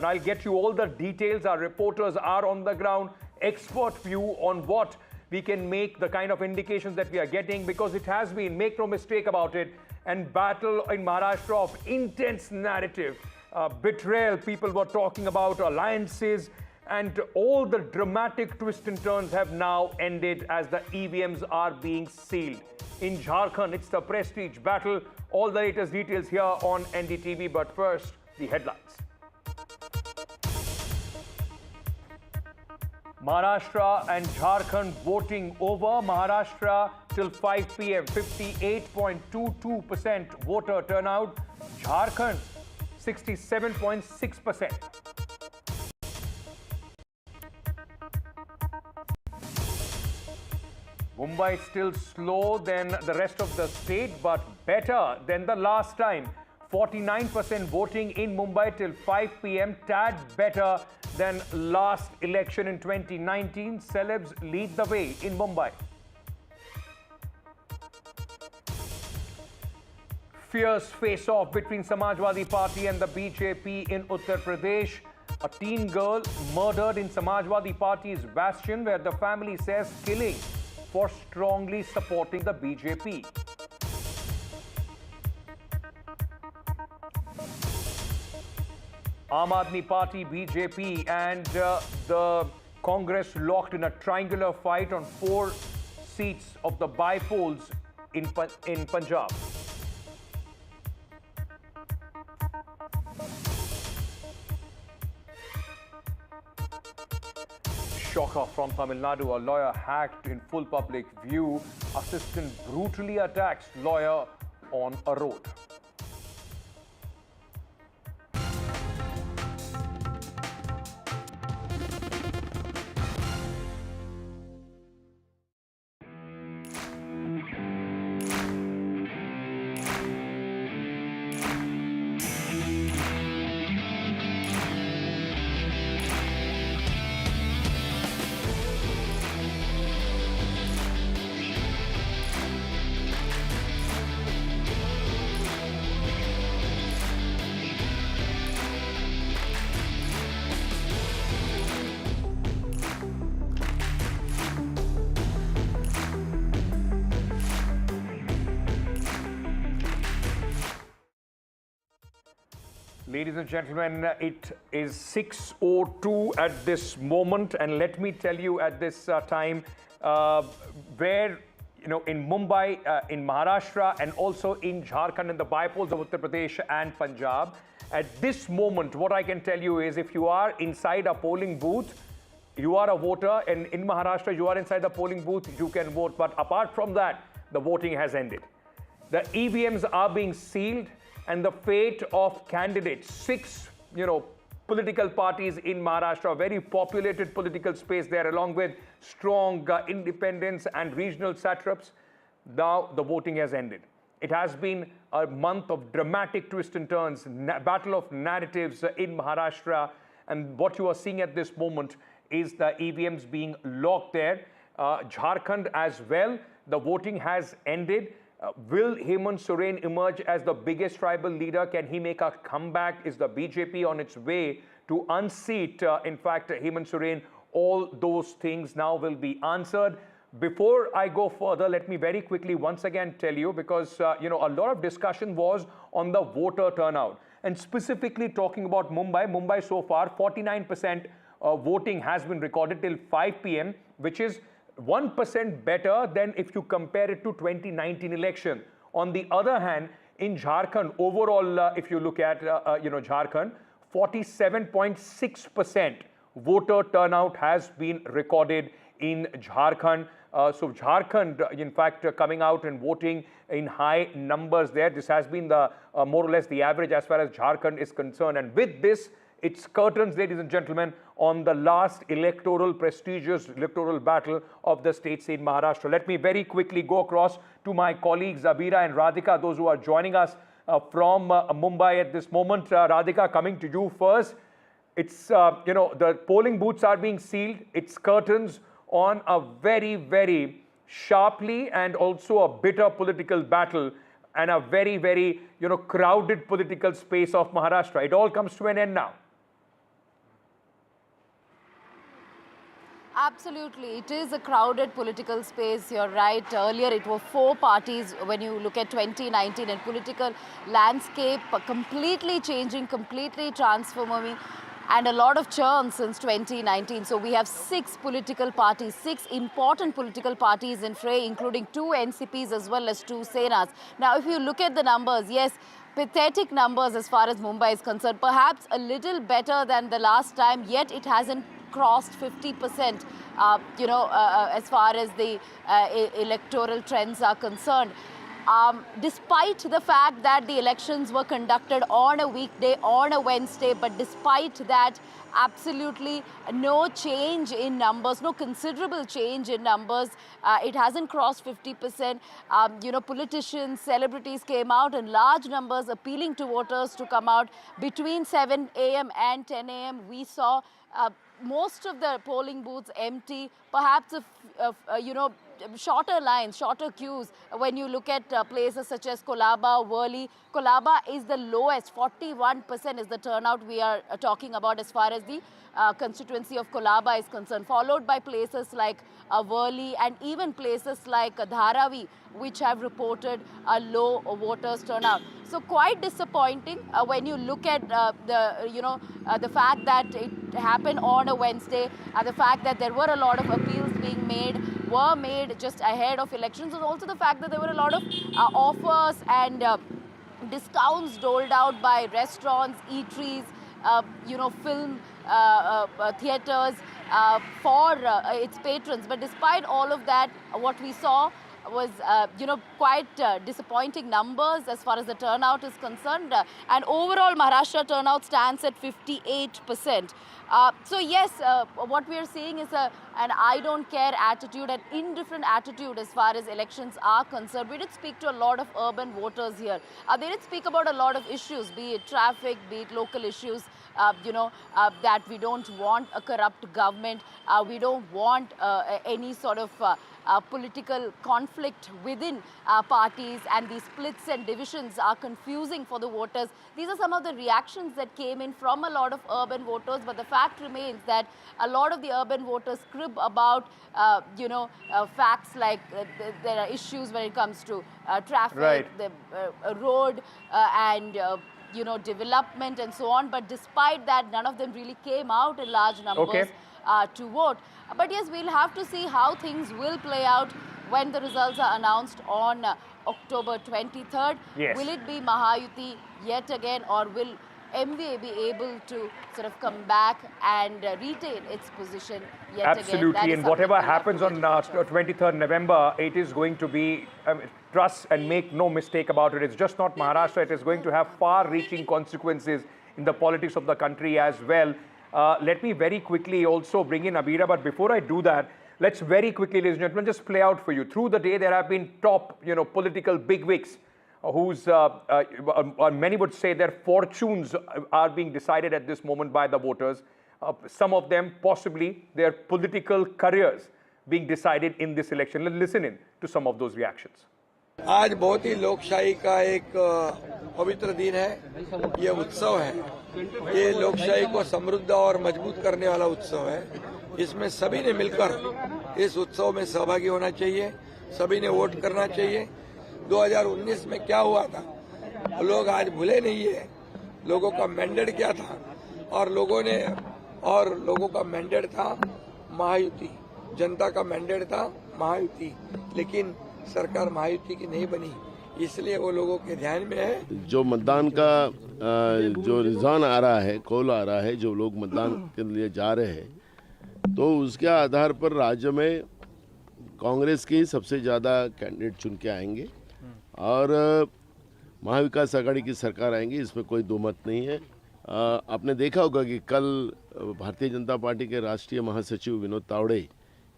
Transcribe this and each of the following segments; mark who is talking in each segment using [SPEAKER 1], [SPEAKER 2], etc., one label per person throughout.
[SPEAKER 1] And I'll get you all the details. Our reporters are on the ground, expert view on what we can make, the kind of indications that we are getting, because it has been, make no mistake about it, and battle in Maharashtra of intense narrative, betrayal. People were talking about alliances, and all the dramatic twists and turns have now ended as the EVMs are being sealed. In Jharkhand, it's the prestige battle. All the latest details here on NDTV, but first, the headlines. Maharashtra and Jharkhand voting over. Maharashtra till 5 p.m. 58.22% voter turnout. Jharkhand 67.6%. Mumbai still slow than the rest of the state, but better than the last time. 49% voting in Mumbai till 5 p.m. Tad better than last election in 2019. Celebs lead the way in Mumbai. Fierce face-off between Samajwadi Party and the BJP in Uttar Pradesh. A teen girl murdered in Samajwadi Party's bastion, where the family says killing for strongly supporting the BJP. Aam Aadmi Party, BJP and the Congress locked in a triangular fight on 4 seats of the by-polls in Punjab. Shocker from Tamil Nadu. A lawyer hacked in full public view. Assistant brutally attacks lawyer on a road. Ladies and gentlemen, it is 6:02 at this moment, and let me tell you at this time where, in Mumbai, in Maharashtra, and also in Jharkhand, in the by-polls of Uttar Pradesh and Punjab, at this moment, what I can tell you is, if you are inside a polling booth, you are a voter, and in Maharashtra, you are inside the polling booth, you can vote. But apart from that, the voting has ended. The EVMs are being sealed. And the fate of candidates, 6, political parties in Maharashtra, very populated political space there, along with strong independents and regional satraps. Now the voting has ended. It has been a month of dramatic twists and turns, battle of narratives in Maharashtra. And what you are seeing at this moment is the EVMs being locked there. Jharkhand as well, the voting has ended. Will Hemant Soren emerge as the biggest tribal leader? Can he make a comeback? Is the BJP on its way to unseat, in fact, Hemant Soren? All those things now will be answered. Before I go further, let me very quickly once again tell you, because, a lot of discussion was on the voter turnout. And specifically talking about Mumbai. Mumbai so far, 49% voting has been recorded till 5 p.m., which is 1% better than if you compare it to 2019 election. On the other hand, in Jharkhand, overall, if you look at, Jharkhand, 47.6% voter turnout has been recorded in Jharkhand. So Jharkhand, in fact, coming out and voting in high numbers there. This has been the more or less the average as far as Jharkhand is concerned. And with this, it's curtains, ladies and gentlemen, on the last prestigious electoral battle of the states in Maharashtra. Let me very quickly go across to my colleagues, Abira and Radhika, those who are joining us from Mumbai at this moment. Radhika, coming to you first. It's, the polling booths are being sealed. It's curtains on a very, very sharply and also a bitter political battle and a very, very, crowded political space of Maharashtra. It all comes to an end now.
[SPEAKER 2] Absolutely. It is a crowded political space. You're right. Earlier, it were 4 parties. When you look at 2019 and political landscape completely changing, completely transforming, and a lot of churn since 2019. So we have 6 political parties, 6 important political parties in fray, including 2 NCPs as well as 2 Senas. Now, if you look at the numbers, yes, pathetic numbers as far as Mumbai is concerned. Perhaps a little better than the last time, yet it hasn't crossed 50%, as far as the electoral trends are concerned. Despite the fact that the elections were conducted on a weekday, on a Wednesday, but despite that, absolutely no change in numbers, no considerable change in numbers. It hasn't crossed 50%. Politicians, celebrities came out in large numbers appealing to voters to come out. Between 7 a.m. and 10 a.m., we saw most of the polling booths empty, perhaps shorter lines, shorter queues. When you look at places such as Kolaba, Worli, Kolaba is the lowest, 41% is the turnout we are talking about as far as the constituency of Kolaba is concerned, followed by places like Worli and even places like Dharavi, which have reported a low voters turnout. So quite disappointing when you look at the fact that it happened on a Wednesday, the fact that there were a lot of appeals were made just ahead of elections, and also the fact that there were a lot of offers and discounts doled out by restaurants, eateries, film theatres for its patrons. But despite all of that, what we saw was, quite disappointing numbers as far as the turnout is concerned. And overall, Maharashtra turnout stands at 58%. So yes, what we are seeing is an I don't care attitude, an indifferent attitude as far as elections are concerned. We did speak to a lot of urban voters here. They did speak about a lot of issues, be it traffic, be it local issues, that we don't want a corrupt government. We don't want any sort of political conflict within parties, and these splits and divisions are confusing for the voters. These are some of the reactions that came in from a lot of urban voters, but the fact remains that a lot of the urban voters crib about facts like there are issues when it comes to traffic,
[SPEAKER 1] Right.
[SPEAKER 2] the road and development and so on. But despite that, none of them really came out in large numbers.
[SPEAKER 1] Okay.
[SPEAKER 2] To vote. But yes, we'll have to see how things will play out when the results are announced on October 23rd.
[SPEAKER 1] Yes.
[SPEAKER 2] Will it be Mahayuthi yet again, or will MVA be able to sort of come back and retain its position yet again?
[SPEAKER 1] Absolutely, and whatever happens on 23rd November, it is going to be, trust and make no mistake about it, it's just not Maharashtra, it is going to have far-reaching consequences in the politics of the country as well. Let me very quickly also bring in Abira, but before I do that, let's very quickly, ladies and gentlemen, just play out for you. Through the day, there have been top, political bigwigs whose, many would say their fortunes are being decided at this moment by the voters. Some of them, possibly, their political careers being decided in this election. Let's listen in to some of those reactions.
[SPEAKER 3] आज बहुत ही लोकशाही का एक पवित्र दिन है, ये उत्सव है, ये लोकशाही को समृद्ध और मजबूत करने वाला उत्सव है। इसमें सभी ने मिलकर इस उत्सव में सहभागी होना चाहिए, सभी ने वोट करना चाहिए। 2019 में क्या हुआ था, लोग आज भूले नहीं है, लोगों का मैंडेट क्या था, और लोगों का मैंडेट था महायुति, जनता का मैंडेट था महायुति, लेकिन सरकार महायुति की नहीं बनी, इसलिए वो लोगों के ध्यान में है।
[SPEAKER 4] जो मतदान का जो रुझान आ रहा है, कॉल आ रहा है, जो लोग मतदान के लिए जा रहे हैं, तो उसके आधार पर राज्य में कांग्रेस की सबसे ज़्यादा कैंडिडेट चुन के आएंगे और महाविकास आघाड़ी की सरकार आएंगी, इसमें कोई दो मत नहीं है। आपने देखा होगा कि कल भारतीय जनता पार्टी के राष्ट्रीय महासचिव विनोद तावड़े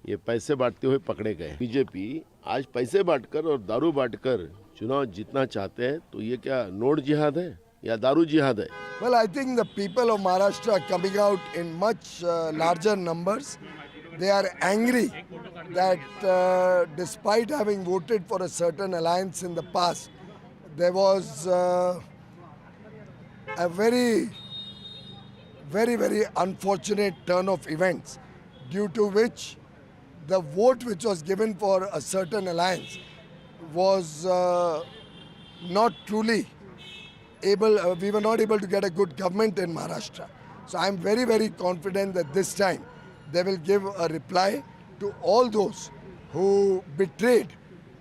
[SPEAKER 4] ये पैसे बांटते हुए पकड़े गए। बीजेपी आज पैसे बांटकर और दारू बांटकर चुनाव जीतना चाहते हैं, तो ये क्या नोट जिहाद है या दारू जिहाद है?
[SPEAKER 5] Well, I think the people of Maharashtra are coming out in much larger numbers. They are angry that despite having voted for a certain alliance in the past, there was a very, very, very unfortunate turn of events due to which the vote which was given for a certain alliance was not truly able, we were not able to get a good government in Maharashtra. So I'm very, very confident that this time they will give a reply to all those who betrayed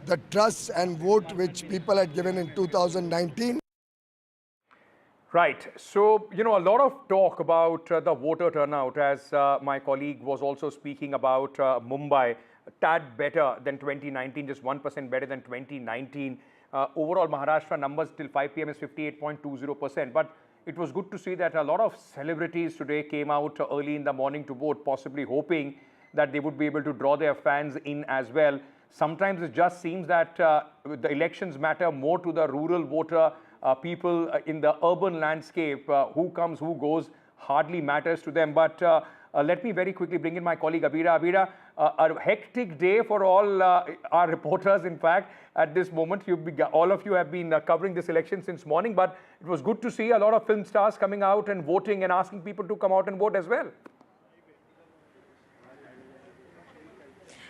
[SPEAKER 5] the trust and vote which people had given in 2019.
[SPEAKER 1] Right. So, a lot of talk about the voter turnout, as my colleague was also speaking about Mumbai, a tad better than 2019, just 1% better than 2019. Overall, Maharashtra numbers till 5 p.m. is 58.20%. But it was good to see that a lot of celebrities today came out early in the morning to vote, possibly hoping that they would be able to draw their fans in as well. Sometimes it just seems that the elections matter more to the rural voter. People in the urban landscape, who comes, who goes, hardly matters to them. But let me very quickly bring in my colleague Abira. Abira, a hectic day for all our reporters, in fact, at this moment. All of you have been covering this election since morning, but it was good to see a lot of film stars coming out and voting and asking people to come out and vote as well.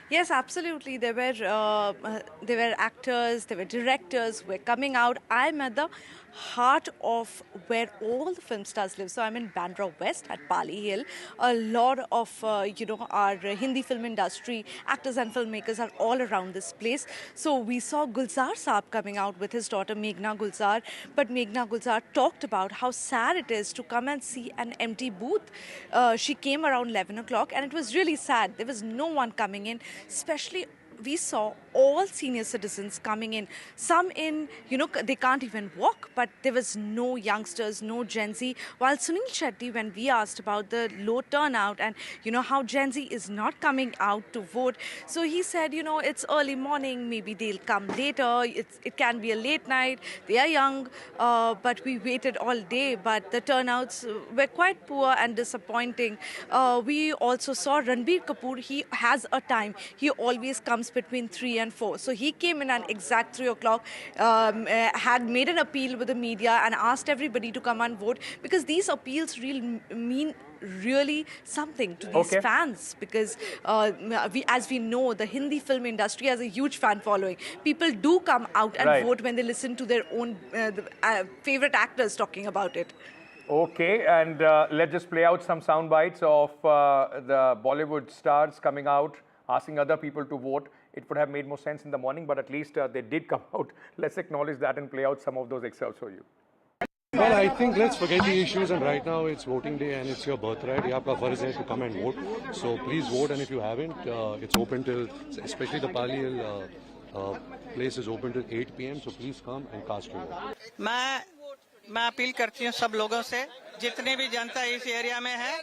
[SPEAKER 6] Yes, absolutely. There were actors, there were directors who were coming out. I'm at the heart of where all the film stars live. So I'm in Bandra West at Pali Hill. A lot of, our Hindi film industry, actors and filmmakers are all around this place. So we saw Gulzar Saab coming out with his daughter Meghna Gulzar. But Meghna Gulzar talked about how sad it is to come and see an empty booth. She came around 11 o'clock and it was really sad. There was no one coming in, especially we saw all senior citizens coming in. Some in, they can't even walk, but there was no youngsters, no Gen Z. While Sunil Shetty, when we asked about the low turnout and, how Gen Z is not coming out to vote, so he said, it's early morning, maybe they'll come later, it can be a late night, they are young, but we waited all day, but the turnouts were quite poor and disappointing. We also saw Ranbir Kapoor. He has a time. He always comes between 3 and 4. So he came in at exact 3 o'clock, had made an appeal with the media and asked everybody to come and vote, because these appeals mean really something to these fans, because as we know, the Hindi film industry has a huge fan following. People do come out and vote when they listen to their own favorite actors talking about it.
[SPEAKER 1] Okay, and let's just play out some sound bites of the Bollywood stars coming out, asking other people to vote. It would have made more sense in the morning, but at least they did come out. Let's acknowledge that and play out some of those excerpts for you.
[SPEAKER 7] Well, I think let's forget the issues, and right now it's voting day and it's your birthright. You have to come and vote. So please vote, and if you haven't, it's open till, especially the Pali Hill place is open till 8 p.m. So please come and cast your vote.
[SPEAKER 8] मैं appeal करती हूँ सब लोगों से, जितने भी जनता इस area में है,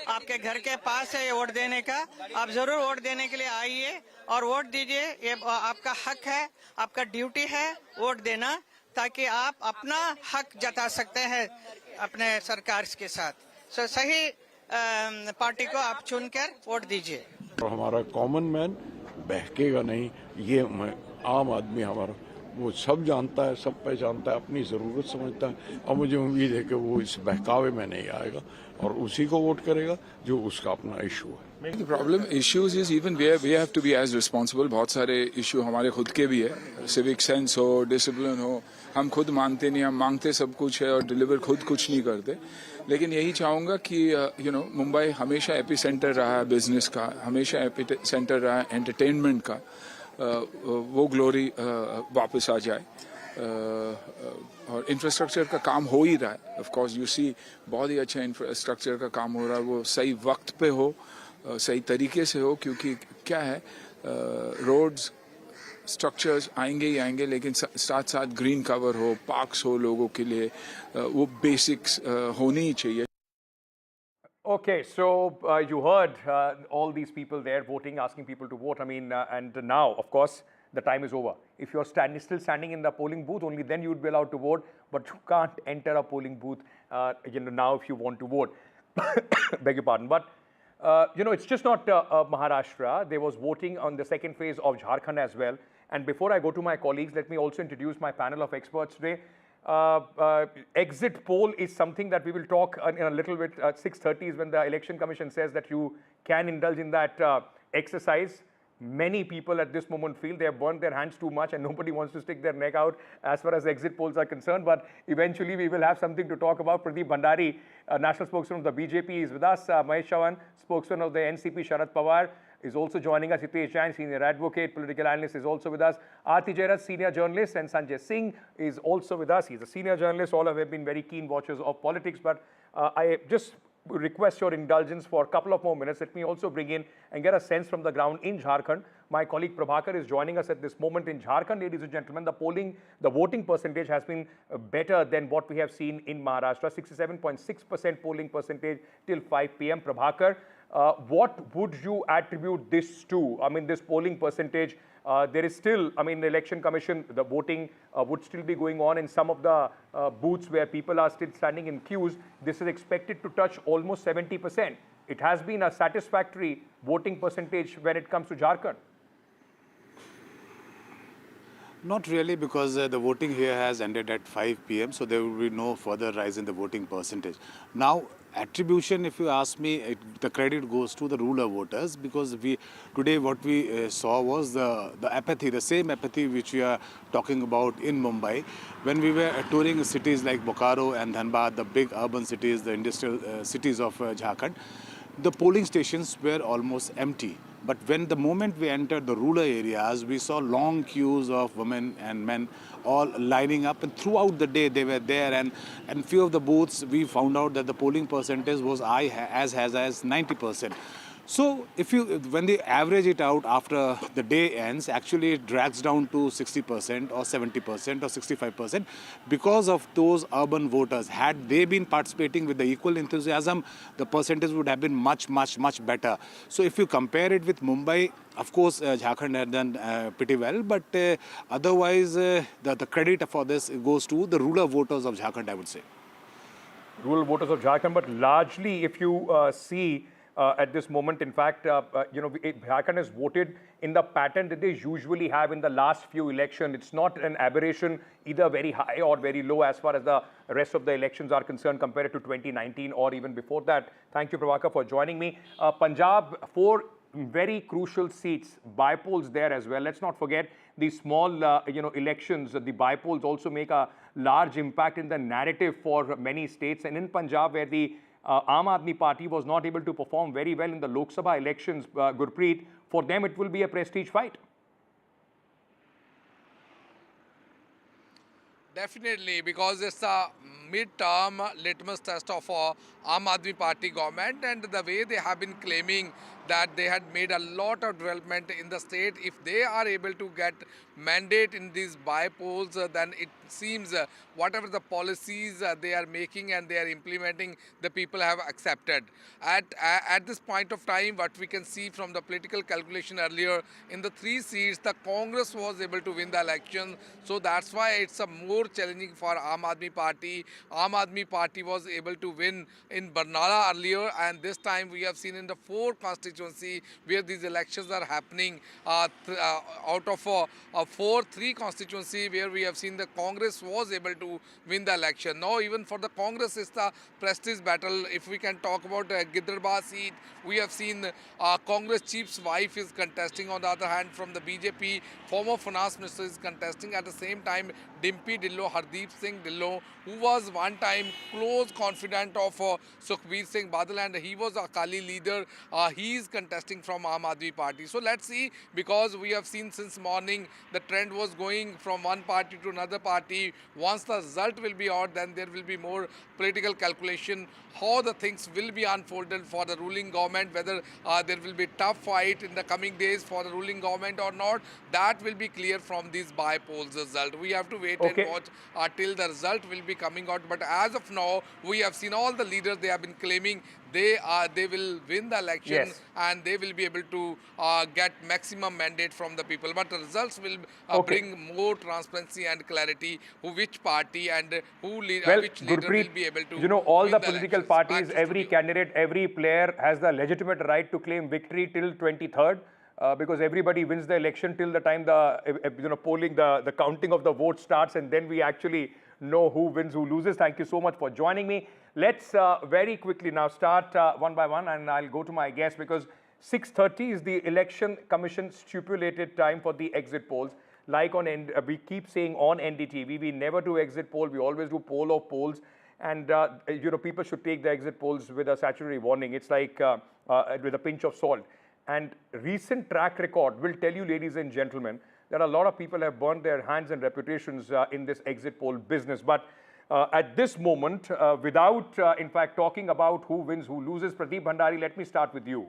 [SPEAKER 8] आपके घर के पास है ये वोट देने का, आप जरूर वोट देने के लिए आइए और वोट दीजिए। ये आपका हक है, आपका ड्यूटी है वोट देना, ताकि आप अपना हक जता सकते हैं अपने सरकार के साथ। सो सही पार्टी को आप चुनकर वोट दीजिए।
[SPEAKER 9] हमारा कॉमन मैन बहकेगा नहीं, ये आम आदमी हमारा वो सब जानता है, सब पहचानता है, अपनी ज़रूरत समझता है, और मुझे उम्मीद है कि वो इस बहकावे में नहीं आएगा और उसी को वोट करेगा जो उसका अपना इशू है।
[SPEAKER 10] The problem issues is even we have to be as responsible. बहुत सारे इशू हमारे खुद के भी है, सिविक सेंस हो, डिसिप्लिन हो, हम खुद मानते नहीं, हम मांगते सब कुछ है और डिलीवर खुद कुछ नहीं करते। लेकिन यही चाहूँगा कि मुंबई हमेशा एपी सेंटर रहा है बिजनेस का, हमेशा एपी सेंटर रहा है एंटरटेनमेंट का, वो ग्लोरी वापस आ जाए। और इंफ्रास्ट्रक्चर का काम हो ही रहा है, ऑफ कोर्स यू सी बहुत ही अच्छा इंफ्रास्ट्रक्चर का काम हो रहा है, वो सही वक्त पे हो, सही तरीके से हो, क्योंकि क्या है रोड्स स्ट्रक्चर्स आएंगे ही आएंगे, लेकिन साथ साथ ग्रीन कवर हो, पार्क्स हो लोगों के लिए, वो बेसिक्स होनी ही चाहिए।
[SPEAKER 1] Okay, so you heard all these people there voting, asking people to vote. I mean, and now, of course, the time is over. If you're still standing in the polling booth, only then you would be allowed to vote. But you can't enter a polling booth, now if you want to vote. Beg your pardon. But, it's just not Maharashtra. There was voting on the second phase of Jharkhand as well. And before I go to my colleagues, let me also introduce my panel of experts today. exit poll is something that we will talk in a little bit. 6:30 is when the Election Commission says that you can indulge in that exercise. Many people at this moment feel they have burnt their hands too much and nobody wants to stick their neck out as far as exit polls are concerned. But eventually we will have something to talk about. Pradeep Bhandari, national spokesman of the BJP, is with us. Mahesh Chavan, spokesman of the NCP, Sharad Pawar, is also joining us. Hitesh Jain, senior advocate, political analyst, is also with us. Aarti Jairaj, senior journalist, and Sanjay Singh is also with us. He's a senior journalist. All of them have been very keen watchers of politics. But I just request your indulgence for a couple of more minutes. Let me also bring in and get a sense from the ground in Jharkhand. My colleague Prabhakar is joining us at this moment in Jharkhand. Ladies and gentlemen, the voting percentage has been better than what we have seen in Maharashtra. 67.6% polling percentage till 5 p.m. Prabhakar, what would you attribute this to? I mean, this polling percentage, there is still, I mean, the Election Commission, the voting would still be going on in some of the booths where people are still standing in queues. This is expected to touch almost 70%. It has been a satisfactory voting percentage when it comes to Jharkhand.
[SPEAKER 11] Not really, because the voting here has ended at 5 p.m. so there will be no further rise in the voting percentage. Now, attribution, if you ask me, the credit goes to the rural voters, because today what we saw was the apathy, the same apathy which we are talking about in Mumbai. When we were touring cities like Bokaro and Dhanbad, the big urban cities, the industrial cities of Jharkhand, the polling stations were almost empty. But when the moment we entered the rural areas, we saw long queues of women and men all lining up, and throughout the day they were there, and few of the booths we found out that the polling percentage was as high as 90%. So when they average it out after the day ends, actually it drags down to 60% or 70% or 65% because of those urban voters. Had they been participating with the equal enthusiasm, the percentage would have been much, much, much better. So if you compare it with Mumbai, of course, Jharkhand had done pretty well, but otherwise the credit for this goes to the rural voters of Jharkhand, I would say.
[SPEAKER 1] Rural voters of Jharkhand, but largely if you see at this moment, in fact, Jharkhand has voted in the pattern that they usually have in the last few elections. It's not an aberration, either very high or very low as far as the rest of the elections are concerned compared to 2019 or even before that. Thank you, Prabhakar, for joining me. Punjab, 4 very crucial seats, by-polls there as well. Let's not forget these small, elections. The by-polls also make a large impact in the narrative for many states. And in Punjab, where the Aam Aadmi Party was not able to perform very well in the Lok Sabha elections, Gurpreet, for them it will be a prestige fight.
[SPEAKER 12] Definitely, because it's a mid-term litmus test of Aam Aadmi Party government, and the way they have been claiming that they had made a lot of development in the state. If they are able to get mandate in these by-polls, then it seems whatever the policies they are making and they are implementing, the people have accepted. At this point of time, what we can see from the political calculation earlier, in the 3 seats, the Congress was able to win the election. So that's why it's a more challenging for Aam Aadmi Party. Aam Aadmi Party was able to win in Barnala earlier, and this time we have seen in the 4 constituency where these elections are happening, out of 3 constituency where we have seen the Congress was able to win the election. Now even for the Congress, it's the prestige battle. If we can talk about Gidraba seat, we have seen Congress chief's wife is contesting. On the other hand, from the BJP, former finance minister is contesting. At the same time, Dimpy Dhillon, Hardeep Singh Dhillon, who was one time close confidant of Sukhbir Singh Badal, and he was a Akali leader, he is contesting from Aam Aadmi Party. So let's see, because we have seen since morning the trend was going from one party to another party. Once the result will be out, then there will be more political calculation how the things will be unfolded for the ruling government, whether there will be tough fight in the coming days for the ruling government or not. That will be clear from these by-polls result. We have to wait and watch till the result will be coming out. But as of now, we have seen all the leaders, they have been claiming they will win the election, and they will be able to get maximum mandate from the people. But the results will bring more transparency and clarity which party and which leader will be able to
[SPEAKER 1] all the political parties, every candidate, every player has the legitimate right to claim victory till 23rd. Because everybody wins the election till the time the polling, the counting of the votes starts, and then we actually know who wins, who loses. Thank you so much for joining me. Let's very quickly now start one by one, and I'll go to my guest because 6:30 is the Election Commission stipulated time for the exit polls. Like we keep saying on NDTV, we never do exit poll. We always do poll of polls. And, people should take the exit polls with a statutory warning. It's like with a pinch of salt. And recent track record will tell you, ladies and gentlemen, that a lot of people have burned their hands and reputations in this exit poll business. But at this moment, without, in fact, talking about who wins, who loses, Pradeep Bhandari, let me start with you.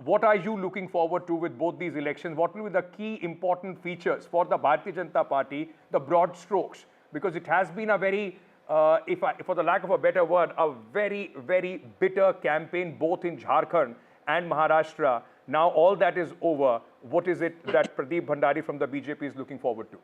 [SPEAKER 1] What are you looking forward to with both these elections? What will be the key important features for the Bharatiya Janata Party, the broad strokes? Because it has been a very, for the lack of a better word, a very, very bitter campaign both in Jharkhand and Maharashtra. Now all that is over. What is it that Pradeep Bhandari from the BJP is looking forward to?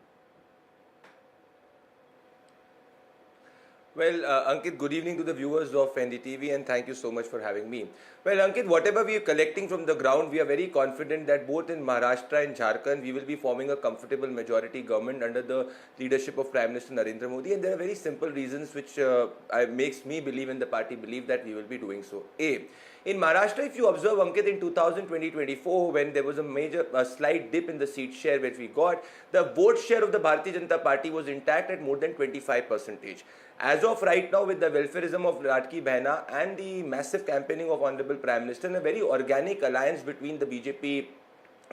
[SPEAKER 13] Well, Ankit, good evening to the viewers of NDTV and thank you so much for having me. Well, Ankit, whatever we are collecting from the ground, we are very confident that both in Maharashtra and Jharkhand, we will be forming a comfortable majority government under the leadership of Prime Minister Narendra Modi. And there are very simple reasons which makes me believe and the party believe that we will be doing so. In Maharashtra, if you observe, Ankit, in 2020-24, when there was a slight dip in the seat share which we got, the vote share of the Bharatiya Janata Party was intact at more than 25%. As of right now, with the welfareism of Ladki Behna and the massive campaigning of Honorable Prime Minister and a very organic alliance between the BJP,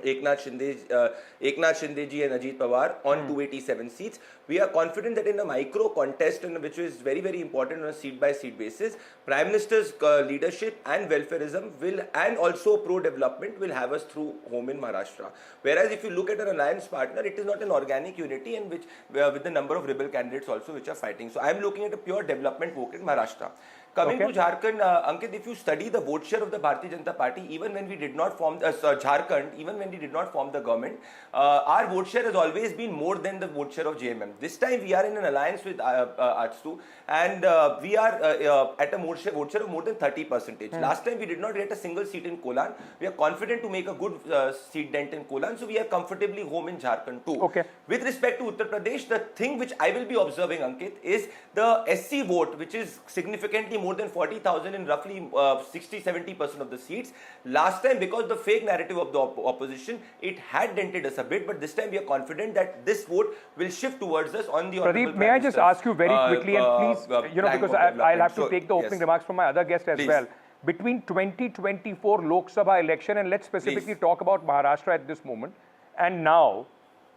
[SPEAKER 13] Eknath Shinde ji and Ajit Pawar on 287 seats, we are confident that in a micro contest, which is very, very important on a seat-by-seat basis, Prime Minister's leadership and welfareism will, and also pro-development will have us through home in Maharashtra. Whereas if you look at an alliance partner, it is not an organic unity and which with the number of rebel candidates also which are fighting. So I am looking at a pure development vote in Maharashtra. Coming to Jharkhand, Ankit, if you study the vote share of the Bharatiya Janata Party, even when we did not form Jharkhand, even when we did not form the government, our vote share has always been more than the vote share of JMM. This time we are in an alliance with AJSU and we are at a vote share of more than 30%. Last time we did not get a single seat in Kolan. We are confident to make a good seat dent in Kolan, so we are comfortably home in Jharkhand too. With respect to Uttar Pradesh, the thing which I will be observing, Ankit, is the SC vote, which is significantly more than 40,000 in roughly 60-70% of the seats. Last time, because the fake narrative of the opposition, it had dented us a bit, but this time we are confident that this vote will shift towards us on the
[SPEAKER 1] Pradeep, may I just ask you very quickly and please, because I'll have to take the opening remarks from my other guest as well. Between 2024 Lok Sabha election, and let's specifically talk about Maharashtra at this moment, and now,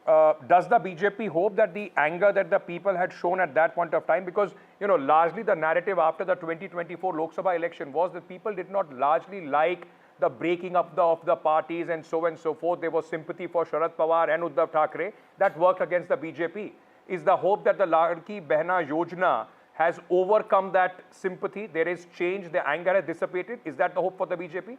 [SPEAKER 1] does the BJP hope that the anger that the people had shown at that point of time, because largely the narrative after the 2024 Lok Sabha election was that people did not largely like the breaking up of the parties and so on and so forth. There was sympathy for Sharad Pawar and Uddhav Thackeray that worked against the BJP. Is the hope that the Ladki Behna Yojana has overcome that sympathy? There is change, the anger has dissipated. Is that the hope for the BJP?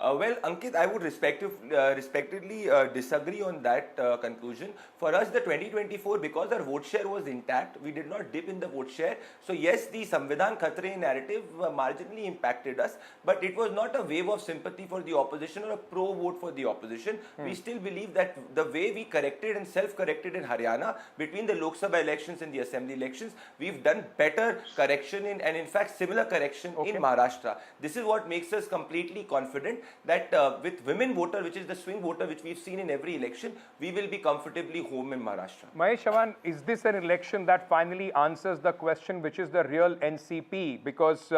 [SPEAKER 13] Well, Ankit, I would respectively disagree on that conclusion. For us, the 2024, because our vote share was intact, we did not dip in the vote share. So yes, the Samvidhan Khatre narrative marginally impacted us, but it was not a wave of sympathy for the opposition or a pro vote for the opposition. We still believe that the way we corrected and self-corrected in Haryana between the Lok Sabha elections and the Assembly elections, we've done better correction and in fact similar correction in Maharashtra. This is what makes us completely confident that with women voter, which is the swing voter which we've seen in every election, we will be comfortably home in Maharashtra.
[SPEAKER 1] Mahesh Chavan, is this an election that finally answers the question which is the real NCP? Because,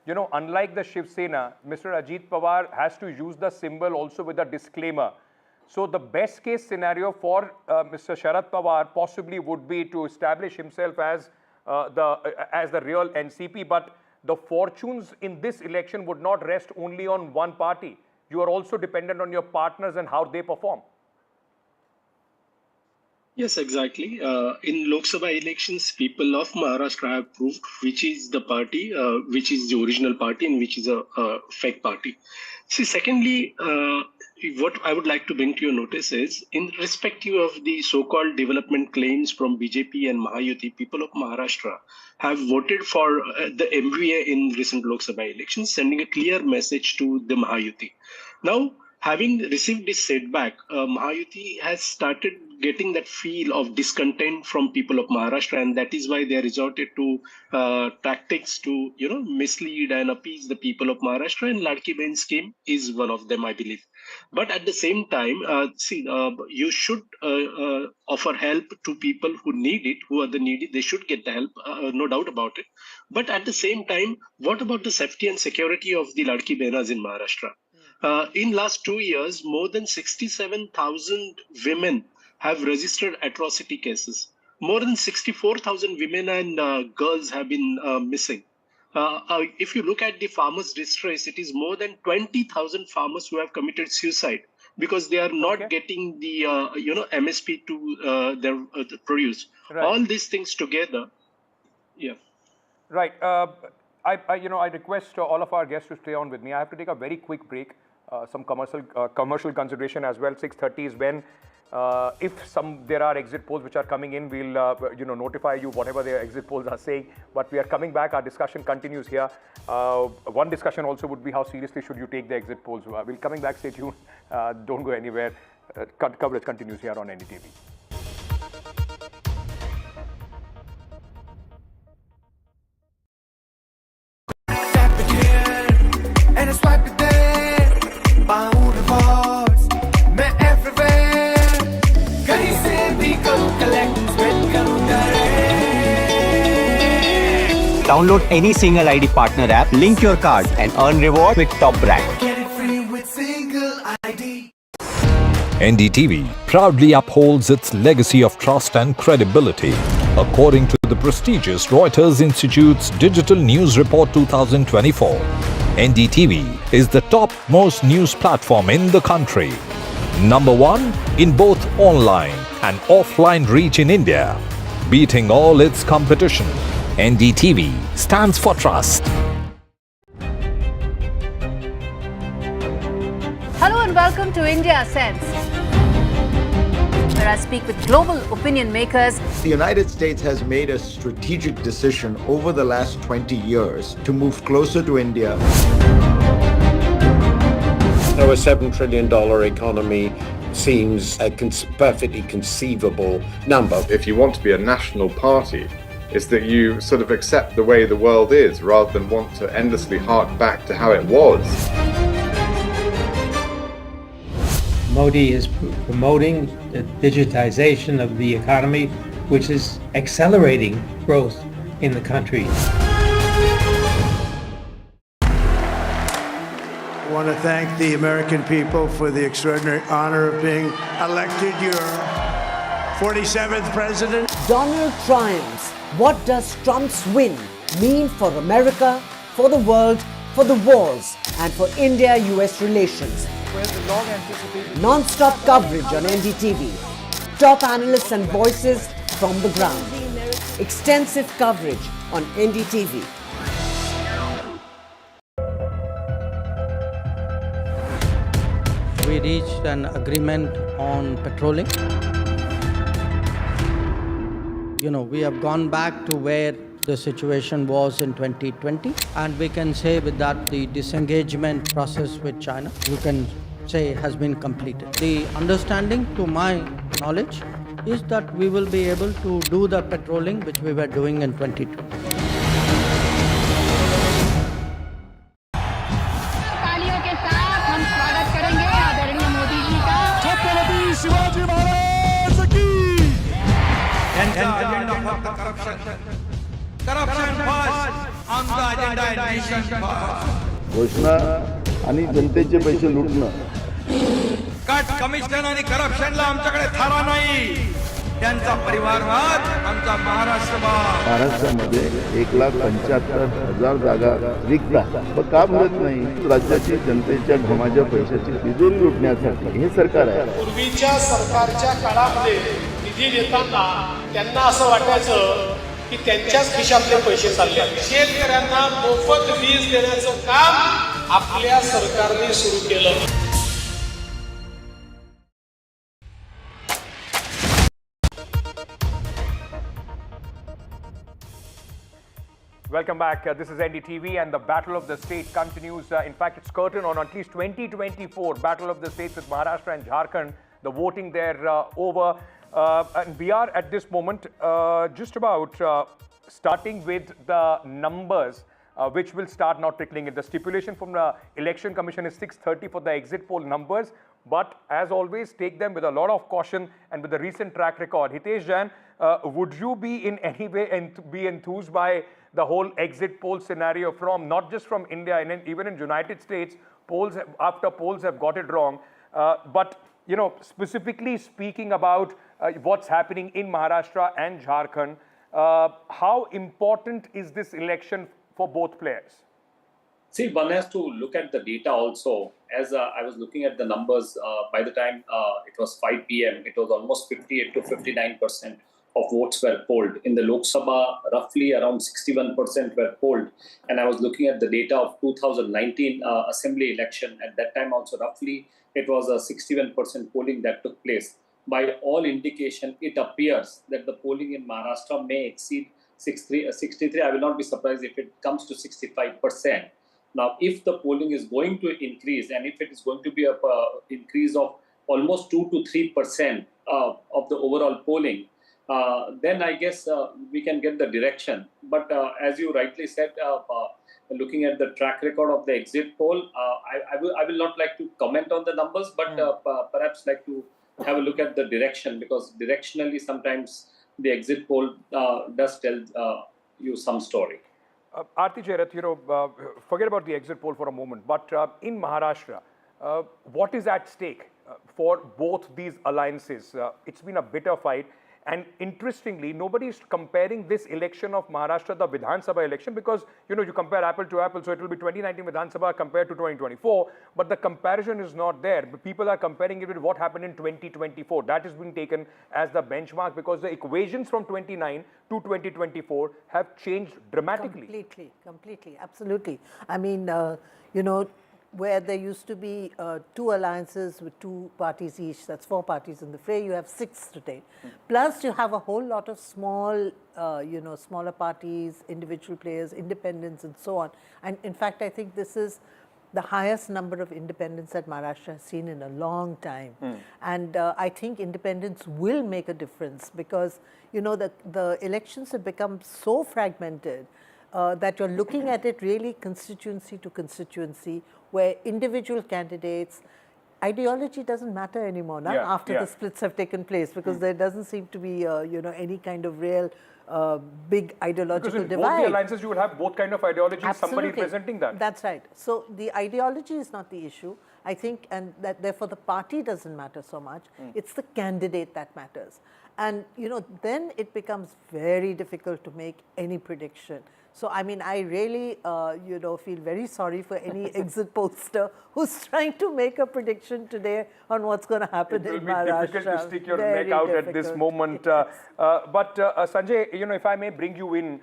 [SPEAKER 1] unlike the Shiv Sena, Mr. Ajit Pawar has to use the symbol also with a disclaimer. So the best case scenario for Mr. Sharad Pawar possibly would be to establish himself as the real NCP, but the fortunes in this election would not rest only on one party. You are also dependent on your partners and how they perform.
[SPEAKER 14] Yes, exactly. In Lok Sabha elections, people of Maharashtra have proved which is the party, which is the original party and which is a fake party. See, secondly, what I would like to bring to your notice is, in respective of the so-called development claims from BJP and Mahayuthi, people of Maharashtra have voted for the MVA in recent Lok Sabha elections, sending a clear message to the Mahayuthi. Now, having received this setback, Mahayuthi has started getting that feel of discontent from people of Maharashtra, and that is why they resorted to tactics to, mislead and appease the people of Maharashtra. And Ladki Bahin scheme is one of them, I believe. But at the same time, you should offer help to people who need it, who are the needy. They should get the help, no doubt about it. But at the same time, what about the safety and security of the Ladki Behinas in Maharashtra? In last 2 years, more than 67,000 women have registered atrocity cases. More than 64,000 women and girls have been missing. If you look at the farmers' distress, it is more than 20,000 farmers who have committed suicide because they are not getting the MSP to their produce.
[SPEAKER 1] Right.
[SPEAKER 14] All these things together, yeah.
[SPEAKER 1] Right. I request all of our guests to stay on with me. I have to take a very quick break. Some commercial consideration as well. 6:30 is when, if there are exit polls which are coming in, we'll notify you whatever the exit polls are saying. But we are coming back. Our discussion continues here. One discussion also would be how seriously should you take the exit polls. We'll coming back. Stay tuned. Don't go anywhere. Coverage continues here on NDTV.
[SPEAKER 15] Download any single ID partner app, link your card and earn reward with top brand.
[SPEAKER 16] Get it free with single ID.
[SPEAKER 17] NDTV proudly upholds its legacy of trust and credibility. According to the prestigious Reuters Institute's Digital News Report 2024, NDTV is the top-most news platform in the country. #1 in both online and offline reach in India, beating all its competition. NDTV stands for trust.
[SPEAKER 18] Hello and welcome to India Sense, where I speak with global opinion makers.
[SPEAKER 19] The United States has made a strategic decision over the last 20 years to move closer to India.
[SPEAKER 20] So a $7 trillion economy seems a perfectly conceivable number.
[SPEAKER 21] If you want to be a national party, it's that you sort of accept the way the world is rather than want to endlessly hark back to how it was.
[SPEAKER 22] Modi is promoting the digitization of the economy, which is accelerating growth in the country.
[SPEAKER 23] I want to thank the American people for the extraordinary honor of being elected your 47th president.
[SPEAKER 24] Donald triumphs. What does Trump's win mean for America, for the world, for the wars, and for India-US relations? Non-stop coverage on NDTV. Top analysts and voices from the ground. Extensive coverage on NDTV.
[SPEAKER 25] We reached an agreement on petroling. We have gone back to where the situation was in 2020, and we can say with that the disengagement process with China, you can say, has been completed. The understanding, to my knowledge, is that we will be able to do the petroling which we were doing in 2020.
[SPEAKER 16] तालियों के साथ हम स्वागत करेंगे आदरणीय मोदी जी का। छत्रपति शिवाजी महाराज की।
[SPEAKER 4] घोषणा आणि जनतेचे पैसे लुटणं.
[SPEAKER 26] कट कमिशन आणि करप्शनला आमच्याकडे थारा नाही. त्यांचा परिवारवाद आमचा
[SPEAKER 4] महाराष्ट्रामध्ये 1,75,000 जागा रिक्त आहेत. पण का भरत नाही? राज्याची जनतेच्या घमाच्या पैशाची तिजोरी लुटण्यासाठी हे सरकार आहे.
[SPEAKER 27] पूर्वीच्या सरकारच्या काळामध्ये निधी देताना त्यांना असं वाटायचं की त्यांच्याच खिशातले पैसे चालले. शेतकऱ्यांना मोफत वीज देण्याचं काम आपल्या सरकारने सुरू केलं.
[SPEAKER 1] Welcome back. This is NDTV, and the battle of the state continues. In fact, it's curtain on at least 2024 battle of the states with Maharashtra and Jharkhand. The voting there over. And we are at this moment just about starting with the numbers which will start now trickling in. The stipulation from the Election Commission is 6:30 for the exit poll numbers. But as always, take them with a lot of caution and with the recent track record. Hitesh Jain, would you be in any way be enthused by the whole exit poll scenario from not just from India and even in United States, polls after polls have got it wrong. But you know, specifically speaking about what's happening in Maharashtra and Jharkhand, how important is this election for both players?
[SPEAKER 2] See, one has to look at the data also. As I was looking at the numbers, by the time it was 5 p.m., it was almost 58 to 59% of votes were polled. In the Lok Sabha, roughly around 61% were polled. And I was looking at the data of 2019 Assembly election. At that time also, roughly, it was a 61% polling that took place. By all indication, it appears that the polling in Maharashtra may exceed 63. I will not be surprised if it comes to 65%. Now, if the polling is going to increase, and if it is going to be an increase of almost 2 to 3% of the overall polling, then I guess we can get the direction. But as you rightly said, looking at the track record of the exit poll, I will not like to comment on the numbers, but perhaps like to have a look at the direction, because directionally sometimes the exit poll does tell you some story.
[SPEAKER 1] Aarti Jairath, you know, forget about the exit poll for a moment, but in Maharashtra, what is at stake for both these alliances? It's been a bitter fight. And interestingly, nobody is comparing this election of Maharashtra, the Vidhan Sabha election, because, you know, you compare apple to apple, so it will be 2019 Vidhan Sabha compared to 2024, but the comparison is not there. People are comparing it with what happened in 2024. That has been taken as the benchmark because the equations from 29 to 2024 have changed dramatically.
[SPEAKER 3] Completely, absolutely. I mean, you know, where there used to be 2 alliances with 2 parties each, that's 4 parties in the fray, you have 6 today. Plus you have a whole lot of small, you know, smaller parties, individual players, independents and so on. And in fact, I think this is the highest number of independents that Maharashtra has seen in a long time. And I think independents will make a difference because, you know, the elections have become so fragmented that you're looking at it really constituency to constituency, where individual candidates, ideology doesn't matter anymore now after the splits have taken place, because there doesn't seem to be, you know, any kind of real big ideological divide.
[SPEAKER 1] Both the alliances, you will have both kind of ideologies, somebody representing that.
[SPEAKER 3] That's right. So the ideology is not the issue, I think, and that therefore the party doesn't matter so much. It's the candidate that matters. And, you know, then it becomes very difficult to make any prediction. So, I mean, I really, you know, feel very sorry for any exit pollster who's trying to make a prediction today on what's going to happen in Maharashtra.
[SPEAKER 1] It will be difficult to stick your neck out at this moment. But Sanjay, you know, if I may bring you in,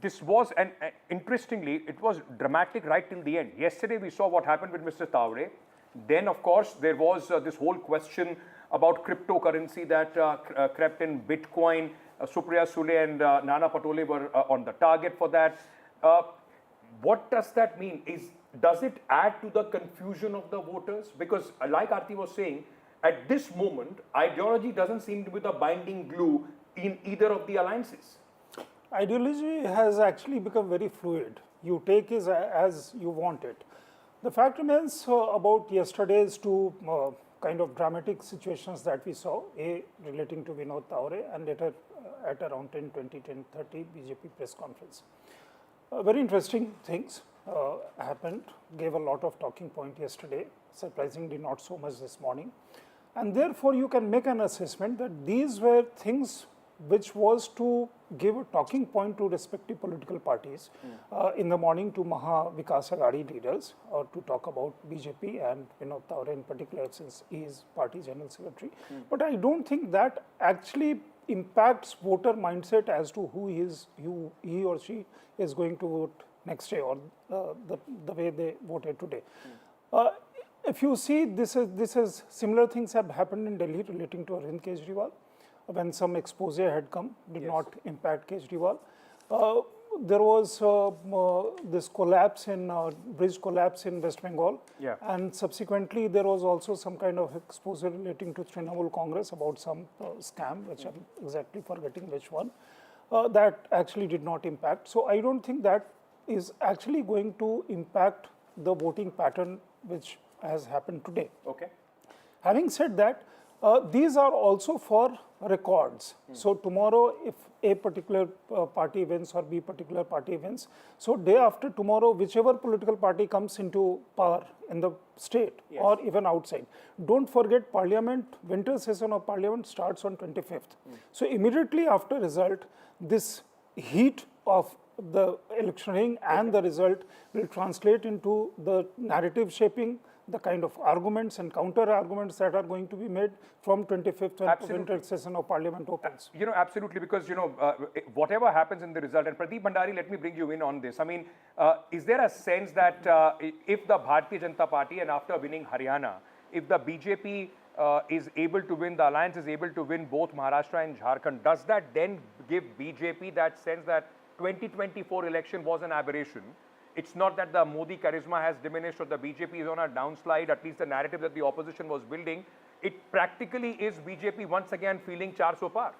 [SPEAKER 1] this was, and interestingly, it was dramatic right till the end. Yesterday, we saw what happened with Mr. Thackeray. Then, of course, there was this whole question about cryptocurrency that crept in, Bitcoin. Supriya Sule and Nana Patole were on the target for that. What does that mean? Does it add to the confusion of the voters? Because like Aarti was saying, at this moment, ideology doesn't seem to be the binding glue in either of the alliances.
[SPEAKER 5] Ideology has actually become very fluid. You take it as you want it. The fact remains about yesterday's 2 kind of dramatic situations that we saw, A, relating to Vinod Thackeray, and later at around 10:20, 10:30 BJP press conference. Very interesting things happened, gave a lot of talking point yesterday, surprisingly not so much this morning. And therefore you can make an assessment that these were things which was to give a talking point to respective political parties in the morning to Maha Vikas Aghadi leaders, or to talk about BJP and Vinod Thackeray in particular, since he is party general secretary. But I don't think that actually impacts voter mindset as to who he or she is going to vote next day, or the way they voted today. If you see, this is similar things have happened in Delhi relating to Arvind Kejriwal, when some expose had come, did not impact Kejriwal. there was this collapse in bridge collapse in West Bengal, and subsequently there was also some kind of exposure relating to Trinamool Congress about some scam, which I'm exactly forgetting which one. That actually did not impact. So I don't think that is actually going to impact the voting pattern which has happened today.
[SPEAKER 1] Okay.
[SPEAKER 5] Having said that, these are also for records. So tomorrow, if A particular party wins or B particular party wins, so day after tomorrow, whichever political party comes into power in the state or even outside, don't forget Parliament, winter session of Parliament starts on 25th. So immediately after result, this heat of the electioneering and the result will translate into the narrative shaping, the kind of arguments and counter arguments that are going to be made from 25th when winter session of Parliament opens.
[SPEAKER 1] You know, absolutely, because, you know, whatever happens in the result, and Pradeep Bhandari, let me bring you in on this. I mean, is there a sense that if the Bharatiya Janata Party, and after winning Haryana, if the BJP is able to win, the alliance is able to win both Maharashtra and Jharkhand, does that then give BJP that sense that 2024 election was an aberration? It's not that the Modi charisma has diminished or the BJP is on a downslide, at least the narrative that the opposition was building. It practically is BJP once again feeling 400 par.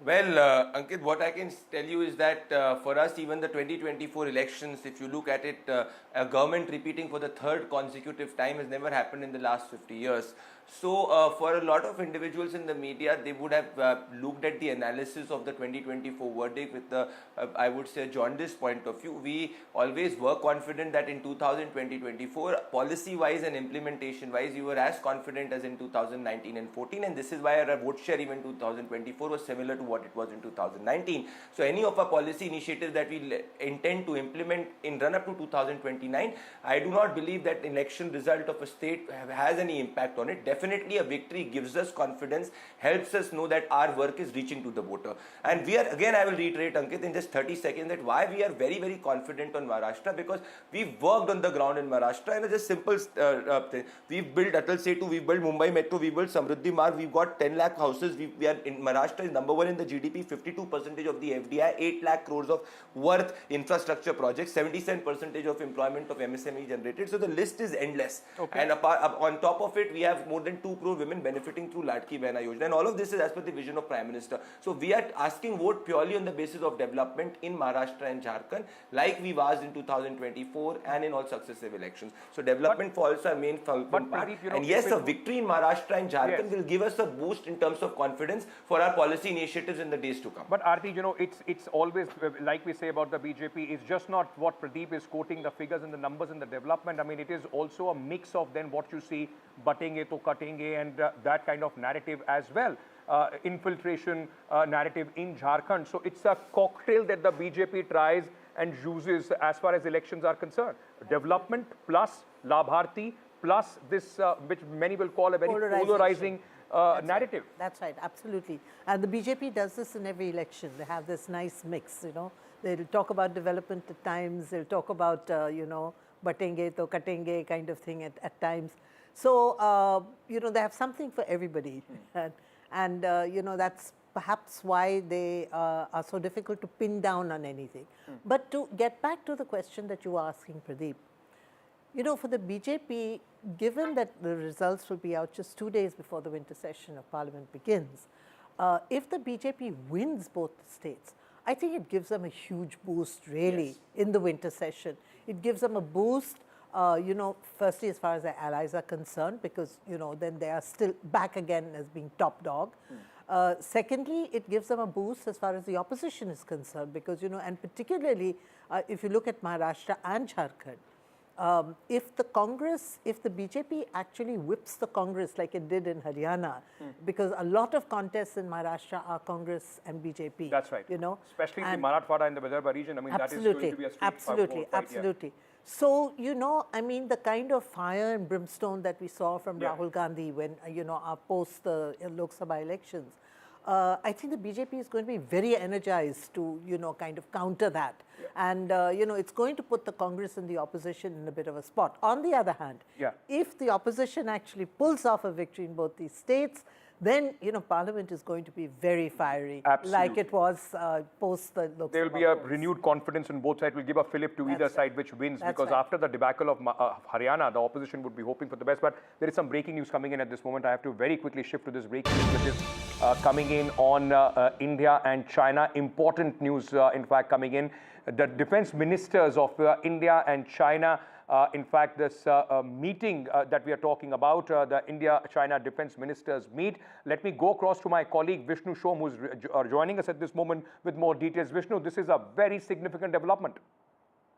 [SPEAKER 13] Well, Ankit, what I can tell you is that for us, even the 2024 elections, if you look at it, a government repeating for the third consecutive time has never happened in the last 50 years. So, for a lot of individuals in the media, they would have looked at the analysis of the 2024 verdict with the, I would say, jaundiced point of view. We always were confident that in 2024, policy-wise and implementation-wise, we were as confident as in 2019 and 14, and this is why our vote share even 2024 was similar to what it was in 2019. So, any of our policy initiatives that we intend to implement in run-up to 2029, I do not believe that election result of a state has any impact on it. Definitely a victory gives us confidence, helps us know that our work is reaching to the voter. And we are, again, I will reiterate, Ankit, in just 30 seconds that why we are very, very confident on Maharashtra, because we've worked on the ground in Maharashtra, and it's just simple thing. We've built Atal Setu, we've built Mumbai Metro, we've built Samruddhi Marg, we've got 10 lakh houses, we are in Maharashtra is number one in the GDP, 52% of the FDI, 8 lakh crores of worth infrastructure projects, 77% of employment of MSME generated. So the list is endless. Okay. And on top of it, we have more than 2 crore women benefiting through Ladki Behna Yojana, and all of this is as per the vision of Prime Minister. So we are asking vote purely on the basis of development in Maharashtra and Jharkhand, like we've asked in 2024 and in all successive elections. So development falls our main part. Pradeep, you know, and yes, a victory in Maharashtra and Jharkhand will give us a boost in terms of confidence for our policy initiatives in the days to come.
[SPEAKER 1] But Aarti, you know, it's always, like we say about the BJP, it's just not what Pradeep is quoting, the figures and the numbers and the development. I mean, it is also a mix of then what you see, batenge to katenge, and that kind of narrative as well. Infiltration narrative in Jharkhand. So it's a cocktail that the BJP tries and uses as far as elections are concerned. Development plus Labharti plus this, which many will call a very polarizing narrative.
[SPEAKER 3] That's right, absolutely. And the BJP does this in every election. They have this nice mix, you know. They'll talk about development at times. They'll talk about, you know, batenge to katenge kind of thing at times. So, you know, they have something for everybody. And you know, that's perhaps why they are so difficult to pin down on anything. But to get back to the question that you were asking, Pradeep, you know, for the BJP, given that the results will be out just 2 days before the winter session of Parliament begins, if the BJP wins both the states, I think it gives them a huge boost, really, in the winter session. It gives them a boost, you know, firstly, as far as their allies are concerned, because, you know, then they are still back again as being top dog. Secondly, it gives them a boost as far as the opposition is concerned, because, you know, and particularly if you look at Maharashtra and Jharkhand, if the Congress, if the BJP actually whips the Congress like it did in Haryana, because a lot of contests in Maharashtra are Congress and BJP.
[SPEAKER 1] That's right.
[SPEAKER 3] You know,
[SPEAKER 1] especially in the Marathwada and the Vidarbha region. I mean, that is going to be a
[SPEAKER 3] absolutely. So, you know, I mean, the kind of fire and brimstone that we saw from Rahul Gandhi when, you know, post the Lok Sabha elections, I think the BJP is going to be very energized to, you know, kind of counter that. And, you know, it's going to put the Congress and the opposition in a bit of a spot. On the other hand, if the opposition actually pulls off a victory in both these states, then, Parliament is going to be very fiery.
[SPEAKER 1] Absolutely.
[SPEAKER 3] Like it was post the Lok
[SPEAKER 1] There will
[SPEAKER 3] Sabha
[SPEAKER 1] be a
[SPEAKER 3] polls.
[SPEAKER 1] renewed confidence on both sides. We'll give a fillip to either side which wins,
[SPEAKER 3] That's
[SPEAKER 1] because
[SPEAKER 3] right.
[SPEAKER 1] after the debacle of Haryana, the opposition would be hoping for the best. But there is some breaking news coming in at this moment. I have to very quickly shift to this breaking news, which is coming in on India and China. Important news, in fact, coming in. The defense ministers of India and China, in fact, this meeting that we are talking about, the India-China defense ministers meet. Let me go across to my colleague Vishnu Shom, who's joining us at this moment with more details. Vishnu, this is a very significant development.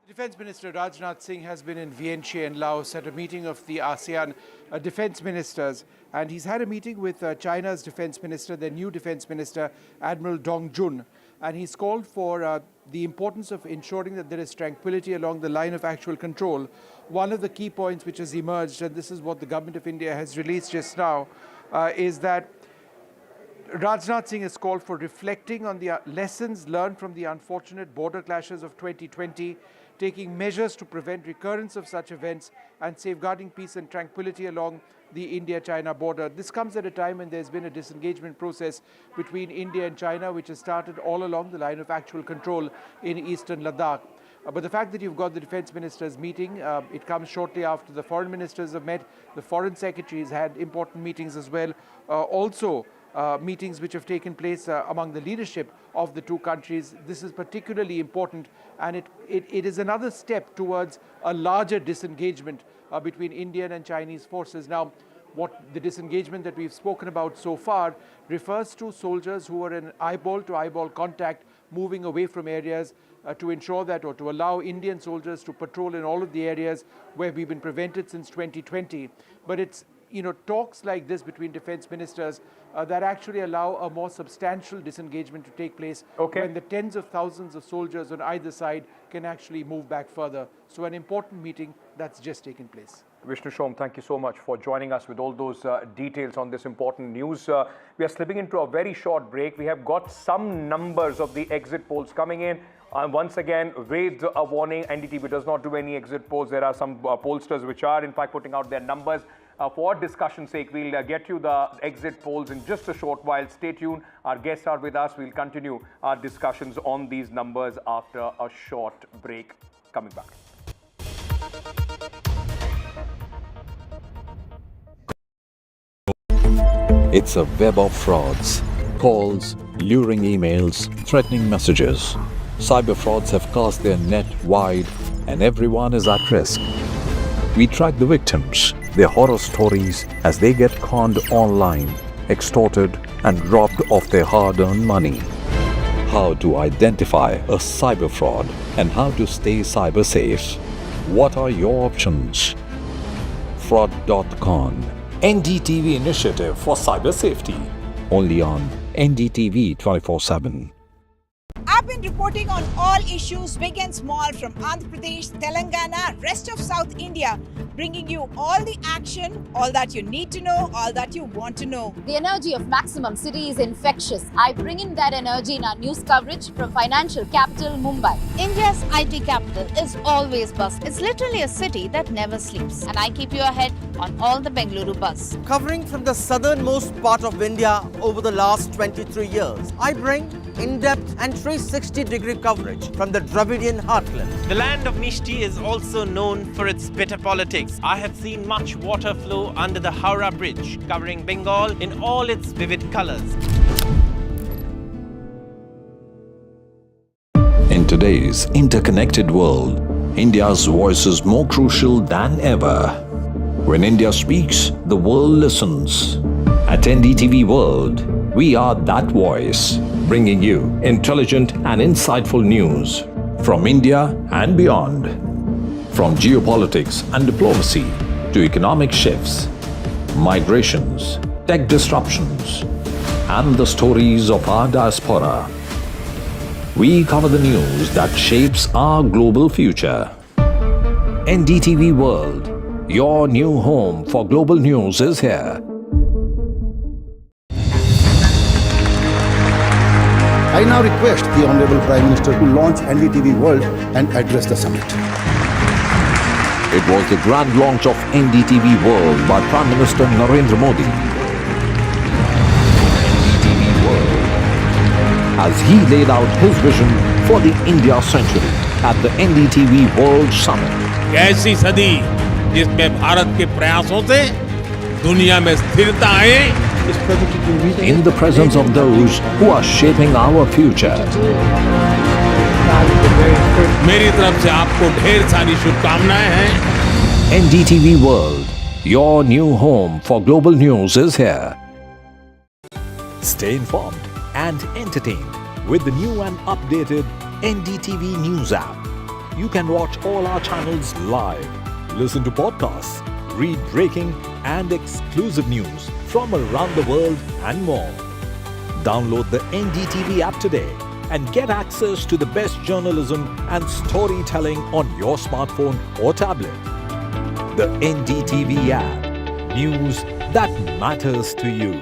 [SPEAKER 6] Defence Minister Rajnath Singh has been in Vientiane in Laos at a meeting of the ASEAN defence ministers, and he's had a meeting with China's defence minister, their new defence minister, Admiral Dong Jun, and he's called for the importance of ensuring that there is tranquility along the line of actual control. One of the key points which has emerged, and this is what the government of India has released just now, is that Rajnath Singh has called for reflecting on the lessons learned from the unfortunate border clashes of 2020, taking measures to prevent recurrence of such events and safeguarding peace and tranquility along the India-China border. This comes at a time when there's been a disengagement process between India and China, which has started all along the line of actual control in eastern Ladakh. But the fact that you've got the defense ministers meeting, it comes shortly after the foreign ministers have met. The foreign secretaries had important meetings as well. Also, meetings which have taken place among the leadership of the two countries. This is particularly important, and it is another step towards a larger disengagement between Indian and Chinese forces. Now, what the disengagement that we've spoken about so far refers to soldiers who are in eyeball-to-eyeball contact, moving away from areas to ensure that, or to allow Indian soldiers to patrol in all of the areas where we've been prevented since 2020. But it's talks like this between defense ministers that actually allow a more substantial disengagement to take place when the tens of thousands of soldiers on either side can actually move back further. So an important meeting that's just taken place.
[SPEAKER 1] Vishnu Shom, thank you so much for joining us with all those details on this important news. We are slipping into a very short break. We have got some numbers of the exit polls coming in. Once again, with a warning, NDTV does not do any exit polls. There are some pollsters which are in fact putting out their numbers. For discussion's sake, we'll get you the exit polls in just a short while. Stay tuned. Our guests are with us. We'll continue our discussions on these numbers after a short break. Coming back.
[SPEAKER 17] It's a web of frauds, calls, luring emails, threatening messages. Cyber frauds have cast their net wide and everyone is at risk. We track the victims, their horror stories as they get conned online, extorted and robbed of their hard-earned money. How to identify a cyber fraud and how to stay cyber safe. What are your options? Fraud.con, NDTV initiative for cyber safety. Only on NDTV 24/7.
[SPEAKER 7] I've been reporting on all issues, big and small, from Andhra Pradesh, Telangana, rest of South India, bringing you all the action, all that you need to know, all that you want to know.
[SPEAKER 8] The energy of Maximum City is infectious. I bring in that energy in our news coverage from financial capital Mumbai.
[SPEAKER 9] India's IT capital is always buzz. It's literally a city that never sleeps. And I keep you ahead on all the Bengaluru buzz.
[SPEAKER 10] Covering from the southernmost part of India over the last 23 years, I bring in-depth and 360-degree coverage from the Dravidian heartland.
[SPEAKER 11] The land of Mishti is also known for its bitter politics. I have seen much water flow under the Howrah Bridge, covering Bengal in all its vivid colors.
[SPEAKER 17] In today's interconnected world, India's voice is more crucial than ever. When India speaks, the world listens. At NDTV World, we are that voice, bringing you intelligent and insightful news from India and beyond. From geopolitics and diplomacy to economic shifts, migrations, tech disruptions, and the stories of our diaspora. We cover the news that shapes our global future. NDTV World, your new home for global news, is here.
[SPEAKER 12] I now request the Honorable Prime Minister to launch NDTV World and address the summit.
[SPEAKER 17] It was the grand launch of NDTV World by Prime Minister Narendra Modi. as he laid out his vision for the India century at the NDTV World Summit.
[SPEAKER 14] ऐसी सदी जिसमें भारत के प्रयासों से दुनिया में स्थिरता आए.
[SPEAKER 17] In the presence of those who are shaping our future.
[SPEAKER 14] मेरी तरफ से आपको ढेर सारी शुभकामनाएं हैं.
[SPEAKER 17] NDTV World, your new home for global news is here. Stay informed and entertained with the new and updated NDTV News app. You can watch all our channels live, listen to podcasts, read breaking and exclusive news from around the world and more. Download the NDTV app today and get access to the best journalism and storytelling on your smartphone or tablet. The NDTV app. News that matters to you.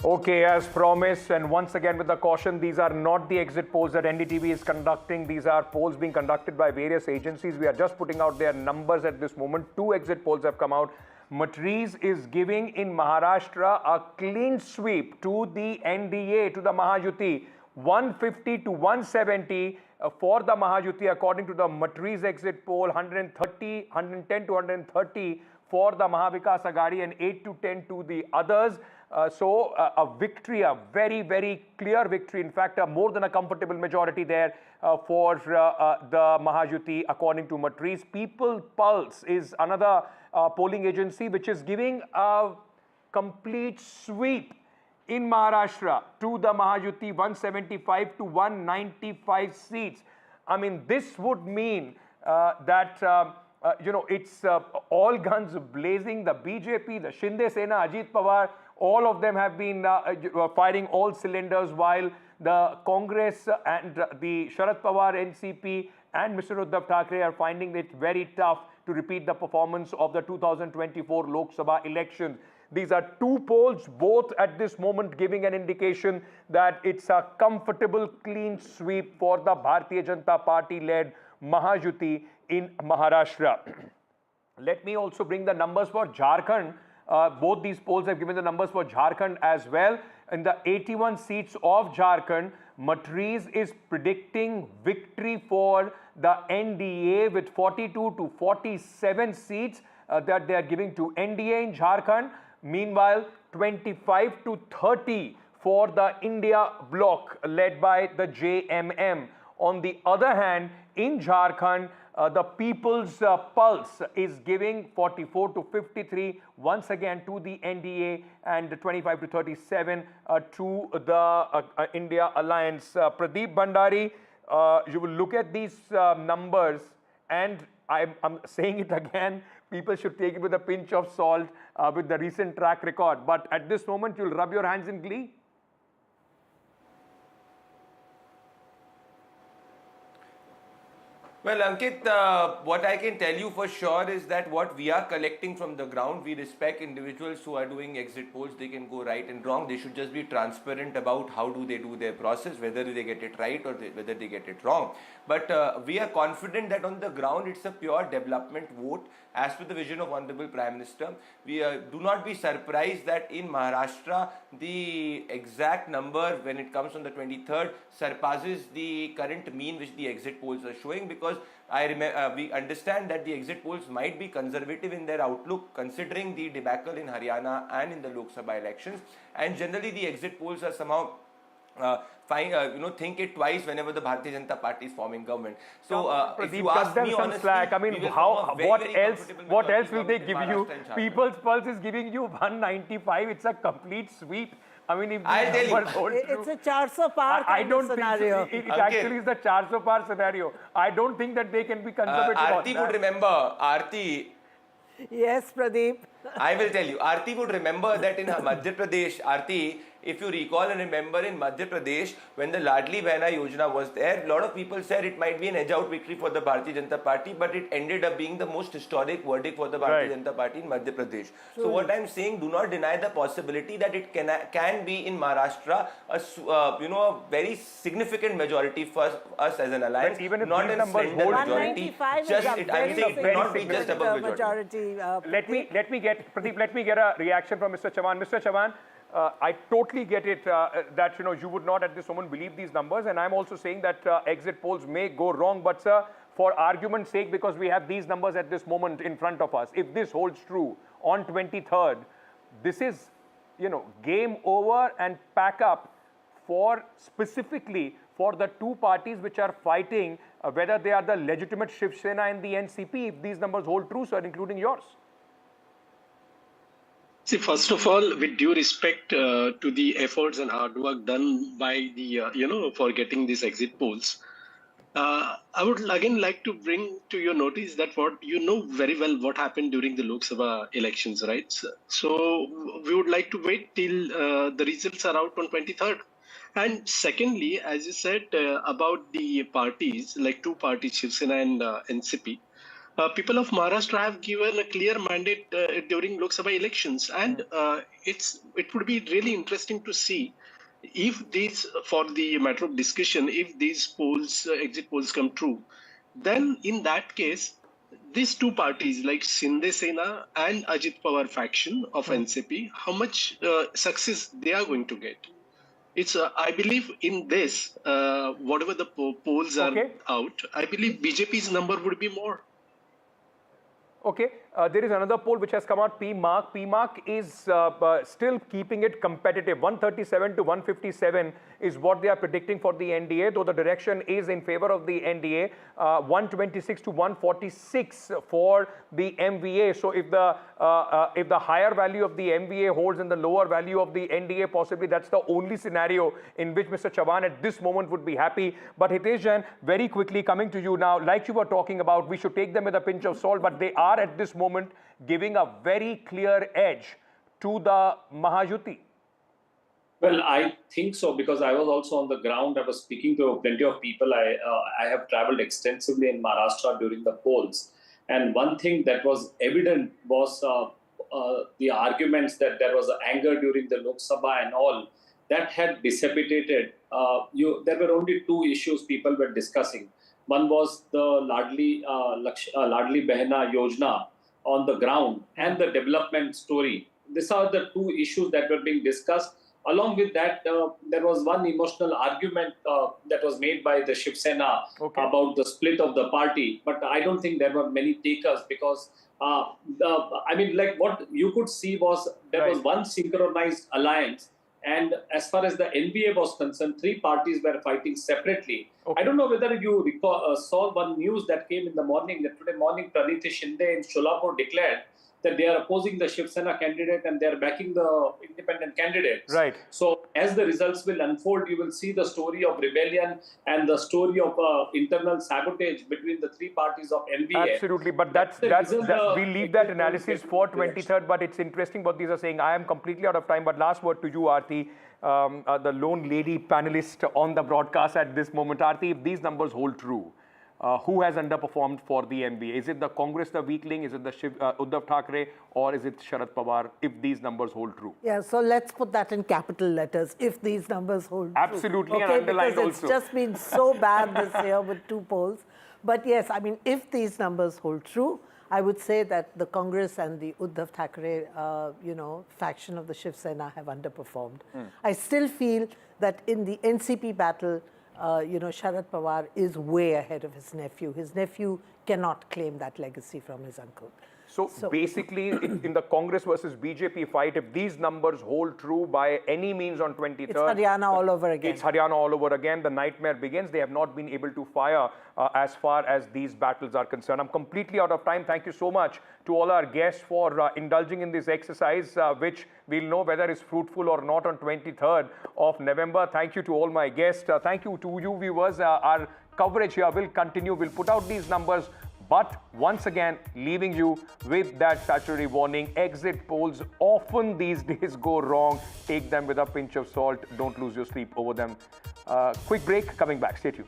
[SPEAKER 1] Okay, as promised, and once again with the caution, these are not the exit polls that NDTV is conducting. These are polls being conducted by various agencies. We are just putting out their numbers at this moment. 2 exit polls have come out. Matrees is giving in Maharashtra a clean sweep to the NDA, to the Mahayuthi. 150 to 170 for the Mahayuthi according to the Matrees exit poll. 110 to 130 for the Maha Vikas Aghadi and 8 to 10 to the others. So a victory, a very, very clear victory. In fact, more than a comfortable majority there for the Mahayuthi according to Matrees. People Pulse is another polling agency which is giving a complete sweep in Maharashtra to the Mahayuthi, 175 to 195 seats. I mean, this would mean that it's all guns blazing. The BJP, the Shinde Sena, Ajit Pawar, all of them have been firing all cylinders, while the Congress and the Sharad Pawar NCP and Mr. Uddhav Thackeray are finding it very tough to repeat the performance of the 2024 Lok Sabha elections. These are 2 polls, both at this moment giving an indication that it's a comfortable, clean sweep for the Bharatiya Janata Party-led Mahayuthi in Maharashtra. Let me also bring the numbers for Jharkhand. Both these polls have given the numbers for Jharkhand as well. In the 81 seats of Jharkhand, Matrees is predicting victory for the NDA with 42 to 47 seats that they are giving to NDA in Jharkhand. Meanwhile, 25 to 30 for the India bloc led by the JMM. On the other hand, in Jharkhand, the People's Pulse is giving 44 to 53 once again to the NDA and 25 to 37 to the India Alliance. Pradeep Bhandari, you will look at these numbers, and I'm saying it again, people should take it with a pinch of salt with the recent track record. But at this moment, you'll rub your hands in glee.
[SPEAKER 13] Well, Ankit, what I can tell you for sure is that what we are collecting from the ground, we respect individuals who are doing exit polls. They can go right and wrong. They should just be transparent about how do they do their process, whether they get it right or whether they get it wrong. But we are confident that on the ground, it's a pure development vote as per the vision of Honorable Prime Minister. We do not be surprised that in Maharashtra, the exact number when it comes on the 23rd surpasses the current mean which the exit polls are showing, because we understand that the exit polls might be conservative in their outlook considering the debacle in Haryana and in the Lok Sabha elections, and generally the exit polls are somehow think it twice whenever the Bharatiya Janata Party is forming government. So if you ask me honestly, slack.
[SPEAKER 1] I mean, what else will they give you? People's Pulse is giving you 195. It's a complete sweep. I mean, if
[SPEAKER 3] it's a 400 par
[SPEAKER 1] I don't
[SPEAKER 3] scenario.
[SPEAKER 1] think it actually is the 400 par scenario. I don't think that they can be conservative.
[SPEAKER 13] Aarti would remember. Aarti.
[SPEAKER 3] Yes, Pradeep.
[SPEAKER 13] I will tell you. Aarti would remember that in Madhya Pradesh, Aarti, if you recall and remember in Madhya Pradesh, when the Ladli Behna Yojana was there, a lot of people said it might be an edge-out victory for the Bharatiya Janata Party, but it ended up being the most historic verdict for the Bharatiya Janata Party in Madhya Pradesh. So what I'm saying, do not deny the possibility that it can be in Maharashtra a very significant majority for us as an alliance,
[SPEAKER 1] even if
[SPEAKER 13] not
[SPEAKER 1] these
[SPEAKER 13] a
[SPEAKER 1] numbers
[SPEAKER 13] slender
[SPEAKER 1] hold
[SPEAKER 13] majority. Just I'm saying it not be just above majority.
[SPEAKER 1] Let me get a reaction from Mr. Chavan. Mr. Chavan, I totally get it that you would not at this moment believe these numbers, and I'm also saying that exit polls may go wrong. But sir, for argument's sake, because we have these numbers at this moment in front of us, if this holds true on 23rd, this is game over and pack up for specifically for the two parties which are fighting, whether they are the legitimate Shiv Sena and the NCP. If these numbers hold true, sir, including yours.
[SPEAKER 15] See, first of all, with due respect to the efforts and hard work done by the, for getting these exit polls, I would again like to bring to your notice that very well what happened during the Lok Sabha elections, right? So we would like to wait till the results are out on 23rd. And secondly, as you said about the parties, like two parties, Shiv Sena and NCP, people of Maharashtra have given a clear mandate during Lok Sabha elections, and it would be really interesting to see if these, for the matter of discussion, if these polls, exit polls come true, then in that case, these two parties like Shinde Sena and Ajit Pawar faction of NCP, how much success they are going to get. It's I believe in this, whatever the polls are out, I believe BJP's number would be more.
[SPEAKER 1] Okay, there is another poll which has come out, PMark. PMark is still keeping it competitive. 137 to 157 is what they are predicting for the NDA, though the direction is in favor of the NDA. 126 to 146 for the MVA. So if the higher value of the MVA holds and the lower value of the NDA, possibly that's the only scenario in which Mr. Chavan at this moment would be happy. But Hitesh Jain, very quickly coming to you now, like you were talking about, we should take them with a pinch of salt, but they are at this moment giving a very clear edge to the Mahayuthi.
[SPEAKER 2] Well, I think so, because I was also on the ground. I was speaking to plenty of people. I have traveled extensively in Maharashtra during the polls. And one thing that was evident was the arguments that there was anger during the Lok Sabha and all. That had dissipated. There were only two issues people were discussing. One was the Ladli Behna Yojana on the ground and the development story. These are the two issues that were being discussed. Along with that, there was one emotional argument that was made by the Shiv Sena about the split of the party. But I don't think there were many takers, because what you could see was there was one synchronized alliance. And as far as the NBA was concerned, three parties were fighting separately. I don't know whether you saw one news that came in the morning, that today morning Praniti Shinde in Sholapur declared that they are opposing the Shiv Sena candidate and they are backing the independent candidates.
[SPEAKER 1] Right.
[SPEAKER 2] So as the results will unfold, you will see the story of rebellion and the story of internal sabotage between the three parties of NBA.
[SPEAKER 1] Absolutely, but we leave that analysis for 23rd, but it's interesting what these are saying. I am completely out of time, but last word to you, Aarti, the lone lady panelist on the broadcast at this moment. Aarti, if these numbers hold true, who has underperformed for the MBA? Is it the Congress, the weakling? Is it the Uddhav Thackeray? Or is it Sharad Pawar, if these numbers hold true?
[SPEAKER 3] Yeah, so let's put that in capital letters, if these numbers hold
[SPEAKER 1] Absolutely,
[SPEAKER 3] true.
[SPEAKER 1] and underlined
[SPEAKER 3] because it's just been so bad this year with two polls. But yes, I mean, if these numbers hold true, I would say that the Congress and the Uddhav Thackeray, faction of the Shiv Sena have underperformed. I still feel that in the NCP battle, Sharad Pawar is way ahead of his nephew. His nephew cannot claim that legacy from his uncle.
[SPEAKER 1] So basically, in the Congress versus BJP fight, if these numbers hold true by any means on 23rd...
[SPEAKER 3] It's Haryana all over again.
[SPEAKER 1] It's Haryana all over again. The nightmare begins. They have not been able to fire as far as these battles are concerned. I'm completely out of time. Thank you so much to all our guests for indulging in this exercise, which we'll know whether it's fruitful or not on 23rd of November. Thank you to all my guests. Thank you to you viewers. Our coverage here will continue. We'll put out these numbers But once again, leaving you with that statutory warning. Exit polls often these days go wrong. Take them with a pinch of salt. Don't lose your sleep over them. Quick break, coming back. Stay tuned.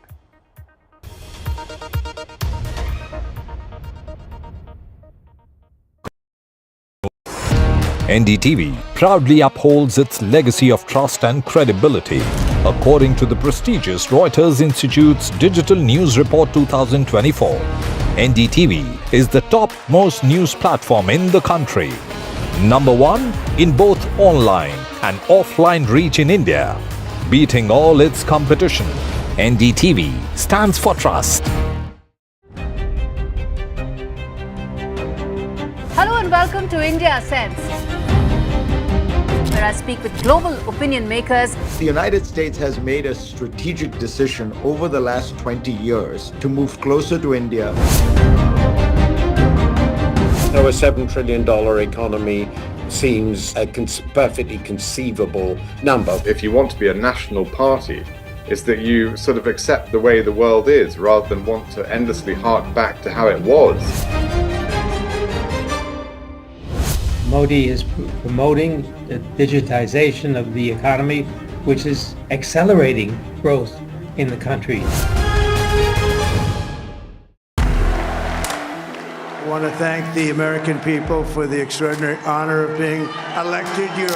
[SPEAKER 17] NDTV proudly upholds its legacy of trust and credibility. According to the prestigious Reuters Institute's Digital News Report 2024, NDTV is the top-most news platform in the country. Number 1 in both online and offline reach in India. Beating all its competition, NDTV stands for trust.
[SPEAKER 18] Hello and welcome to India Sense, where I speak with global opinion makers.
[SPEAKER 19] The United States has made a strategic decision over the last 20 years to move closer to India.
[SPEAKER 20] So a $7 trillion economy seems a perfectly conceivable number.
[SPEAKER 21] If you want to be a national party, it's that you sort of accept the way the world is rather than want to endlessly hark back to how it was.
[SPEAKER 22] Modi is promoting the digitization of the economy, which is accelerating growth in the country.
[SPEAKER 23] I want to thank the American people for the extraordinary honor of being elected your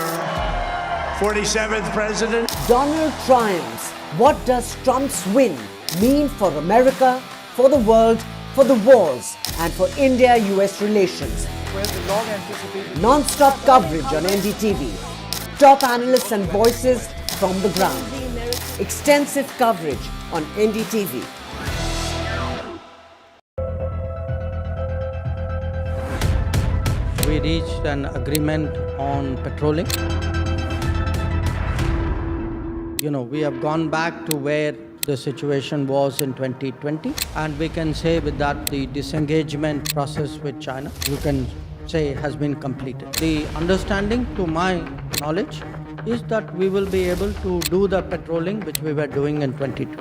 [SPEAKER 23] 47th president.
[SPEAKER 3] Donald triumphs. What does Trump's win mean for America, for the world, for the wars, and for India-US relations? Non-stop coverage on NDTV. Top analysts and voices from the ground. Extensive coverage on NDTV.
[SPEAKER 25] We reached an agreement on patrolling. We have gone back to where the situation was in 2020, and we can say with that the disengagement process with China, you can say, has been completed. The understanding, to my knowledge, is that we will be able to do the patrolling which we were doing in 2020.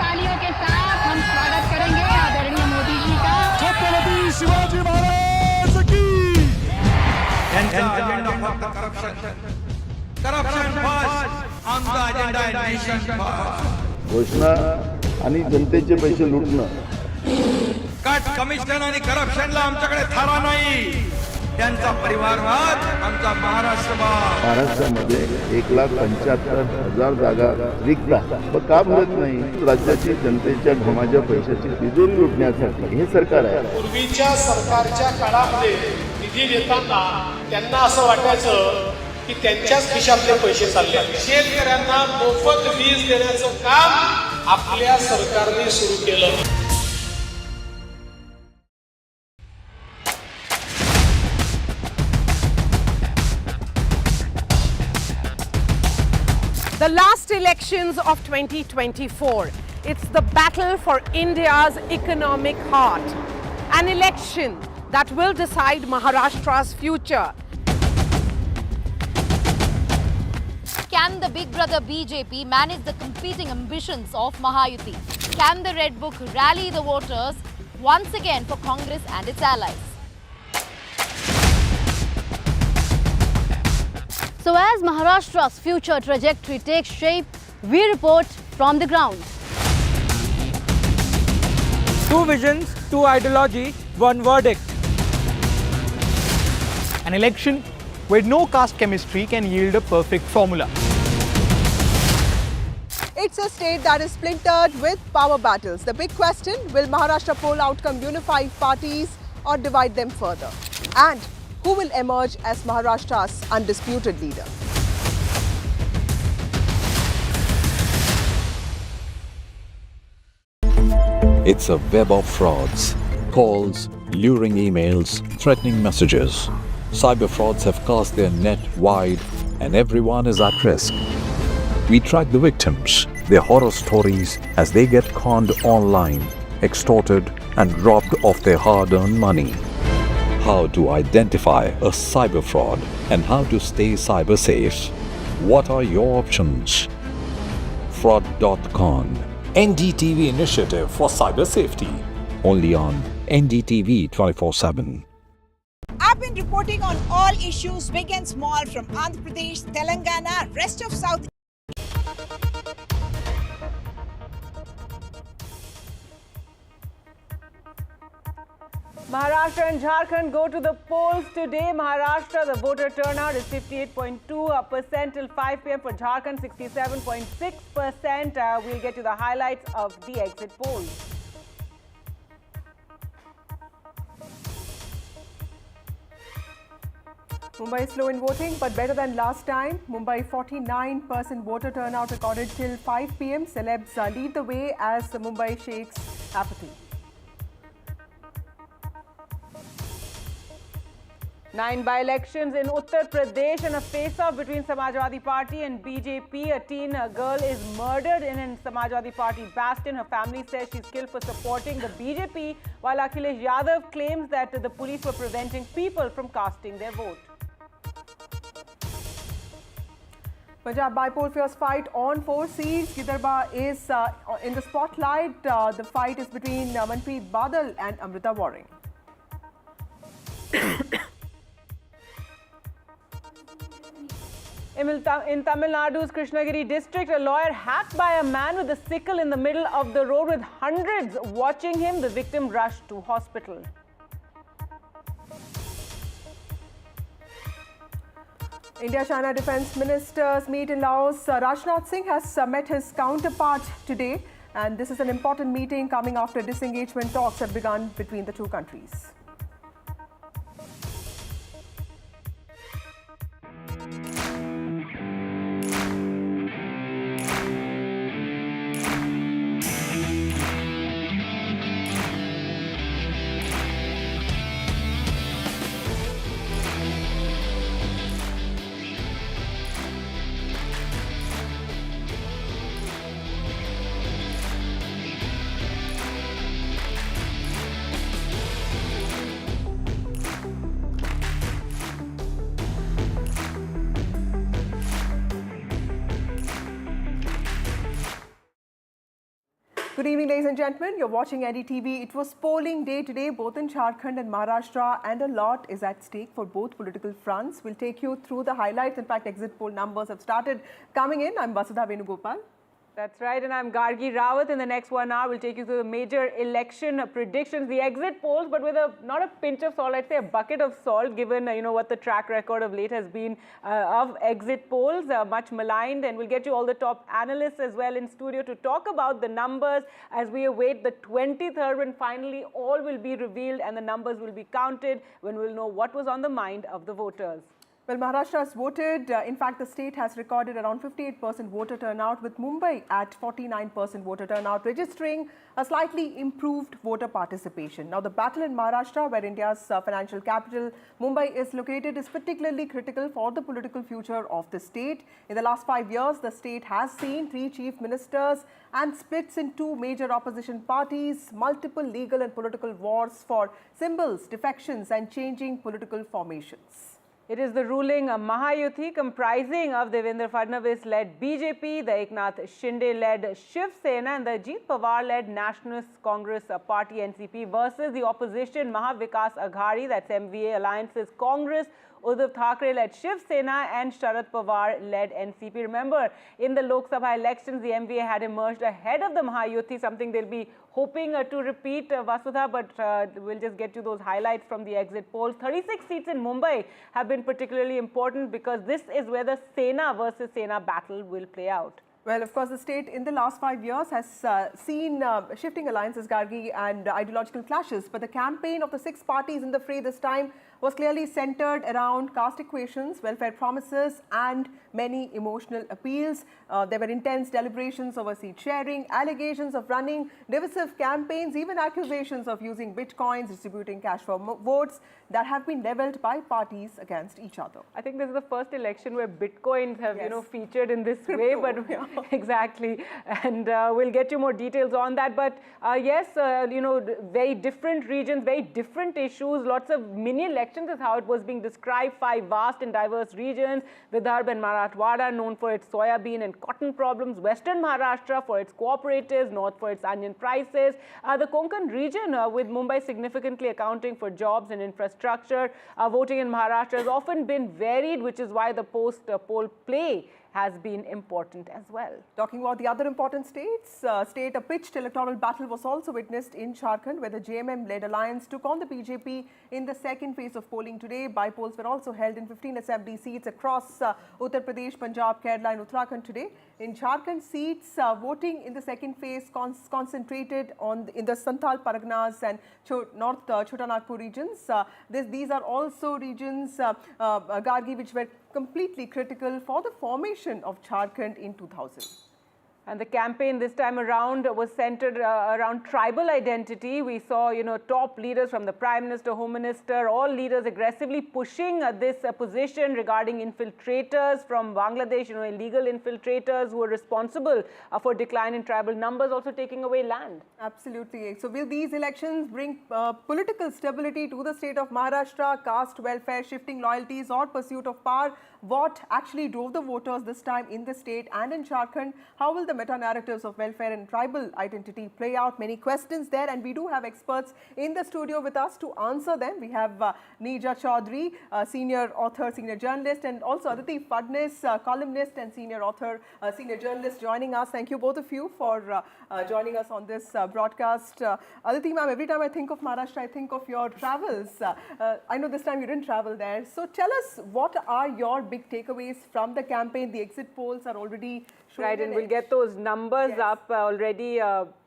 [SPEAKER 16] तालियों के साथ हम स्वागत करेंगे आदरणीय मोदी जी का।
[SPEAKER 26] छत्रपति शिवाजी महाराज की। Corruption first, on the agenda nation first.
[SPEAKER 4] घोषणा आणि जनतेचे पैसे लुटणं.
[SPEAKER 26] कट कमिशन आणि करप्शनला आमच्याकडे थारा नाही. त्यांचा परिवारवाद आमचा
[SPEAKER 4] महाराष्ट्रामध्ये 1,75,000 जागा रिक्त आहेत. पण का भरत नाही? राज्याची जनतेच्या घमाच्या पैशाची तिजोरी लुटण्यासाठी हे सरकार आहे.
[SPEAKER 27] पूर्वीच्या सरकारच्या काळामध्ये निधी देताना त्यांना असं वाटायचं की त्यांच्याच खिशातले पैसे चालले. शेतकऱ्यांना मोफत वीज देण्याचं काम आपल्या सरकारने सुरू केलं.
[SPEAKER 24] The last elections of 2024. It's the battle for India's economic heart. An election that will decide Maharashtra's future.
[SPEAKER 8] Can the big brother BJP manage the competing ambitions of Mahayuthi? Can the Red Book rally the voters once again for Congress and its allies?
[SPEAKER 18] So as Maharashtra's future trajectory takes shape, we report from the ground.
[SPEAKER 28] Two visions, two ideology, one verdict. An election where no caste chemistry can yield a perfect formula.
[SPEAKER 7] It's a state that is splintered with power battles. The big question, will Maharashtra poll outcome unify parties or divide them further? And who will emerge as Maharashtra's undisputed leader?
[SPEAKER 17] It's a web of frauds, calls, luring emails, threatening messages. Cyber frauds have cast their net wide and everyone is at risk. We track the victims, their horror stories as they get conned online, extorted and robbed of their hard-earned money. How to identify a cyber fraud and how to stay cyber safe. What are your options? Fraud.con. NDTV initiative for cyber safety. Only on NDTV 24/7.
[SPEAKER 7] I've been reporting on all issues big and small from Andhra Pradesh, Telangana, rest of South.
[SPEAKER 24] Maharashtra and Jharkhand go to the polls today. Maharashtra, the voter turnout is 58.2% till 5 p.m. For Jharkhand, 67.6%. We'll get to the highlights of the exit polls. Mumbai is slow in voting, but better than last time. Mumbai 49% voter turnout recorded till 5 p.m. Celebs lead the way as Mumbai shakes apathy. 9 by-elections in Uttar Pradesh and a face-off between Samajwadi Party and BJP. A teen girl is murdered in a Samajwadi Party bastion. Her family says she's killed for supporting the BJP, while Akhilesh Yadav claims that the police were preventing people from casting their vote. Punjab by-poll fierce fight on 4 seats. Gidarba is in the spotlight. The fight is between Manpreet Badal and Amrita Waring. In Tamil Nadu's Krishnagiri district, a lawyer hacked by a man with a sickle in the middle of the road with hundreds watching him. The victim rushed to hospital. India-China defense ministers meet in Laos. Rajnath Singh has met his counterpart today, and this is an important meeting coming after disengagement talks have begun between the two countries. Good evening, ladies and gentlemen. You're watching NDTV. It was polling day today, both in Jharkhand and Maharashtra, and a lot is at stake for both political fronts. We'll take you through the highlights. In fact, exit poll numbers have started coming in. I'm Vasudha Venugopal. That's right, and I'm Gargi Rawat. In the next 1 hour, we'll take you through the major election predictions, the exit polls, but with not a pinch of salt, I'd say a bucket of salt, given what the track record of late has been of exit polls, much maligned. And we'll get you all the top analysts as well in studio to talk about the numbers as we await the 23rd, when finally all will be revealed and the numbers will be counted, when we'll know what was on the mind of the voters. Well, Maharashtra has voted. In fact, the state has recorded around 58% voter turnout, with Mumbai at 49% voter turnout, registering a slightly improved voter participation. Now, the battle in Maharashtra, where India's financial capital, Mumbai, is located, is particularly critical for the political future of the state. In the last 5 years, the state has seen 3 chief ministers and splits in 2 major opposition parties, multiple legal and political wars for symbols, defections, and changing political formations. It is the ruling Mahayuthi, comprising of Devendra Fadnavis-led BJP, the Eknath Shinde-led Shiv Sena, and the Ajit Pawar-led Nationalist Congress Party NCP versus the Opposition Maha Vikas Aghadi, that's MVA alliances Congress, Uddhav Thackeray-led Shiv Sena, and Sharad Pawar-led NCP. Remember, in the Lok Sabha elections, the MVA had emerged ahead of the Mahayuthi, something they'll be hoping to repeat, Vasudha, but we'll just get to those highlights from the exit polls. 36 seats in Mumbai have been particularly important because this is where the Sena versus Sena battle will play out. Well, of course, the state in the last 5 years has seen shifting alliances, Gargi, and ideological clashes. But the campaign of the 6 parties in the fray this time was clearly centered around caste equations, welfare promises, and many emotional appeals. There were intense deliberations over seat sharing, allegations of running divisive campaigns, even accusations of using bitcoins, distributing cash for votes that have been leveled by parties against each other. I think this is the first election where bitcoins have, featured in this way, but exactly. And we'll get you more details on that. But yes, very different regions, very different issues, lots of mini elections
[SPEAKER 5] elections is how it was being described. 5 vast and diverse regions, Vidarbha and Marathwada known for its soybean and cotton problems, Western Maharashtra for its cooperatives, North for its onion prices, the Konkan region with Mumbai significantly accounting for jobs and infrastructure. Voting in Maharashtra has often been varied, which is why the post-poll play has been important as well.
[SPEAKER 24] Talking about the other important states, a pitched electoral battle was also witnessed in Jharkhand, where the JMM-led alliance took on the BJP in the second phase of polling today. By-polls were also held in 15 assembly seats across Uttar Pradesh, Punjab, Kerala and Uttarakhand today. In Jharkhand, seats voting in the second phase concentrated in the Santhal Parganas and North Chota Nagpur regions. These are also regions, Gargi, which were completely critical for the formation of Jharkhand in 2000.
[SPEAKER 5] And the campaign this time around was centered around tribal identity. We saw, top leaders from the Prime Minister, Home Minister, all leaders aggressively pushing this position regarding infiltrators from Bangladesh, illegal infiltrators who are responsible for decline in tribal numbers, also taking away land.
[SPEAKER 24] Absolutely. So will these elections bring political stability to the state of Maharashtra, caste welfare, shifting loyalties or pursuit of power? What actually drove the voters this time in the state and in Jharkhand? How will the meta-narratives of welfare and tribal identity play out? Many questions there, and we do have experts in the studio with us to answer them. We have Neerja Chaudhary, senior author, senior journalist, and also Aditi Fadnis, columnist and senior author, senior journalist joining us. Thank you both of you for joining us on this broadcast. Aditi ma'am, every time I think of Maharashtra, I think of your travels. I know this time you didn't travel there. So tell us, what are your big takeaways from the campaign? The exit polls are already showing.
[SPEAKER 5] Right, and we'll get those numbers up already.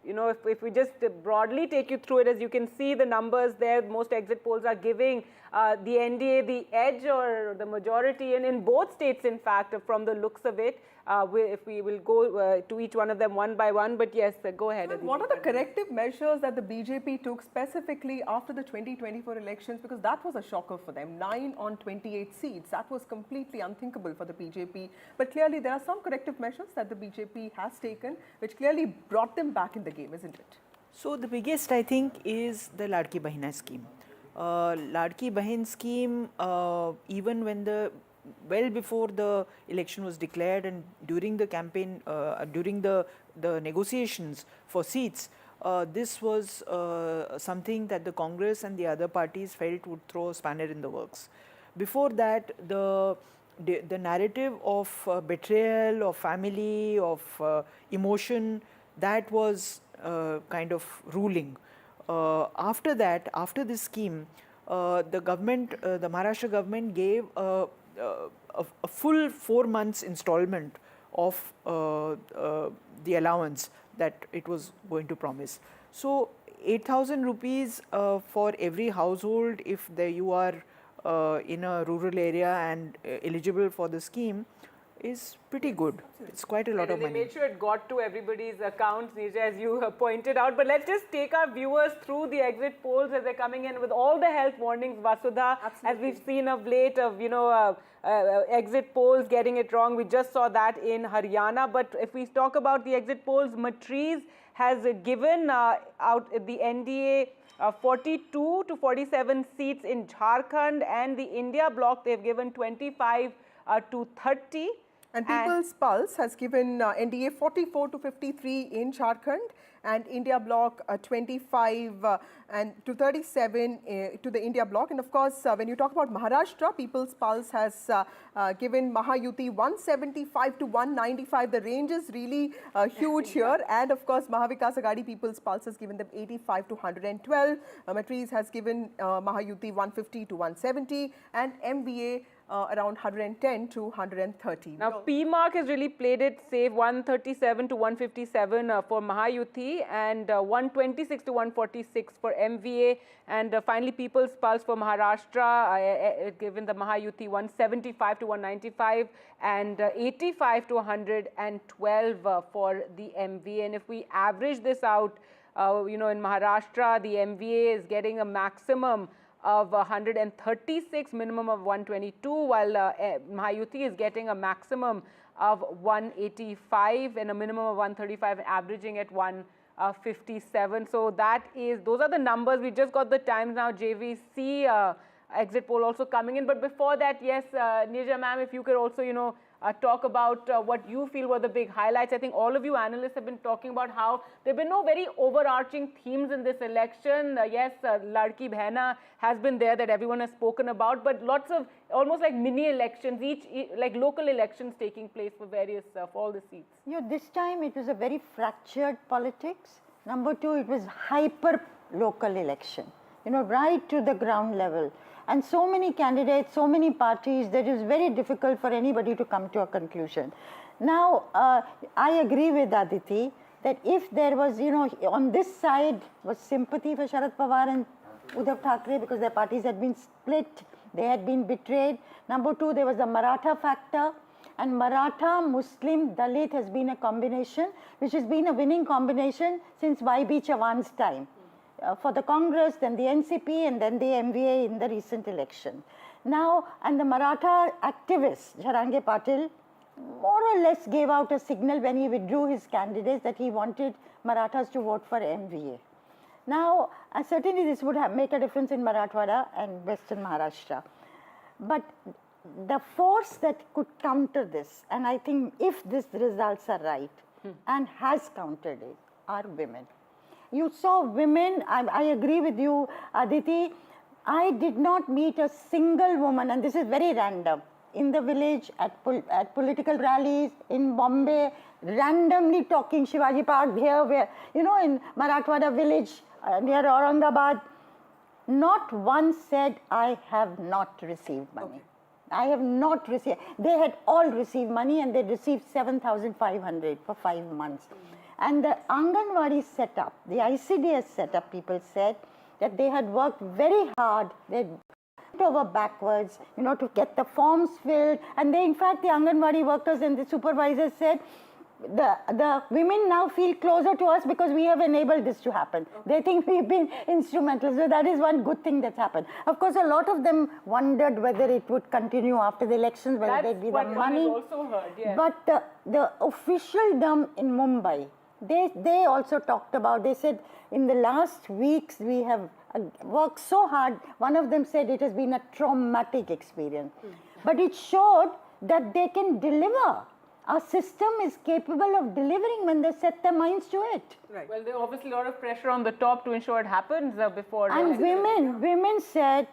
[SPEAKER 5] If we just broadly take you through it, as you can see the numbers there, most exit polls are giving the NDA the edge or the majority, and in both states, in fact, from the looks of it. If we will go to each one of them one by one, but yes, go ahead.
[SPEAKER 24] What are the corrective measures that the BJP took specifically after the 2024 elections? Because that was a shocker for them. 9 on 28 seats. That was completely unthinkable for the BJP. But clearly, there are some corrective measures that the BJP has taken, which clearly brought them back in the game, isn't it?
[SPEAKER 6] So the biggest, I think, is the Ladki Bahina scheme. Ladki Bahin scheme, even when well before the election was declared and during the campaign, during the negotiations for seats, this was something that the Congress and the other parties felt would throw a spanner in the works. Before that, the narrative of betrayal, of family, of emotion, that was kind of ruling. After that, after this scheme, the government, the Maharashtra government gave a full 4 months installment of the allowance that it was going to promise. So 8,000 rupees for every household if you are in a rural area and eligible for the scheme is pretty good. It's quite a lot of money.
[SPEAKER 5] They made sure it got to everybody's accounts, Neerja, as you pointed out. But let's just take our viewers through the exit polls as they're coming in with all the health warnings, Vasudha, as we've seen of late of, exit polls getting it wrong. We just saw that in Haryana. But if we talk about the exit polls, Matriz has given out the NDA 42 to 47 seats in Jharkhand, and the India bloc, they've given 25 to 30.
[SPEAKER 24] And People's Pulse has given NDA 44 to 53 in Jharkhand, and India bloc 25 and to 37 to the India bloc. And of course, when you talk about Maharashtra, People's Pulse has given Mahayuthi 175 to 195. The range is really huge here. And of course, Maha Vikas Aghadi, People's Pulse has given them 85 to 112. Matriz has given Mahayuthi 150 to 170, and MVA around 110 to 130.
[SPEAKER 5] Now, PMark has really played it safe, 137 to 157 for Mahayuthi, and 126 to 146 for MVA. And finally, People's Pulse for Maharashtra, given the Mahayuthi 175 to 195 and 85 to 112 for the MVA. And if we average this out, in Maharashtra, the MVA is getting a maximum of 136, minimum of 122, while Mahayuthi is getting a maximum of 185 and a minimum of 135, averaging at 157. So those are the numbers. We just got the times now. JVC exit poll also coming in. But before that, yes, Neerja ma'am, if you could also, talk about what you feel were the big highlights. I think all of you analysts have been talking about how there have been no very overarching themes in this election. Yes, Ladki Behna has been there that everyone has spoken about, but lots of almost like mini elections, like local elections taking place for various, for all the seats.
[SPEAKER 2] This time it was a very fractured politics. Number two, it was hyper local election, right to the ground level. And so many candidates, so many parties, that it was very difficult for anybody to come to a conclusion. Now, I agree with Aditi that if there was, on this side was sympathy for Sharad Pawar and Uddhav Thackeray because their parties had been split, they had been betrayed. Number two, there was the Maratha factor. And Maratha, Muslim, Dalit has been a combination which has been a winning combination since Y.B. Chavan's time. For the Congress, then the NCP, and then the MVA in the recent election. Now, and the Maratha activist, Jharkhand Patil, more or less gave out a signal when he withdrew his candidates that he wanted Marathas to vote for MVA. Now, certainly this would make a difference in Marathwada and Western Maharashtra. But the force that could counter this, and I think if these results are right, and has countered it, are women. You saw women, I agree with you, Aditi. I did not meet a single woman, and this is very random, in the village, at political rallies, in Bombay, randomly talking Shivaji Park here, in Marathwada village near Aurangabad. Not one said, I have not received money. Okay. I have not received. They had all received money, and they received 7,500 for 5 months. And the Anganwadi setup, the ICDS setup, people said that they had worked very hard, they went over backwards, to get the forms filled. And they, in fact, the Anganwadi workers and the supervisors said, the women now feel closer to us because we have enabled this to happen. Okay. They think we've been instrumental. So that is one good thing that's happened. Of course, a lot of them wondered whether it would continue after the elections, whether there'd be the money.
[SPEAKER 5] That's what I've also heard, yes.
[SPEAKER 2] But the officialdom in Mumbai, they also talked about, they said, in the last weeks we have worked so hard. One of them said it has been a traumatic experience. But it showed that they can deliver. Our system is capable of delivering when they set their minds to it.
[SPEAKER 5] Right. Well, there's obviously a lot of pressure on the top to ensure it happens before.
[SPEAKER 2] And women said,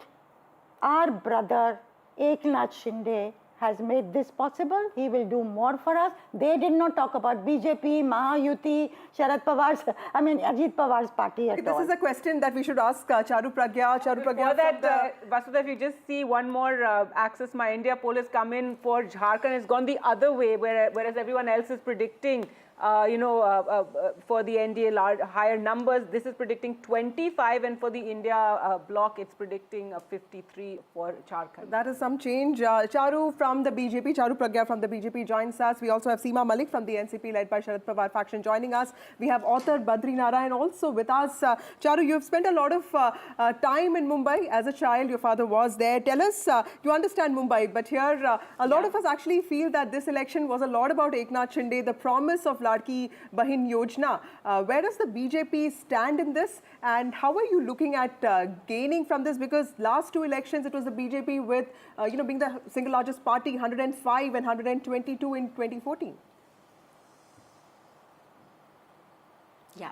[SPEAKER 2] our brother Eknath Shinde has made this possible. He will do more for us. They did not talk about BJP, Mahayuthi, Sharad Pawar's, Ajit Pawar's party at all.
[SPEAKER 24] This is a question that we should ask Charu Pragya.
[SPEAKER 5] Before that, Vasudha, if you just see one more Access My India poll has come in for Jharkhand, it's gone the other way, whereas everyone else is predicting for the NDA higher numbers. This is predicting 25, and for the India bloc, it's predicting 53 for Jharkhand.
[SPEAKER 24] That is some change. Charu from the BJP, Charu Pragya from the BJP joins us. We also have Seema Malik from the NCP, led by Sharad Pawar faction, joining us. We have author Badri Narayan also with us. Charu, you've spent a lot of time in Mumbai. As a child, your father was there. Tell us, you understand Mumbai, but here a lot of us actually feel that this election was a lot about Eknath Shinde, the promise of Ladki Bahin Yojana. Where does the BJP stand in this, and how are you looking at gaining from this? Because last two elections, it was the BJP with, being the single largest party, 105 and 122 in 2014.
[SPEAKER 9] Yeah.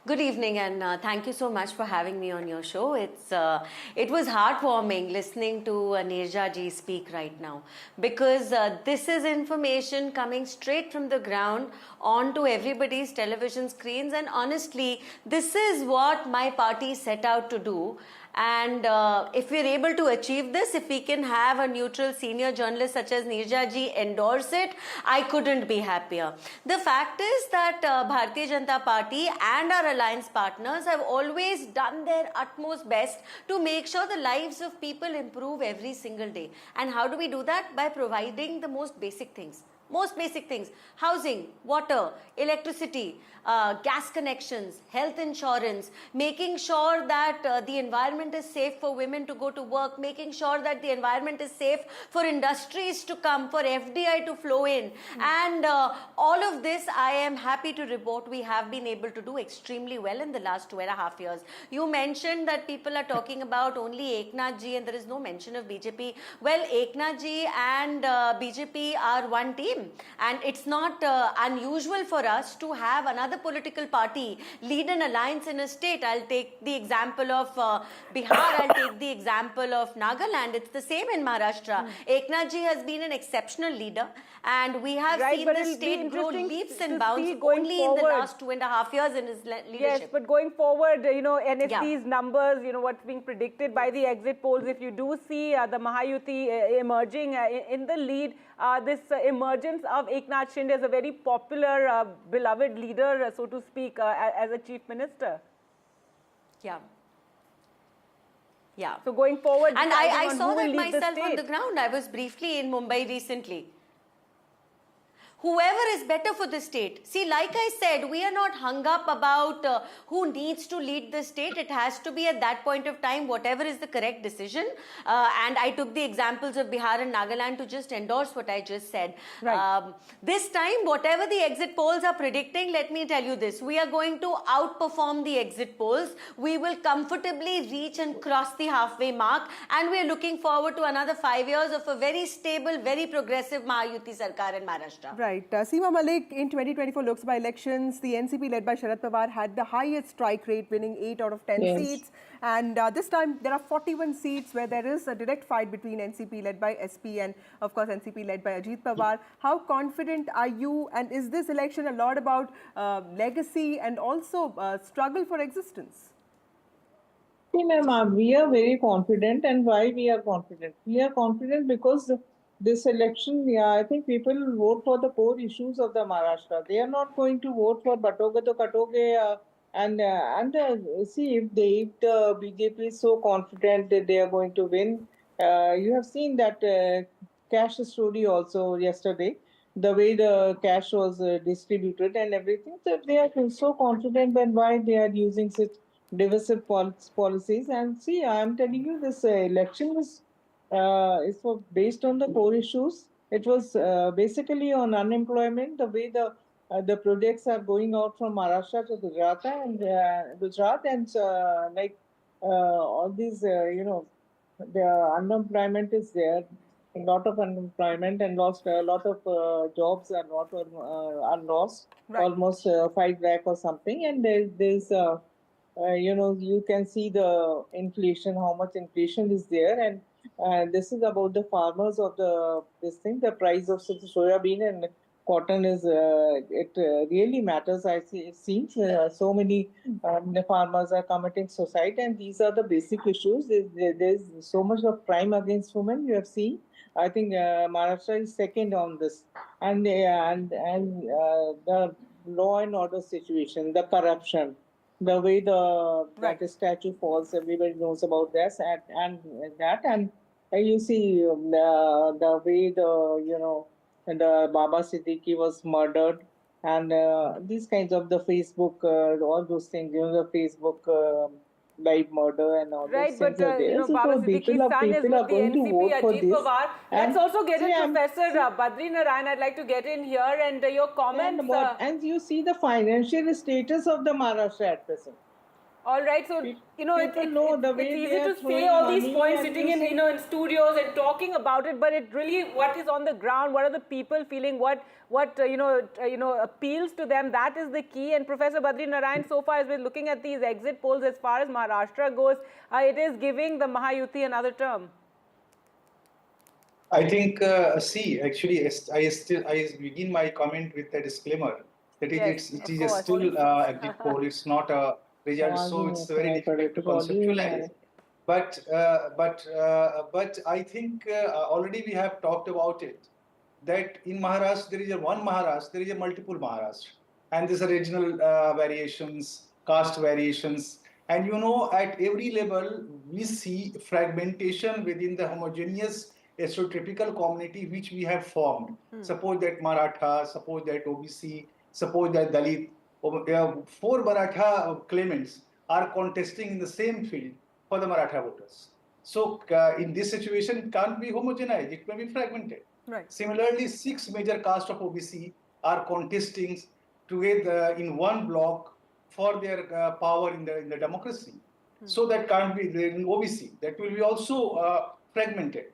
[SPEAKER 9] Good evening, and thank you so much for having me on your show. It was heartwarming listening to Neerja ji speak right now, because this is information coming straight from the ground onto everybody's television screens, and honestly, this is what my party set out to do. And if we're able to achieve this, if we can have a neutral senior journalist such as Neerja ji endorse it, I couldn't be happier. The fact is that Bharatiya Janata Party and our alliance partners have always done their utmost best to make sure the lives of people improve every single day. And how do we do that? By providing the most basic things. Most basic things: housing, water, electricity, gas connections, health insurance, making sure that the environment is safe for women to go to work, making sure that the environment is safe for industries to come, for FDI to flow in. And all of this, I am happy to report, we have been able to do extremely well in the last 2.5 years. You mentioned that people are talking about only Eknath ji and there is no mention of BJP. Well, Eknath ji and BJP are one team, and it's not unusual for us to have another political party lead an alliance in a state. I'll take the example of Bihar, I'll take the example of Nagaland. It's the same in Maharashtra. Eknath ji has been an exceptional leader, and we have seen the state grow leaps and bounds only in the last 2.5 years in his leadership.
[SPEAKER 5] Yes, but going forward, NSP's numbers, what's being predicted by the exit polls, if you do see the Mahayuthi emerging in the lead, this emergence of Eknath Shinde is a very popular, beloved leader, so to speak, as a chief minister.
[SPEAKER 9] Yeah. Yeah.
[SPEAKER 5] So going forward,
[SPEAKER 9] and I saw that myself on the ground. I was briefly in Mumbai recently. Whoever is better for the state. See, like I said, we are not hung up about who needs to lead the state. It has to be at that point of time, whatever is the correct decision. And I took the examples of Bihar and Nagaland to just endorse what I just said. Right. This time, whatever the exit polls are predicting, let me tell you this, we are going to outperform the exit polls. We will comfortably reach and cross the halfway mark. And we are looking forward to another 5 years of a very stable, very progressive Mahayuthi Sarkar in Maharashtra.
[SPEAKER 24] Right. Seema Malik, in 2024 Lok Sabha elections, the NCP led by Sharad Pawar had the highest strike rate, winning 8 out of 10 seats. And this time there are 41 seats where there is a direct fight between NCP led by SP and of course NCP led by Ajit Pawar. How confident are you, and is this election a lot about legacy and also struggle for existence?
[SPEAKER 1] See, ma'am, we are very confident. And why we are confident? We are confident because this election, I think people will vote for the core issues of the Maharashtra. They are not going to vote for Batoge to Katoge. See, if the BJP is so confident that they are going to win, you have seen that cash story also yesterday, the way the cash was distributed and everything. So if they are so confident, then why they are using such divisive policies? And see, I am telling you, this election was based on the core issues. It was basically on unemployment, the way the projects are going out from Maharashtra to Gujarat and all these, the unemployment is there, a lot of unemployment, and a lot of jobs are lost, almost 5 lakh or something. And there's you can see the inflation, how much inflation is there. And this is about the farmers of this thing. The price of soya bean and cotton is, it really matters. It seems so many farmers are committing suicide, and these are the basic issues. There's so much of crime against women. You have seen. I think Maharashtra is second on this, and the law and order situation, the corruption, the way that statue falls. Everybody knows about this, and you see the way the Baba Siddiqui was murdered, and these kinds of the Facebook, all those things, the Facebook live murder and all those things.
[SPEAKER 5] Right, but Baba Siddiqui's son is with the NCP, Ajit Pawar. Let's also get in Professor Badri Narayan. I'd like to get in here and your comments.
[SPEAKER 1] And you see the financial status of the Maharashtra at present.
[SPEAKER 5] All right, so it's easy to say all these points sitting in in studios and talking about it, but it really, what is on the ground, what are the people feeling, what appeals to them, that is the key. And Professor Badri Narayan, so far as we're looking at these exit polls, as far as Maharashtra goes, it is giving the Mahayuthi another term.
[SPEAKER 10] I think, actually, I begin my comment with a disclaimer that it is still exit poll. It's not a result, so it's very difficult to conceptualize. But I think already we have talked about it, that in Maharashtra there is one Maharashtra, there is a multiple Maharashtra, and these are regional variations, caste variations, and at every level we see fragmentation within the homogeneous a stereotypical community which we have formed. Suppose that Maratha, suppose that OBC, suppose that Dalit. 4 Maratha claimants are contesting in the same field for the Maratha voters. So in this situation, it can't be homogenized, it may be fragmented.
[SPEAKER 24] Right.
[SPEAKER 10] Similarly, 6 major castes of OBC are contesting together in one block for their power in the democracy. So that can't be in OBC. That will be also fragmented.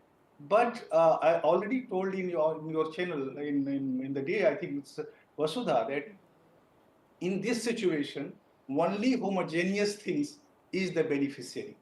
[SPEAKER 10] But I already told in your channel in the day, I think it's Vasudha, that in this situation, only homogeneous things is the beneficiary,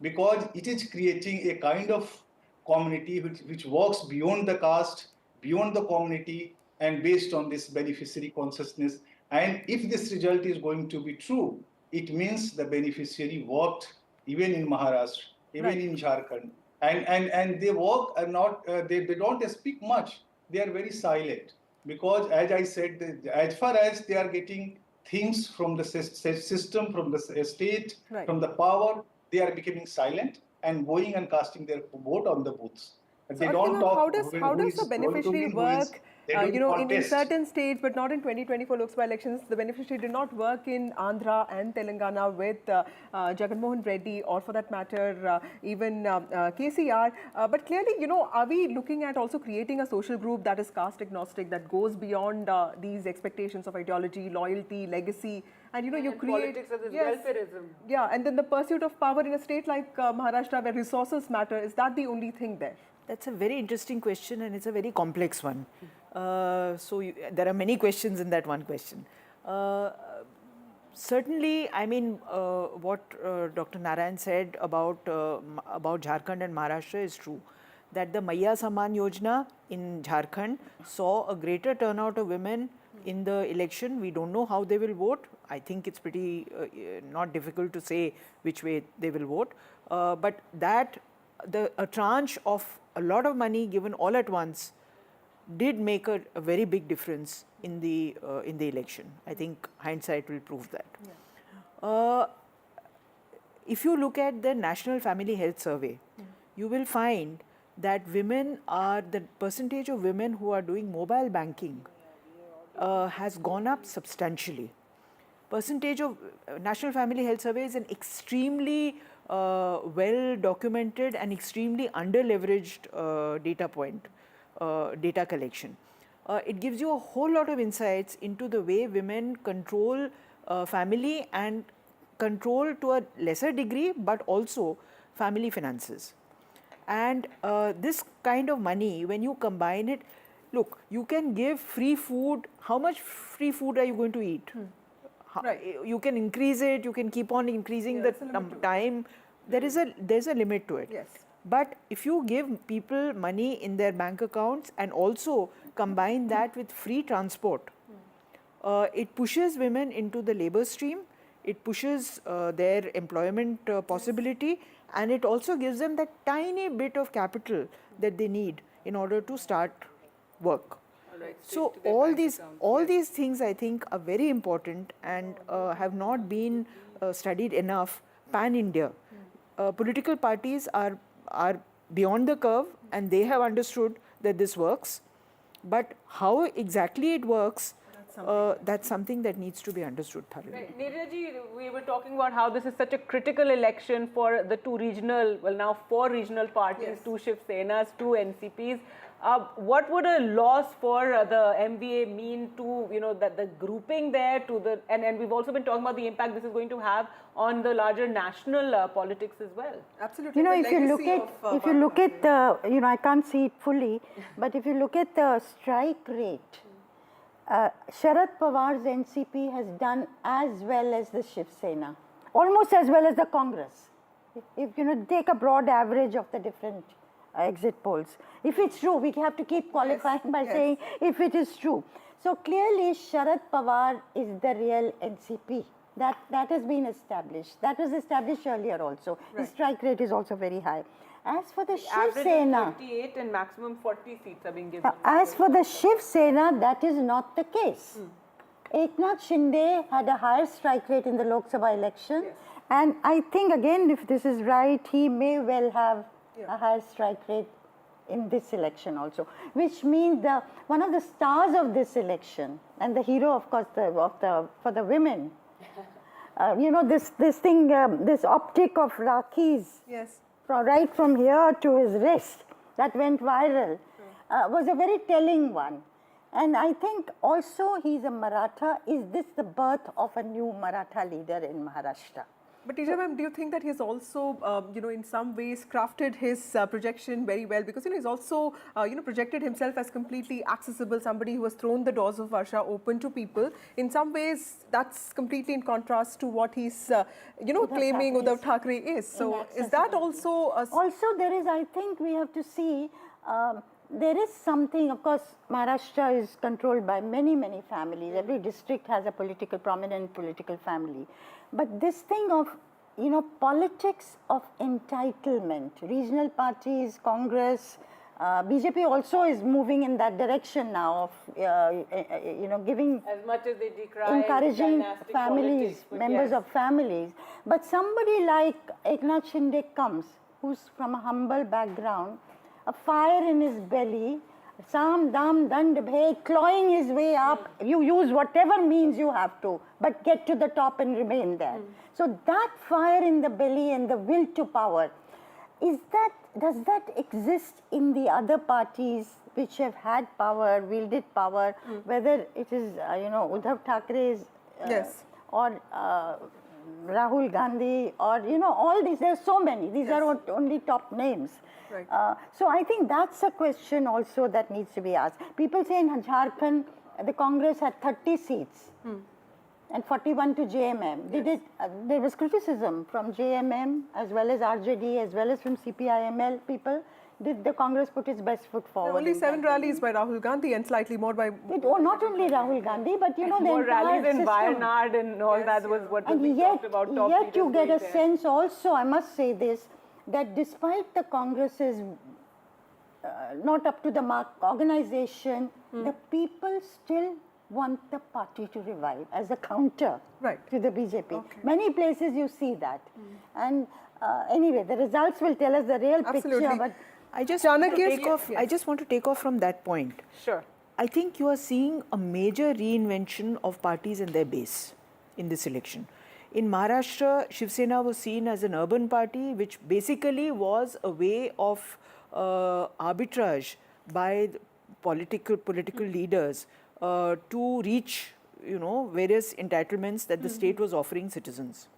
[SPEAKER 10] because it is creating a kind of community which works beyond the caste, beyond the community, and based on this beneficiary consciousness. And if this result is going to be true, it means the beneficiary worked even in Maharashtra, even in Jharkhand. And they work are not, they don't speak much. They are very silent. Because as I said, as far as they are getting things from the system, from the state, from the power, they are becoming silent and going and casting their vote on the booths.
[SPEAKER 24] So
[SPEAKER 10] They don't talk.
[SPEAKER 24] how does the beneficiary work? In certain states, but not in 2024 Lok Sabha elections, the beneficiary did not work in Andhra and Telangana with Jagan Mohan Reddy, or for that matter, even KCR. But clearly, are we looking at also creating a social group that is caste agnostic, that goes beyond these expectations of ideology, loyalty, legacy? And you create
[SPEAKER 5] politics of this welfareism.
[SPEAKER 24] Yeah, and then the pursuit of power in a state like Maharashtra, where resources matter, is that the only thing there?
[SPEAKER 6] That's a very interesting question, and it's a very complex one. There are many questions in that one question. Certainly, I mean, what Dr. Narayan said about Jharkhand and Maharashtra is true. That the Maiya Saman Yojana in Jharkhand saw a greater turnout of women in the election. We don't know how they will vote. I think it's pretty not difficult to say which way they will vote. But that a tranche of a lot of money given all at once did make a very big difference in the election. I think hindsight will prove that. Yeah. If you look at the National Family Health Survey, you will find that the percentage of women who are doing mobile banking has gone up substantially. Percentage of National Family Health Survey is an extremely well documented and extremely under leveraged data collection. It gives you a whole lot of insights into the way women control family and control to a lesser degree, but also family finances. And this kind of money, when you combine it, look, you can give free food. How much free food are you going to eat? Right. You can increase it, you can keep on increasing the time. There's a limit to it.
[SPEAKER 24] Yes.
[SPEAKER 6] But if you give people money in their bank accounts and also combine that with free transport, it pushes women into the labor stream, it pushes their employment possibility, and it also gives them that tiny bit of capital that they need in order to start work. So all these things, I think, are very important and have not been studied enough pan-India. Political parties are beyond the curve, and they have understood that this works. But how exactly it works, that's something that needs to be understood thoroughly.
[SPEAKER 5] Right. Neeraji, we were talking about how this is such a critical election for the two regional, well now 4 regional parties, 2 Shiv Senas, 2 NCPs. What would a loss for the MVA mean to, that the grouping there, and we've also been talking about the impact this is going to have on the larger national politics as well.
[SPEAKER 24] Absolutely.
[SPEAKER 2] If you look at the, I can't see it fully, but if you look at the strike rate, Sharad Pawar's NCP has done as well as the Shiv Sena, almost as well as the Congress. If take a broad average of the different exit polls. If it's true, we have to keep qualifying by saying if it is true. So clearly Sharad Pawar is the real NCP. That has been established. That was established earlier also. The strike rate is also very high. As for the Shiv Sena,
[SPEAKER 5] 38 and maximum 40 seats are being given.
[SPEAKER 2] As for the Shiv Sena, that is not the case. Eknath Shinde had a higher strike rate in the Lok Sabha election, and I think again, if this is right, he may well have a higher strike rate in this election also, which means one of the stars of this election and the hero, of course, for the women. You know, this optic of Rakhi's,
[SPEAKER 24] yes,
[SPEAKER 2] right from here to his wrist, that went viral, was a very telling one. And I think also he's a Maratha. Is this the birth of a new Maratha leader in Maharashtra?
[SPEAKER 24] But teacher ma'am, do you think that he has also, you know, in some ways crafted his projection very well? Because, you know, he's also, you know, projected himself as completely accessible, somebody who has thrown the doors of Varsha open to people. In some ways, that's completely in contrast to what he's, you know, claiming Uddhav Thackeray is. So is that also
[SPEAKER 2] Also, there is, I think we have to see, there is something, of course, Maharashtra is controlled by many, many families. Every district has a prominent political family. But this thing of, you know, politics of entitlement, regional parties, Congress, BJP also is moving in that direction now of, you know, giving,
[SPEAKER 5] as much as they decry
[SPEAKER 2] encouraging families,
[SPEAKER 5] politics,
[SPEAKER 2] members
[SPEAKER 5] yes.
[SPEAKER 2] of families. But somebody like Eknath Shinde comes, who's from a humble background, a fire in his belly, Sam, Dam, Dand, Bhed, clawing his way up. You use whatever means you have to, but get to the top and remain there. So that fire in the belly and the will to power, does that exist in the other parties which have had power, wielded power, whether it is, you know, Uddhav Thackeray's
[SPEAKER 24] yes,
[SPEAKER 2] or Rahul Gandhi, or, you know, all these, there are so many. These are only top names.
[SPEAKER 24] Right.
[SPEAKER 2] So I think that's a question also that needs to be asked. People say in Jharkhand, the Congress had 30 seats and 41 to JMM. There was criticism from JMM as well as RJD as well as from CPIML people. Did the Congress put its best foot forward?
[SPEAKER 24] only 7 rallies by Rahul Gandhi and slightly more by...
[SPEAKER 2] Not only Rahul Gandhi, but, you know, the
[SPEAKER 5] more
[SPEAKER 2] entire
[SPEAKER 5] rallies in
[SPEAKER 2] system.
[SPEAKER 5] Wayanad and all that was what was being talked about. Top
[SPEAKER 2] Yet you
[SPEAKER 5] leaders
[SPEAKER 2] get a
[SPEAKER 5] going there.
[SPEAKER 2] sense also, I must say this, that despite the Congress's not up to the mark organization, the people still want the party to revive as a counter to the BJP. Many places you see that. And anyway, the results will tell us the real picture. But
[SPEAKER 6] I just want to take off from that point.
[SPEAKER 5] Sure.
[SPEAKER 6] I think you are seeing a major reinvention of parties and their base in this election. In Maharashtra, Shiv Sena was seen as an urban party, which basically was a way of arbitrage by the political leaders to reach, you know, various entitlements that the state was offering citizens.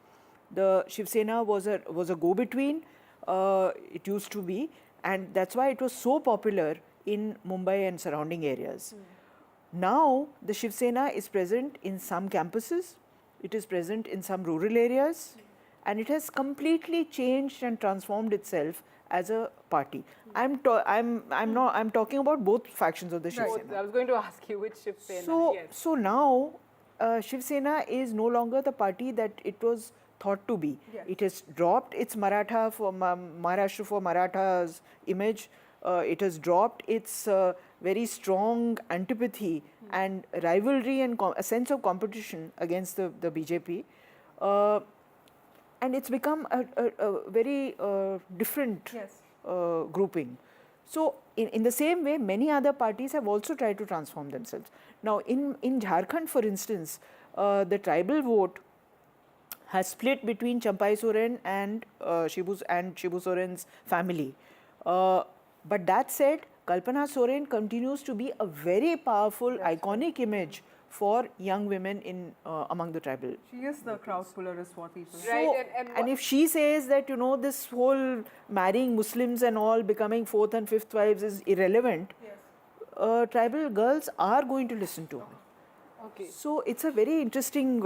[SPEAKER 6] The Shiv Sena was a go-between. It used to be, and that's why it was so popular in Mumbai and surrounding areas. Now, the Shiv Sena is present in some campuses. It is present in some rural areas, and it has completely changed and transformed itself as a party. I'm talking about both factions of the Shiv Sena.
[SPEAKER 5] I was going to ask you which Shiv Sena.
[SPEAKER 6] So now, Shiv Sena is no longer the party that it was thought to be.
[SPEAKER 24] Yes.
[SPEAKER 6] It has dropped its Maratha for Maharashtra for Marathas image. It has dropped its very strong antipathy and rivalry and a sense of competition against the BJP. And it's become a very different grouping. So in the same way, many other parties have also tried to transform themselves. Now in Jharkhand, for instance, the tribal vote has split between Champai Soren and Shibu Soren's family. But that said, Kalpana Soren continues to be a very powerful, iconic image for young women in among the tribal.
[SPEAKER 24] She is the crowd puller, is what people say.
[SPEAKER 6] So, and if she says that, you know, this whole marrying Muslims and all, becoming 4th and 5th wives is irrelevant, tribal girls are going to listen to her.
[SPEAKER 5] Okay.
[SPEAKER 6] So it's a very interesting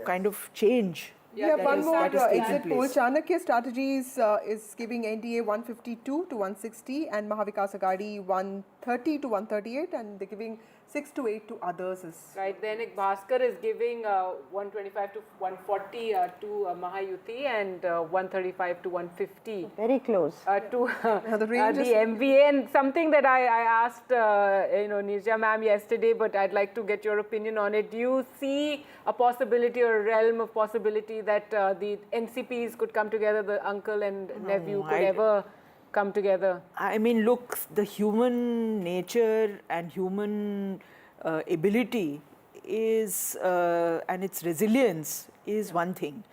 [SPEAKER 6] kind of change.
[SPEAKER 24] We have one more exit poll. Chanakya Strategies is giving NDA 152 to 160 and Maha Vikas Aghadi 130 to 138, and they're giving 6 to 8 to others.
[SPEAKER 5] Right, then Bhaskar is giving 125 to 140 to Mahayuthi and 135 to 150.
[SPEAKER 2] Very close.
[SPEAKER 5] To the MVA, and something that I asked Nirja ma'am yesterday, but I'd like to get your opinion on it. Do you see a possibility or a realm of possibility that the NCPs could come together, the uncle and nephew could ever come together?
[SPEAKER 6] I mean, look, the human nature and human ability is and its resilience is one thing,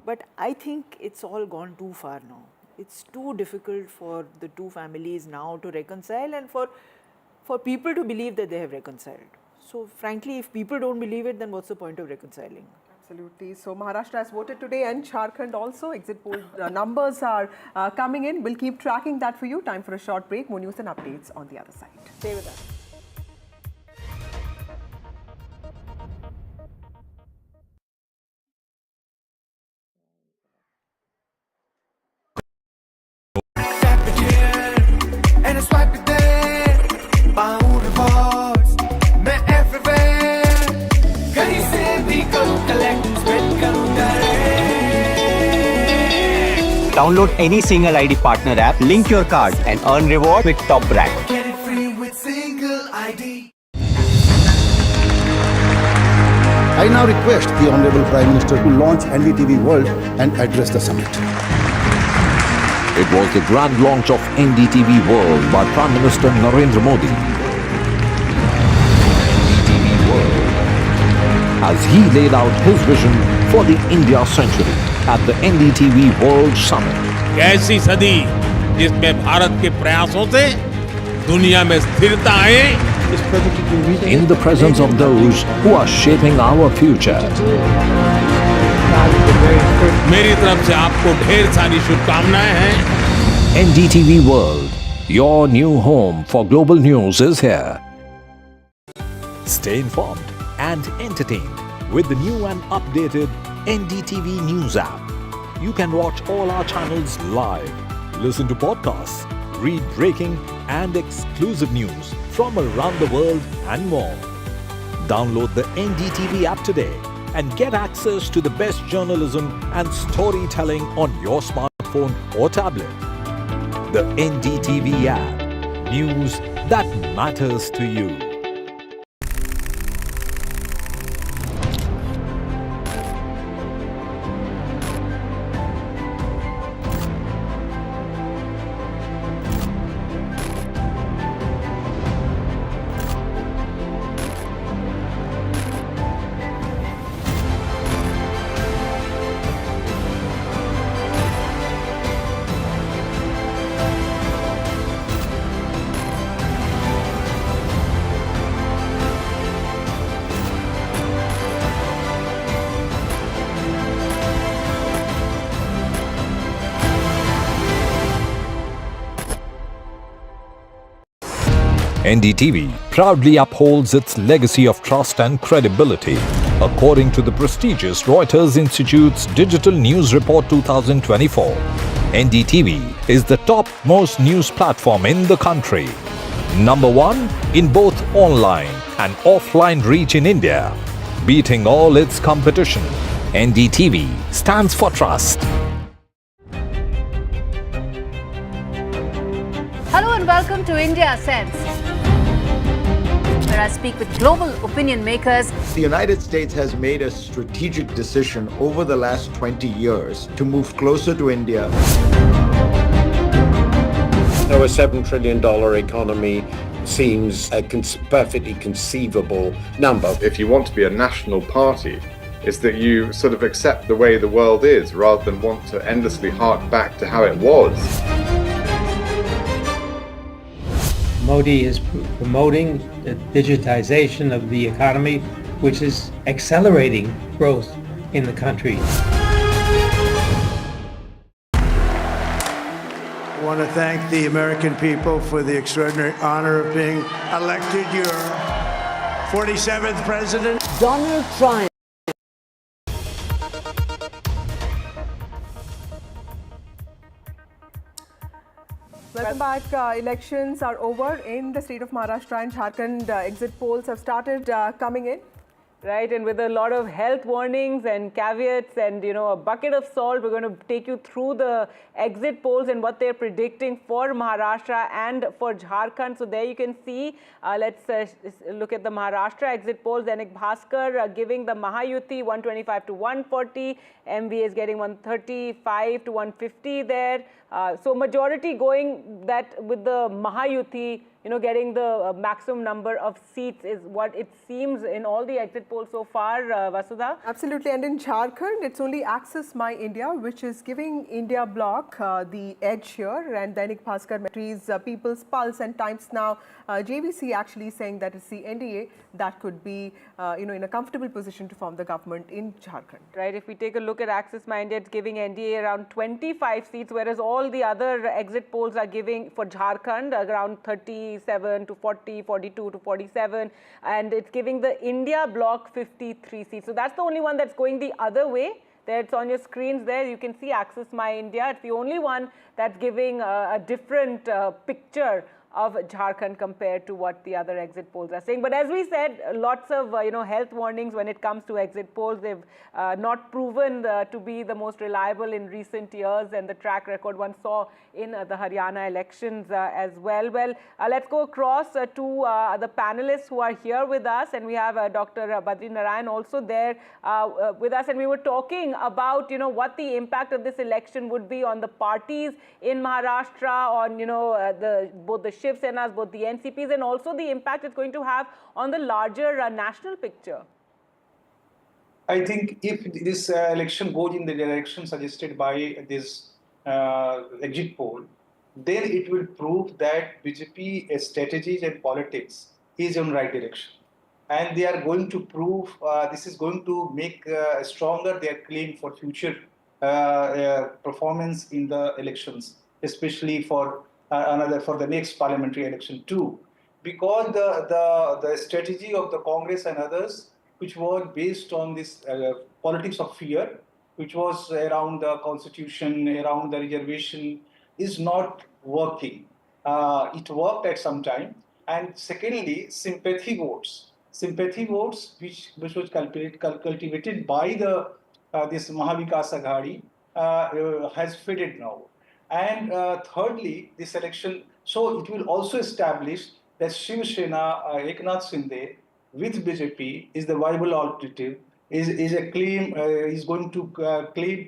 [SPEAKER 6] but I think it's all gone too far now. It's too difficult for the two families now to reconcile and for people to believe that they have reconciled. So frankly, if people don't believe it, then what's the point of reconciling?
[SPEAKER 24] Absolutely. So Maharashtra has voted today and Jharkhand also. Exit poll numbers are coming in. We'll keep tracking that for you. Time for a short break. More news and updates on the other side. Stay with us.
[SPEAKER 11] Download any single ID partner app, link your card and earn reward with top brand.
[SPEAKER 12] Get it free with single ID.
[SPEAKER 13] I now request the Honorable Prime Minister to launch NDTV World and address the summit.
[SPEAKER 17] It was the grand launch of NDTV World by Prime Minister Narendra Modi. NDTV World, as he laid out his vision for the India century at the NDTV World Summit.
[SPEAKER 26] ऐसी सदी जिसमें भारत के प्रयासों से दुनिया में स्थिरता आए.
[SPEAKER 17] In the presence of those who are shaping our future.
[SPEAKER 26] मेरी तरफ से आपको ढेर सारी शुभकामनाएं हैं.
[SPEAKER 17] NDTV World, your new home for global news is here. Stay informed and entertained with the new and updated NDTV News app. You can watch all our channels live, listen to podcasts, read breaking and exclusive news from around the world and more. Download the NDTV app today and get access to the best journalism and storytelling on your smartphone or tablet. The NDTV app, news that matters to you. NDTV proudly upholds its legacy of trust and credibility. According to the prestigious Reuters Institute's Digital News Report 2024, NDTV is the top-most news platform in the country. Number one in both online and offline reach in India. Beating all its competition, NDTV stands for trust.
[SPEAKER 18] Hello and welcome to India Sense, where I speak with global opinion makers.
[SPEAKER 14] The United States has made a strategic decision over the last 20 years to move closer to India.
[SPEAKER 15] So a $7 trillion economy seems a perfectly conceivable number.
[SPEAKER 19] If you want to be a national party, it's that you sort of accept the way the world is rather than want to endlessly hark back to how it was.
[SPEAKER 22] Modi is promoting the digitization of the economy, which is accelerating growth in the country.
[SPEAKER 23] I want to thank the American people for the extraordinary honor of being elected your 47th president.
[SPEAKER 24] Donald Trump. Welcome back. Elections are over in the state of Maharashtra and Jharkhand. Exit polls have started coming in.
[SPEAKER 5] Right, and with a lot of health warnings and caveats and, you know, a bucket of salt, we're going to take you through the exit polls and what they're predicting for Maharashtra and for Jharkhand. So there you can see, let's look at the Maharashtra exit polls. Dainik Bhaskar giving the Mahayuthi 125 to 140, MVA is getting 135 to 150 there. So majority going that with the Mahayuthi, you know, getting the maximum number of seats is what it seems in all the exit polls so far, Vasudha.
[SPEAKER 24] Absolutely, and in Jharkhand, it's only Access My India, which is giving India Bloc the edge here, and Dainik Bhaskar mentions People's Pulse and Times Now. JVC actually saying that it's the NDA that could be, you know, in a comfortable position to form the government in Jharkhand.
[SPEAKER 5] Right, if we take a look at Access My India, it's giving NDA around 25 seats, whereas all the other exit polls are giving for Jharkhand around 37 to 40, 42 to 47, and it's giving the India Bloc 53 seats. So that's the only one that's going the other way. There, it's on your screens there. You can see Access My India. It's the only one that's giving a different picture of Jharkhand compared to what the other exit polls are saying. But as we said, lots of you know, health warnings when it comes to exit polls. They've not proven to be the most reliable in recent years, and the track record one saw in the Haryana elections as well. Well, let's go across to the panelists who are here with us, and we have Dr. Badri Narayan also there with us, and we were talking about, you know, what the impact of this election would be on the parties in Maharashtra, on, you know, both the Shiv Senas, both the NCPs, and also the impact it's going to have on the larger national picture.
[SPEAKER 10] I think if this election goes in the direction suggested by this exit poll, then it will prove that BJP strategies and politics is in right direction. And they are going to prove, this is going to make stronger their claim for future performance in the elections, especially for for the next parliamentary election too. Because the strategy of the Congress and others, which was based on this politics of fear, which was around the constitution, around the reservation, is not working. It worked at some time. And secondly, sympathy votes, which was cultivated by the this Maha Vikas Aghadi, has faded now. And thirdly, this election, so it will also establish that Shiv Sena, Eknath Shinde with BJP is the viable alternative, is a claim, is going to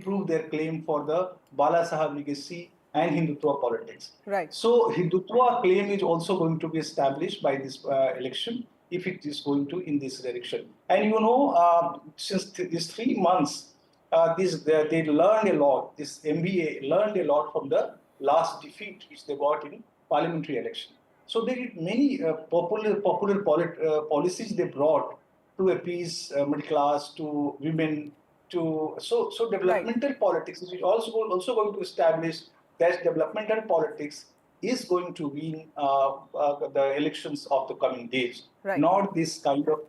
[SPEAKER 10] prove their claim for the Bala Sahab legacy and Hindutva politics.
[SPEAKER 24] Right.
[SPEAKER 10] So Hindutva claim is also going to be established by this election if it is going to in this direction. And you know, since these 3 months, they learned a lot, this MVA learned a lot from the last defeat which they got in parliamentary election. So they did many popular policies they brought to appease middle class, to women, to so developmental politics is also going to establish that developmental politics is going to win the elections of the coming days.
[SPEAKER 24] Right.
[SPEAKER 10] Not this kind of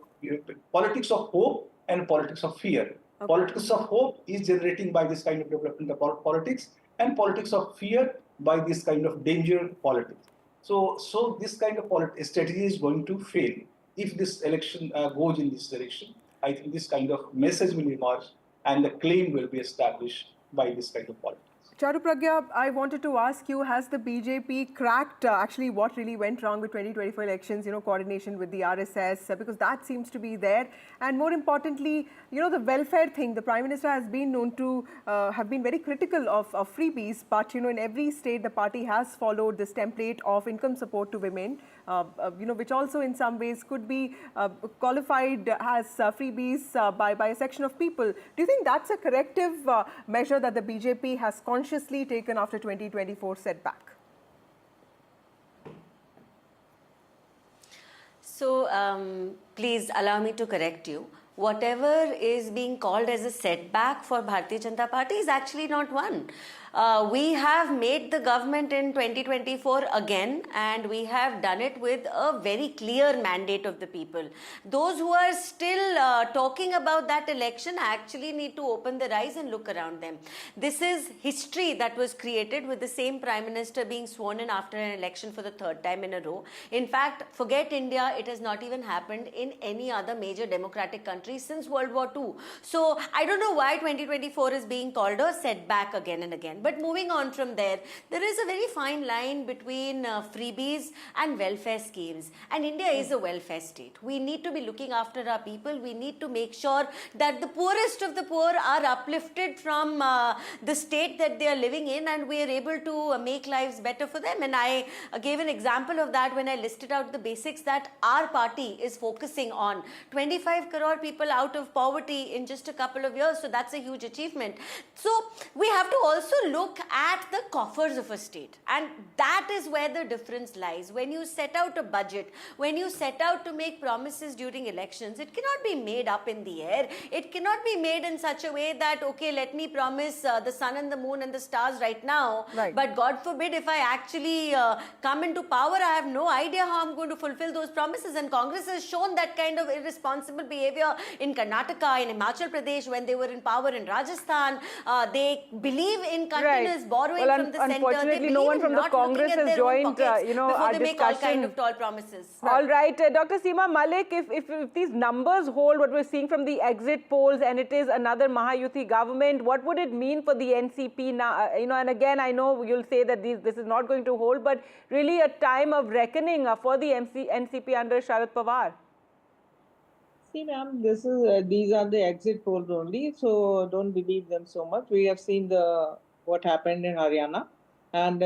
[SPEAKER 10] politics of hope and politics of fear. Okay. Politics of hope is generating by this kind of developmental politics, and politics of fear by this kind of danger politics. So this kind of strategy is going to fail if this election goes in this direction. I think this kind of message will emerge and the claim will be established by this kind of politics.
[SPEAKER 24] Charu Pragya, I wanted to ask you, has the BJP cracked actually what really went wrong with 2024 elections, you know, coordination with the RSS, because that seems to be there. And more importantly, you know, the welfare thing, the Prime Minister has been known to have been very critical of freebies, but, you know, in every state, the party has followed this template of income support to women, you know, which also in some ways could be qualified as freebies by a section of people. Do you think that's a corrective measure that the BJP has consciously taken after 2024 setback?
[SPEAKER 9] So please allow me to correct you. Whatever is being called as a setback for Bharatiya Janata Party is actually not one. We have made the government in 2024 again, and we have done it with a very clear mandate of the people. Those who are still talking about that election actually need to open their eyes and look around them. This is history that was created with the same Prime Minister being sworn in after an election for the third time in a row. In fact, forget India, it has not even happened in any other major democratic country since World War II. So I don't know why 2024 is being called a setback again and again. But moving on from there, there is a very fine line between freebies and welfare schemes. And India is a welfare state. We need to be looking after our people. We need to make sure that the poorest of the poor are uplifted from the state that they are living in, and we are able to make lives better for them. And I gave an example of that when I listed out the basics that our party is focusing on. 25 crore people out of poverty in just a couple of years. So that's a huge achievement. So we have to also look at the coffers of a state, and that is where the difference lies. When you set out a budget, when you set out to make promises during elections, it cannot be made up in the air. It cannot be made in such a way that, okay, let me promise the sun and the moon and the stars right now, but God forbid if I actually come into power, I have no idea how I'm going to fulfill those promises. And Congress has shown that kind of irresponsible behavior in Karnataka, in Himachal Pradesh, when they were in power in Rajasthan. They believe in continuous borrowing from the centre.
[SPEAKER 5] Unfortunately, no one from the Congress has joined, our
[SPEAKER 9] they make all kind
[SPEAKER 5] discussion.
[SPEAKER 9] of tall promises.
[SPEAKER 5] All right, Dr. Seema Malik, if these numbers hold what we're seeing from the exit polls, and it is another Mahayuthi government, what would it mean for the NCP now? And again, I know you'll say that this is not going to hold, but really a time of reckoning for the NCP under Sharad Pawar.
[SPEAKER 1] See, ma'am, these are the exit polls only, so don't believe them so much. We have seen what happened in Haryana, and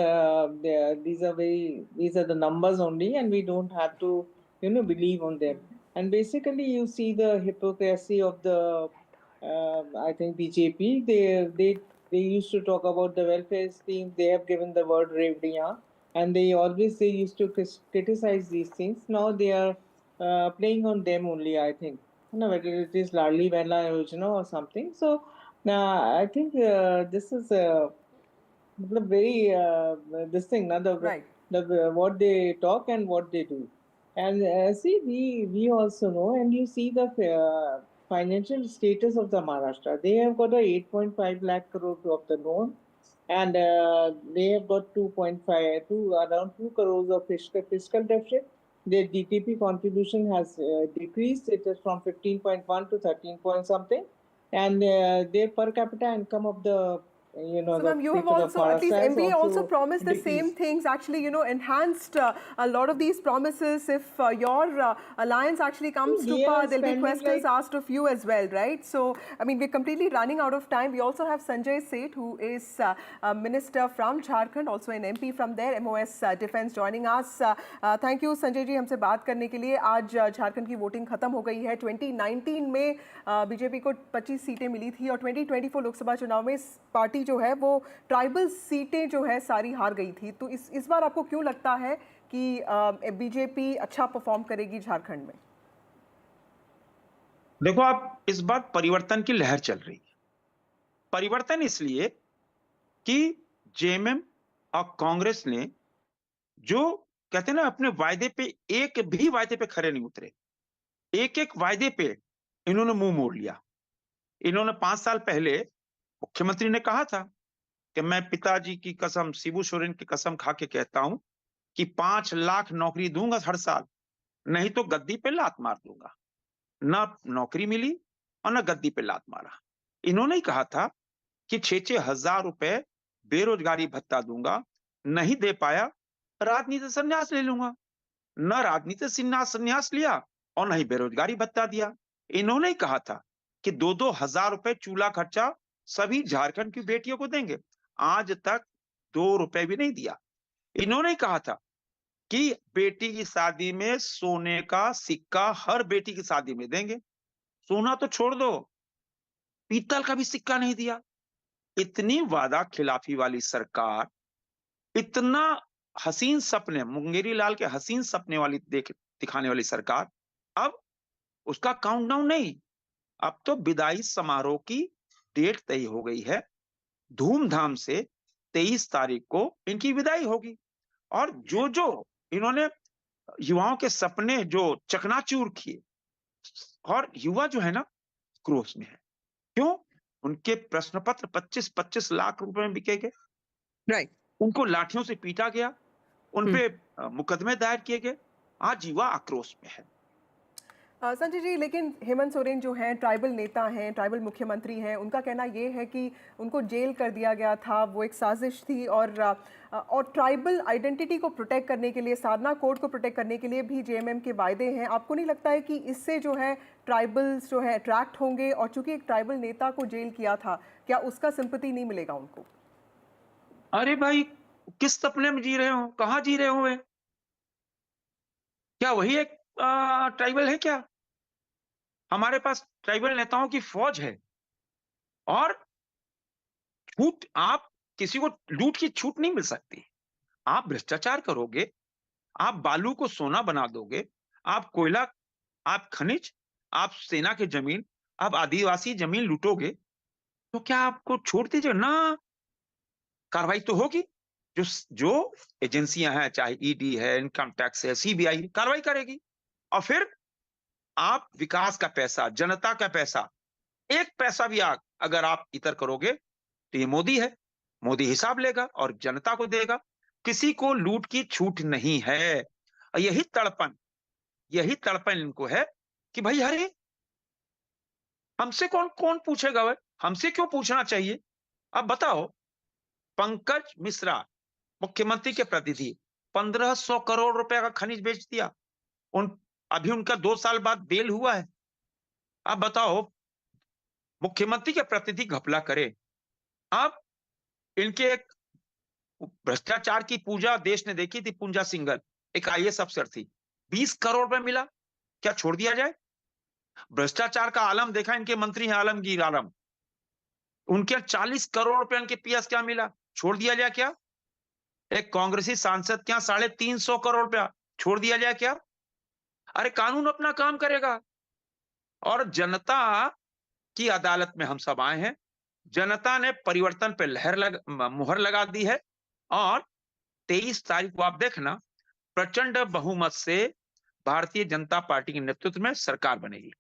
[SPEAKER 1] these are the numbers only, and we don't have to believe on them. And basically, you see the hypocrisy of the I think BJP. They used to talk about the welfare scheme. They have given the word revdiyan, and they used to criticize these things. Now they are playing on them only, I think. Whether it is Ladli Behna Yojana or something. So I think this is very this thing, what they talk and what they do. And see, we also know, and you see the financial status of the Maharashtra. They have got a 8.5 lakh crore of the loan, and they have got around 2 crores of fiscal deficit. Their DTP contribution has decreased. It is from 15.1 to 13 point something, and their per capita income of the
[SPEAKER 24] so ma'am, you have also, at least MV also promised the same things, actually, enhanced a lot of these promises. If your alliance actually comes to power, there'll be questions asked of you as well, right? So, I mean, we're completely running out of time. We also have Sanjay Seth, who is a minister from Jharkhand, also an MP from there, MOS Defense, joining us. Thank you, Sanjay ji, हमसे बात करने के लिए. आज झारखंड की voting खत्म हो गई है. 2019 में बीजेपी को 25 सीटें मिली थी, और 2024 लोकसभा चुनाव में पार्टी जो है वो ट्राइबल सीटें जो है सारी हार गई थी. तो इस बार आपको क्यों लगता है कि बीजेपी अच्छा परफॉर्म करेगी झारखंड में?
[SPEAKER 3] देखो, आप इस बार परिवर्तन की लहर चल रही है. परिवर्तन इसलिए कि जेएमएम और कांग्रेस ने जो कहते हैं ना, अपने वायदे पे एक भी वायदे पे खरे नहीं उतरे. एक वायदे पे इन्होंने मुंह मोड़ लिया. इन्होंने 5 साल पहले मुख्यमंत्री ने कहा था कि मैं पिताजी की कसम, शिबू सोरेन की कसम खा के कहता हूं कि 5 लाख नौकरी दूंगा हर साल, नहीं तो गद्दी पे लात मार दूंगा. न नौकरी मिली और न गद्दी पे लात मारा. इन्होंने ही कहा था कि 6-6 हजार रुपए बेरोजगारी भत्ता दूंगा, नहीं दे पाया, राजनीति संन्यास ले लूंगा. न राजनीति संन्यास लिया और न ही बेरोजगारी भत्ता दिया. इन्होंने ही कहा था कि 2-2 हजार रुपए चूल्हा खर्चा सभी झारखंड की बेटियों को देंगे. आज तक 2 रुपए भी नहीं दिया. इन्होंने ही कहा था कि बेटी की शादी में सोने का सिक्का हर बेटी की शादी में देंगे. सोना तो छोड़ दो, पीतल का भी सिक्का नहीं दिया. इतनी वादा खिलाफी वाली सरकार, इतना हसीन सपने, मुंगेरी लाल के हसीन सपने वाली दिखाने वाली सरकार, अब उसका काउंटडाउन नहीं, अब तो विदाई समारोह की डेट तय हो गई है. धूमधाम से 23 तारीख को इनकी विदाई होगी। और जो जो इन्होंने युवाओं के सपने जो चकनाचूर किए, और युवा जो है ना क्रोध में है। क्यों? उनके प्रश्न पत्र 25-25 लाख रुपए में बिके गए।
[SPEAKER 24] राइट।
[SPEAKER 3] उनको लाठियों से पीटा गया, उनपे मुकदमे दायर किए गए। आज युवा आक्रोश में है।
[SPEAKER 24] संजय जी, लेकिन हेमंत सोरेन जो हैं ट्राइबल नेता हैं, ट्राइबल मुख्यमंत्री हैं, उनका कहना ये है कि उनको जेल कर दिया गया था, वो एक साजिश थी, और ट्राइबल आइडेंटिटी को प्रोटेक्ट करने के लिए, साधना कोड को प्रोटेक्ट करने के लिए भी जेएमएम के वायदे हैं। आपको नहीं लगता है कि इससे जो है ट्राइबल्स जो है अट्रैक्ट होंगे, और चूंकि एक ट्राइबल नेता को जेल किया था, क्या उसका सिंपैथी नहीं मिलेगा उनको?
[SPEAKER 3] अरे भाई, किस सपने में जी रहे हो? कहाँ जी रहे हो? क्या वही एक ट्राइबल है क्या? हमारे पास ट्राइबल नेताओं की फौज है, और छूट, आप किसी को लूट की छूट नहीं मिल सकती। आप भ्रष्टाचार करोगे, आप बालू को सोना बना दोगे, आप कोयला, आप खनिज, आप सेना की जमीन, आप आदिवासी जमीन लूटोगे, तो क्या आपको छोड़ दीजिए ना? कार्रवाई तो होगी। जो एजेंसियां हैं, चाहे ईडी है, इनकम टैक्स है, सीबीआई, कार्रवाई करेगी। और फिर आप विकास का पैसा, जनता का पैसा, एक पैसा भी अगर आप इतर करोगे, तो ये मोदी है, मोदी हिसाब लेगा और जनता को देगा। किसी को लूट की छूट नहीं है। और यही तड़पन इनको है कि भाई, अरे हमसे कौन कौन पूछेगा? भाई, हमसे क्यों पूछना चाहिए? अब बताओ, पंकज मिश्रा मुख्यमंत्री के प्रतिनिधि 1500 करोड़ रुपए का खनिज बेच दिया। अभी उनका 2 साल बाद बेल हुआ है। अब बताओ, मुख्यमंत्री के प्रतिनिधि घपला करे। अब इनके एक भ्रष्टाचार की पूजा देश ने देखी थी, पूजा सिंघल, एक आईएएस अफसर थी, 20 करोड़ रुपए मिला, क्या छोड़ दिया जाए? भ्रष्टाचार का आलम देखा, इनके मंत्री हैं आलमगीर आलम, उनके 40 करोड़ रुपए उनके पीएस क्या मिला, छोड़ दिया जाए क्या? एक कांग्रेसी सांसद क्या 350 करोड़ रुपया, छोड़ दिया जाए क्या? अरे कानून अपना काम करेगा। और जनता की अदालत में हम सब आए हैं। जनता ने परिवर्तन पे मुहर लगा दी है, और 23 तारीख को आप देखना, प्रचंड बहुमत से भारतीय जनता पार्टी के नेतृत्व में सरकार बनेगी।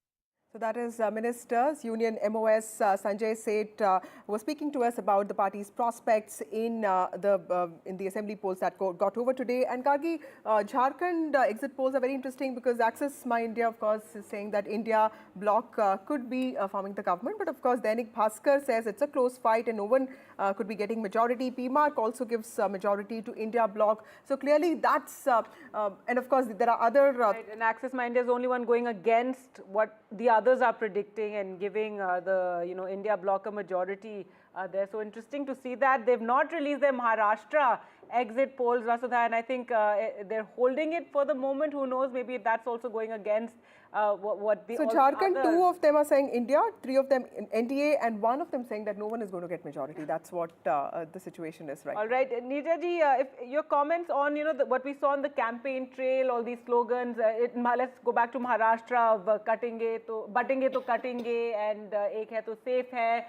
[SPEAKER 24] So that is Ministers Union MOS Sanjay Seth was speaking to us about the party's prospects in the assembly polls that got over today. And Kargi, Jharkhand exit polls are very interesting because Access My India, of course, is saying that India bloc could be forming the government. But of course, Dainik Bhaskar says it's a close fight and no one could be getting majority. PMark also gives majority to India bloc. So clearly that's, and of course, there are other...
[SPEAKER 5] Right, and Access My India is the only one going against what the others are predicting and giving the India bloc a majority there. So interesting to see that. They've not released their Maharashtra exit polls, Vasudha, and I think they're holding it for the moment. Who knows, maybe that's also going against what the...
[SPEAKER 24] So Jharkhand, 2 of them are saying India, 3 of them NDA, and 1 of them saying that no one is going to get majority. That's what the situation is right
[SPEAKER 5] All right, Neerja ji, if your comments on what we saw on the campaign trail, all these slogans, let's go back to Maharashtra of batenge to katenge, and ek hai to safe hai.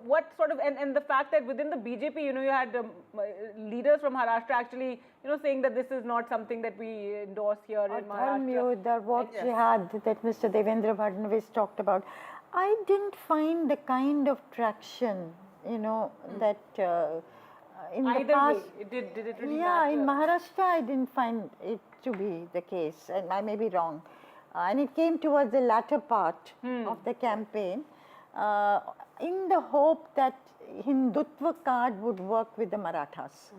[SPEAKER 5] What sort of, and the fact that within the BJP, you had leaders from Maharashtra actually saying that this is not something that we endorse here in Maharashtra.
[SPEAKER 2] The what jihad that Mr. Devendra Fadnavis talked about, I didn't find the kind of traction, that in the past.
[SPEAKER 5] Did it really
[SPEAKER 2] matter? In Maharashtra, I didn't find it to be the case, and I may be wrong. And it came towards the latter part of the campaign, in the hope that Hindutva card would work with the Marathas.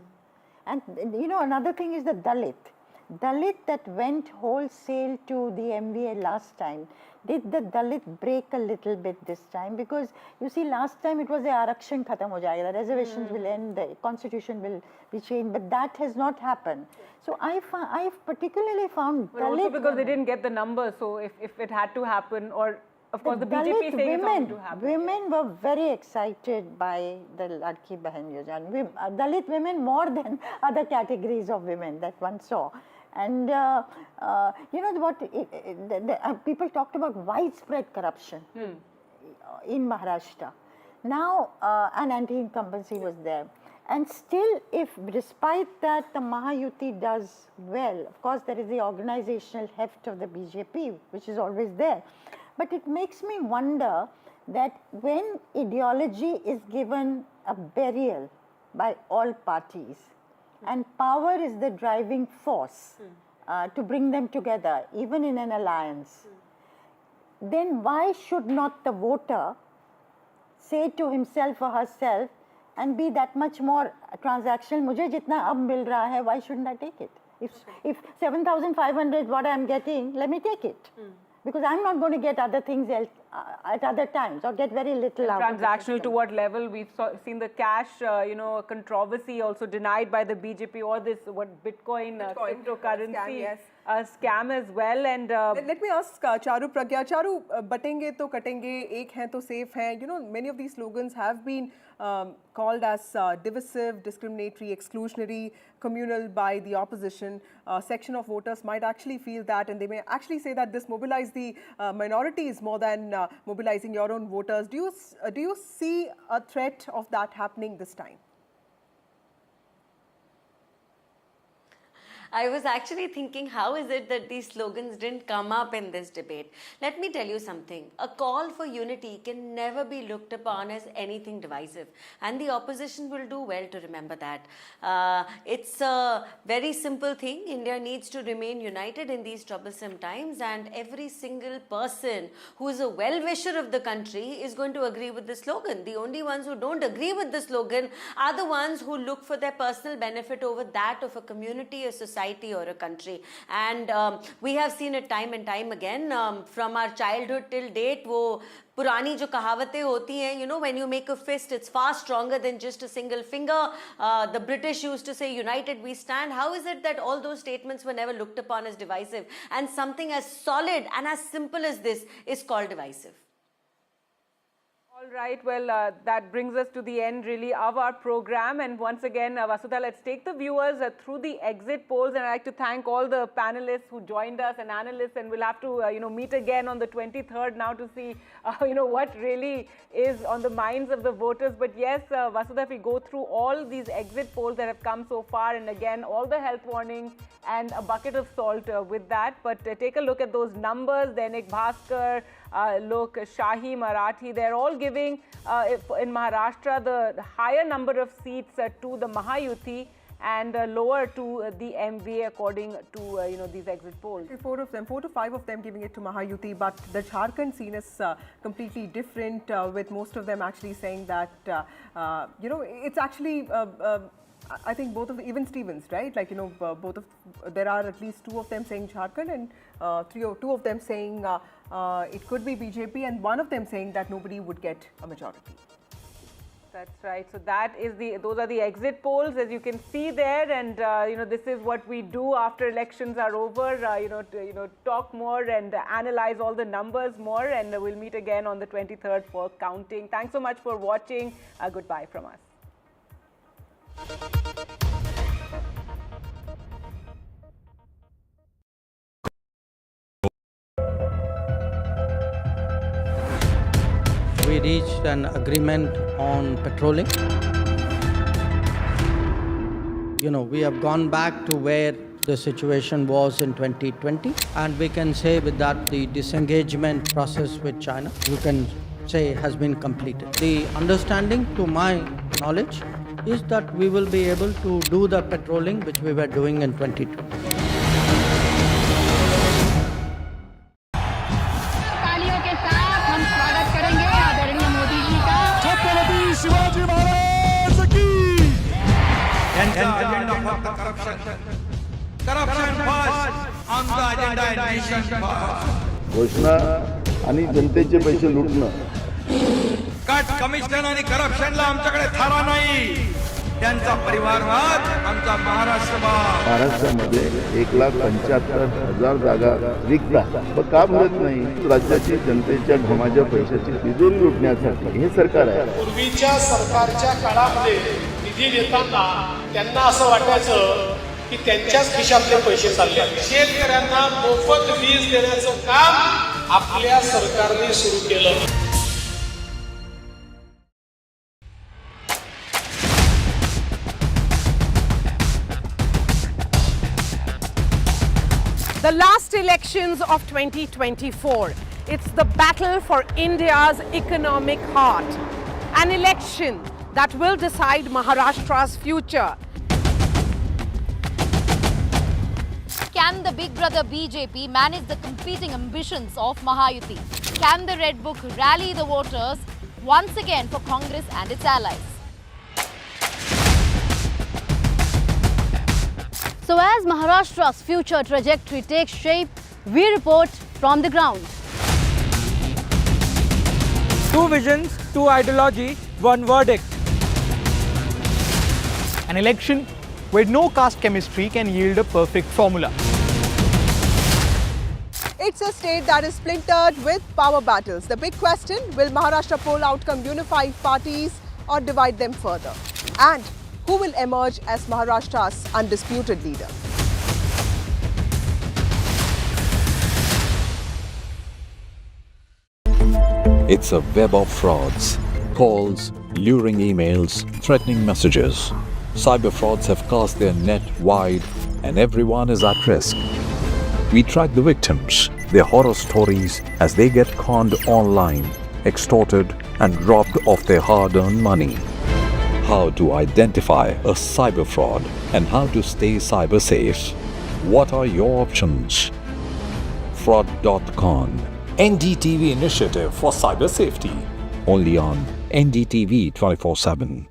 [SPEAKER 2] And another thing is the Dalit that went wholesale to the MVA last time. Did the Dalit break a little bit this time? Because you see, last time it was the Arakshan khatam ho jayega, the reservations will end, the constitution will be changed, but that has not happened. So I particularly found
[SPEAKER 5] but
[SPEAKER 2] Dalit
[SPEAKER 5] also because they didn't get the numbers, so if it had to happen, or of course the BJP saying it's going to happen.
[SPEAKER 2] Women were very excited by the Ladki Bahan Yojana. Dalit women more than other categories of women that one saw. And people talked about widespread corruption in Maharashtra. Now, and anti-incumbency was there. And still, if despite that the Mahayuthi does well, of course there is the organizational heft of the BJP, which is always there, but it makes me wonder that when ideology is given a burial by all parties, and power is the driving force to bring them together, even in an alliance, then why should not the voter say to himself or herself and be that much more transactional? Mujhe jitna ab mil raha hai, why shouldn't I take it? If 7,500 what I am getting, let me take it. Because I'm not going to get other things else, at other times, or get very little out of it.
[SPEAKER 5] Transactional to what level? We've seen the cash, controversy also denied by the BJP, or this Bitcoin cryptocurrency scam as well. And
[SPEAKER 24] let me ask Charu Pragya. Charu, batenge to katenge, ek hai to safe hai. You know, many of these slogans have been called as divisive, discriminatory, exclusionary, communal by the opposition. A section of voters might actually feel that, and they may actually say that this mobilize the minorities more than mobilizing your own voters. Do you see a threat of that happening this time?
[SPEAKER 9] I was actually thinking, how is it that these slogans didn't come up in this debate? Let me tell you something. A call for unity can never be looked upon as anything divisive. And the opposition will do well to remember that. It's a very simple thing. India needs to remain united in these troublesome times. And every single person who is a well-wisher of the country is going to agree with the slogan. The only ones who don't agree with the slogan are the ones who look for their personal benefit over that of a community, a society, or a country. And we have seen it time and time again from our childhood till date. वो पुरानी जो कहावतें होती हैं, you know, when you make a fist, it's far stronger than just a single finger. The British used to say, united we stand. How is it that all those statements were never looked upon as divisive? And something as solid and as simple as this is called divisive.
[SPEAKER 5] All right, well, that brings us to the end really of our program. And once again, Vasudha, let's take the viewers through the exit polls. And I'd like to thank all the panelists who joined us and analysts. And we'll have to, meet again on the 23rd now to see, what really is on the minds of the voters. But yes, Vasudha, if we go through all these exit polls that have come so far, and again, all the health warnings and a bucket of salt with that. But take a look at those numbers. Dainik Bhaskar, Lok Shahi, Marathi, they're all giving in Maharashtra the higher number of seats to the Mahayuthi and lower to the MVA according to these exit polls. 4
[SPEAKER 24] to 5 of them giving it to Mahayuthi, but the Jharkhand scene is completely different, with most of them actually saying that it's actually I think both of even Stevens, right? Like, there are at least 2 of them saying Jharkhand, and 2 of them saying it could be BJP, and 1 of them saying that nobody would get a majority.
[SPEAKER 5] That's right. So those are the exit polls, as you can see there, and this is what we do after elections are over. Talk more and analyze all the numbers more, and we'll meet again on the 23rd for counting. Thanks so much for watching. Goodbye from us.
[SPEAKER 4] We reached an agreement on patrolling. We have gone back to where the situation was in 2020, and we can say with that the disengagement process with China, you can say, has been completed. The understanding, to my knowledge, is that we will be able to do the patrolling which we were doing in 2020.
[SPEAKER 26] Shivaji Maharaj की यांचा agenda फक्त corruption first आमचा agenda आहे nation first
[SPEAKER 13] घोषणा आणि जनतेचे पैसे लुटणं
[SPEAKER 26] cut commission आणि करप्शनला आमच्याकडे थारा नाही त्यांचा परिवारवाद आमचा
[SPEAKER 13] महाराष्ट्रामध्ये 1,75,000 जागा रिक्त आहेत. का भरत नाही? राज्याची जनतेच्या घमाच्या पैशाची तिजोरी लुटण्यासाठी हे सरकार आहे.
[SPEAKER 8] पूर्वीच्या सरकारच्या काळामध्ये निधी देताना त्यांना असं वाटायचं की त्यांच्याच खिशातले पैसे चालले. शेतकऱ्यांना मोफत वीज देण्याचं काम आपल्या सरकारने सुरू केलं.
[SPEAKER 24] The last elections of 2024. It's the battle for India's economic heart. An election that will decide Maharashtra's future.
[SPEAKER 6] Can the big brother BJP manage the competing ambitions of Mahayuthi? Can the Red Book rally the voters once again for Congress and its allies? So as Maharashtra's future trajectory takes shape, we report from the ground.
[SPEAKER 7] Two visions, two ideology, one verdict. An election where no caste chemistry can yield a perfect formula.
[SPEAKER 24] It's a state that is splintered with power battles. The big question, will Maharashtra poll outcome unify parties or divide them further? And who will emerge as Maharashtra's undisputed leader?
[SPEAKER 17] It's a web of frauds, calls, luring emails, threatening messages. Cyber frauds have cast their net wide and everyone is at risk. We track the victims, their horror stories as they get conned online, extorted and robbed of their hard-earned money. How to identify a cyber fraud and how to stay cyber safe. What are your options? Fraud.con, NDTV initiative for cyber safety. Only on NDTV 24/7.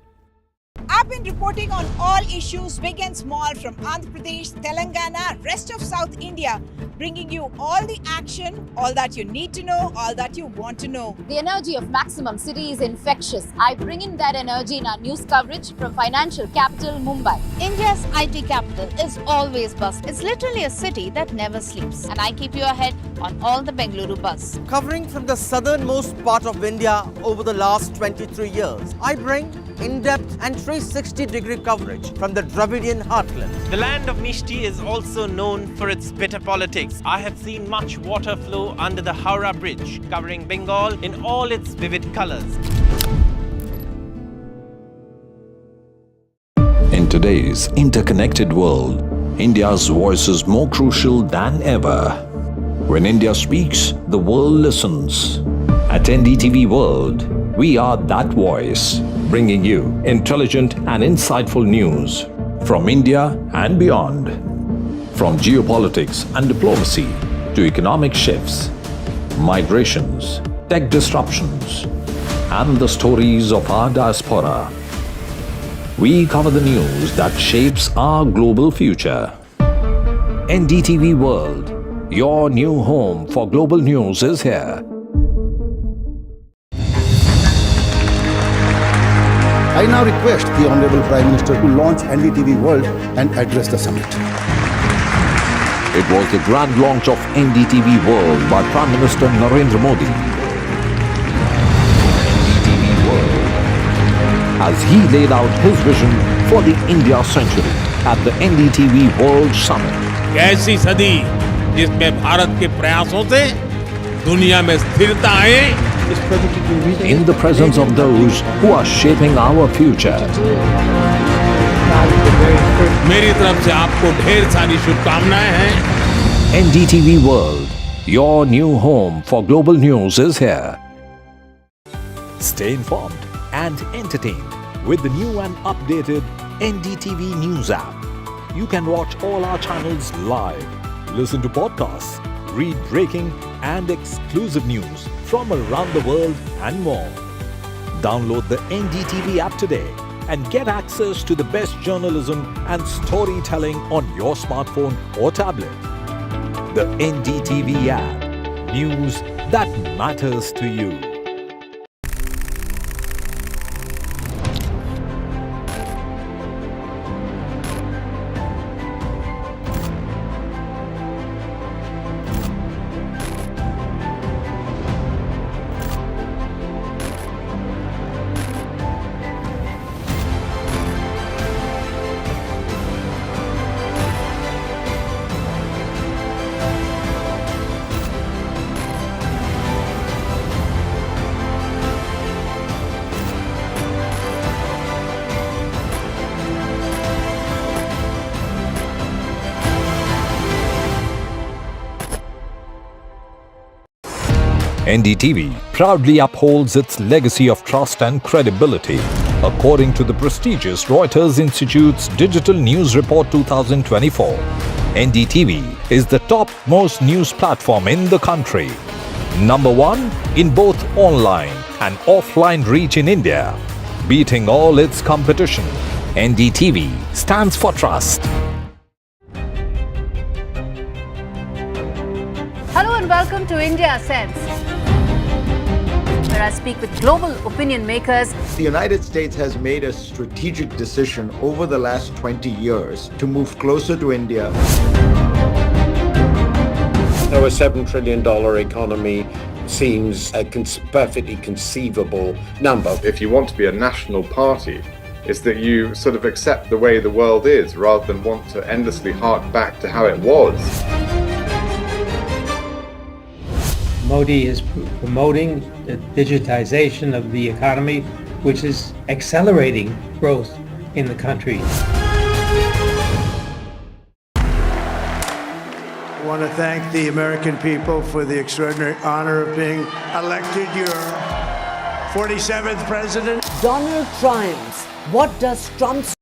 [SPEAKER 16] I've been reporting on all issues big and small from Andhra Pradesh, Telangana, rest of South India, bringing you all the action, all that you need to know, all that you want to know.
[SPEAKER 6] The energy of Maximum City is infectious. I bring in that energy in our news coverage from financial capital Mumbai.
[SPEAKER 16] India's IT capital is always buzz. It's literally a city that never sleeps. And I keep you ahead on all the Bengaluru buzz.
[SPEAKER 20] Covering from the southernmost part of India over the last 23 years, I bring in-depth and 360-degree coverage from the Dravidian heartland.
[SPEAKER 21] The land of Mishti is also known for its bitter politics. I have seen much water flow under the Howrah Bridge, covering Bengal in all its vivid colors.
[SPEAKER 17] In today's interconnected world, India's voice is more crucial than ever. When India speaks, the world listens. At NDTV World, we are that voice, bringing you intelligent and insightful news from India and beyond. From geopolitics and diplomacy to economic shifts, migrations, tech disruptions, and the stories of our diaspora. We cover the news that shapes our global future. NDTV World, your new home for global news is here.
[SPEAKER 25] I now request the Honorable Prime Minister to launch NDTV World and address the summit.
[SPEAKER 17] It was the grand launch of NDTV World by Prime Minister Narendra Modi. NDTV World, as he laid out his vision for the India century at the NDTV World Summit.
[SPEAKER 26] कैसी सदी जिसमें भारत के प्रयासों से दुनिया में स्थिरता आए.
[SPEAKER 17] In the presence of those who are shaping our future.
[SPEAKER 26] मेरी तरफ से आपको ढेर सारी शुभकामनाएं हैं.
[SPEAKER 17] NDTV World, your new home for global news is here. Stay informed and entertained with the new and updated NDTV News app. You can watch all our channels live, listen to podcasts, read breaking and exclusive news from around the world and more. Download the NDTV app today and get access to the best journalism and storytelling on your smartphone or tablet. The NDTV app, news that matters to you. NDTV proudly upholds its legacy of trust and credibility. According to the prestigious Reuters Institute's Digital News Report 2024, NDTV is the top-most news platform in the country. Number 1 in both online and offline reach in India. Beating all its competition, NDTV stands for trust.
[SPEAKER 11] Hello and welcome to India Sense, where I speak with global opinion makers.
[SPEAKER 12] The United States has made a strategic decision over the last 20 years to move closer to India.
[SPEAKER 14] Our $7 trillion economy seems a perfectly conceivable number.
[SPEAKER 15] If you want to be a national party, it's that you sort of accept the way the world is rather than want to endlessly hark back to how it was.
[SPEAKER 22] Modi is promoting the digitization of the economy, which is accelerating growth in the country.
[SPEAKER 23] I want to thank the American people for the extraordinary honor of being elected your 47th president.
[SPEAKER 18] Donald triumphs. What does Trump's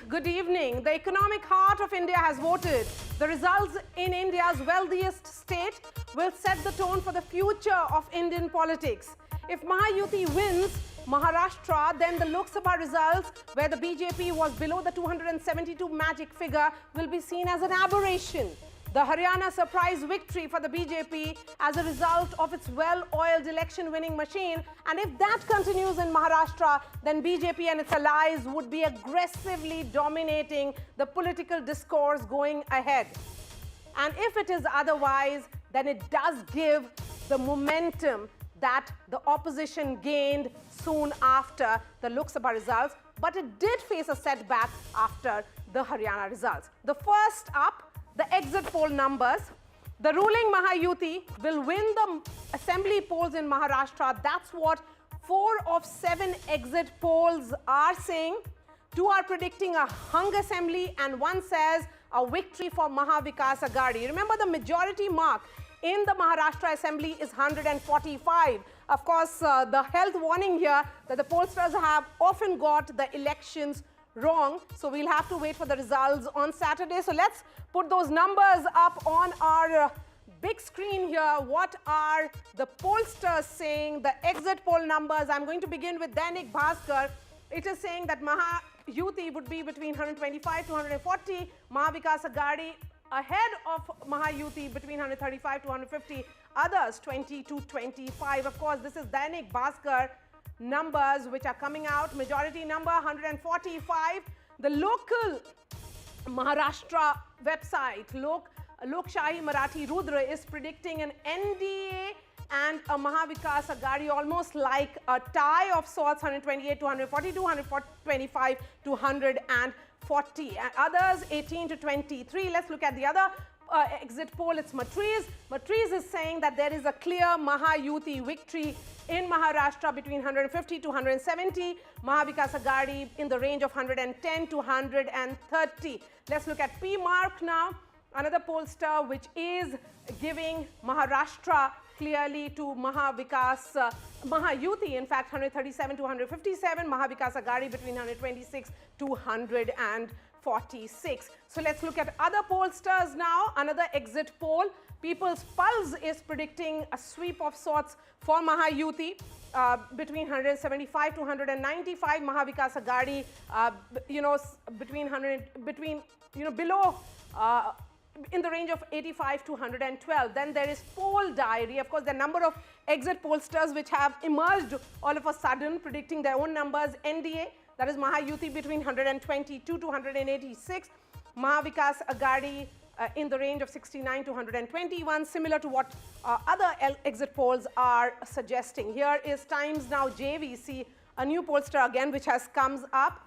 [SPEAKER 19] good evening. The economic heart of India has voted. The results in India's wealthiest state will set the tone for the future of Indian politics. If Mahayuthi wins Maharashtra, then the Lok Sabha results, where the BJP was below the 272 magic figure, will be seen as an aberration. The Haryana surprise victory for the BJP as a result of its well-oiled election-winning machine. And if that continues in Maharashtra, then BJP and its allies would be aggressively dominating the political discourse going ahead. And if it is otherwise, then it does give the momentum that the opposition gained soon after the Lok Sabha results. But it did face a setback after the Haryana results. The first up, the exit poll numbers. The ruling Mahayuthi will win the assembly polls in Maharashtra. That's what 4 of 7 exit polls are saying. 2 are predicting a hung assembly and 1 says a victory for Maha Vikas Aghadi. Remember, the majority mark in the Maharashtra Assembly is 145. Of course, the health warning here that the pollsters have often got the elections wrong. So we'll have to wait for the results on Saturday. So let's put those numbers up on our big screen here. What are the pollsters saying? The exit poll numbers. I'm going to begin with Dainik Bhaskar. It is saying that Mahayuthi would be between 125 to 140. Maha Vikas Aghadi ahead of Mahayuthi between 135 to 150. Others 20 to 25. Of course, this is Dainik Bhaskar numbers which are coming out. Majority number 145. The local Maharashtra website, Lokshahi Marathi Rudra, is predicting an NDA and a Maha Vikas Aghadi almost like a tie of sorts, 128 to 142, 125 to 140. And others 18 to 23. Let's look at the other exit poll. It's Matriz. Matriz is saying that there is a clear Mahayuthi victory in Maharashtra between 150 to 170. Maha Vikas Aghadi in the range of 110 to 130. Let's look at P-Mark now. Another pollster which is giving Maharashtra clearly to Mahayuthi, in fact 137 to 157. Maha Vikas Aghadi between 126 to 146. So let's look at other pollsters now. Another exit poll. People's Pulse is predicting a sweep of sorts for Mahayuthi between 175 to 195. Maha Vikas Aghadi, below. In the range of 85 to 112. Then there is Poll Diary. Of course, the number of exit pollsters which have emerged all of a sudden predicting their own numbers. NDA, that is Mahayuthi between 122 to 186. Maha Vikas Aghadi in the range of 69 to 121, similar to what other exit polls are suggesting. Here is Times Now JVC, a new pollster again which has comes up.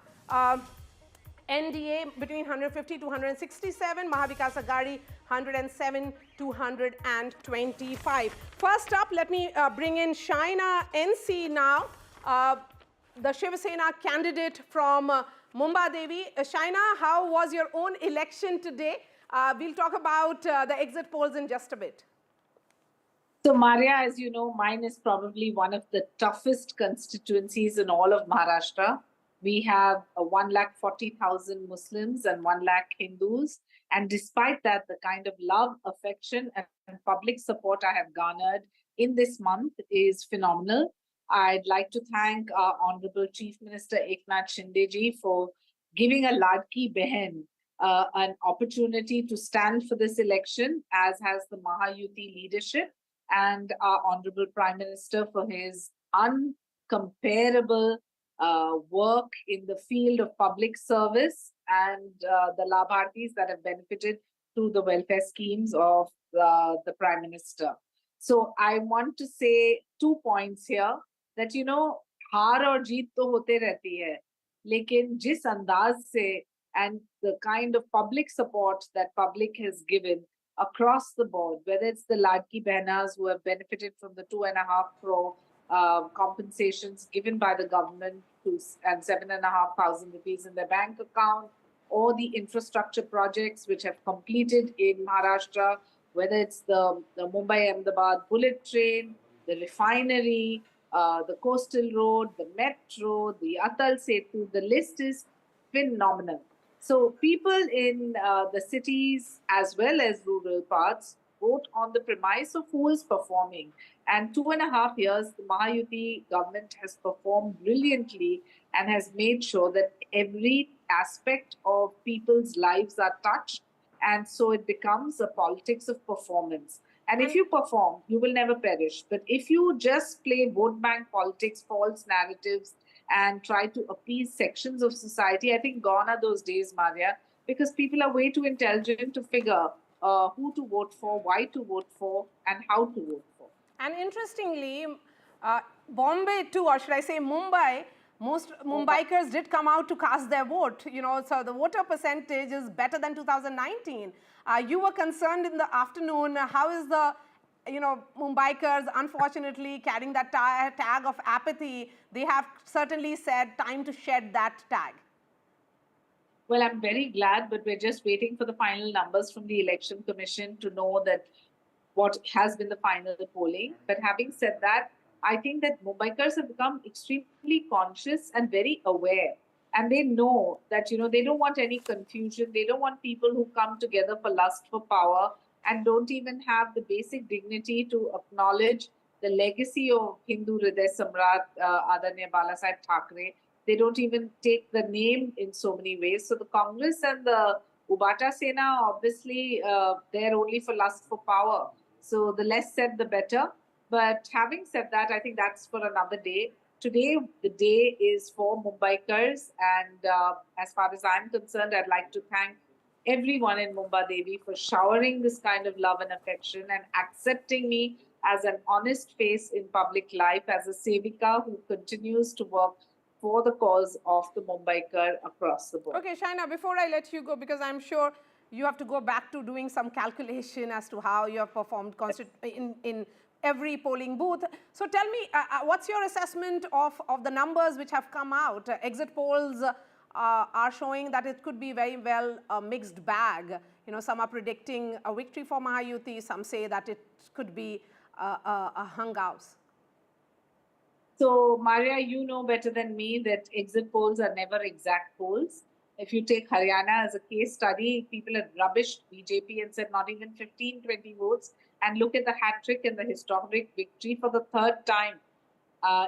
[SPEAKER 19] NDA between 150 to 167, Maha Vikas Aghadi 107 225. First up, let me bring in Shaina NC now, the Shiv Sena candidate from Mumbai Devi. Shaina, how was your own election today? We'll talk about the exit polls in just a bit.
[SPEAKER 1] So, Maria, as you know, mine is probably one of the toughest constituencies in all of Maharashtra. We have 140,000 Muslims and 1 lakh Hindus. And despite that, the kind of love, affection, and public support I have garnered in this month is phenomenal. I'd like to thank our Honorable Chief Minister Eknath Shinde ji for giving a Ladki Behen an opportunity to stand for this election, as has the Mahayuthi leadership, and our Honorable Prime Minister for his uncomparable work in the field of public service and the Labharthis that have benefited through the welfare schemes of the Prime Minister. So I want to say 2 points here that, you know, haar aur jeet to hote rehti hai, lekin jis andaz se and the kind of public support that public has given across the board, whether it's the Ladki Behnas who have benefited from the 2.5 crore compensations given by the government and 7,500 rupees in their bank account, or the infrastructure projects which have completed in Maharashtra, whether it's the Mumbai-Ahmedabad bullet train, the refinery, the coastal road, the metro, the Atal Setu, the list is phenomenal. So people in the cities as well as rural parts vote on the premise of who is performing. And 2.5 years, the Mahayuthi government has performed brilliantly and has made sure that every aspect of people's lives are touched. And so it becomes a politics of performance. And if you perform, you will never perish. But if you just play vote bank politics, false narratives, and try to appease sections of society, I think gone are those days, Maria, because people are way too intelligent to figure who to vote for, why to vote for, and how to vote for.
[SPEAKER 19] And interestingly, Bombay too, or should I say Mumbai, most Mumbaikers did come out to cast their vote, you know, so the voter percentage is better than 2019. You were concerned in the afternoon, how is the, you know, Mumbaikers unfortunately carrying that tag of apathy? They have certainly said time to shed that tag.
[SPEAKER 1] Well, I'm very glad, but we're just waiting for the final numbers from the Election Commission to know that what has been the final polling. But having said that, I think that Mumbaikars have become extremely conscious and very aware. And they know that, you know, they don't want any confusion. They don't want people who come together for lust for power and don't even have the basic dignity to acknowledge the legacy of Hindu Hriday Samrat, Adanya Balasaheb Thackeray. They don't even take the name in so many ways. So the Congress and the Ubata Sena, obviously, they're only for lust for power. So the less said, the better. But having said that, I think that's for another day. Today, the day is for Mumbaikars. And as far as I'm concerned, I'd like to thank everyone in Mumbai Devi for showering this kind of love and affection and accepting me as an honest face in public life, as a sevika who continues to work for the cause of the Mumbaikar across the board.
[SPEAKER 19] Okay, Shaina, before I let you go, because I'm sure you have to go back to doing some calculation as to how you have performed in every polling booth. So tell me, what's your assessment of the numbers which have come out? Exit polls are showing that it could be very well a mixed bag. You know, some are predicting a victory for Mahayuthi, some say that it could be a hung house.
[SPEAKER 1] So, Maria, you know better than me that exit polls are never exact polls. If you take Haryana as a case study, people had rubbished BJP and said not even 15, 20 votes. And look at the hat-trick and the historic victory for the third time.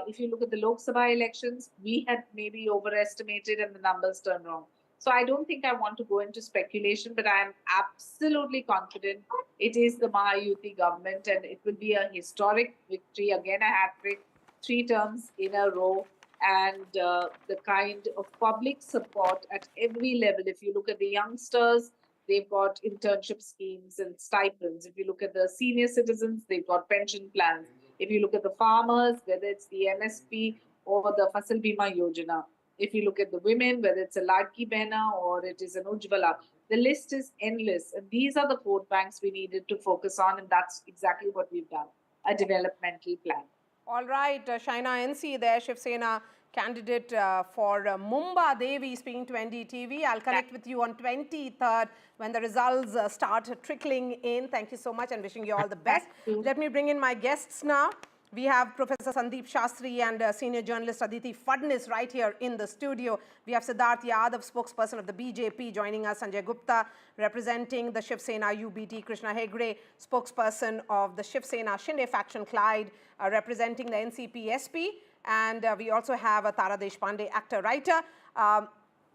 [SPEAKER 1] If you look at the Lok Sabha elections, we had maybe overestimated and the numbers turned wrong. So I don't think I want to go into speculation, but I am absolutely confident it is the Mahayuthi government and it will be a historic victory, again a hat-trick, 3 terms in a row, and the kind of public support at every level. If you look at the youngsters, they've got internship schemes and stipends. If you look at the senior citizens, they've got pension plans. If you look at the farmers, whether it's the MSP or the Fasal Bima Yojana. If you look at the women, whether it's a Ladki Behna or it is an Ujjwala, The list is endless. And these are the vote banks we needed to focus on. And that's exactly what we've done, a developmental plan.
[SPEAKER 19] All right, Shaina NC there, Shiv Sena candidate for Mumbai Devi, speaking to NDTV. I'll connect with you on 23rd when the results start trickling in. Thank you so much and wishing you all the best. Let me bring in my guests now. We have Professor Sandeep Shastri and senior journalist Aditi Fadnis right here in the studio. We have Siddharth Yadav, spokesperson of the BJP, joining us. Sanjay Gupta, representing the Shiv Sena UBT. Krishna Hegde, spokesperson of the Shiv Sena Shinde faction. Clyde, representing the NCP SP. And we also have Tara Deshpande, actor, writer.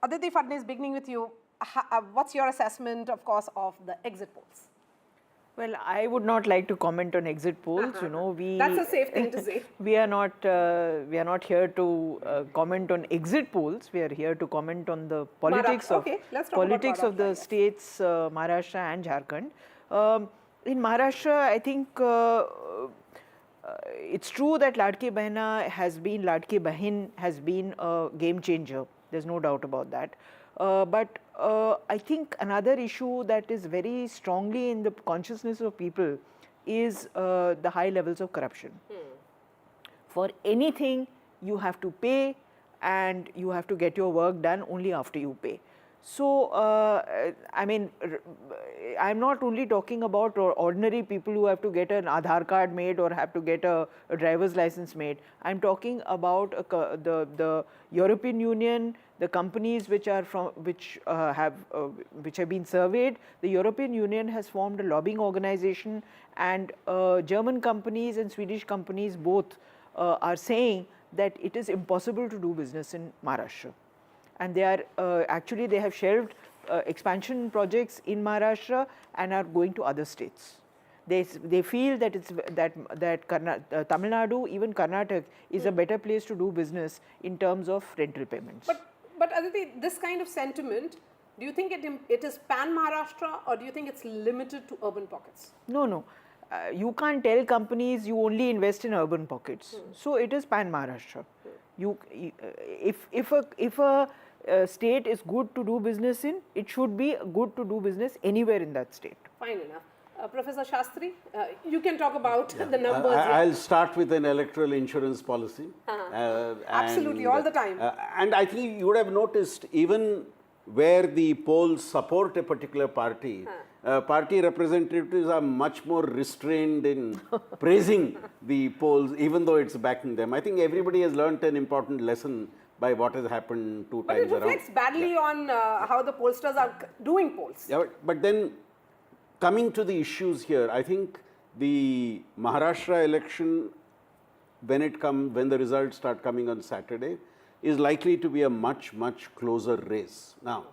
[SPEAKER 19] Aditi Fadnis, beginning with you. What's your assessment, of course, of the exit polls?
[SPEAKER 2] Well, I would not like to comment on exit polls. You know,
[SPEAKER 19] that's a safe thing to say.
[SPEAKER 2] We are not here to comment on exit polls. We are here to comment on the politics of the states, Maharashtra and Jharkhand. In Maharashtra, I think it's true that Ladki Bahin has been a game changer. There's no doubt about that. But I think another issue that is very strongly in the consciousness of people is the high levels of corruption. For anything, you have to pay and you have to get your work done only after you pay. So, I mean, I'm not only talking about ordinary people who have to get an Aadhaar card made or have to get a driver's license made. I'm talking about the European Union, the companies which have been surveyed. The European Union has formed a lobbying organization, and German companies and Swedish companies both are saying that it is impossible to do business in Maharashtra. And they are actually they have shelved expansion projects in Maharashtra and are going to other states. They feel that Tamil Nadu, even Karnataka, is a better place to do business in terms of rental payments.
[SPEAKER 19] But Aditi, this kind of sentiment, do you think it is pan-Maharashtra or do you think it's limited to urban pockets?
[SPEAKER 2] No. You can't tell companies you only invest in urban pockets. So it is pan-Maharashtra. If a state is good to do business in, it should be good to do business anywhere in that state.
[SPEAKER 19] Fine enough. Professor Shastri, you can talk about the numbers.
[SPEAKER 3] I'll start with an electoral insurance policy.
[SPEAKER 19] Absolutely, all the time.
[SPEAKER 3] And I think you would have noticed, even where the polls support a particular party, party representatives are much more restrained in praising the polls, even though it's backing them. I think everybody has learnt an important lesson by what has happened two times around.
[SPEAKER 19] But it reflects badly on how the pollsters are doing polls.
[SPEAKER 3] Yeah, but then coming to the issues here, I think the Maharashtra election, when the results start coming on Saturday, is likely to be a much closer race. Now,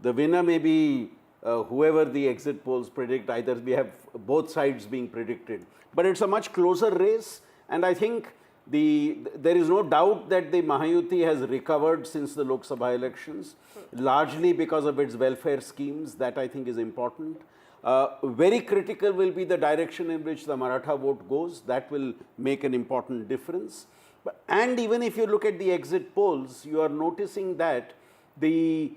[SPEAKER 3] the winner may be whoever the exit polls predict. Either we have both sides being predicted, but it's a much closer race, and I think there is no doubt that the Mahayuthi has recovered since the Lok Sabha elections, largely because of its welfare schemes. That I think is important. Very critical will be the direction in which the Maratha vote goes. That will make an important difference. And even if you look at the exit polls, you are noticing that the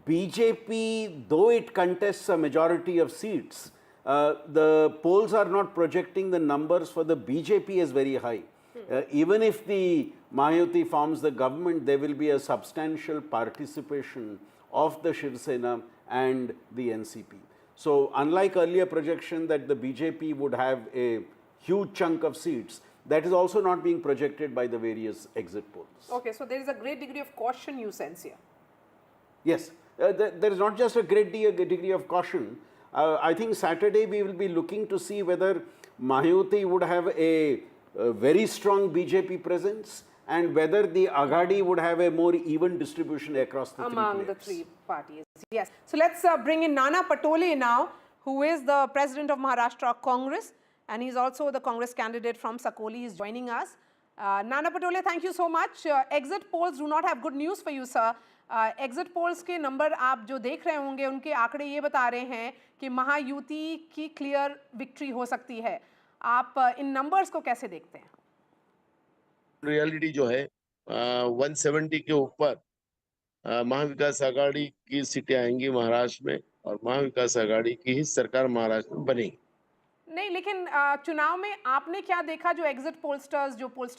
[SPEAKER 3] BJP, though it contests a majority of seats, the polls are not projecting the numbers for the BJP as very high. Even if the Mahayuthi forms the government, there will be a substantial participation of the Shiv Sena and the NCP. So unlike earlier projection that the BJP would have a huge chunk of seats, that is also not being projected by the various exit polls.
[SPEAKER 19] Okay, so there is a great degree of caution you sense here.
[SPEAKER 3] Yes, there is not just a great degree of caution. I think Saturday we will be looking to see whether Mahayuthi would have a very strong BJP presence and whether the Aghadi would have a more even distribution across the
[SPEAKER 19] among the three parties. Yes. So let's bring in Nana Patole now, who is the president of Maharashtra Congress, and he's also the Congress candidate from Sakoli. Is joining us. Nana Patole, thank you so much. Exit polls do not have good news for you, sir. Exit polls के number आप जो देख रहे होंगे उनके आंकड़े ये बता रहे हैं कि महायुति की क्लियर विक्ट्री हो सकती है. आप इन नंबर्स को कैसे देखते हैं?
[SPEAKER 4] रियलिटी जो है 170 के ऊपर महाविकास आघाड़ी की सीटें आएंगी महाराष्ट्र में और महाविकास आघाड़ी की ही सरकार महाराष्ट्र में बनेगी।
[SPEAKER 19] नहीं, लेकिन चुनाव में आपने क्या देखा जो एग्जिट पोलस्टर्स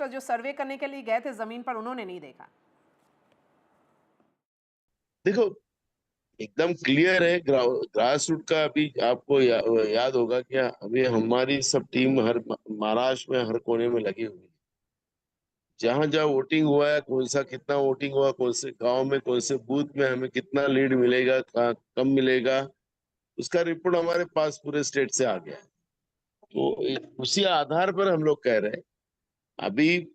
[SPEAKER 19] जो सर्वे करने के लिए गए थे जमीन पर, उन्होंने नहीं देखा?
[SPEAKER 4] देखो, एकदम क्लियर है ग्रास रूट का। अभी आपको याद होगा क्या, अभी हमारी सब टीम हर महाराष्ट्र में हर कोने में लगी हुई है। जहां जहां वोटिंग हुआ है, कौन सा कितना वोटिंग हुआ, कौन से गांव में, कौन से बूथ में हमें कितना लीड मिलेगा, कम मिलेगा, उसका रिपोर्ट हमारे पास पूरे स्टेट से आ गया है। तो उसी आधार पर हम लोग कह रहे हैं, अभी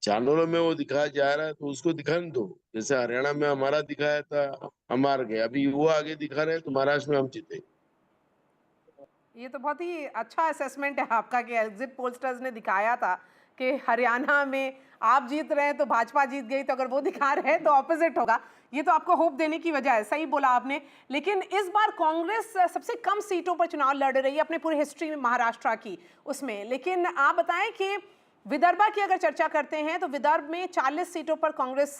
[SPEAKER 4] चैनलों में वो दिखाया जा रहा है तो उसको दिखाने दो। जैसे हरियाणा में हमारा दिखाया था, हम हार गए, अभी वो आगे दिखा रहे हैं तो महाराष्ट्र में हम जीते।
[SPEAKER 19] ये तो बहुत ही अच्छा असेसमेंट है आपका कि एग्जिट पोलस्टर्स ने दिखाया था कि हरियाणा में आप जीत रहे हैं तो भाजपा जीत गई, तो अगर वो दिखा रहे हैं तो ऑपोजिट होगा। ये तो आपको होप देने की वजह है, सही बोला आपने। लेकिन इस बार कांग्रेस सबसे कम सीटों पर चुनाव लड़ रही है अपने पूरी हिस्ट्री में महाराष्ट्र की उसमें। लेकिन आप बताएं कि विदर्भा की अगर चर्चा करते हैं तो विदर्भ में 40 सीटों पर कांग्रेस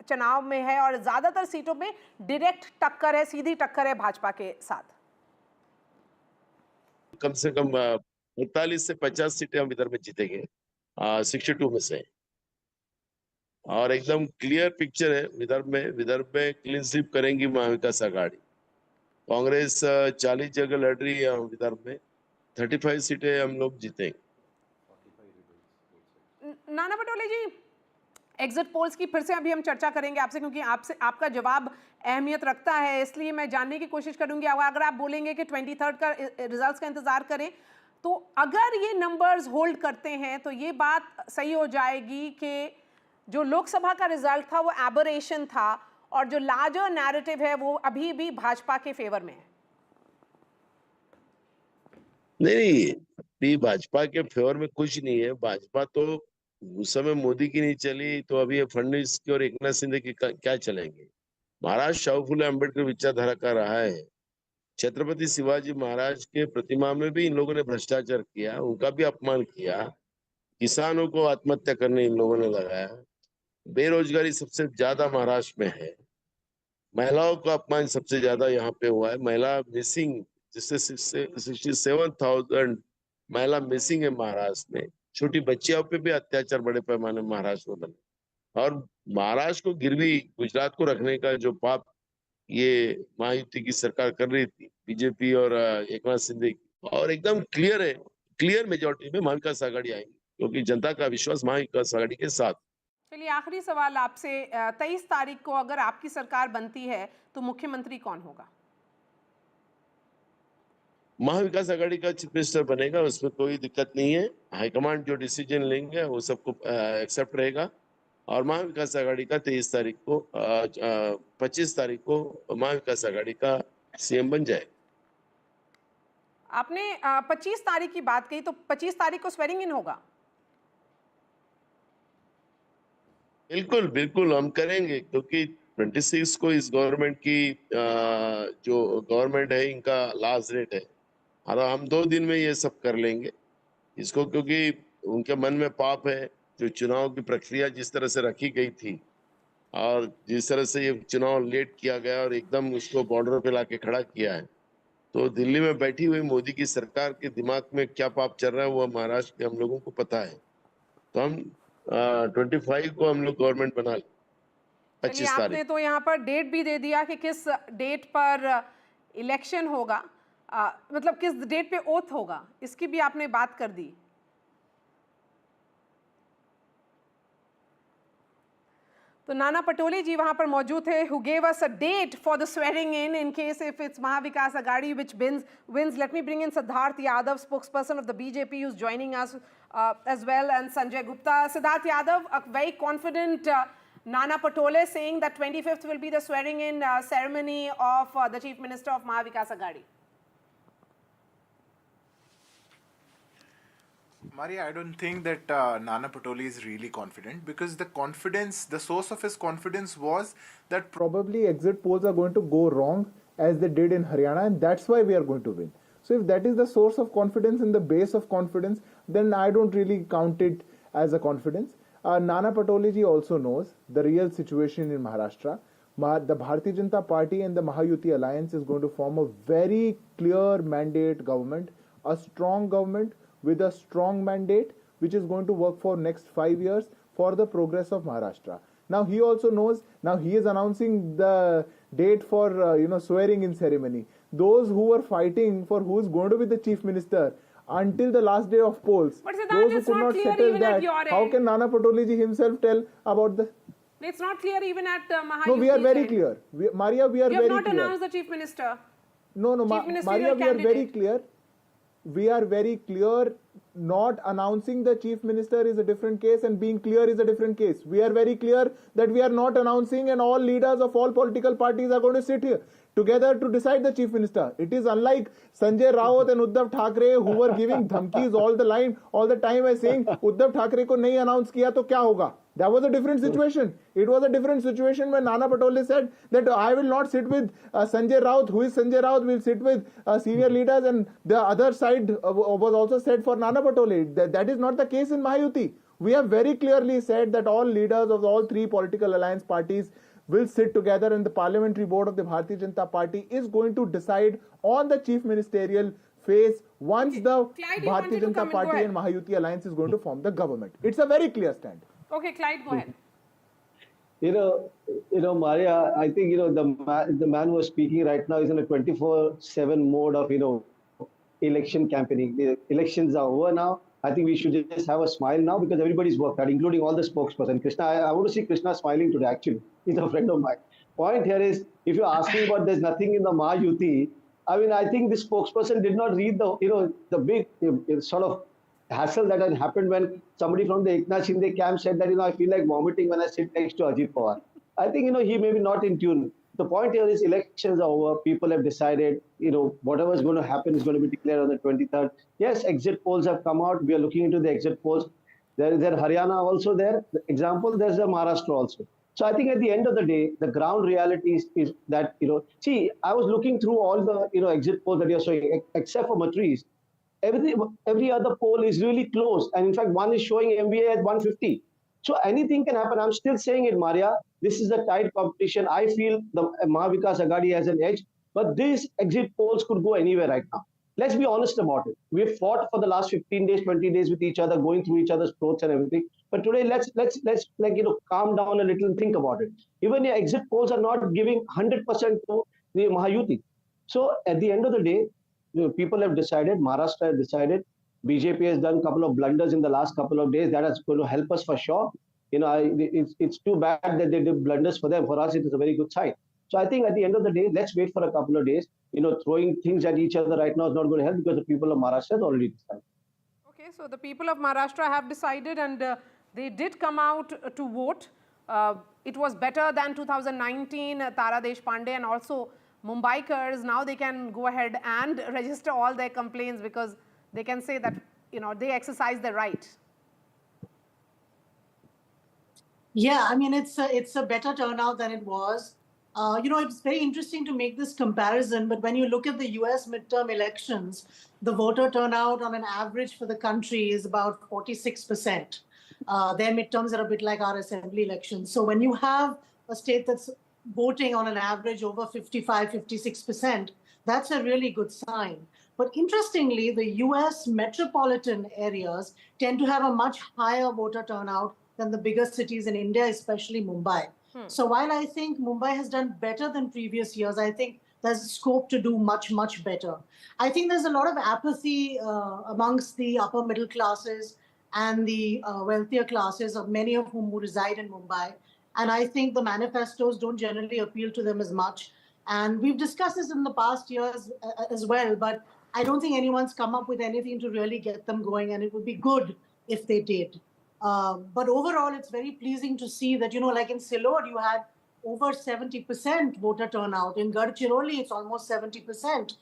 [SPEAKER 19] चुनाव में है और ज्यादातर सीटों में डायरेक्ट टक्कर है, सीधी टक्कर है भाजपा के साथ।
[SPEAKER 4] कम से कम 45 से 50 सीटें हम विदर्भ में जीतेंगे 62 में से। और एकदम क्लियर पिक्चर है विदर्भ में क्लीन स्वीप करेंगी महाविकास आघाड़ी। कांग्रेस 40 जगह लड़ रही है विदर्भ में, 35 सीटें हम लोग जीतेंगे।
[SPEAKER 19] नाना पटोले जी, एग्जिट पोल्स की फिर से अभी हम चर्चा करेंगे आपसे, क्योंकि आपका जवाब अहमियत रखता है, इसलिए मैं जानने की कोशिश करूंगी। अगर आप बोलेंगे कि 23 का रिजल्ट्स का इंतजार करें, तो अगर ये नंबर्स होल्ड करते हैं तो ये बात सही हो जाएगी कि जो लोकसभा का रिजल्ट था वो एबरेशन था और जो लार्जर नैरेटिव है वो अभी भी भाजपा के फेवर में है।
[SPEAKER 4] नहीं, अभी भाजपा के फेवर में कुछ नहीं है। भाजपा तो उस समय मोदी की नहीं चली, तो अभी फडणवीस की और एकनाथ शिंदे की क्या चलेंगे। महाराज शाहू फुले अम्बेडकर विचारधारा का रहा है। छत्रपति शिवाजी महाराज के प्रतिमा में भी इन लोगों ने भ्रष्टाचार किया, उनका भी अपमान किया। किसानों को आत्महत्या करने इन लोगों ने लगाया। बेरोजगारी सबसे ज्यादा महाराष्ट्र में है। महिलाओं का अपमान सबसे ज्यादा यहाँ पे हुआ है। महिला मिसिंग, जिससे 67,000 महिला मिसिंग है महाराष्ट्र में। छोटी बच्चियों पे भी अत्याचार बड़े पैमाने में महाराष्ट्र में बने। और महाराष्ट्र को गिरवी गुजरात को रखने का जो पाप ये महायुति की सरकार कर रही थी, बीजेपी और एकनाथ शिंदे की, और एकदम क्लियर है, क्लियर मेजोरिटी में महाविकास आघाड़ी आएंगी, क्योंकि जनता का विश्वास महाविकास आघाड़ी के साथ।
[SPEAKER 19] चलिए, आखिरी सवाल आपसे, 23 तारीख को अगर आपकी सरकार बनती है तो मुख्यमंत्री कौन होगा?
[SPEAKER 4] महाविकास आघाड़ी का चीफ मिनिस्टर बनेगा, उसमें कोई दिक्कत नहीं है। हाईकमांड जो डिसीजन लेंगे वो सबको एक्सेप्ट रहेगा। और महाविकास आघाड़ी का 23 तारीख को 25 तारीख को महाविकास आघाड़ी का सीएम बन जाए।
[SPEAKER 19] आपने 25 तारीख की बात कही, तो 25 तारीख को स्वेरिंग इन होगा?
[SPEAKER 4] बिल्कुल बिल्कुल हम करेंगे, क्योंकि 26 को इस गवर्नमेंट की जो गवर्नमेंट है इनका लास्ट डेट है, और हम 2 दिन में ये सब कर लेंगे इसको, क्योंकि उनके मन में पाप है। जो चुनाव की प्रक्रिया जिस तरह से रखी गई थी और जिस तरह से ये चुनाव लेट किया गया और एकदम उसको बॉर्डर पे लाके खड़ा किया है, तो दिल्ली में बैठी हुई मोदी की सरकार के दिमाग में क्या पाप चल रहा है वो महाराष्ट्र के हम लोगों को पता है। तो हम 25 को हम लोग गवर्नमेंट बना लें। 25 तारीख।
[SPEAKER 19] आपने तो यहाँ पर डेट भी दे दिया कि किस डेट पर इलेक्शन होगा, मतलब किस डेट पे ओथ होगा, इसकी भी आपने बात कर दी। तो नाना पटोले जी वहां पर मौजूद थे, who gave us a date for the swearing in case if it's Maha Vikas Aghadi which wins. Let me bring in Siddharth Yadav, spokesperson of the BJP, who's joining us as well, and Sanjay Gupta. Siddharth Yadav, a very confident Nana Patola saying that 25th will be the swearing in ceremony of the Chief Minister of Maha Vikas Aghadi.
[SPEAKER 5] Maria, I don't think that Nana Patoli is really confident, because the source of his confidence was that
[SPEAKER 7] probably exit polls are going to go wrong as they did in Haryana, and that's why we are going to win. So if that is the source of confidence and the base of confidence, then I don't really count it as a confidence. Nana Patoli ji also knows the real situation in Maharashtra. The Bharatiya Janata Party and the Mahayuthi alliance is going to form a very clear mandate government, a strong government with a strong mandate, which is going to work for next 5 years for the progress of Maharashtra. Now he also knows, now he is announcing the date for swearing in ceremony. Those who were fighting for who is going to be the chief minister until the last day of polls, those who could not settle that, how can Nana Patole ji himself tell about the...
[SPEAKER 19] It's not clear even at Mahayuthi.
[SPEAKER 7] No, we are very clear. Maria, we are very clear.
[SPEAKER 19] You have not announced the chief minister.
[SPEAKER 7] No, Maria, we are very clear. We are very clear. Not announcing the chief minister is a different case and being clear is a different case. We are very clear that we are not announcing, and all leaders of all political parties are going to sit here together to decide the chief minister. It is unlike Sanjay Raut and Uddhav Thackeray, who were giving dhamkis all the time by saying Uddhav Thackeray ko nahi announce kiya to kya hoga. That was a different situation. It was a different situation when Nana Patole said that I will not sit with Sanjay Raut. Who is Sanjay Raut? Will sit with senior leaders, and the other side was also said for Nana Patole. That is not the case in Mahayuthi. We have very clearly said that all leaders of all three political alliance parties will sit together, and the parliamentary board of the Bharatiya Janata Party is going to decide on the chief ministerial phase once the Bharatiya Janata Party and Mahayuthi alliance is going to form the government. It's a very clear stand.
[SPEAKER 19] Okay, Clyde, go ahead.
[SPEAKER 6] Maria, I think, the man who is speaking right now is in a 24/7 mode of, election campaigning. The elections are over now. I think we should just have a smile now because everybody's worked hard, including all the spokesperson. Krishna, I want to see Krishna smiling today, actually. He's a friend of mine. Point here is, if you're asking about there's nothing in the Mahayuthi, I think this spokesperson did not read the big sort of hassle that had happened when somebody from the Eknath Shinde camp said that, I feel like vomiting when I sit next to Ajit Pawar. I think, he may be not in tune. The point here is elections are over. People have decided, whatever is going to happen is going to be declared on the 23rd. Yes, exit polls have come out. We are looking into the exit polls. There is Haryana also there. The example, there's a Maharashtra also. So I think at the end of the day, the ground reality is that, see, I was looking through all the, exit polls that you're showing, except for Matrice. Every other poll is really close. And in fact, one is showing MVA at 150. So anything can happen. I'm still saying it, Maria. This is a tight competition. I feel the Maha Vikas Aghadi has an edge. But these exit polls could go anywhere right now. Let's be honest about it. We've fought for the last 15 days, 20 days with each other, going through each other's throats and everything. But today, let's calm down a little and think about it. Even the exit polls are not giving 100% to the Mahayuthi. So at the end of the day, people have decided, Maharashtra has decided, BJP has done a couple of blunders in the last couple of days. That is going to help us for sure. It's too bad that they did blunders for them. For us, it is a very good sign. So I think at the end of the day, let's wait for a couple of days. Throwing things at each other right now is not going to help because the people of Maharashtra have already decided.
[SPEAKER 19] Okay, so the people of Maharashtra have decided and they did come out to vote. It was better than 2019, Tara Deshpande and also Mumbaikars. Now they can go ahead and register all their complaints because they can say that, they exercise their right.
[SPEAKER 8] Yeah, it's a better turnout than it was. It's very interesting to make this comparison, but when you look at the US midterm elections, the voter turnout on an average for the country is about 46%. Their midterms are a bit like our assembly elections. So when you have a state that's voting on an average over 55, 56%, that's a really good sign. But interestingly, the US metropolitan areas tend to have a much higher voter turnout than the bigger cities in India, especially Mumbai. So while I think Mumbai has done better than previous years, I think there's scope to do much, much better. I think there's a lot of apathy amongst the upper middle classes and the wealthier classes, of many of whom reside in Mumbai. And I think the manifestos don't generally appeal to them as much. And we've discussed this in the past years as well, but I don't think anyone's come up with anything to really get them going, and it would be good if they did. But overall, it's very pleasing to see that, like in Silod, you had over 70% voter turnout. In Gadchiroli, it's almost 70%.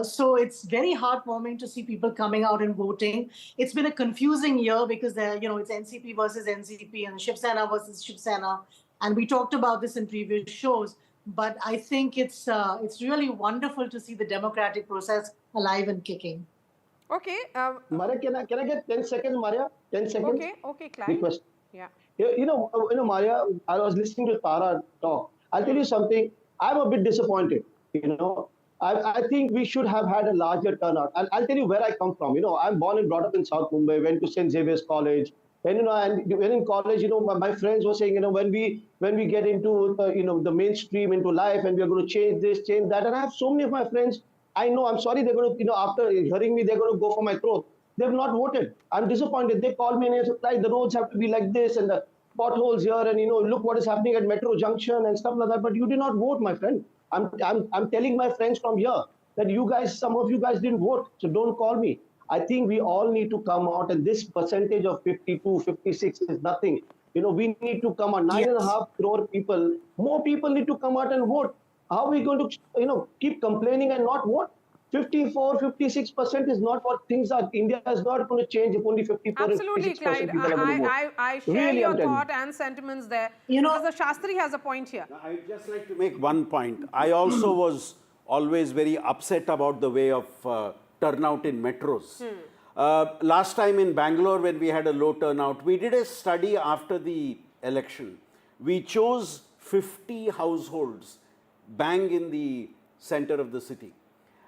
[SPEAKER 8] So it's very heartwarming to see people coming out and voting. It's been a confusing year because it's NCP versus NCP and Shiv Sena versus Shiv Sena. And we talked about this in previous shows. But I think it's really wonderful to see the democratic process alive and kicking.
[SPEAKER 19] Okay.
[SPEAKER 6] Maria, can I get 10 seconds, Maria? 10 seconds?
[SPEAKER 19] Okay, Clyde.
[SPEAKER 6] Request.
[SPEAKER 19] Yeah.
[SPEAKER 6] Maria, I was listening to Tara talk. I'll tell you something. I'm a bit disappointed. I think we should have had a larger turnout. And I'll tell you where I come from. I'm born and brought up in South Mumbai, went to St. Xavier's College. And, when in college, my friends were saying, when we get into, the mainstream, into life, and we're going to change this, change that. And I have so many of my friends, I know, I'm sorry, they're going to, after hearing me, they're going to go for my throat. They have not voted. I'm disappointed. They call me and say, like, the roads have to be like this and the potholes here, and look what is happening at Metro Junction and stuff like that. But you did not vote, my friend. I'm telling my friends from here that you guys, some of you guys didn't vote, so don't call me. I think we all need to come out, and this percentage of 52, 56 is nothing. We need to come out. 9.5 crore people, more people need to come out and vote. How are we going to, keep complaining and not vote? 54, 56% is not what things are. India is not going to change if only 54
[SPEAKER 19] Absolutely, Clyde. I share
[SPEAKER 6] Really,
[SPEAKER 19] your thought and sentiments there. Because the Shastri has a point here.
[SPEAKER 3] I'd just like to make one point. I also was always very upset about the way of turnout in metros. Last time in Bangalore, when we had a low turnout, we did a study after the election. We chose 50 households bang in the center of the city.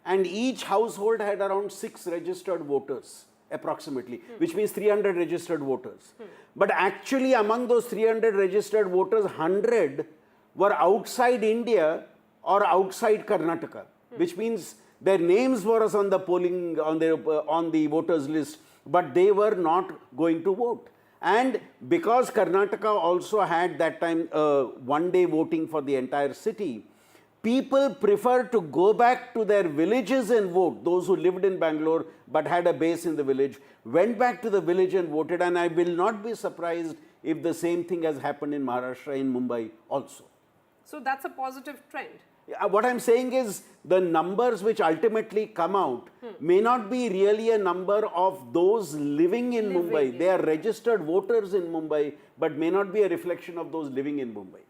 [SPEAKER 3] And each household had around 6 registered voters, approximately, which means 300 registered voters. But actually, among those 300 registered voters, 100 were outside India or outside Karnataka, which means their names were on the polling, on the voters list, but they were not going to vote. And because Karnataka also had that time one-day voting for the entire city, people preferred to go back to their villages and vote. Those who lived in Bangalore but had a base in the village went back to the village and voted, and I will not be surprised if the same thing has happened in Maharashtra, in Mumbai also.
[SPEAKER 19] So that's a positive trend.
[SPEAKER 3] What I'm saying is the numbers which ultimately come out may not be really a number of those living in Mumbai. They are registered voters in Mumbai, but may not be a reflection of those living in Mumbai.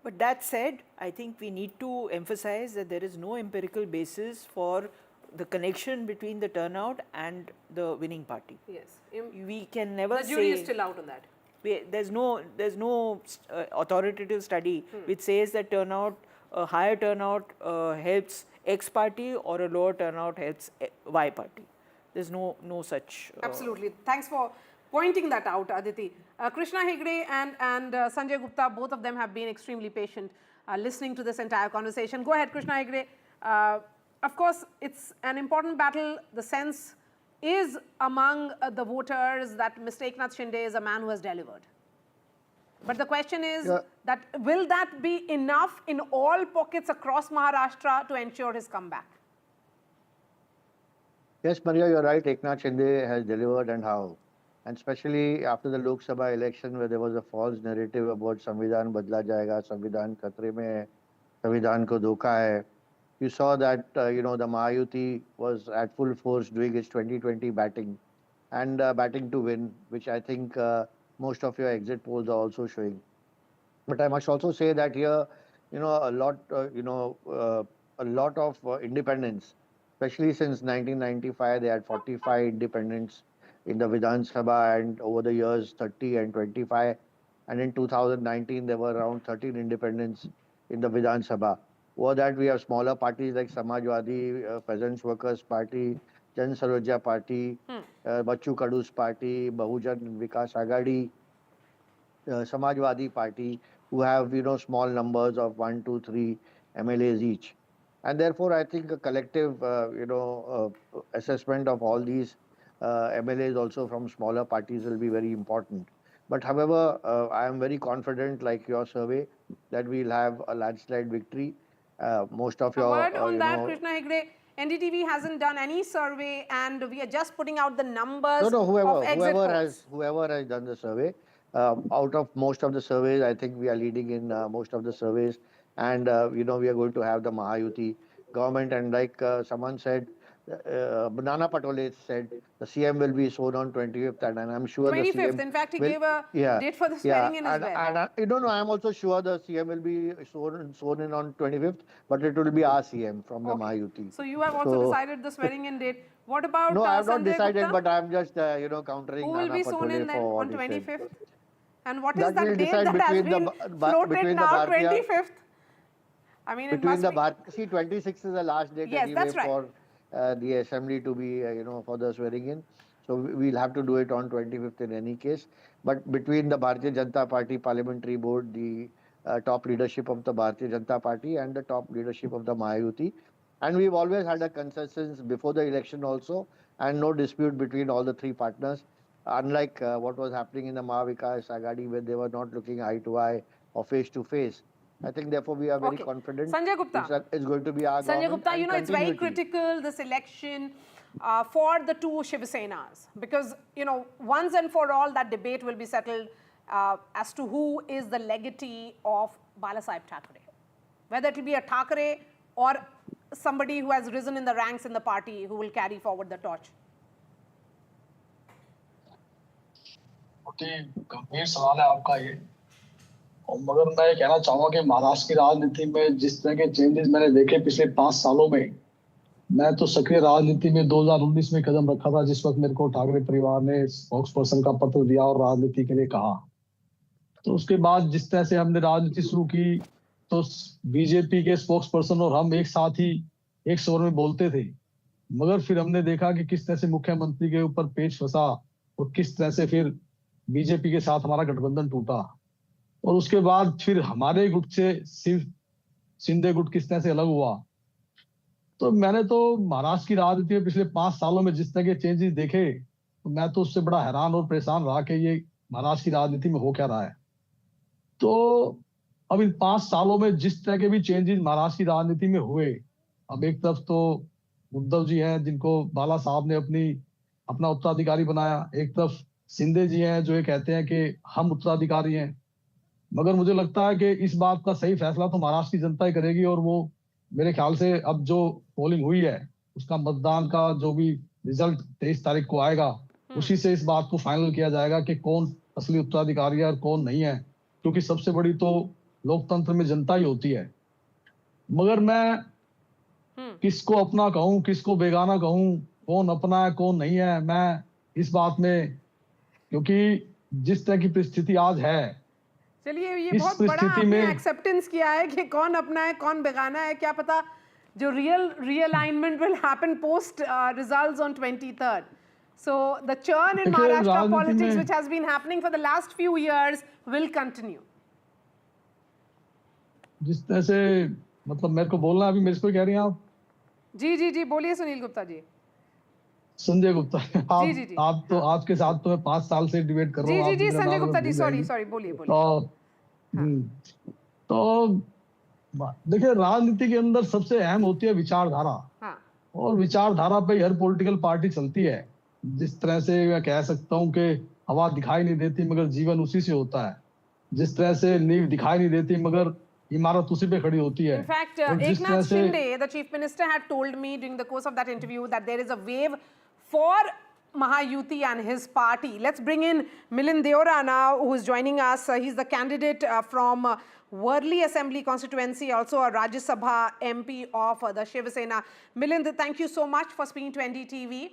[SPEAKER 2] But that said, I think we need to emphasize that there is no empirical basis for the connection between the turnout and the winning party.
[SPEAKER 19] Yes.
[SPEAKER 2] We can never say...
[SPEAKER 19] The jury is still out on that.
[SPEAKER 2] There's no authoritative study which says that turnout, a higher turnout helps X party or a lower turnout helps Y party. There's no such...
[SPEAKER 19] Absolutely. Thanks for pointing that out, Aditi. Krishna Hegde and Sanjay Gupta, both of them have been extremely patient listening to this entire conversation. Go ahead, Krishna Hegde. Of course, it's an important battle. The sense is among the voters that Mr. Eknath Shinde is a man who has delivered. But the question is that will that be enough in all pockets across Maharashtra to ensure his comeback?
[SPEAKER 9] Yes, Maria, you're right. Eknath Shinde has delivered, and how. And especially after the Lok Sabha election, where there was a false narrative about Samvidhan badla jayega, Samvidhan khatre mein hai, Samvidhan ko dhokha hai. You saw that, the Mahayuthi was at full force doing its 2020 batting and batting to win, which I think most of your exit polls are also showing. But I must also say that here, a lot of independents, especially since 1995, they had 45 independents in the Vidhan Sabha, and over the years 30 and 25, and in 2019 there were around 13 independents in the Vidhan Sabha. Over that we have smaller parties like Samajwadi, Peasants Workers Party, Jan Sarojya Party, Bachchu Kadu's Party, Bahujan Vikas Aghadi, Samajwadi Party, who have small numbers of 1, 2, 3 MLAs each. And therefore I think a collective assessment of all these MLAs also from smaller parties will be very important. But however, I am very confident, like your survey, that we'll have a landslide victory. Most of your...
[SPEAKER 19] A word on that, Krishna Hegde. NDTV hasn't done any survey, and we are just putting out the numbers of exit polls.
[SPEAKER 9] Whoever has done the survey, out of most of the surveys, I think we are leading in most of the surveys, and we are going to have the Mahayuthi government. And like someone said, Nana Patole said the CM will be sworn on 25th, and I'm sure
[SPEAKER 19] 25th.
[SPEAKER 9] The CM
[SPEAKER 19] in fact, he gave a date for the swearing in as well.
[SPEAKER 9] And I am also sure the CM will be sworn in on 25th, but it will be our CM from the Mahayuthi.
[SPEAKER 19] So you have also decided the swearing in date. What about
[SPEAKER 9] No, I have not
[SPEAKER 19] Sanjay
[SPEAKER 9] decided,
[SPEAKER 19] Gupta?
[SPEAKER 9] but I am just countering.
[SPEAKER 19] Who will
[SPEAKER 9] Nana
[SPEAKER 19] be sworn
[SPEAKER 9] Patole
[SPEAKER 19] in then
[SPEAKER 9] for
[SPEAKER 19] on 25th? And what is
[SPEAKER 9] that
[SPEAKER 19] that
[SPEAKER 9] will
[SPEAKER 19] date
[SPEAKER 9] decide
[SPEAKER 19] that has been floated now, 25th? I mean,
[SPEAKER 9] between the see, 26 is the last date
[SPEAKER 19] yes,
[SPEAKER 9] anyway
[SPEAKER 19] that's right.
[SPEAKER 9] for the assembly to be, for the swearing in. So we'll have to do it on 25th in any case. But between the Bharatiya Janata Party Parliamentary Board, the top leadership of the Bharatiya Janata Party and the top leadership of the Mahayuthi, and we've always had a consensus before the election also, and no dispute between all the three partners, unlike what was happening in the Maha Vikas Aghadi, where they were not looking eye to eye or face to face. I think, therefore, we are very confident.
[SPEAKER 19] Sanjay Gupta.
[SPEAKER 9] It's going to be our
[SPEAKER 19] Sanjay
[SPEAKER 9] government.
[SPEAKER 19] Gupta, you know, it's very critical, this election, for the two Shiv Senas. Because, you know, once and for all, that debate will be settled as to who is the legatee of Balasaheb Thackeray. Whether it will be a Thackeray or somebody who has risen in the ranks in the party who will carry forward the torch.
[SPEAKER 10] गंभीर सवाल है आपका ये, और मगर मैं ये कहना चाहूँगा कि महाराष्ट्र की राजनीति में जिस तरह के चेंजेस मैंने देखे पिछले 5 सालों में, मैं तो सक्रिय राजनीति में 2019 में कदम रखा था, जिस वक्त मेरे को ठाकरे परिवार ने स्पोक्स पर्सन का पत्र दिया और राजनीति के लिए कहा। तो उसके बाद जिस तरह से हमने राजनीति शुरू की, तो बीजेपी के स्पोक्स पर्सन और हम एक साथ ही एक स्वर में बोलते थे, मगर फिर हमने देखा कि किस तरह से मुख्यमंत्री के ऊपर पेच फंसा और किस तरह से फिर बीजेपी के साथ हमारा गठबंधन टूटा, और उसके बाद फिर हमारे गुट से शिंदे गुट किस तरह से अलग हुआ। तो मैंने तो महाराष्ट्र की राजनीति में पिछले 5 सालों में जिस तरह के चेंजेस देखे, तो मैं तो उससे बड़ा हैरान और परेशान रहा कि ये महाराष्ट्र की राजनीति में हो क्या रहा है। तो अब इन 5 सालों में जिस तरह के भी चेंजेस महाराष्ट्र की राजनीति में हुए, अब एक तरफ तो उद्धव जी हैं जिनको बाला साहब ने अपना उत्तराधिकारी बनाया, एक तरफ शिंदे जी हैं जो ये कहते हैं कि हम उत्तराधिकारी हैं। मगर मुझे लगता है कि इस बात का सही फैसला तो महाराष्ट्र की जनता ही करेगी, और वो मेरे ख्याल से अब जो पोलिंग हुई है उसका मतदान का जो भी रिजल्ट 23 तारीख को आएगा, उसी से इस बात को फाइनल किया जाएगा कि कौन असली उत्तराधिकारी है और कौन नहीं है, क्योंकि सबसे बड़ी तो लोकतंत्र में जनता ही होती है। मगर मैं किसको अपना कहूं, किसको बेगाना कहूं, कौन अपना है कौन नहीं है, मैं इस बात में, क्योंकि जिस तरह की परिस्थिति आज है,
[SPEAKER 19] चलिए ये बहुत बड़ा आपने एक्सेप्टेंस किया है कि कौन अपना है कौन बेगाना है। क्या पता जो realignment will happen post results on 23rd. So the churn in Maharashtra politics which has been happening for the last few years will continue.
[SPEAKER 10] जिस तरह से मतलब मेरे को बोलना अभी मेरे को कह रही हैं आप?
[SPEAKER 19] जी बोलिए सुनील गुप्ता जी।
[SPEAKER 10] संजय गुप्ता आप तो आपके साथ तो मैं 5 साल से डिबेट कर रहा हूँ।
[SPEAKER 19] जी संजय गुप्ता जी, सॉरी बोलिए।
[SPEAKER 10] तो देखिए राजनीति के अंदर सबसे अहम होती है विचारधारा, और विचारधारा पे हर पॉलिटिकल पार्टी चलती है। जिस तरह से मैं कह सकता हूँ कि हवा दिखाई नहीं देती मगर जीवन उसी से होता है, जिस तरह से नींव दिखाई नहीं देती मगर इमारत उसी पे खड़ी होती है।
[SPEAKER 19] In fact, Eknath Shinde, the chief minister, had told me during the course of that interview that there is a wave for Mahayuthi and his party. Let's bring in Milind Deora now, who is joining us. He's the candidate from Worli Assembly constituency, also a Rajya Sabha MP of the Shiv Sena. Milind, thank you so much for speaking to NDTV.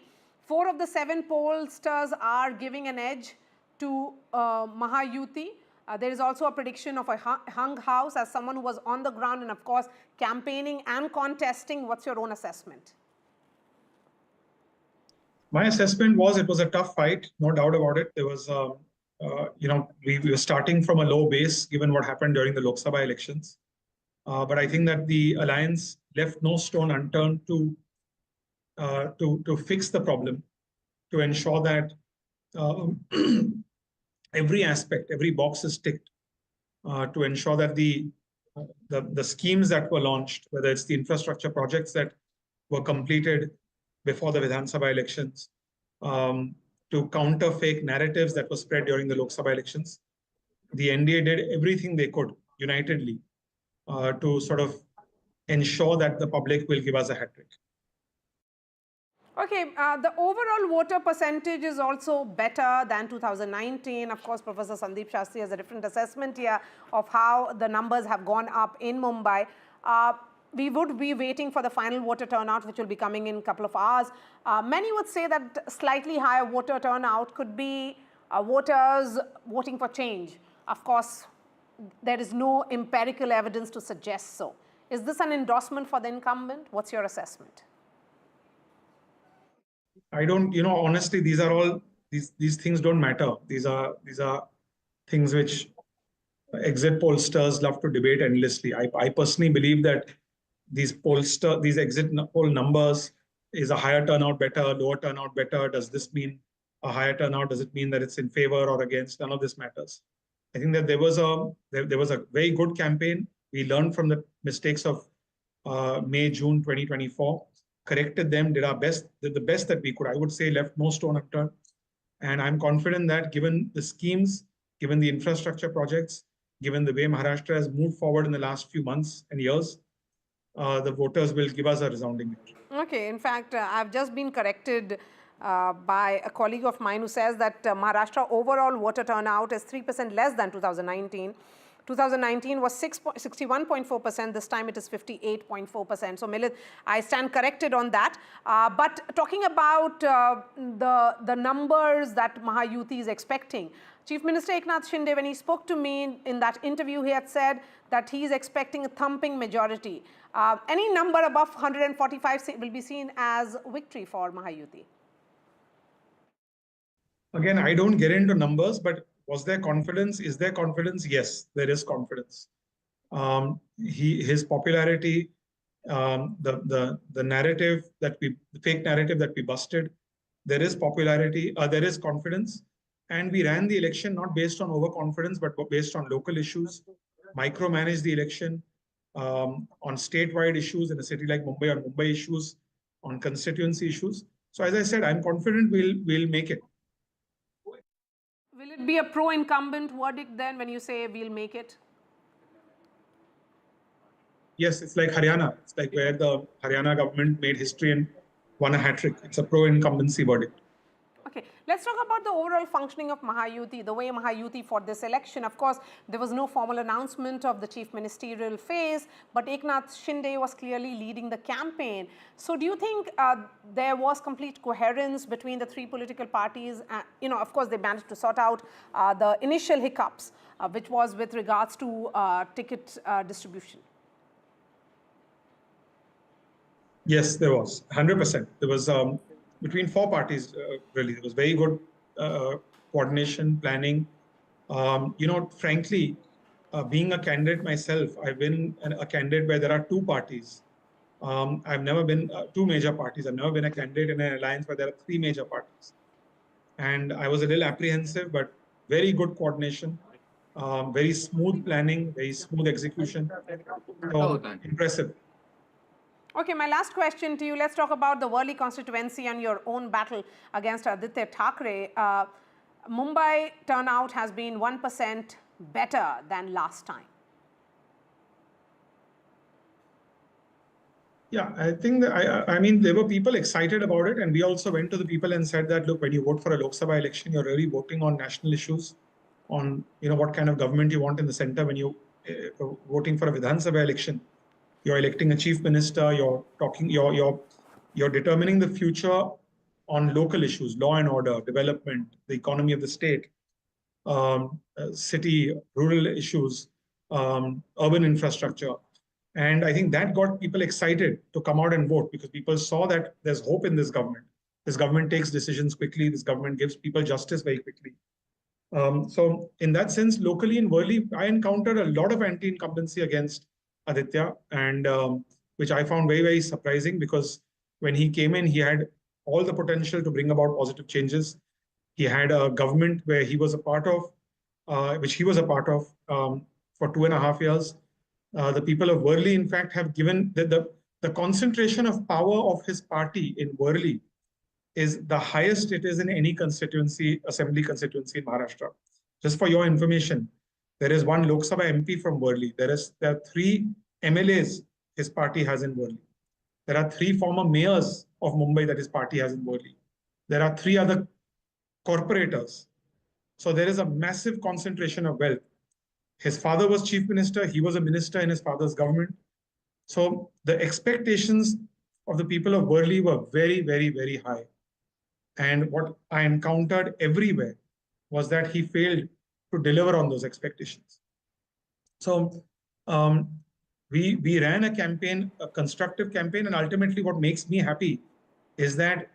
[SPEAKER 19] 4 of the 7 pollsters are giving an edge to Mahayuthi. There is also a prediction of a hung house. As someone who was on the ground and of course campaigning and contesting, what's your own assessment?
[SPEAKER 13] My assessment was it was a tough fight, no doubt about it. There was, we were starting from a low base given what happened during the Lok Sabha elections. But I think that the alliance left no stone unturned to fix the problem, to ensure that every aspect, every box is ticked, to ensure that the schemes that were launched, whether it's the infrastructure projects that were completed before the Vidhan Sabha elections, to counter fake narratives that were spread during the Lok Sabha elections. The NDA did everything they could unitedly to sort of ensure that the public will give us a hat trick.
[SPEAKER 19] Okay, the overall voter percentage is also better than 2019. Of course, Professor Sandeep Shastri has a different assessment here of how the numbers have gone up in Mumbai. We would be waiting for the final voter turnout, which will be coming in a couple of hours. Many would say that slightly higher voter turnout could be voters voting for change. Of course, there is no empirical evidence to suggest so. Is this an endorsement for the incumbent? What's your assessment?
[SPEAKER 13] I don't, honestly, these are all, these things don't matter. These are things which exit pollsters love to debate endlessly. I personally believe that these exit poll numbers, is a higher turnout better, lower turnout better? Does this mean a higher turnout? Does it mean that it's in favor or against? None of this matters. I think that there was a very good campaign. We learned from the mistakes of May, June 2024, corrected them, did our best, did the best that we could. I would say left no stone unturned. And I'm confident that given the schemes, given the infrastructure projects, given the way Maharashtra has moved forward in the last few months and years, the voters will give us a resounding victory.
[SPEAKER 19] Okay, in fact, I've just been corrected by a colleague of mine who says that Maharashtra overall voter turnout is 3% less than 2019. 2019 was 61.4%. This time it is 58.4%. So, Milind, I stand corrected on that. But talking about the numbers that Mahayuthi is expecting, Chief Minister Eknath Shinde, when he spoke to me in that interview, he had said that he is expecting a thumping majority. Any number above 145 will be seen as victory for Mahayuthi.
[SPEAKER 13] Again, I don't get into numbers, but was there confidence? Is there confidence? Yes, there is confidence. His popularity, the narrative that the fake narrative that we busted, there is popularity, there is confidence. And we ran the election not based on overconfidence, but based on local issues, micromanage the election on statewide issues in a city like Mumbai, on Mumbai issues, on constituency issues. So as I said, I'm confident we'll make it.
[SPEAKER 19] Will it be a pro-incumbent verdict then when you say we'll make it?
[SPEAKER 13] Yes, it's like Haryana. It's like where the Haryana government made history and won a hat-trick. It's a pro-incumbency verdict.
[SPEAKER 19] Okay, let's talk about the overall functioning of Mahayuthi, the way Mahayuthi for this election. Of course, there was no formal announcement of the chief ministerial phase, but Eknath Shinde was clearly leading the campaign. So do you think there was complete coherence between the three political parties? Of course, they managed to sort out the initial hiccups, which was with regards to ticket distribution.
[SPEAKER 13] Yes, there was 100%. There was between four parties, really. There was very good coordination, planning. Frankly, being a candidate myself, I've been a candidate where there are two parties. I've never been two major parties. I've never been a candidate in an alliance where there are three major parties. And I was a little apprehensive, but very good coordination, very smooth planning, very smooth execution. So, impressive.
[SPEAKER 19] Okay, my last question to you. Let's talk about the Worli constituency and your own battle against Uddhav Thackeray. Mumbai turnout has been 1% better than last time.
[SPEAKER 13] Yeah, I think that, I mean, there were people excited about it, and we also went to the people and said that, look, when you vote for a Lok Sabha election, you're really voting on national issues, on what kind of government you want in the center. When you voting for a Vidhan Sabha election, you're electing a chief minister, you're determining the future on local issues, law and order, development, the economy of the state, city, rural issues, urban infrastructure. And I think that got people excited to come out and vote, because people saw that there's hope in this government. This government takes decisions quickly. This government gives people justice very quickly. So in that sense, locally in Worli, I encountered a lot of anti-incumbency against Aditya, and which I found very, very surprising, because when he came in, he had all the potential to bring about positive changes. He had a government where he was a part of, for 2.5 years. The people of Worli, in fact, have given the concentration of power of his party in Worli is the highest it is in any constituency, assembly constituency in Maharashtra. Just for your information, there is one Lok Sabha MP from Worli. There are 3 MLAs his party has in Worli. There are 3 former mayors of Mumbai that his party has in Worli. There are 3 other corporators. So there is a massive concentration of wealth. His father was chief minister. He was a minister in his father's government. So the expectations of the people of Worli were very, very, very high. And what I encountered everywhere was that he failed to deliver on those expectations. So We ran a campaign, a constructive campaign, and ultimately what makes me happy is that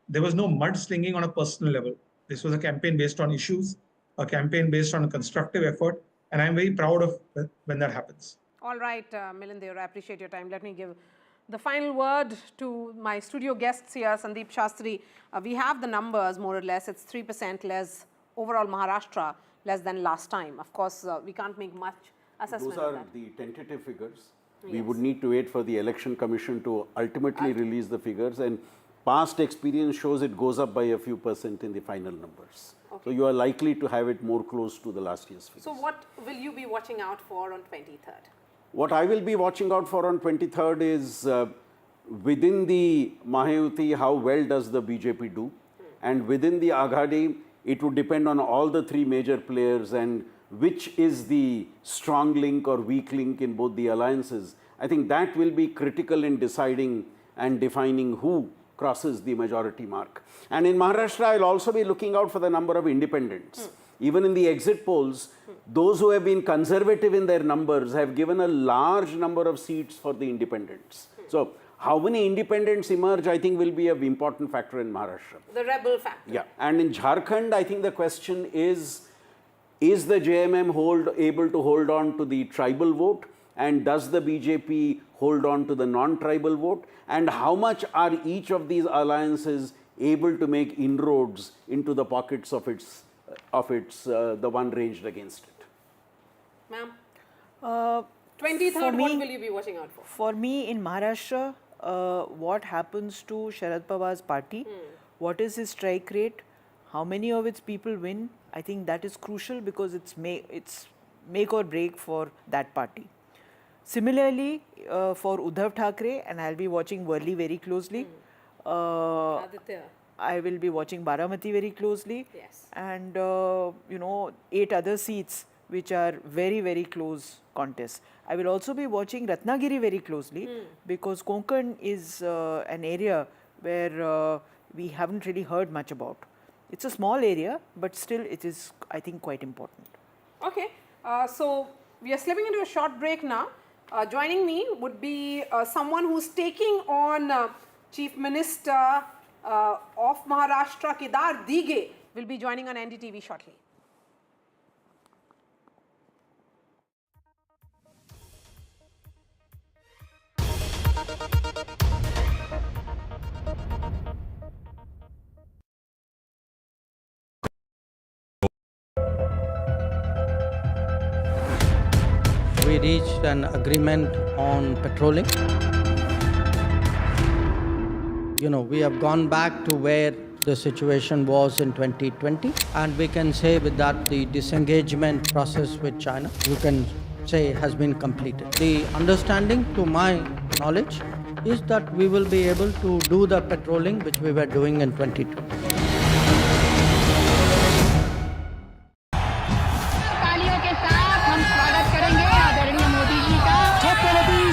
[SPEAKER 13] there was no mudslinging on a personal level. This was a campaign based on issues, a campaign based on a constructive effort, and I'm very proud of when that happens.
[SPEAKER 19] All right, Milind Deora, I appreciate your time. Let me give the final word to my studio guests here, Sandeep Shastri. We have the numbers more or less. It's 3% less overall Maharashtra, less than last time. Of course, we can't make much assessment
[SPEAKER 3] Those
[SPEAKER 19] of
[SPEAKER 3] are
[SPEAKER 19] that.
[SPEAKER 3] the tentative figures.
[SPEAKER 19] Yes.
[SPEAKER 3] We would need to wait for the election commission to ultimately release the figures, and past experience shows it goes up by a few percent in the final numbers.
[SPEAKER 19] Okay.
[SPEAKER 3] So you are likely to have it more close to the last year's figures.
[SPEAKER 19] So what will you be watching out for on 23rd?
[SPEAKER 3] What I will be watching out for on 23rd is within the Mahayuthi, how well does the BJP do? And within the Aghadi, it would depend on all the three major players and which is the strong link or weak link in both the alliances. I think that will be critical in deciding and defining who crosses the majority mark. And in Maharashtra, I'll also be looking out for the number of independents. Even in the exit polls, those who have been conservative in their numbers have given a large number of seats for the independents. So how many independents emerge, I think, will be an important factor in Maharashtra.
[SPEAKER 19] The rebel factor.
[SPEAKER 3] Yeah. And in Jharkhand, I think the question is the JMM able to hold on to the tribal vote? And does the BJP hold on to the non-tribal vote? And how much are each of these alliances able to make inroads into the pockets of its the one ranged against it?
[SPEAKER 19] Ma'am, 23rd, what will you be watching out for?
[SPEAKER 2] For me, in Maharashtra, what happens to Sharad Pawar's party? What is his strike rate? How many of its people win? I think that is crucial because it's make or break for that party. Similarly, for Uddhav Thackeray, and I'll be watching Worli very closely.
[SPEAKER 19] Aditya.
[SPEAKER 2] I will be watching Baramati very closely.
[SPEAKER 19] Yes.
[SPEAKER 2] And, 8 other seats which are very, very close contests. I will also be watching Ratnagiri very closely because Konkan is an area where we haven't really heard much about. It's a small area, but still it is, I think, quite important.
[SPEAKER 19] Okay, so we are slipping into a short break now. Joining me would be someone who's taking on Chief Minister of Maharashtra, Kedar Dige, will be joining on NDTV shortly.
[SPEAKER 16] We reached an agreement on patrolling. We have gone back to where the situation was in 2020, and we can say with that the disengagement process with China, you can say, has been completed. The understanding, to my knowledge, is that we will be able to do the patrolling which we were doing in 2020.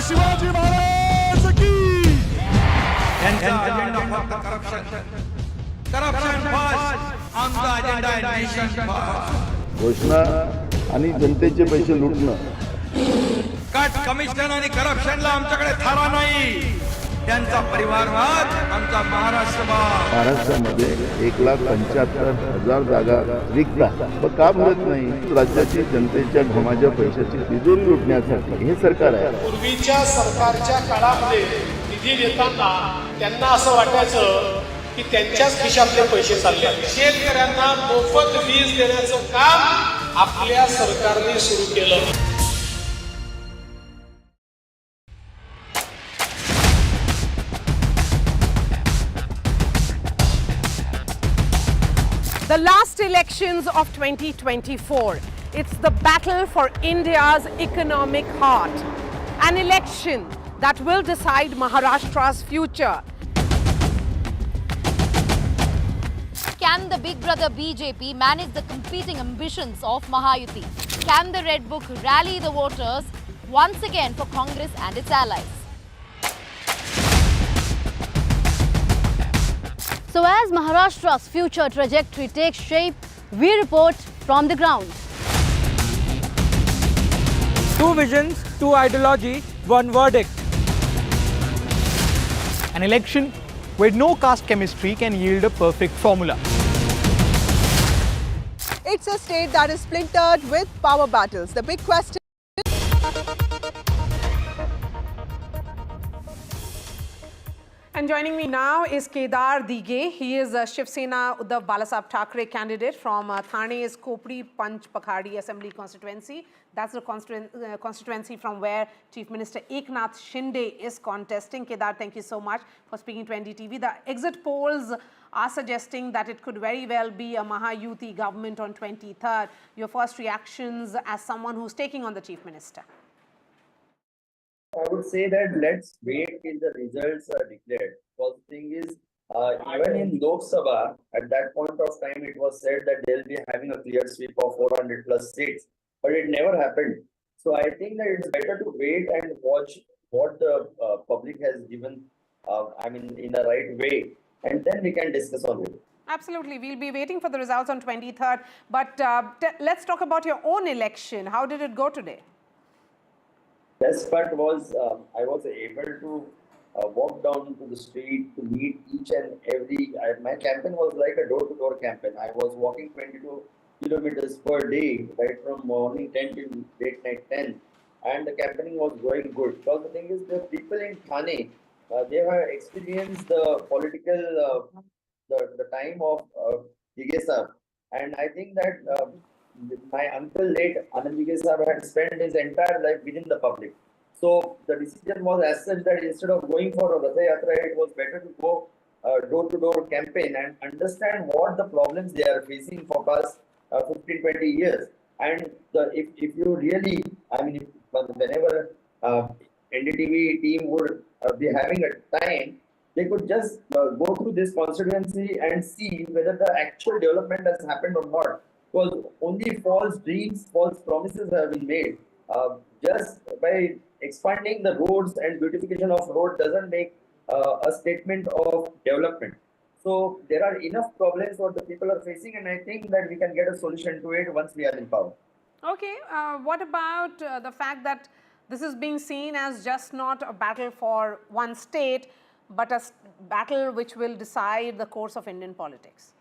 [SPEAKER 20] Shivaji Maharaj की यांचा agenda फक्त corruption first आमचा agenda आहे nation first
[SPEAKER 4] घोषणा आणि जनतेचे पैसे लुटणं
[SPEAKER 20] cut commission आणि करप्शनला आमच्याकडे थारा नाही त्यांचा परिवारवाद आमचा
[SPEAKER 4] महाराष्ट्रामध्ये 1,75,000 जागा रिक्त आहेत. मग का भरत नाही? राज्याची जनतेच्या घमाच्या पैशाची तिजोरी लुटण्यासाठी हे सरकार आहे.
[SPEAKER 21] पूर्वीच्या सरकारच्या काळामध्ये निधी देताना त्यांना असं वाटायचं की त्यांच्याच खिशातले पैसे चालले. शेतकऱ्यांना मोफत वीज देण्याचं काम आपल्या सरकारने सुरू केलं.
[SPEAKER 19] The last elections of 2024. It's the battle for India's economic heart. An election that will decide Maharashtra's future.
[SPEAKER 24] Can the big brother BJP manage the competing ambitions of Mahayuthi? Can the Red Book rally the voters once again for Congress and its allies? So as Maharashtra's future trajectory takes shape, we report from the ground.
[SPEAKER 25] Two visions, two ideology,
[SPEAKER 11] one verdict. An election where no caste chemistry can yield a perfect formula.
[SPEAKER 12] It's a state that is splintered with power battles. The big question.
[SPEAKER 19] And joining me now is Kedar Dige. He is a Shiv Sena Uddhav Thackeray candidate from Thane's Kopri Panch Pakhadi Assembly constituency. That's the constituency from where Chief Minister Eknath Shinde is contesting. Kedar, thank you so much for speaking to NDTV. The exit polls are suggesting that it could very well be a Mahayuthi government on 23rd. Your first reactions as someone who's taking on the Chief Minister?
[SPEAKER 14] I would say that let's wait till the results are declared. Because the thing is, even in Lok Sabha, at that point of time, it was said that they'll be having a clear sweep of 400 plus seats, but it never happened. So I think that it's better to wait and watch what the public has given, in the right way, and then we can discuss on it.
[SPEAKER 19] Absolutely. We'll be waiting for the results on 23rd. But let's talk about your own election. How did it go today?
[SPEAKER 14] Best part was I was able to walk down to the street to meet each and every. My campaign was like a door-to-door campaign. I was walking 22 kilometers per day, right from morning 10 to late night 10, and the campaigning was going good. Because the thing is, the people in Thane, they have experienced the political, the time of Digesa, and I think that. My uncle late Anand Vigay Sahab had spent his entire life within the public. So the decision was as such that instead of going for a Ratha Yatra, it was better to go door-to-door campaign and understand what the problems they are facing for past 15-20 years. And if you really, whenever NDTV team would be having a time, they could just go through this constituency and see whether the actual development has happened or not. Because only false dreams, false promises have been made. Just by expanding the roads and beautification of road doesn't make a statement of development. So there are enough problems what the people are facing, and I think that we can get a solution to it once we are in power.
[SPEAKER 19] Okay, what about the fact that this is being seen as just not a battle for one state, but a battle which will decide the course of Indian politics?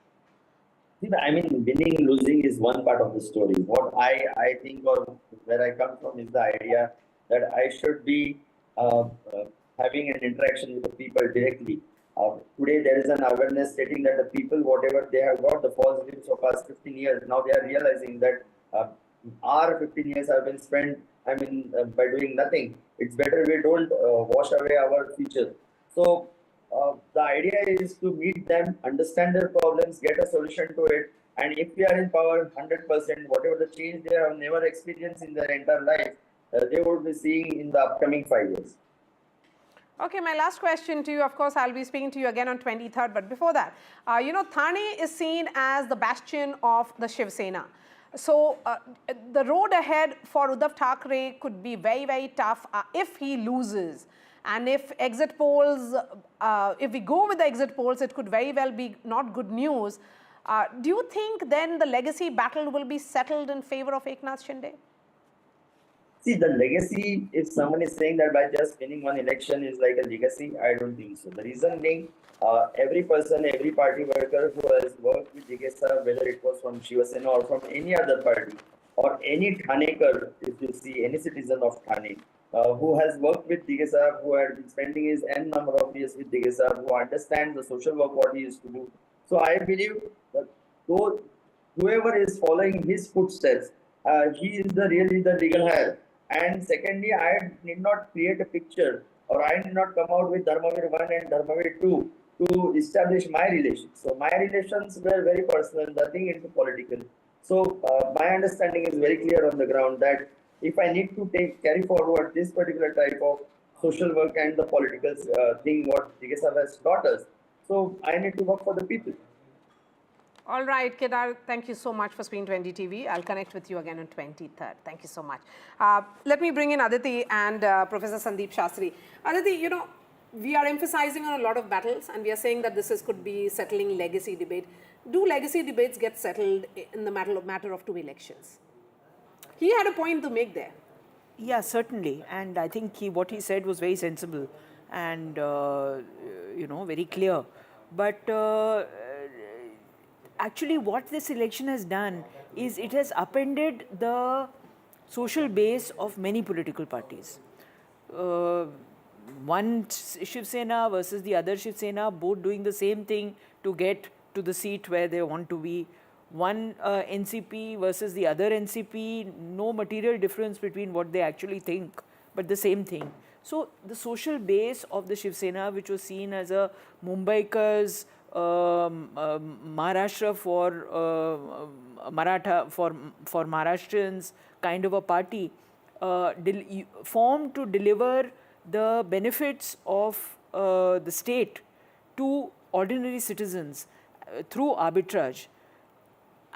[SPEAKER 14] Winning, losing is one part of the story. What I think or where I come from is the idea that I should be having an interaction with the people directly. Today there is an awareness stating that the people, whatever they have got, the false dreams of past 15 years, now they are realizing that our 15 years have been spent, by doing nothing. It's better we don't wash away our future. So the idea is to meet them, understand their problems, get a solution to it, and if we are in power 100%, whatever the change they have never experienced in their entire life, they would be seeing in the upcoming 5 years.
[SPEAKER 19] Okay, my last question to you, of course, I'll be speaking to you again on 23rd, but before that, Thane is seen as the bastion of the Shiv Sena. So the road ahead for Uddhav Thackeray could be very, very tough if he loses. And if exit polls, if we go with the exit polls, it could very well be not good news. Do you think then the legacy battle will be settled in favor of Eknath Shinde?
[SPEAKER 14] See, the legacy, if someone is saying that by just winning one election is like a legacy, I don't think so. The reason being, every person, every party worker who has worked with Digesa, whether it was from Shiv Sena or from any other party, or any Thanekar, if you see any citizen of Thane, who has worked with Digesa, who had been spending his n number of years with Digesa, who understands the social work what he used to do. So I believe that whoever is following his footsteps, he is really the legal heir. And secondly, I did not create a picture, or I did not come out with Dharmavir 1 and Dharmavir 2 to establish my relations. So my relations were very personal, nothing into political. So my understanding is very clear on the ground that if I need to carry forward this particular type of social work and the political thing what Digesa has taught us, so I need to work for the people.
[SPEAKER 19] All right, Kedar, thank you so much for speaking to NDTV. I'll connect with you again on 23rd. Thank you so much. Let me bring in Aditi and Professor Sandeep Shastri. Aditi, we are emphasizing on a lot of battles, and we are saying that this could be settling legacy debate. Do legacy debates get settled in the matter of 2 elections? He had a point to make there.
[SPEAKER 2] Yeah, certainly. And I think what he said was very sensible and, very clear. But actually what this election has done is it has upended the social base of many political parties. One Shiv Sena versus the other Shiv Sena, both doing the same thing to get to the seat where they want to be. One NCP versus the other NCP, no material difference between what they actually think, but the same thing. So the social base of the Shiv Sena, which was seen as a Mumbaiker's Maharashtra for Maratha, for Maharashtrians kind of a party, formed to deliver the benefits of the state to ordinary citizens through arbitrage.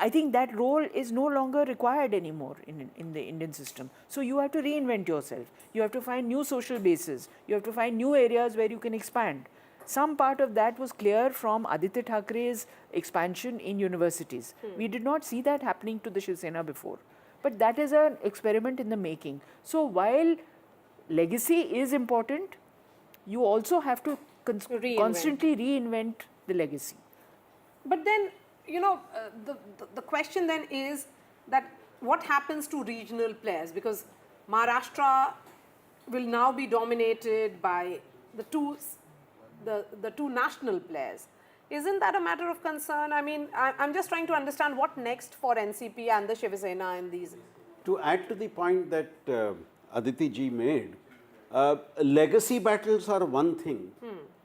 [SPEAKER 2] I think that role is no longer required anymore in the Indian system. So you have to reinvent yourself. You have to find new social bases. You have to find new areas where you can expand. Some part of that was clear from Aditya Thackeray's expansion in universities. We did not see that happening to the Shiv Sena before. But that is an experiment in the making. So while legacy is important, you also have to constantly reinvent the legacy.
[SPEAKER 19] But then, the question then is that what happens to regional players? Because Maharashtra will now be dominated by the two national players. Isn't that a matter of concern? I mean, I'm just trying to understand what next for NCP and the Shiv Sena in these.
[SPEAKER 3] To add to the point that Aditi ji made, legacy battles are one thing,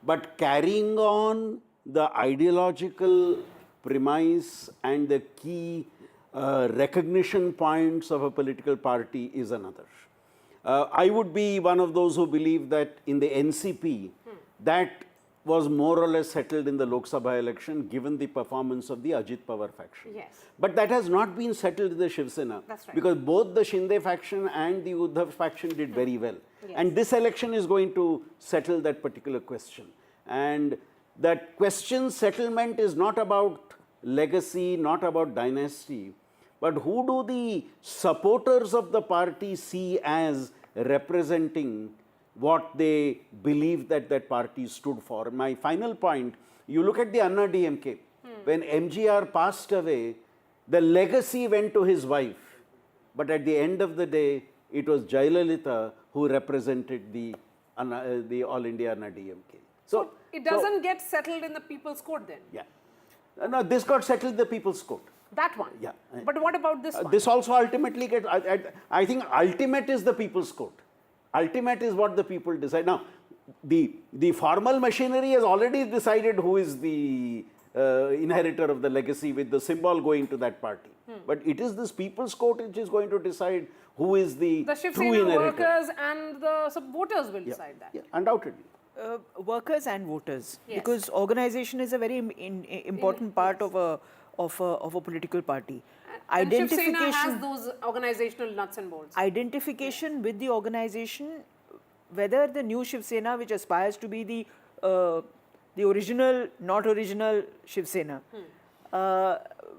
[SPEAKER 3] but carrying on the ideological premise and the key recognition points of a political party is another. I would be one of those who believe that in the NCP, that was more or less settled in the Lok Sabha election given the performance of the Ajit Pawar faction.
[SPEAKER 19] Yes.
[SPEAKER 3] But that has not been settled in the Shiv Sena.
[SPEAKER 19] That's right.
[SPEAKER 3] Because both the Shinde faction and the Uddhav faction did very well.
[SPEAKER 19] Yes.
[SPEAKER 3] And this election is going to settle that particular question. And that question settlement is not about legacy, not about dynasty, but who do the supporters of the party see as representing what they believe that that party stood for. My final point, you look at the Anna DMK, when MGR passed away, the legacy went to his wife, but at the end of the day, it was Jayalalitha who represented the All India Anna DMK.
[SPEAKER 19] So it doesn't get settled in the People's Court then?
[SPEAKER 3] Yeah. No, this got settled in the People's Court.
[SPEAKER 19] That one?
[SPEAKER 3] Yeah.
[SPEAKER 19] But what about this one?
[SPEAKER 3] This also ultimately gets, I think ultimate is the People's Court. Ultimate is what the people decide. Now, the formal machinery has already decided who is the inheritor of the legacy with the symbol going to that party. But it is this People's Court which is going to decide who is the
[SPEAKER 19] Shiv
[SPEAKER 3] true
[SPEAKER 19] Sena
[SPEAKER 3] inheritor.
[SPEAKER 19] workers and the voters will decide that.
[SPEAKER 3] Yeah, undoubtedly.
[SPEAKER 2] Workers and voters,
[SPEAKER 19] Yes.
[SPEAKER 2] because organization is a very important part of a political party.
[SPEAKER 19] And Shiv Sena has those organizational nuts and bolts.
[SPEAKER 2] Identification with the organization, whether the new Shiv Sena, which aspires to be the original, not original Shiv Sena,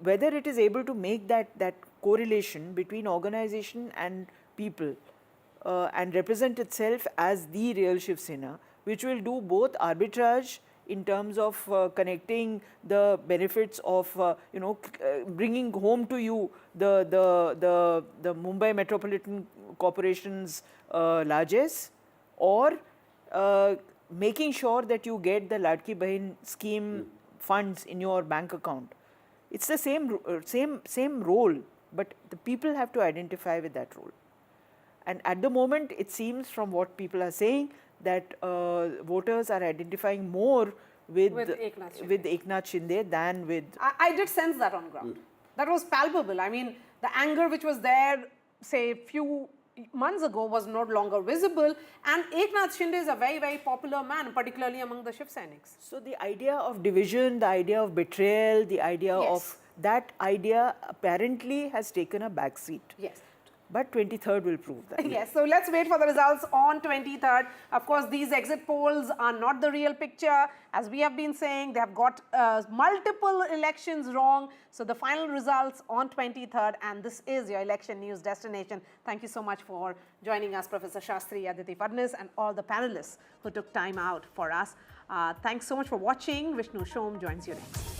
[SPEAKER 2] whether it is able to make that correlation between organization and people and represent itself as the real Shiv Sena, which will do both arbitrage in terms of connecting the benefits of, bringing home to you the Mumbai Metropolitan Corporation's largesse, or making sure that you get the Ladki Bahin scheme funds in your bank account. It's the same role, but the people have to identify with that role. And at the moment, it seems from what people are saying that voters are identifying more with Eknath Shinde than with...
[SPEAKER 19] I did sense that on ground. That was palpable. I mean, the anger which was there, say, a few months ago was no longer visible. And Eknath Shinde is a very, very popular man, particularly among the Shiv Sainiks.
[SPEAKER 2] So the idea of division, the idea of betrayal, the idea of... That idea apparently has taken a backseat.
[SPEAKER 19] Yes.
[SPEAKER 2] But 23rd will prove that.
[SPEAKER 19] Yes, so let's wait for the results on 23rd. Of course, these exit polls are not the real picture. As we have been saying, they have got multiple elections wrong. So the final results on 23rd, and this is your election news destination. Thank you so much for joining us, Professor Shastri, Aditi Fadnis, and all the panelists who took time out for us. Thanks so much for watching. Vishnu Shom joins you next.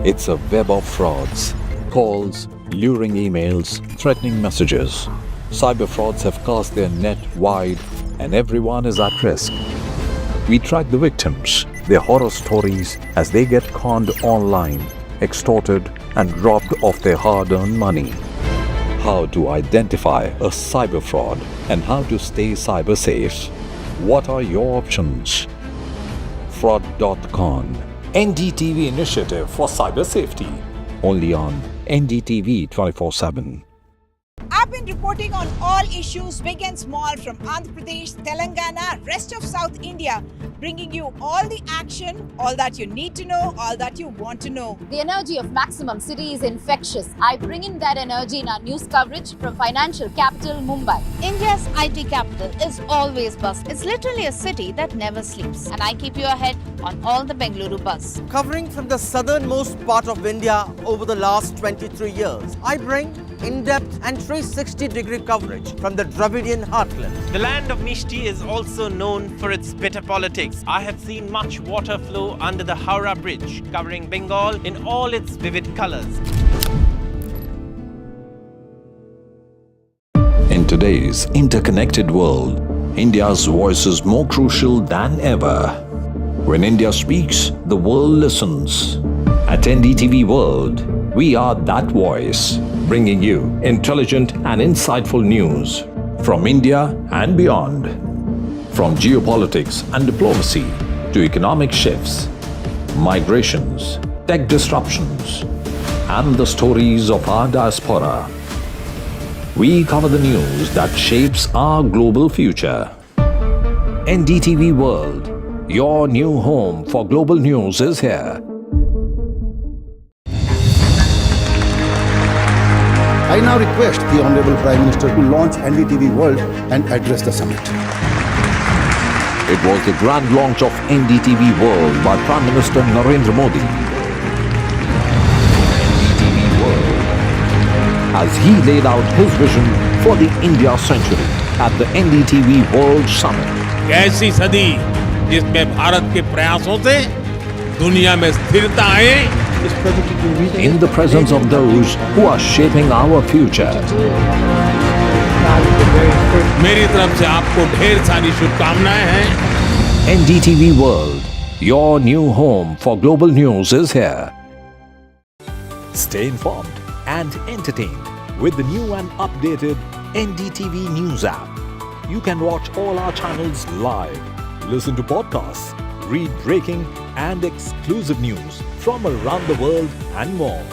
[SPEAKER 15] It's a web of frauds, calls, luring emails, threatening messages. Cyber frauds have cast their net wide and everyone is at risk. We track the victims, their horror stories as they get conned online, extorted and robbed of their hard-earned money. How to identify a cyber fraud and how to stay cyber safe. What are your options? Fraud.con, NDTV initiative for cyber safety. Only on NDTV 24/7.
[SPEAKER 12] I've been reporting on all issues, big and small, from Andhra Pradesh, Telangana, rest of South India, bringing you all the action, all that you need to know, all that you want to know.
[SPEAKER 24] The energy of Maximum City is infectious. I bring in that energy in our news coverage from financial capital Mumbai.
[SPEAKER 17] India's IT capital is always buzz. It's literally a city that never sleeps. And I keep you ahead on all the Bengaluru buzz.
[SPEAKER 22] Covering from the southernmost part of India over the last 23 years, I bring in-depth and 360-degree coverage from the Dravidian heartland.
[SPEAKER 23] The land of Mishti is also known for its bitter politics. I have seen much water flow under the Howrah Bridge, covering Bengal in all its vivid colors.
[SPEAKER 15] In today's interconnected world, India's voice is more crucial than ever. When India speaks, the world listens. At NDTV World, we are that voice, bringing you intelligent and insightful news from India and beyond. From geopolitics and diplomacy to economic shifts, migrations, tech disruptions, and the stories of our diaspora. We cover the news that shapes our global future. NDTV World, your new home for global news, is here.
[SPEAKER 25] I now request the Honorable Prime Minister to launch NDTV World and address the summit.
[SPEAKER 15] It was the grand launch of NDTV World by Prime Minister Narendra Modi. NDTV World, as he laid out his vision for the India century at the NDTV World Summit.
[SPEAKER 26] ऐसी सदी जिसमें भारत के प्रयासों से दुनिया में स्थिरता आए.
[SPEAKER 15] In the presence of those who are shaping our future.
[SPEAKER 26] मेरी तरफ से आपको ढेर सारी शुभकामनाएं हैं.
[SPEAKER 15] NDTV World, your new home for global news, is here. Stay informed and entertained with the new and updated NDTV News app. You can watch all our channels live, listen to podcasts, read breaking and exclusive news from around the world and more.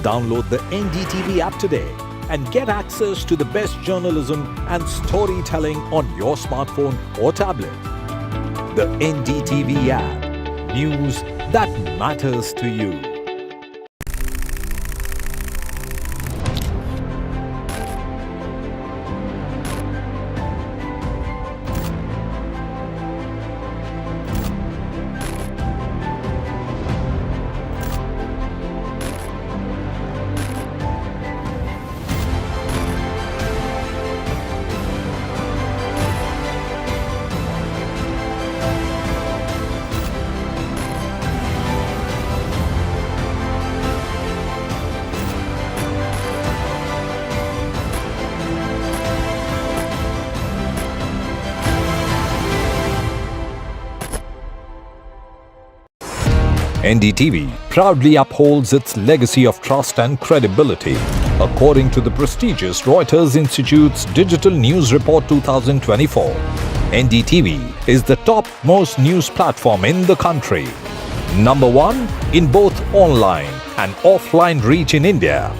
[SPEAKER 15] Download the NDTV app today and get access to the best journalism and storytelling on your smartphone or tablet. The NDTV app. News that matters to you. NDTV proudly upholds its legacy of trust and credibility. According to the prestigious Reuters Institute's Digital News Report 2024, NDTV is the top-most news platform in the country. Number 1 in both online and offline reach in India.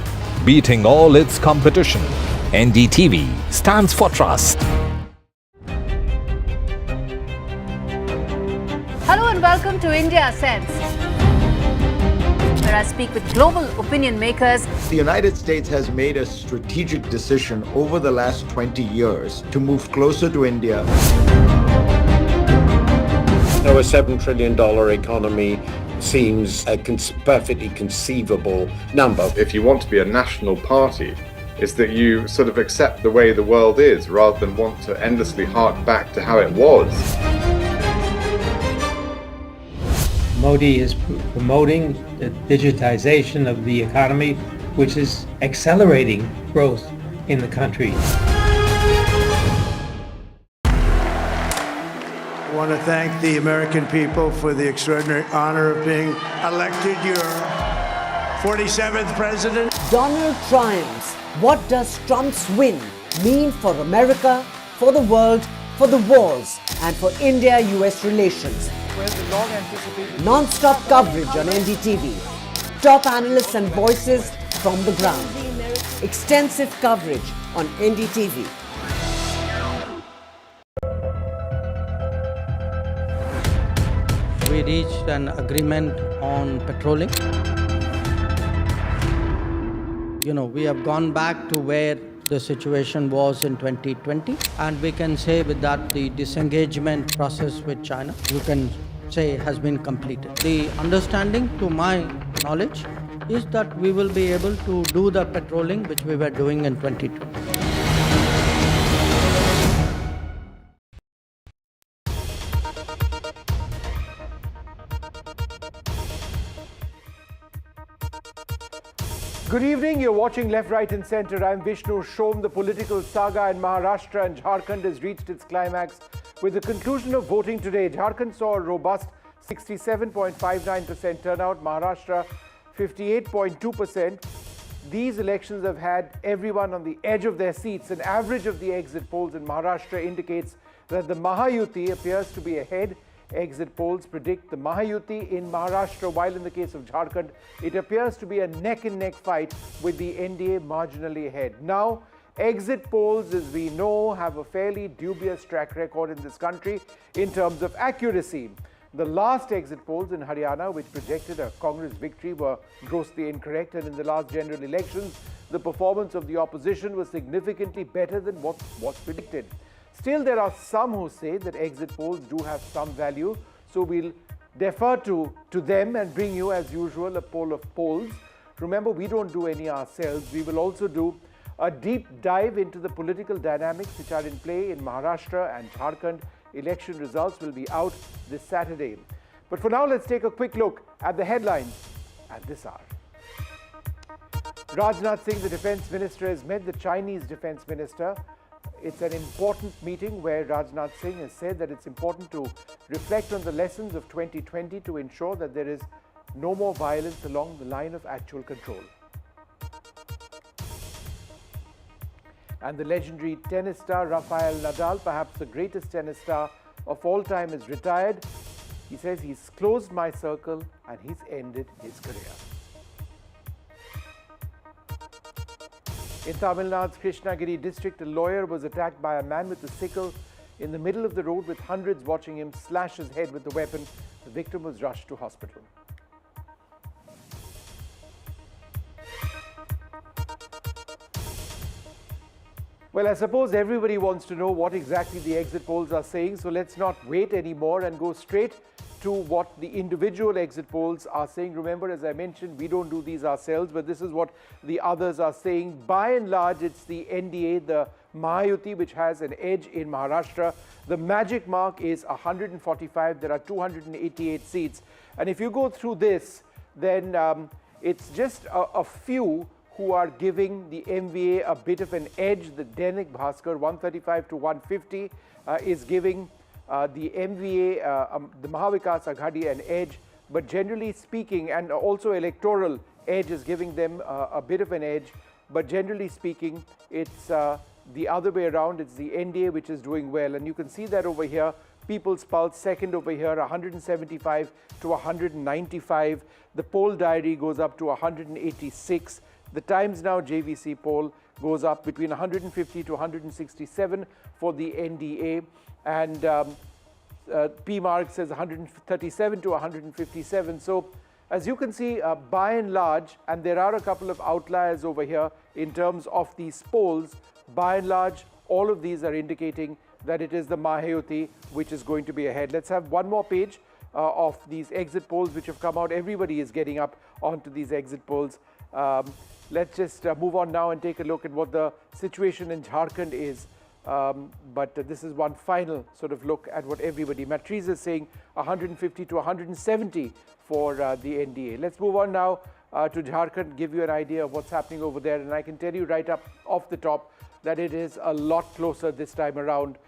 [SPEAKER 15] Beating all its competition, NDTV stands for trust.
[SPEAKER 24] Hello and welcome to India Sense, where I speak with global opinion makers.
[SPEAKER 1] The United States has made a strategic decision over the last 20 years to move closer to India.
[SPEAKER 5] So a $7 trillion economy seems a perfectly conceivable number.
[SPEAKER 6] If you want to be a national party, it's that you sort of accept the way the world is rather than want to endlessly hark back to how it was.
[SPEAKER 7] Modi is promoting the digitization of the economy, which is accelerating growth in the country.
[SPEAKER 8] I want to thank the American people for the extraordinary honor of being elected your 47th president.
[SPEAKER 18] Donald triumphs. What does Trump's win mean for America, for the world, for the wars, and for India-US relations? Non-stop coverage on NDTV. Top analysts and voices from the ground. Extensive coverage on NDTV.
[SPEAKER 16] We reached an agreement on patrolling. We have gone back to where the situation was in 2020, and we can say with that the disengagement process with China, you can say, has been completed. The understanding, to my knowledge, is that we will be able to do the patrolling which we were doing in 2020.
[SPEAKER 27] Good evening, you're watching Left, Right and Centre. I'm Vishnu Shom. The political saga in Maharashtra and Jharkhand has reached its climax with the conclusion of voting today. Jharkhand saw a robust 67.59% turnout, Maharashtra 58.2%. These elections have had everyone on the edge of their seats. An average of the exit polls in Maharashtra indicates that the Mahayuthi appears to be ahead. Exit polls predict the Mahayuthi in Maharashtra, while in the case of Jharkhand, it appears to be a neck-and-neck fight with the NDA marginally ahead. Now, exit polls, as we know, have a fairly dubious track record in this country in terms of accuracy. The last exit polls in Haryana, which projected a Congress victory, were grossly incorrect, and in the last general elections, the performance of the opposition was significantly better than what was predicted. Still, there are some who say that exit polls do have some value, so we'll defer to them and bring you, as usual, a poll of polls. Remember, we don't do any ourselves. We will also do a deep dive into the political dynamics which are in play in Maharashtra and Jharkhand. Election results will be out this Saturday. But for now, let's take a quick look at the headlines at this hour. Rajnath Singh, the defense minister, has met the Chinese defense minister. It's an important meeting where Rajnath Singh has said that it's important to reflect on the lessons of 2020 to ensure that there is no more violence along the line of actual control. And the legendary tennis star Rafael Nadal, perhaps the greatest tennis star of all time, is retired. He says he's closed my circle and he's ended his career. In Tamil Nadu's Krishnagiri district, a lawyer was attacked by a man with a sickle in the middle of the road with hundreds watching him slash his head with the weapon. The victim was rushed to hospital. Well, I suppose everybody wants to know what exactly the exit polls are saying, so let's not wait anymore and go straight to what the individual exit polls are saying. Remember, as I mentioned, we don't do these ourselves, but this is what the others are saying. By and large, it's the NDA, the Mahayuthi, which has an edge in Maharashtra. The magic mark is 145. There are 288 seats. And if you go through this, then it's just a few who are giving the MVA a bit of an edge. The Dainik Bhaskar, 135 to 150, is giving the MVA, the Maha Vikas Aghadi, an edge. But generally speaking, and also electoral edge is giving them a bit of an edge. But generally speaking, it's the other way around. It's the NDA which is doing well. And you can see that over here. People's Pulse, second over here, 175 to 195. The poll diary goes up to 186. The Times Now JVC poll goes up between 150 to 167 for the NDA. And P Mark says 137 to 157. So as you can see, by and large, and there are a couple of outliers over here in terms of these polls, by and large, all of these are indicating that it is the Mahayuthi which is going to be ahead. Let's have one more page of these exit polls which have come out. Everybody is getting up onto these exit polls. Let's just move on now and take a look at what the situation in Jharkhand is. But this is one final sort of look at what everybody. Matriz is saying 150 to 170 for the NDA. Let's move on now to Jharkhand, give you an idea of what's happening over there. And I can tell you right up off the top that it is a lot closer this time around.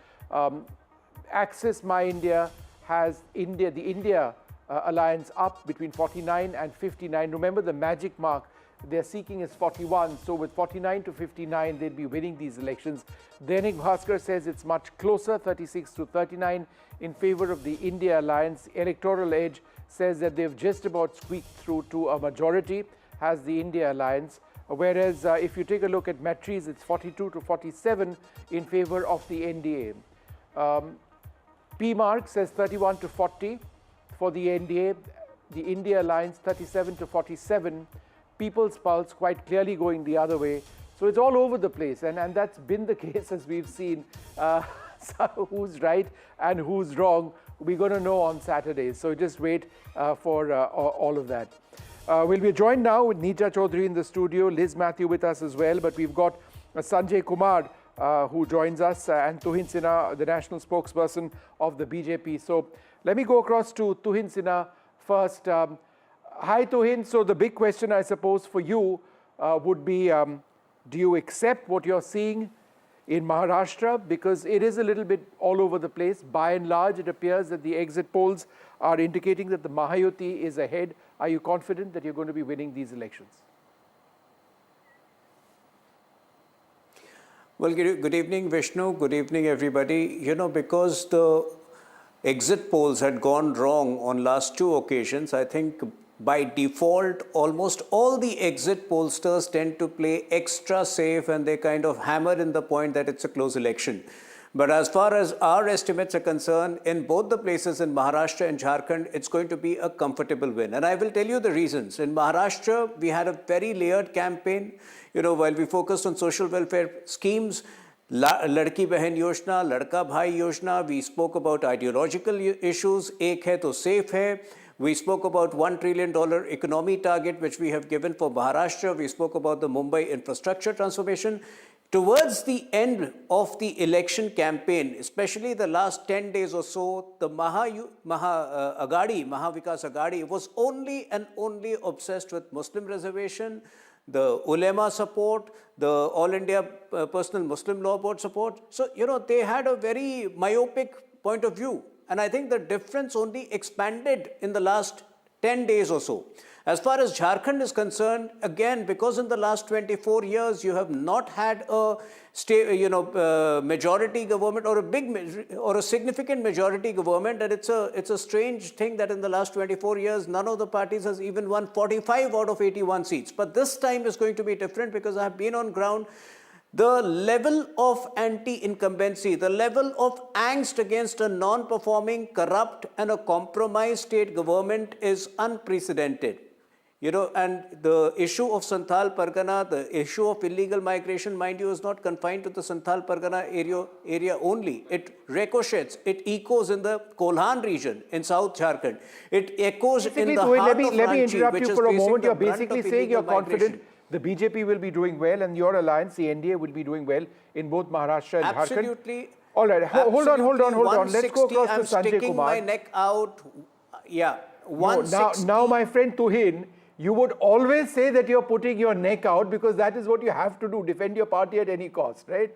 [SPEAKER 27] Axis My India has the India alliance up between 49 and 59. Remember, the magic mark they're seeking is 41. So with 49 to 59, they'd be winning these elections. Dainik Bhaskar says it's much closer, 36 to 39 in favor of the India alliance. Electoral Edge says that they've just about squeaked through to a majority, has the India alliance. Whereas if you take a look at Matriz, it's 42 to 47 in favor of the NDA. P Mark says 31 to 40 for the NDA. The India alliance 37 to 47. People's Pulse quite clearly going the other way. So it's all over the place, and that's been the case as we've seen. So who's right and who's wrong, we're going to know on Saturday. So just wait for all of that. We'll be joined now with Neeta Chaudhary in the studio, Liz Matthew with us as well, but we've got Sanjay Kumar who joins us, and Tuhin Sinha, the national spokesperson of the BJP. So let me go across to Tuhin Sinha first. Hi Tuhin, so the big question I suppose for you would be, do you accept what you're seeing in Maharashtra? Because it is a little bit all over the place. By and large, it appears that the exit polls are indicating that the Mahayuthi is ahead. Are you confident that you're going to be winning these elections?
[SPEAKER 4] Well, good evening, Vishnu. Good evening, everybody. You know, because the exit polls had gone wrong on last two occasions, I think by default, almost all the exit pollsters tend to play extra safe, and they kind of hammer in the point that it's a close election. But as far as our estimates are concerned, in both the places in Maharashtra and Jharkhand, it's going to be a comfortable win. And I will tell you the reasons. In Maharashtra, we had a very layered campaign. You know, while we focused on social welfare schemes, Ladki Behan Yojana, Ladka Bhai Yojana, we spoke about ideological issues, Ek Hai To Safe Hai. We spoke about $1 trillion economy target, which we have given for Maharashtra. We spoke about the Mumbai infrastructure transformation. Towards the end of the election campaign, especially the last 10 days or so, the Maha Vikas Aghadi was only and only obsessed with Muslim reservation, the ulema support, the All India Personal Muslim Law Board support. So, you know, they had a very myopic point of view. And I think the difference only expanded in the last 10 days or so. As far as Jharkhand is concerned, again, because in the last 24 years, you have not had a majority government or a significant majority government, and it's a strange thing that in the last 24 years, none of the parties has even won 45 out of 81 seats. But this time is going to be different because I have been on ground. The level of anti-incumbency, the level of angst against a non-performing, corrupt and a compromised state government is unprecedented. You know, and the issue of Santhal Pargana, the issue of illegal migration, mind you, is not confined to the Santhal Pargana area only. It ricochets, it echoes in the Kolhan region in South Jharkhand. It echoes in the heart of Ranchi,
[SPEAKER 27] let me interrupt you for a moment. You're
[SPEAKER 4] brunt
[SPEAKER 27] basically
[SPEAKER 4] of
[SPEAKER 27] saying you're
[SPEAKER 4] illegal
[SPEAKER 27] confident
[SPEAKER 4] migration.
[SPEAKER 27] the BJP will be doing well and your alliance, the NDA, will be doing well in both Maharashtra and Jharkhand.
[SPEAKER 4] Absolutely.
[SPEAKER 27] All right, hold on. Let's go across
[SPEAKER 4] I'm
[SPEAKER 27] to Sanjay
[SPEAKER 4] sticking
[SPEAKER 27] Kumar.
[SPEAKER 4] my neck out. Yeah,
[SPEAKER 27] No, now, my friend Tuhin, you would always say that you're putting your neck out because that is what you have to do, defend your party at any cost, right?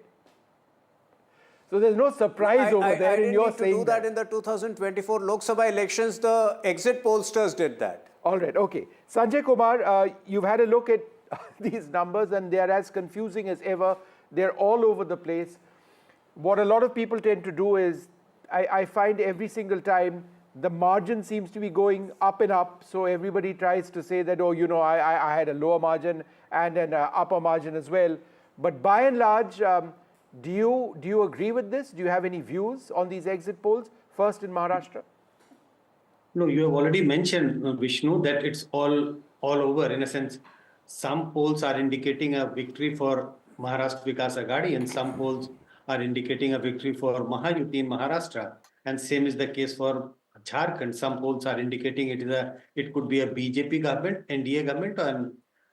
[SPEAKER 27] So there's no surprise over there in your saying
[SPEAKER 4] I didn't do that in the 2024 Lok Sabha elections. The exit pollsters did that.
[SPEAKER 27] All right, okay. Sanjay Kumar, you've had a look at these numbers and they are as confusing as ever. They're all over the place. What a lot of people tend to do is, I find every single time, the margin seems to be going up and up. So everybody tries to say that, oh, you know, I had a lower margin and an upper margin as well. But by and large, Do you agree with this? Do you have any views on these exit polls? First in Maharashtra.
[SPEAKER 9] No, you have already mentioned, Vishnu, that it's all over. In a sense, some polls are indicating a victory for Maharashtra Vikas Aghadi, and some polls are indicating a victory for Mahayuthi in Maharashtra. And same is the case for Jharkhand. Some polls are indicating it could be a BJP government, NDA government, and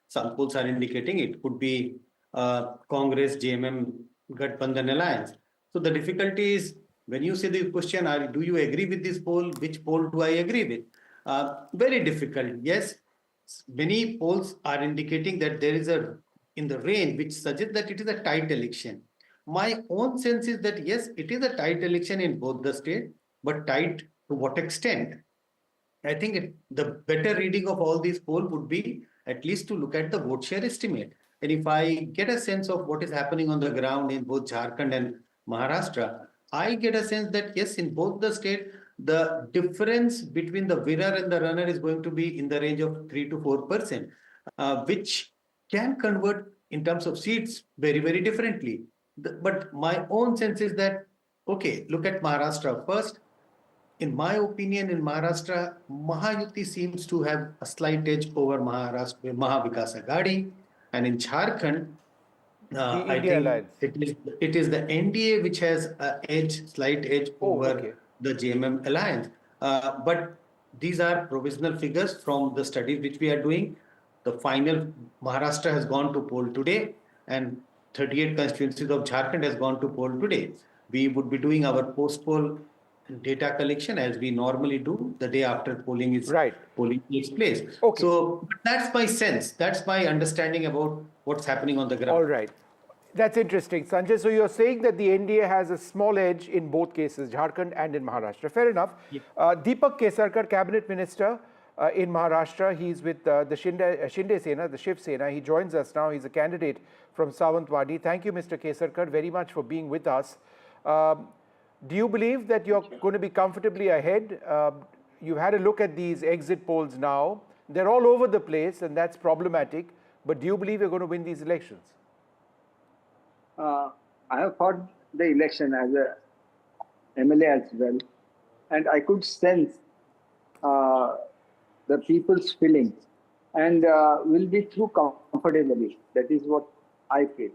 [SPEAKER 9] some polls are indicating it could be Congress, JMM, Gathbandhan alliance. So the difficulty is, when you say the question, do you agree with this poll? Which poll do I agree with? Very difficult. Yes, many polls are indicating that there is in the range which suggests that it is a tight election. My own sense is that yes, it is a tight election in both the states, but tight to what extent? I think the better reading of all these polls would be at least to look at the vote share estimate. And if I get a sense of what is happening on the ground in both Jharkhand and Maharashtra, I get a sense that yes, in both the states, the difference between the winner and the runner is going to be in the range of 3 to 4%, which can convert in terms of seats very, very differently. But my own sense is that, okay, look at Maharashtra first. In my opinion, in Maharashtra, Mahayuthi seems to have a slight edge over Maharashtra Maha Vikas Aghadi, and in Jharkhand, I think it is the NDA which has a slight edge over the JMM alliance. But these are provisional figures from the studies which we are doing. The final Maharashtra has gone to poll today, and 38 constituencies of Jharkhand has gone to poll today. We would be doing our post-poll data collection as we normally do the day after polling takes place. Okay. So that's my sense. That's my understanding about what's happening on the ground.
[SPEAKER 27] All right. That's interesting, Sanjay. So you're saying that the NDA has a small edge in both cases, Jharkhand and in Maharashtra. Fair enough. Yeah. Deepak Kesarkar, Cabinet Minister in Maharashtra. He's with the Shinde Sena, the Shiv Sena. He joins us now. He's a candidate from Sawantwadi. Thank you, Mr. Kesarkar, very much for being with us. Do you believe that you're going to be comfortably ahead? You've had a look at these exit polls now. They're all over the place, and that's problematic. But do you believe you're going to win these elections?
[SPEAKER 10] I have fought the election as a MLA as well, and I could sense the people's feelings, and will be through comfortably. That is what I feel.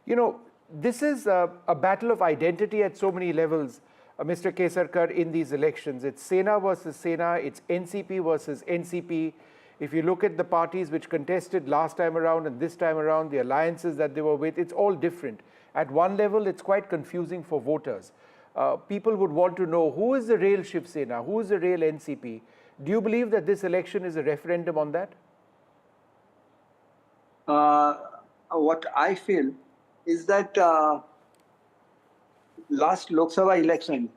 [SPEAKER 27] You know, this is a battle of identity at so many levels, Mr. Kesarkar, in these elections. It's Sena versus Sena, it's NCP versus NCP. If you look at the parties which contested last time around and this time around, the alliances that they were with, it's all different. At one level, it's quite confusing for voters. People would want to know who is the real Shiv Sena, who is the real NCP. Do you believe that this election is a referendum on that?
[SPEAKER 10] What I feel is that last Lok Sabha election,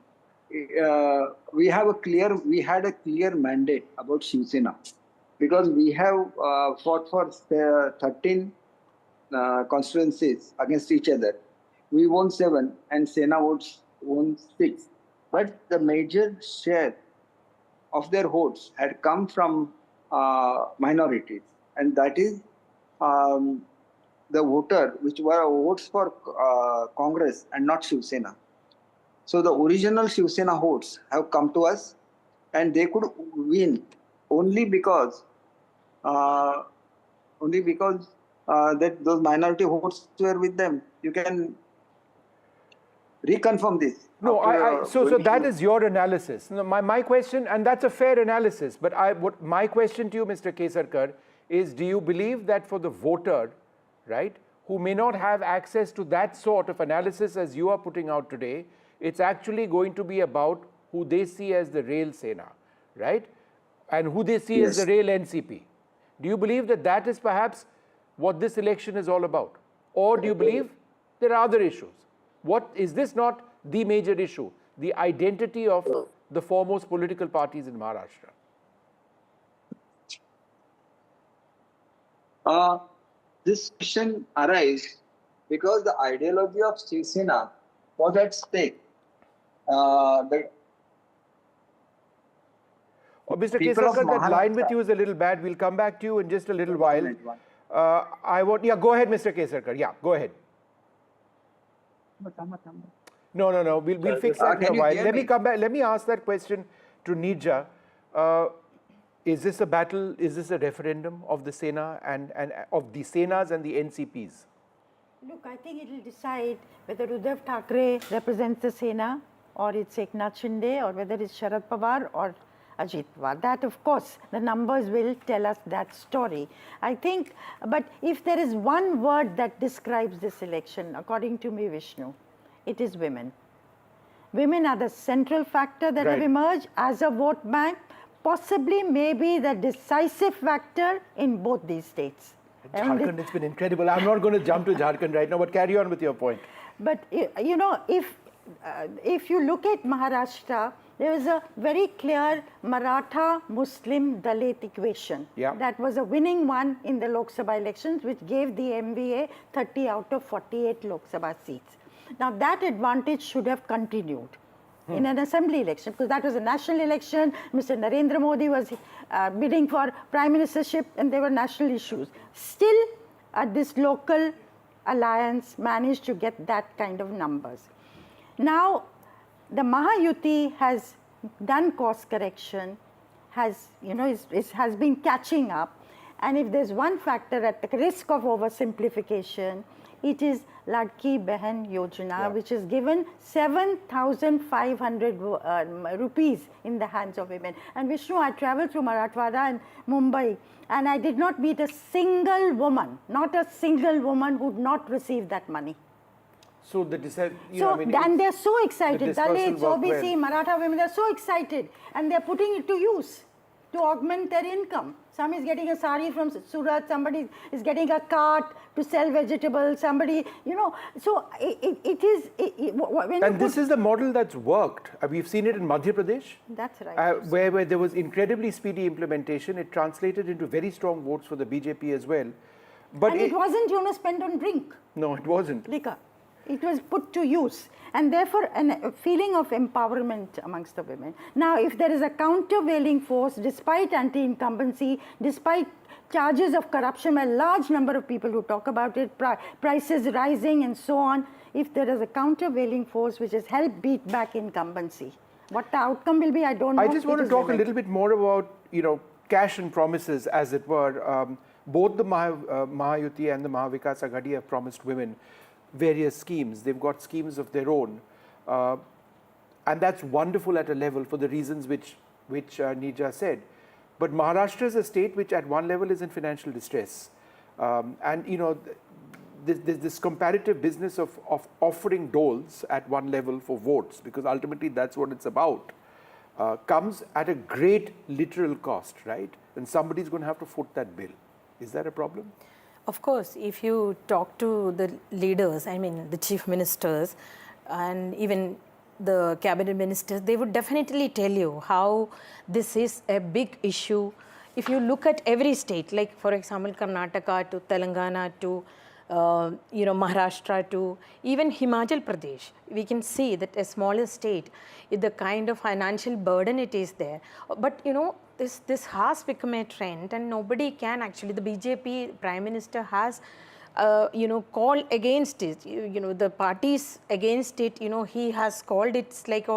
[SPEAKER 10] we had a clear mandate about Shiv Sena, because we have fought for 13 constituencies against each other. We won 7 and Sena won 6. But the major share of their votes had come from minorities, and that is the voter which were votes for Congress and not Shiv Sena. So the original Shiv Sena votes have come to us, and they could win only because that those minority votes were with them. You can reconfirm this.
[SPEAKER 27] No, so that is your analysis. No, my question, and that's a fair analysis, but my question to you, Mr. Kesarkar, is do you believe that for the voter, right, who may not have access to that sort of analysis as you are putting out today, it's actually going to be about who they see as the real Sena, right? And who they see as the real NCP. Do you believe that that is perhaps what this election is all about? Or do you believe there are other issues? What is this not the major issue, the identity of the foremost political parties in Maharashtra?
[SPEAKER 10] This question arises because the ideology of Shiv Sena was at stake.
[SPEAKER 27] Mr. Kesarkar, that line with you is a little bad. We'll come back to you in just a little while. Go ahead, Mr. Kesarkar. Yeah, go ahead. No. We'll fix that in a
[SPEAKER 10] Can you
[SPEAKER 27] while.
[SPEAKER 10] hear
[SPEAKER 27] Let me
[SPEAKER 10] me?
[SPEAKER 27] come back. Let me ask that question to Nija. Is this a battle? Is this a referendum of the Sena and of the Senas and the NCPs?
[SPEAKER 2] Look, I think it will decide whether Uddhav Thackeray represents the Sena or it's Eknath Shinde or whether it's Sharad Pawar or Ajit Pawar. That, of course, the numbers will tell us that story. I think, but if there is one word that describes this election, according to me, Vishnu, it is women. Women are the central factor that have emerged as a vote bank, possibly maybe the decisive factor in both these states.
[SPEAKER 27] Jharkhand, it's been incredible. I'm not going to jump to Jharkhand right now, but carry on with your point.
[SPEAKER 2] But, you know, if you look at Maharashtra, there was a very clear Maratha Muslim Dalit equation. That was a winning one in the Lok Sabha elections, which gave the MVA 30 out of 48 Lok Sabha seats. Now, that advantage should have continued in an assembly election, because that was a national election. Mr. Narendra Modi was bidding for prime ministership, and there were national issues. Still, this local alliance managed to get that kind of numbers. Now, the Mahayuthi has done course correction, has been catching up, and if there's one factor at the risk of oversimplification, it is Ladki Behan Yojana, which has given 7,500 rupees in the hands of women. And Vishnu, I traveled through Marathwada and Mumbai, and I did not meet a single woman, not a single woman who would not receive that money.
[SPEAKER 27] So
[SPEAKER 2] and they're so excited. Dalits, OBC, Maratha women, they're so excited, and they're putting it to use to augment their income. Some is getting a sari from Surat, somebody is getting a cart to sell vegetables, somebody, so
[SPEAKER 27] this is the model that's worked. We've seen it in Madhya Pradesh.
[SPEAKER 2] That's right.
[SPEAKER 27] Where there was incredibly speedy implementation. It translated into very strong votes for the BJP as well. But
[SPEAKER 2] and it wasn't, spent on drink.
[SPEAKER 27] No, it wasn't.
[SPEAKER 2] Liquor. It was put to use, and therefore a feeling of empowerment amongst the women. Now, if there is a countervailing force, despite anti-incumbency, despite charges of corruption by a large number of people who talk about it, prices rising and so on, if there is a countervailing force which has helped beat back incumbency, what the outcome will be, I don't know.
[SPEAKER 27] I just want to talk a little bit more about, cash and promises, as it were. Both the Mahayuthi and the Maha Vikas Aghadi have promised women various schemes. They've got schemes of their own, and that's wonderful at a level for the reasons which Nija said. But Maharashtra is a state which at one level is in financial distress, and this comparative business of offering doles at one level for votes, because ultimately that's what it's about, comes at a great literal cost, right? And somebody's going to have to foot that bill. Is that a problem?
[SPEAKER 3] Of course, if you talk to the leaders, the chief ministers and even the cabinet ministers, they would definitely tell you how this is a big issue. If you look at every state, like for example, Karnataka to Telangana to Maharashtra to even Himachal Pradesh, we can see that a smaller state, the kind of financial burden it is there. But this has become a trend, and nobody can actually, the BJP Prime Minister has called against it, the parties against it, he has called it's like,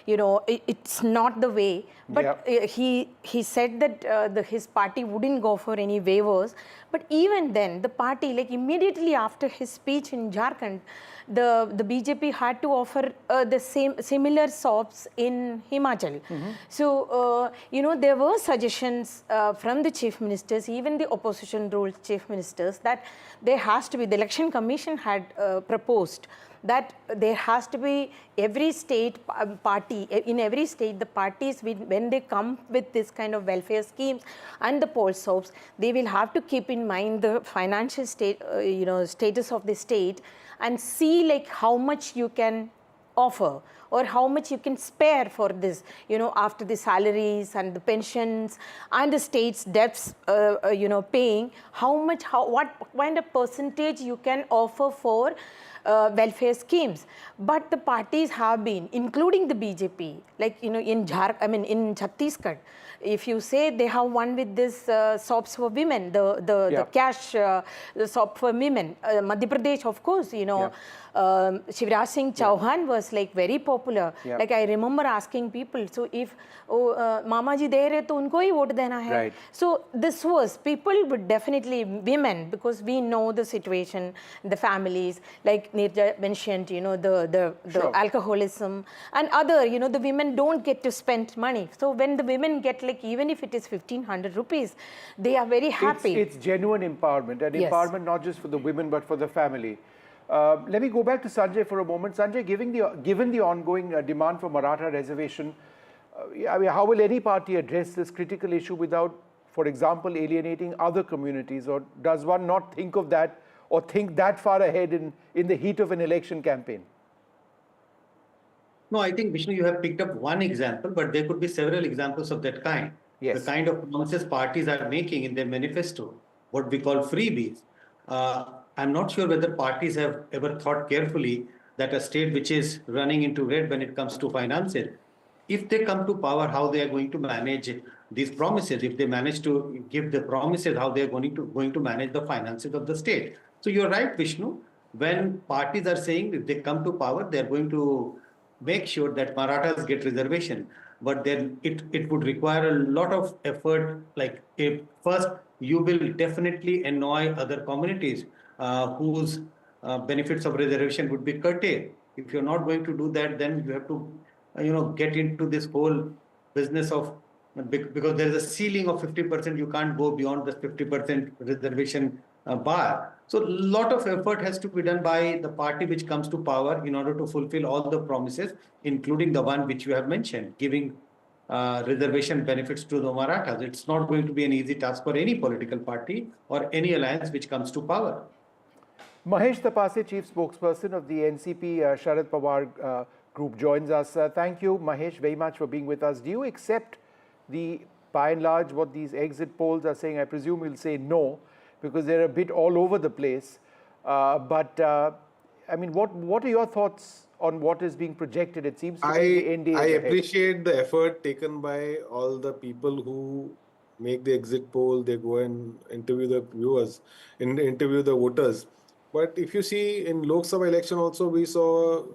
[SPEAKER 3] it's not the way. But he said that his party wouldn't go for any waivers. But even then, the party, like immediately after his speech in Jharkhand, the BJP had to offer the similar SOPs in Himachal. So, there were suggestions from the chief ministers, even the opposition ruled chief ministers, that there has to be, the election commission had proposed that there has to be every state party, in every state the parties, when they come with this kind of welfare schemes and the poll soaps, they will have to keep in mind the financial state, status of the state, and see like how much you can offer or how much you can spare for this, after the salaries and the pensions and the state's debts, paying, what kind of percentage you can offer for welfare schemes. But the parties have been, including the BJP, like, in in Chhattisgarh, if you say they have won with this soaps for women, the cash soap for women. Madhya Pradesh, of course, Shivraj Singh Chauhan was like very popular. Like, I remember asking people, so if Mama ji de rahe to unko hi vote dena hai.
[SPEAKER 27] Right.
[SPEAKER 3] So this was, people would definitely, women, because we know the situation, the families, like Nirja mentioned, the alcoholism and other, the women don't get to spend money. So when the women get, like, even if it is 1,500 rupees, they are very happy.
[SPEAKER 27] It's genuine empowerment, and empowerment not just for the women but for the family. Let me go back to Sanjay for a moment. Sanjay, given the ongoing demand for Maratha reservation, I mean, how will any party address this critical issue without, for example, alienating other communities? Or does one not think of that, or think that far ahead in the heat of an election campaign?
[SPEAKER 9] No, I think, Vishnu, you have picked up one example, but there could be several examples of that kind.
[SPEAKER 27] Yes.
[SPEAKER 9] The kind of promises parties are making in their manifesto, what we call freebies. I'm not sure whether parties have ever thought carefully that a state which is running into red when it comes to finances, if they come to power, how they are going to manage these promises. If they manage to give the promises, how they are going to manage the finances of the state. So you're right, Vishnu. When parties are saying if they come to power, they are going to make sure that Marathas get reservation. But then it would require a lot of effort. Like, if first you will definitely annoy other communities whose benefits of reservation would be curtailed. If you're not going to do that, then you have to, get into this whole business of, because there is a ceiling of 50%, you can't go beyond the 50% reservation bar. So a lot of effort has to be done by the party which comes to power in order to fulfill all the promises, including the one which you have mentioned, giving reservation benefits to the Marathas. It's not going to be an easy task for any political party or any alliance which comes to power.
[SPEAKER 27] Mahesh Tapase, Chief Spokesperson of the NCP Sharad Pawar group, joins us. Thank you, Mahesh, very much for being with us. Do you accept by and large, what these exit polls are saying? I presume you'll say no, because they're a bit all over the place. But I mean, what are your thoughts on what is being projected? It seems to be the NDA.
[SPEAKER 11] I appreciate the effort taken by all the people who make the exit poll. They go and interview the viewers, interview the voters. But if you see in Lok Sabha election also, we saw,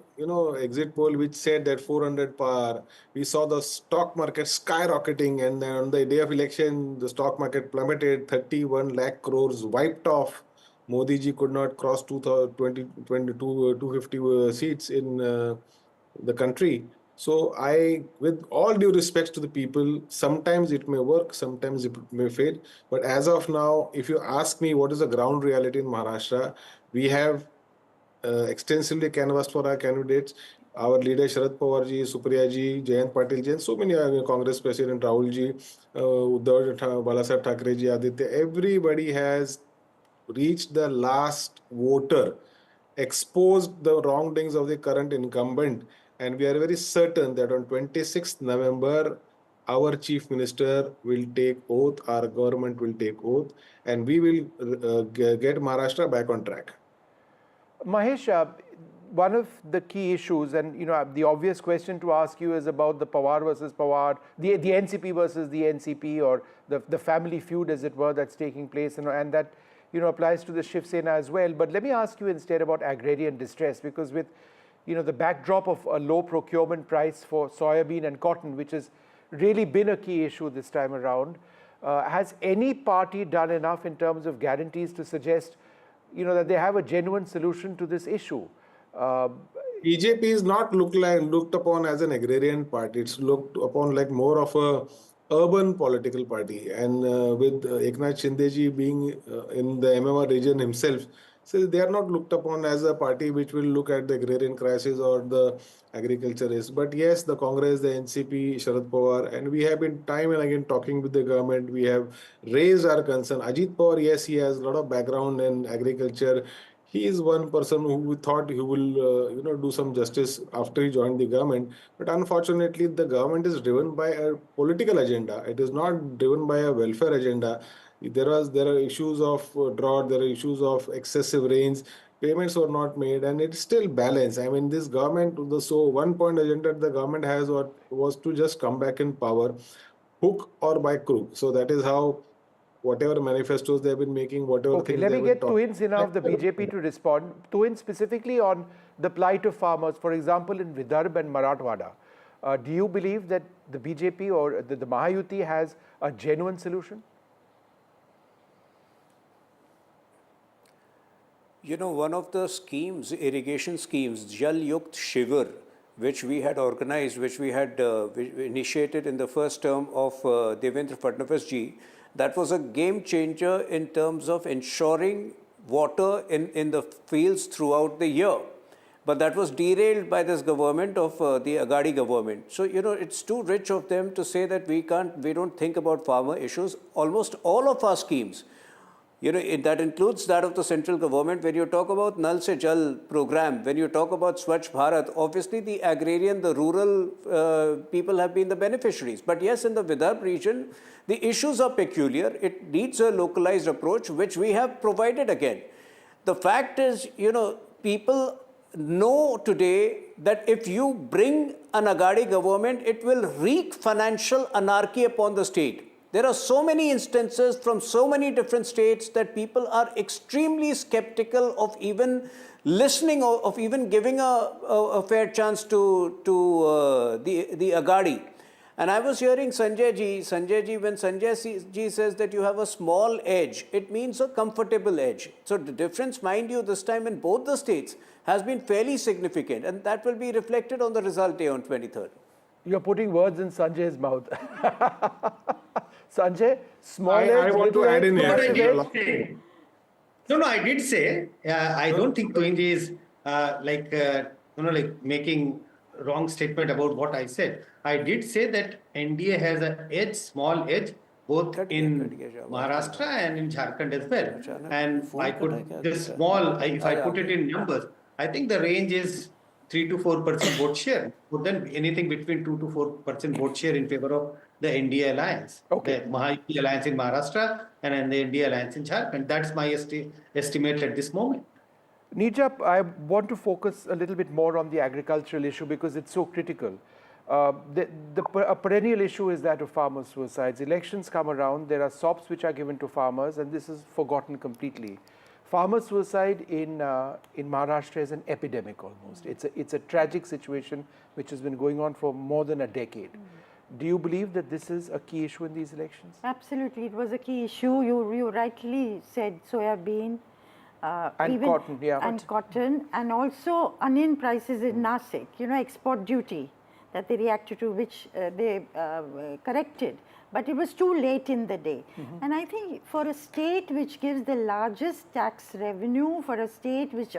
[SPEAKER 11] exit poll which said that 400 par. We saw the stock market skyrocketing, and then on the day of election, the stock market plummeted, 31 lakh crores wiped off. Modi ji could not cross 250 seats in the country. So with all due respect to the people, sometimes it may work, sometimes it may fail. But as of now, if you ask me what is the ground reality in Maharashtra, we have extensively canvassed for our candidates. Our leader Sharad Pawar ji, Supriya ji, Jayant Patil ji, and so many Congress President Rahul ji, Uddhav Thackeray ji, Aditya, everybody has reached the last voter, exposed the wrongdoings of the current incumbent, and we are very certain that on 26th November, our Chief Minister will take oath, our government will take oath, and we will get Maharashtra back on track.
[SPEAKER 27] Mahesh, one of the key issues, and the obvious question to ask you is about the Pawar versus Pawar, the NCP versus the NCP, or the family feud, as it were, that's taking place, and that applies to the Shiv Sena as well. But let me ask you instead about agrarian distress, because with the backdrop of a low procurement price for soybean and cotton, which has really been a key issue this time around, has any party done enough in terms of guarantees to suggest that they have a genuine solution to this issue?
[SPEAKER 11] BJP is not looked upon as an agrarian party. It's looked upon like more of a urban political party. And with Eknath Shinde ji being in the MMR region himself, so they are not looked upon as a party which will look at the agrarian crisis or the agriculture risk. But yes, the Congress, the NCP, Sharad Pawar, and we have been time and again talking with the government. We have raised our concern. Ajit Pawar, yes, he has a lot of background in agriculture. He is one person who we thought he will, do some justice after he joined the government. But unfortunately, the government is driven by a political agenda. It is not driven by a welfare agenda. There are issues of drought, there are issues of excessive rains. payments were not made, and it's still balanced. I mean, this government, so 1 point agenda the government has was to just come back in power, hook or by crook. So that is how whatever manifestos they've been making, whatever
[SPEAKER 27] Okay,
[SPEAKER 11] things
[SPEAKER 27] let me get Tuhin Sinha of the BJP to respond. Tuhin, specifically on the plight of farmers, for example, in Vidarbha and Marathwada. Do you believe that the BJP or the Mahayuthi has a genuine solution?
[SPEAKER 4] You know, one of the schemes, irrigation schemes, Jal Yukt Shivir, which we had organized, which we had initiated in the first term of Devendra Fadnavis ji, that was a game changer in terms of ensuring water in the fields throughout the year. But that was derailed by this government of the Aghadi government. So, you know, it's too rich of them to say that we don't think about farmer issues. Almost all of our schemes, you know, that includes that of the central government. When you talk about Nal Se Jal program, when you talk about Swachh Bharat, obviously the agrarian, the rural people have been the beneficiaries. But yes, in the Vidarbha region, the issues are peculiar. It needs a localized approach, which we have provided again. The fact is, you know, people know today that if you bring an Aghadi government, it will wreak financial anarchy upon the state. There are so many instances from so many different states that people are extremely skeptical of even listening, of even giving a fair chance to the Aghadi. And I was hearing Sanjay ji, when Sanjay ji says that you have a small edge, it means a comfortable edge. So the difference, mind you, this time in both the states has been fairly significant, and that will be reflected on the result day on 23rd.
[SPEAKER 27] You're putting words in Sanjay's mouth. Sanjay, small edge.
[SPEAKER 11] I want to add in here.
[SPEAKER 9] No, I did say, I don't think Tuhin ji is making wrong statement about what I said. I did say that NDA has an edge, small edge, both in Maharashtra and in Jharkhand as well. And I could, this small, if I put it in numbers, I think the range is 3 to 4% vote share, but then anything between 2 to 4% vote share in favor of the NDA alliance, the Mahayuthi alliance in Maharashtra and the NDA alliance in Jharkhand. That's my estimate at this moment.
[SPEAKER 27] Nijab, I want to focus a little bit more on the agricultural issue because it's so critical. A perennial issue is that of farmer suicides. Elections come around, there are SOPs which are given to farmers, and this is forgotten completely. Farmer suicide in Maharashtra is an epidemic almost. It's a tragic situation which has been going on for more than a decade. Do you believe that this is a key issue in these elections?
[SPEAKER 2] Absolutely, it was a key issue. You rightly said soya bean.
[SPEAKER 27] And cotton, yeah.
[SPEAKER 2] And cotton, and also onion prices in Nasik, you know, export duty that they reacted to, which they corrected. But it was too late in the day. And I think for a state which gives the largest tax revenue, for a state which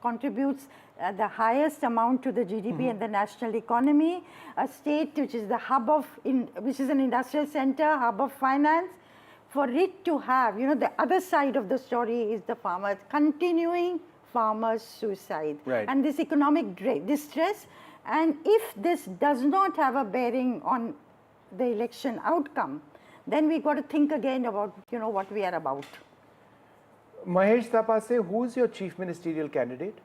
[SPEAKER 2] contributes the highest amount to the GDP and the national economy, a state which is the hub of, which is an industrial center, hub of finance, for it to have, you know, the other side of the story is the farmers, continuing farmers' suicide.
[SPEAKER 27] Right.
[SPEAKER 2] And this economic distress. And if this does not have a bearing on the election outcome, then we got to think again about, you know, what we are about.
[SPEAKER 27] Mahesh Tapase, who is your chief ministerial candidate?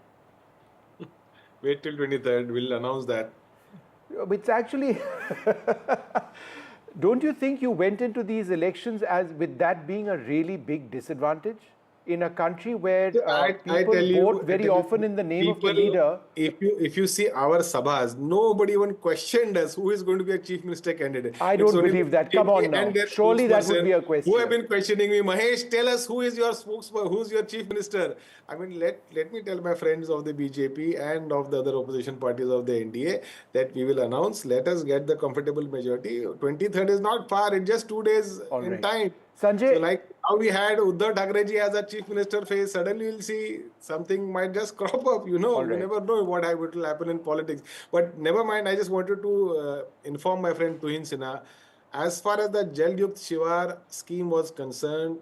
[SPEAKER 11] Wait till 23rd, we'll announce that.
[SPEAKER 27] It's actually, don't you think you went into these elections as with that being a really big disadvantage? In a country where people vote very often in the name of the leader.
[SPEAKER 11] If you see our sabhas, nobody even questioned us who is going to be a chief minister candidate.
[SPEAKER 27] I don't believe that. Come on now. Surely that would be a question.
[SPEAKER 11] Who have been questioning me, Mahesh, tell us who is your spokesman, who is your chief minister. I mean, let me tell my friends of the BJP and of the other opposition parties of the NDA that we will announce. Let us get the comfortable majority. 23rd is not far. It's just 2 days in time.
[SPEAKER 27] Sanjay,
[SPEAKER 11] so like how we had Uddhav Thackeray ji as a chief minister phase, suddenly you'll see something might just crop up, you know. You never know what will happen in politics. But never mind, I just wanted to inform my friend Tuhin Sinha. As far as the Jal Yukt Shivar scheme was concerned,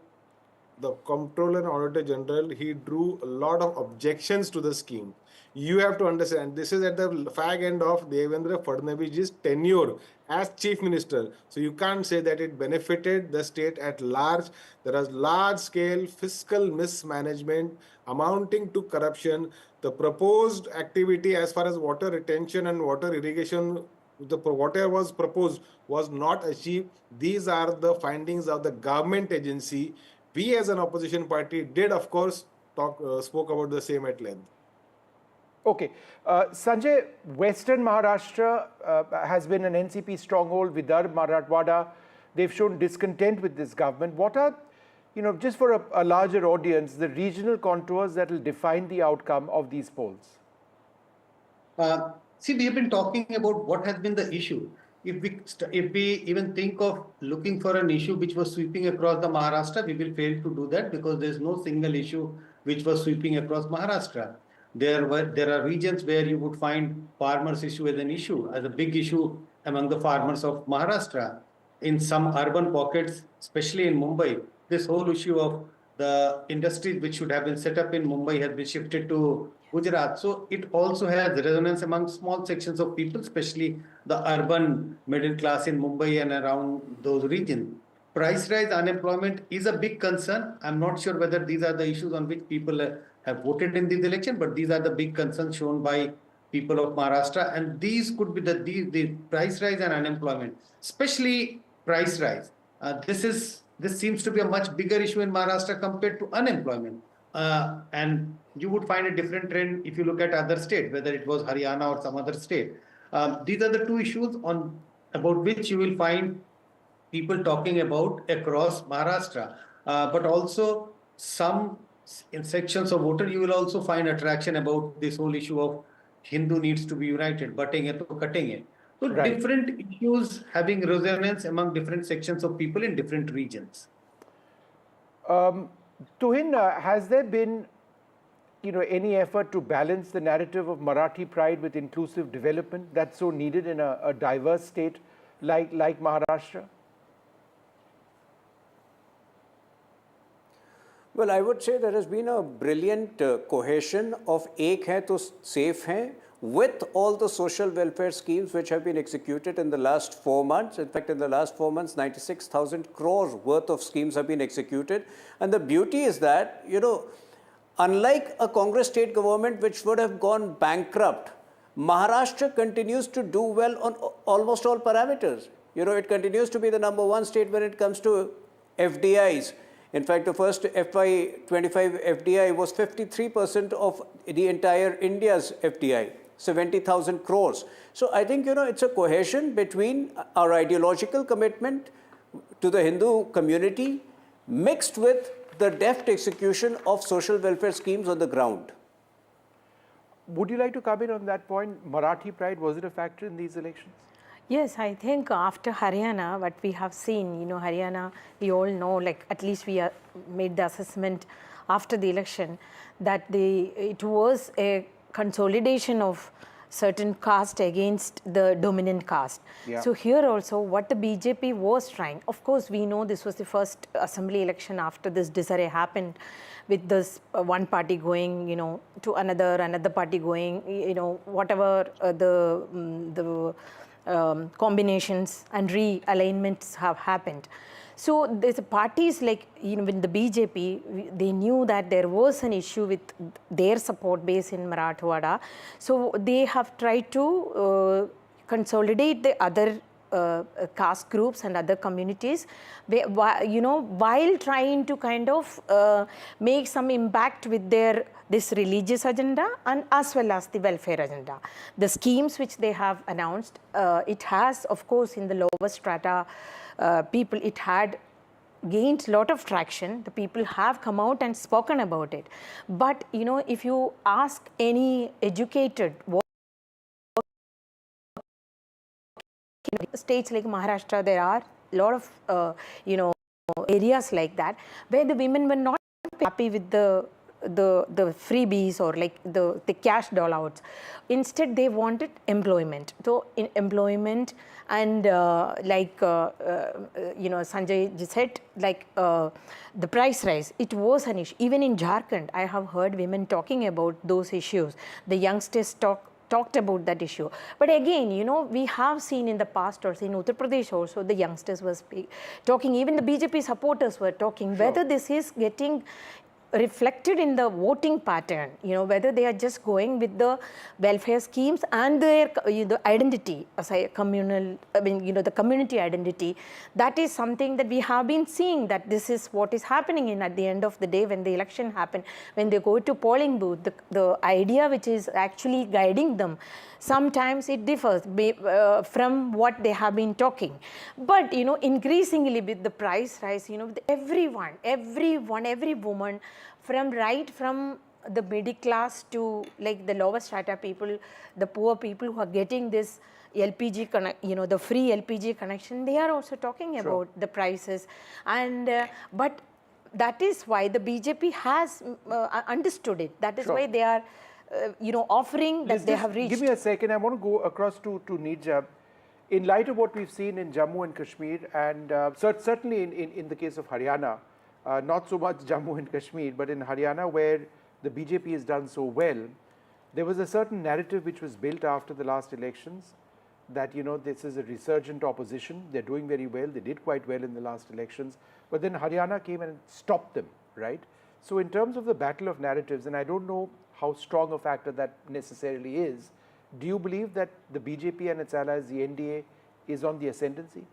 [SPEAKER 11] the Comptroller and Auditor General, he drew a lot of objections to the scheme. You have to understand, this is at the fag end of Devendra Fadnavis's tenure as Chief Minister. So you can't say that it benefited the state at large. There was large-scale fiscal mismanagement amounting to corruption. The proposed activity as far as water retention and water irrigation, whatever was proposed was not achieved. These are the findings of the government agency. We as an opposition party did, of course, spoke about the same at length.
[SPEAKER 27] Okay. Sanjay, Western Maharashtra has been an NCP stronghold. Vidarbha, Marathwada, they've shown discontent with this government. What are, just for a larger audience, the regional contours that will define the outcome of these polls?
[SPEAKER 9] See, we have been talking about what has been the issue. If we even think of looking for an issue which was sweeping across the Maharashtra, we will fail to do that because there is no single issue which was sweeping across Maharashtra. There are regions where you would find farmers' issue as an issue, as a big issue among the farmers of Maharashtra. In some urban pockets, especially in Mumbai, this whole issue of the industries which should have been set up in Mumbai has been shifted to Gujarat. So it also has resonance among small sections of people, especially the urban middle class in Mumbai and around those regions. Price rise, unemployment is a big concern. I'm not sure whether these are the issues on which people have voted in this election, but these are the big concerns shown by people of Maharashtra. And these could be the price rise and unemployment, especially price rise. This seems to be a much bigger issue in Maharashtra compared to unemployment. And you would find a different trend if you look at other states, whether it was Haryana or some other state. These are the two issues about which you will find people talking about across Maharashtra. But also some in sections of voter, you will also find attraction about this whole issue of Hindu needs to be united, butting it or cutting it. So different issues having resonance among different sections of people in different regions.
[SPEAKER 27] Tuhin, has there been any effort to balance the narrative of Marathi pride with inclusive development that's so needed in a diverse state like Maharashtra?
[SPEAKER 4] Well, I would say there has been a brilliant cohesion of Ek Hai to Safe Hai with all the social welfare schemes which have been executed in the last 4 months. In fact, in the last 4 months, 96,000 crores worth of schemes have been executed. And the beauty is that, unlike a Congress state government which would have gone bankrupt, Maharashtra continues to do well on almost all parameters. It continues to be the #1 state when it comes to FDIs. In fact, the first FY25 FDI was 53% of the entire India's FDI, 70,000 crores. So I think, it's a cohesion between our ideological commitment to the Hindu community mixed with the deft execution of social welfare schemes on the ground.
[SPEAKER 27] Would you like to comment on that point? Marathi pride, was it a factor in these elections?
[SPEAKER 3] Yes, I think after Haryana, what we have seen, Haryana, we all know, at least we made the assessment after the election that it was a consolidation of certain caste against the dominant caste. Yeah. So here also what the BJP was trying, of course we know this was the first assembly election after this disarray happened with this one party going, to another party going, whatever the combinations and realignments have happened. So there's parties like, with the BJP, they knew that there was an issue with their support base in Marathwada. So they have tried to consolidate the other caste groups and other communities, while trying to kind of make some impact with this religious agenda and as well as the welfare agenda. The schemes which they have announced, it has, of course, in the lower strata people, it had gained a lot of traction. The people have come out and spoken about it. But, if you ask any educated states like Maharashtra, there are a lot of, areas like that where the women were not happy with the the freebies or like the cash dollouts. Instead, they wanted employment. So in employment and Sanjay just said, the price rise, it was an issue. Even in Jharkhand, I have heard women talking about those issues. The youngsters talked about that issue. But again, we have seen in the past also in Uttar Pradesh also, the youngsters were talking, even the BJP supporters were talking, whether this is getting reflected in the voting pattern, whether they are just going with the welfare schemes and their the identity, as a communal, the community identity. That is something that we have been seeing, that this is what is happening in at the end of the day when the election happen, when they go to polling booth, the idea which is actually guiding them, sometimes it differs from what they have been talking. But increasingly with the price rise, with every woman, from the middle class to like the lower strata people, the poor people who are getting this LPG the free LPG connection, they are also talking about the prices. And but that is why the BJP has understood it. That is why they are offering that they have reached.
[SPEAKER 27] Give me a second. I want to go across to Nija. In light of what we've seen in Jammu and Kashmir, and certainly in the case of Haryana, not so much Jammu and Kashmir, but in Haryana, where the BJP has done so well, there was a certain narrative which was built after the last elections that, this is a resurgent opposition. They're doing very well. They did quite well in the last elections. But then Haryana came and stopped them, right? So in terms of the battle of narratives, and I don't know how strong a factor that necessarily is, do you believe that the BJP and its allies, the NDA, is on the ascendancy?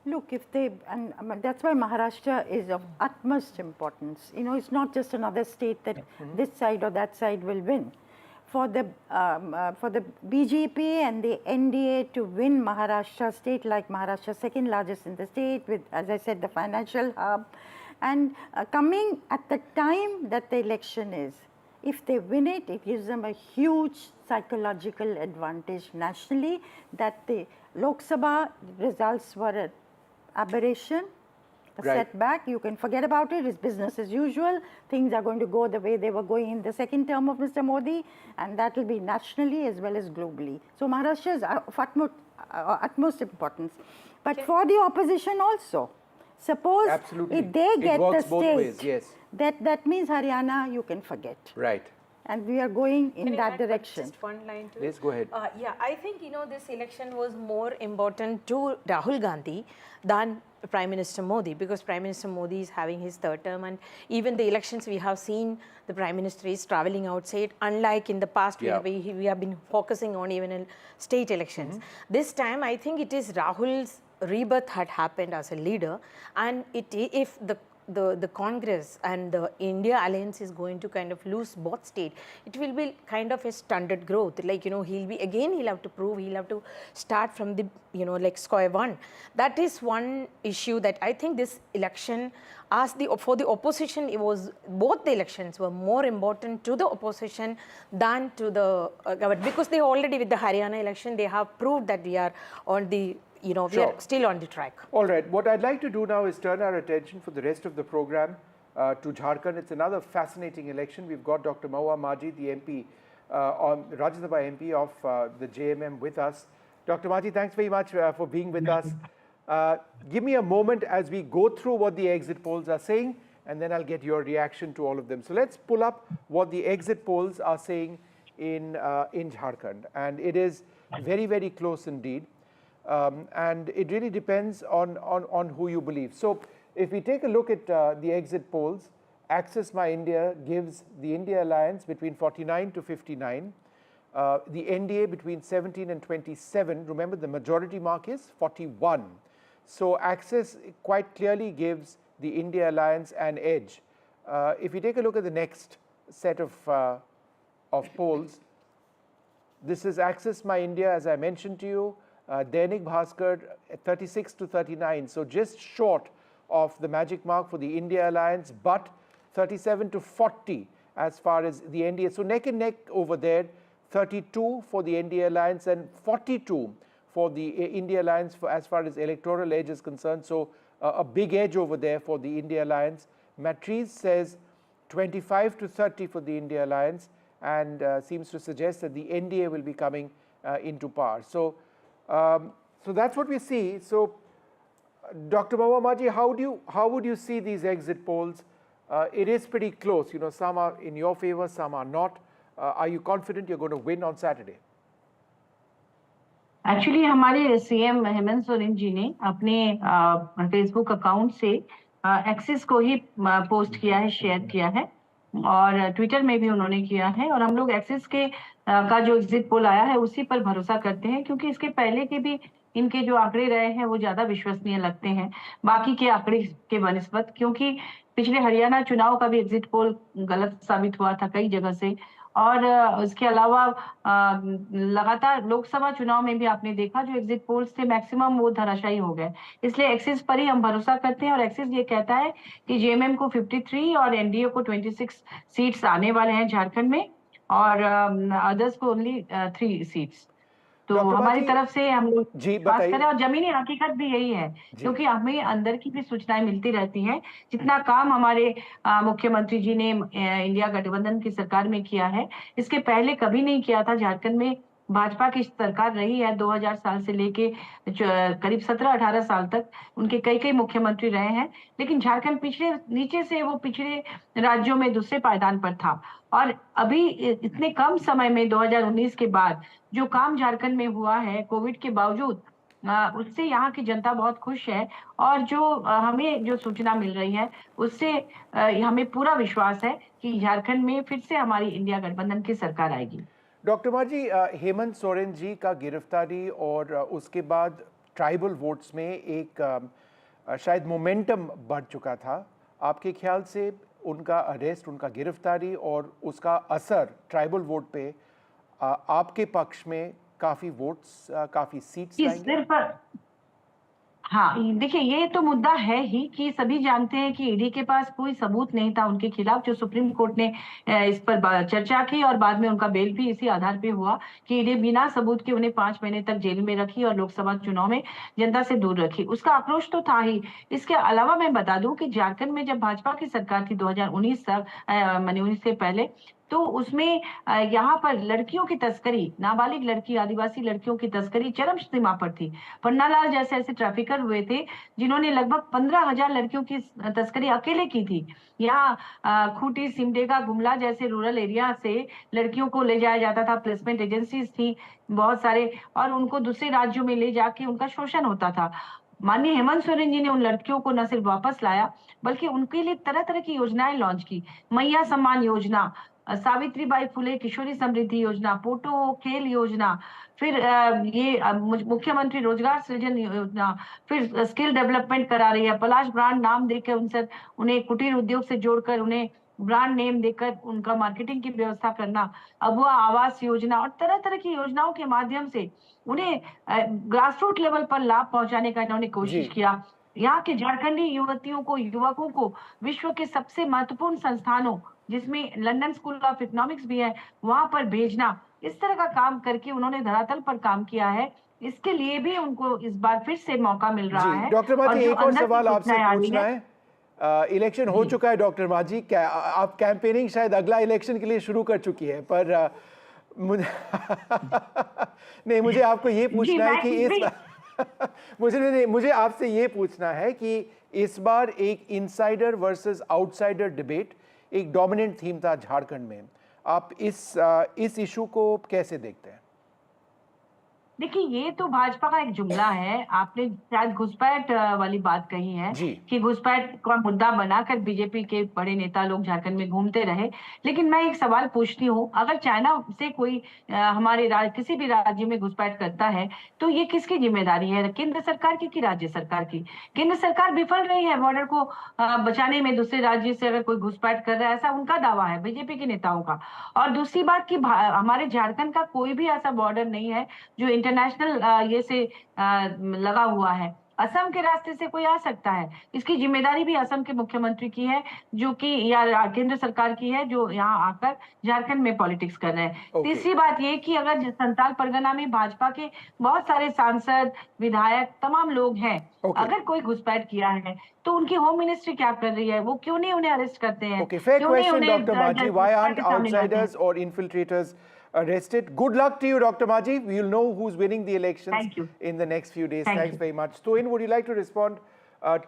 [SPEAKER 2] Look, and that's why Maharashtra is of utmost importance. It's not just another state that this side or that side will win. For the BJP and the NDA to win Maharashtra state, like Maharashtra, second largest in the state, with, as I said, the financial hub, and coming at the time that the election is, if they win it, it gives them a huge psychological advantage nationally, that the Lok Sabha results were an aberration, a setback. You can forget about it. It's business as usual. Things are going to go the way they were going in the second term of Mr. Modi, and that will be nationally as well as globally. So Maharashtra is of utmost importance. But for the opposition also, suppose if they get the state, that means Haryana you can forget.
[SPEAKER 27] Right.
[SPEAKER 2] And we are going in that direction.
[SPEAKER 3] Just one line to
[SPEAKER 27] Please go ahead.
[SPEAKER 3] Yeah, I think this election was more important to Rahul Gandhi than Prime Minister Modi, because Prime Minister Modi is having his third term, and even the elections we have seen the Prime Minister is traveling outside, unlike in the past we have been focusing on even in state elections. This time I think it is Rahul's rebirth had happened as a leader, and if the Congress and the India alliance is going to kind of lose both states, it will be kind of a stunted growth. Like, he'll have to prove, he'll have to start from the, like square one. That is one issue that I think this election, for the opposition, it was, both the elections were more important to the opposition than to the government, because they already, with the Haryana election, they have proved that we are on the we are still on the track. All right.
[SPEAKER 27] What I'd like to do now is turn our attention for the rest of the program to Jharkhand. It's another fascinating election. We've got Dr. Mahua Majid, the MP, Rajya Sabha MP of the JMM with us. Dr. Majid, thanks very much for being with us. Give me a moment as we go through what the exit polls are saying, and then I'll get your reaction to all of them. So let's pull up what the exit polls are saying in Jharkhand. And it is very, very close indeed. And it really depends on who you believe. So if we take a look at the exit polls, Access My India gives the India Alliance between 49 to 59, the NDA between 17 and 27. Remember, the majority mark is 41. So Access quite clearly gives the India Alliance an edge. If we take a look at the next set of polls, this is Access My India, as I mentioned to you. Dainik Bhaskar 36 to 39, so just short of the magic mark for the India Alliance, but 37 to 40 as far as the NDA. So neck and neck over there, 32 for the NDA Alliance and 42 for the India Alliance as far as electoral edge is concerned. So a big edge over there for the India Alliance. Matrice says 25 to 30 for the India alliance, and seems to suggest that the NDA will be coming into power. So, so that's what we see. So, Dr. Mahbub, how would you see these exit polls? It is pretty close. You know, some are in your favor, some are not. Are you confident you're going to win on Saturday?
[SPEAKER 12] Actually हमारे CM Hemant Soren ji ने अपने Facebook account से axis को ही post किया है, share किया है, और ट्विटर में भी उन्होंने किया है, और हम लोग एक्सिस के का जो एग्जिट पोल आया है उसी पर भरोसा करते हैं, क्योंकि इसके पहले के भी इनके जो आंकड़े रहे हैं वो ज्यादा विश्वसनीय लगते हैं बाकी के आंकड़े के बनिस्बत, क्योंकि पिछले हरियाणा चुनाव का भी एग्जिट पोल गलत साबित हुआ था कई जगह से, और इसके अलावा लगातार लोकसभा चुनाव में भी आपने देखा जो एग्जिट पोल्स थे मैक्सिमम वो धराशायी हो गए। इसलिए एक्सिस पर ही हम भरोसा करते हैं, और एक्सिस ये कहता है कि जेएमएम को 53 और एनडीए को 26 सीट्स आने वाले हैं झारखंड में, और अदर्स को ओनली 3 सीट्स। तो हमारी तरफ से हम लोग बात करें, और जमीनी हकीकत भी यही है, क्योंकि हमें अंदर की भी सूचनाएं मिलती रहती हैं। जितना काम हमारे मुख्यमंत्री जी ने इंडिया गठबंधन की सरकार में किया है, इसके पहले कभी नहीं किया था। झारखंड में भाजपा की सरकार रही है 2000 साल से लेके करीब 17-18 साल तक, उनके कई मुख्यमंत्री रहे हैं, लेकिन झारखंड पिछड़े नीचे से वो पिछड़े राज्यों में दूसरे पायदान पर था, और अभी इतने कम समय में 2019 के बाद जो काम झारखंड में हुआ है कोविड के बावजूद, उससे यहाँ की जनता बहुत खुश है, और जो हमें जो सूचना मिल रही है उससे हमें पूरा विश्वास है कि झारखंड में फिर से हमारी इंडिया गठबंधन की सरकार आएगी।
[SPEAKER 27] डॉक्टर माजी, हेमंत सोरेन जी का गिरफ्तारी और उसके बाद ट्राइबल वोट्स में एक शायद मोमेंटम बढ़ चुका था। आपके ख्याल से उनका अरेस्ट, उनका गिरफ्तारी और उसका असर ट्राइबल वोट पे आपके पक्ष में काफ़ी वोट्स, काफ़ी सीट्स लाएंगे?
[SPEAKER 12] हाँ, देखिए ये तो मुद्दा है ही कि सभी जानते हैं कि ईडी के पास कोई सबूत नहीं था उनके खिलाफ, जो सुप्रीम कोर्ट ने इस पर चर्चा की, और बाद में उनका बेल भी इसी आधार पे हुआ कि ईडी बिना सबूत के उन्हें 5 महीने तक जेल में रखी और लोकसभा चुनाव में जनता से दूर रखी। उसका आक्रोश तो था ही। इसके अलावा मैं बता दूं कि झारखंड में जब भाजपा की सरकार थी 2019 तक, 19 से पहले, तो उसमें यहाँ पर लड़कियों की तस्करी, नाबालिग लड़की, आदिवासी लड़कियों की तस्करी चरम सीमा पर थी। पन्नालाल जैसे ऐसे ट्रैफिकर हुए थे जिन्होंने लगभग 15,000 लड़कियों की तस्करी अकेले की थी। यहाँ खूंटी, सिमडेगा, गुमला जैसे रूरल एरिया से लड़कियों को ले जाया जाता था, प्लेसमेंट एजेंसीज थी बहुत सारे, और उनको दूसरे राज्यों में ले जाके उनका शोषण होता था। माननीय हेमंत सोरेन जी ने उन लड़कियों को न सिर्फ वापस लाया, बल्कि उनके लिए तरह तरह की योजनाएं लॉन्च की। मैया सम्मान योजना, सावित्रीबाई फुले किशोरी समृद्धि योजना, पोटो खेल योजना, फिर ये मुख्यमंत्री रोजगार सृजन योजना, फिर स्किल डेवलपमेंट करा रही है। पलाश ब्रांड नाम देकर उन्हें कुटीर उद्योग से जोड़कर उन्हें ब्रांड नेम देकर उनका मार्केटिंग की व्यवस्था करना, अबुआ आवास योजना, और तरह तरह की योजनाओं के माध्यम से उन्हें ग्रास रूट लेवल पर लाभ पहुंचाने का इन्होंने कोशिश किया। यहाँ के झारखंडी युवतियों को, युवकों को विश्व के सबसे महत्वपूर्ण संस्थानों, जिसमें लंदन स्कूल ऑफ इकोनॉमिक्स भी है, वहां पर भेजना, इस तरह का काम करके उन्होंने धरातल पर काम किया है। इसके लिए भी उनको इस बार फिर से मौका मिल रहा है।
[SPEAKER 27] डॉक्टर माजी, एक और सवाल आपसे पूछना है। इलेक्शन हो चुका है डॉक्टर माजी, क्या आप कैंपेनिंग शायद अगला इलेक्शन के लिए शुरू कर चुकी है, पर मुझे नहीं, मुझे आपको ये पूछना है कि मुझे आपसे ये पूछना है कि इस बार एक इनसाइडर वर्सेस आउटसाइडर डिबेट एक डोमिनेंट थीम था झारखंड में। आप इस इशू को कैसे देखते हैं?
[SPEAKER 12] देखिए, ये तो भाजपा का एक जुमला है। आपने शायद घुसपैठ वाली बात कही है कि घुसपैठ का मुद्दा बनाकर बीजेपी के बड़े नेता लोग झारखंड में घूमते रहे। लेकिन मैं एक सवाल पूछती हूँ, अगर चाइना से कोई हमारे किसी भी राज्य में घुसपैठ करता है तो ये किसकी जिम्मेदारी है, केंद्र सरकार की कि राज्य सरकार की? केंद्र सरकार विफल रही है बॉर्डर को बचाने में। दूसरे राज्य से अगर कोई घुसपैठ कर रहा है, ऐसा उनका दावा है, बीजेपी के नेताओं का। और दूसरी बात कि हमारे झारखंड का कोई भी ऐसा बॉर्डर नहीं है जो इंटरनेशनल ये से लगा हुआ है। असम के रास्ते से कोई आ सकता है। इसकी जिम्मेदारी भी असम के मुख्यमंत्री की है, जो कि या केंद्र सरकार की है, जो यहाँ आकर झारखंड में पॉलिटिक्स कर रहे हैं। तीसरी बात ये कि अगर संथाल परगना में भाजपा के बहुत सारे सांसद, विधायक, तमाम लोग हैं, अगर कोई घुसपैठ किया है तो उनकी होम मिनिस्ट्री क्या कर रही है? वो क्यों नहीं उन्हें अरेस्ट करते हैं?
[SPEAKER 27] Okay, fair question, Dr. Maji. Why aren't outsiders or infiltrators arrested? Good luck to you, Dr. Maji. We'll know who's winning the elections in the next few days. Thanks very much. Toin, would you like to respond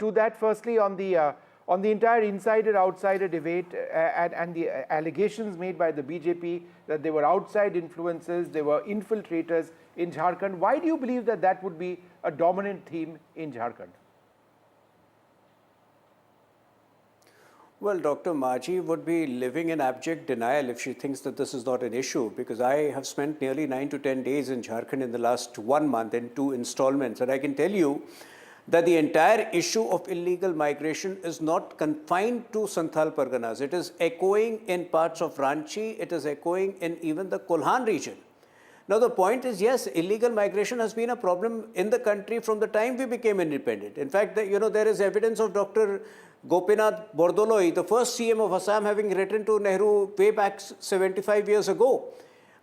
[SPEAKER 27] to that? Firstly, on the entire insider-outsider debate and the allegations made by the BJP that there were outside influences, there were infiltrators in Jharkhand. Why do you believe that that would be a dominant theme in Jharkhand?
[SPEAKER 4] Well, Dr. Maji would be living in abject denial if she thinks that this is not an issue, because I have spent nearly 9 to 10 days in Jharkhand in the last 1 month in 2 installments, and I can tell you that the entire issue of illegal migration is not confined to Santhal Parganas. It is echoing in parts of Ranchi, it is echoing in even the Kolhan region. Now the point is, yes, illegal migration has been a problem in the country from the time we became independent. In fact, there is evidence of Dr. Gopinath Bordoloi, the first CM of Assam, having written to Nehru way back 75 years ago.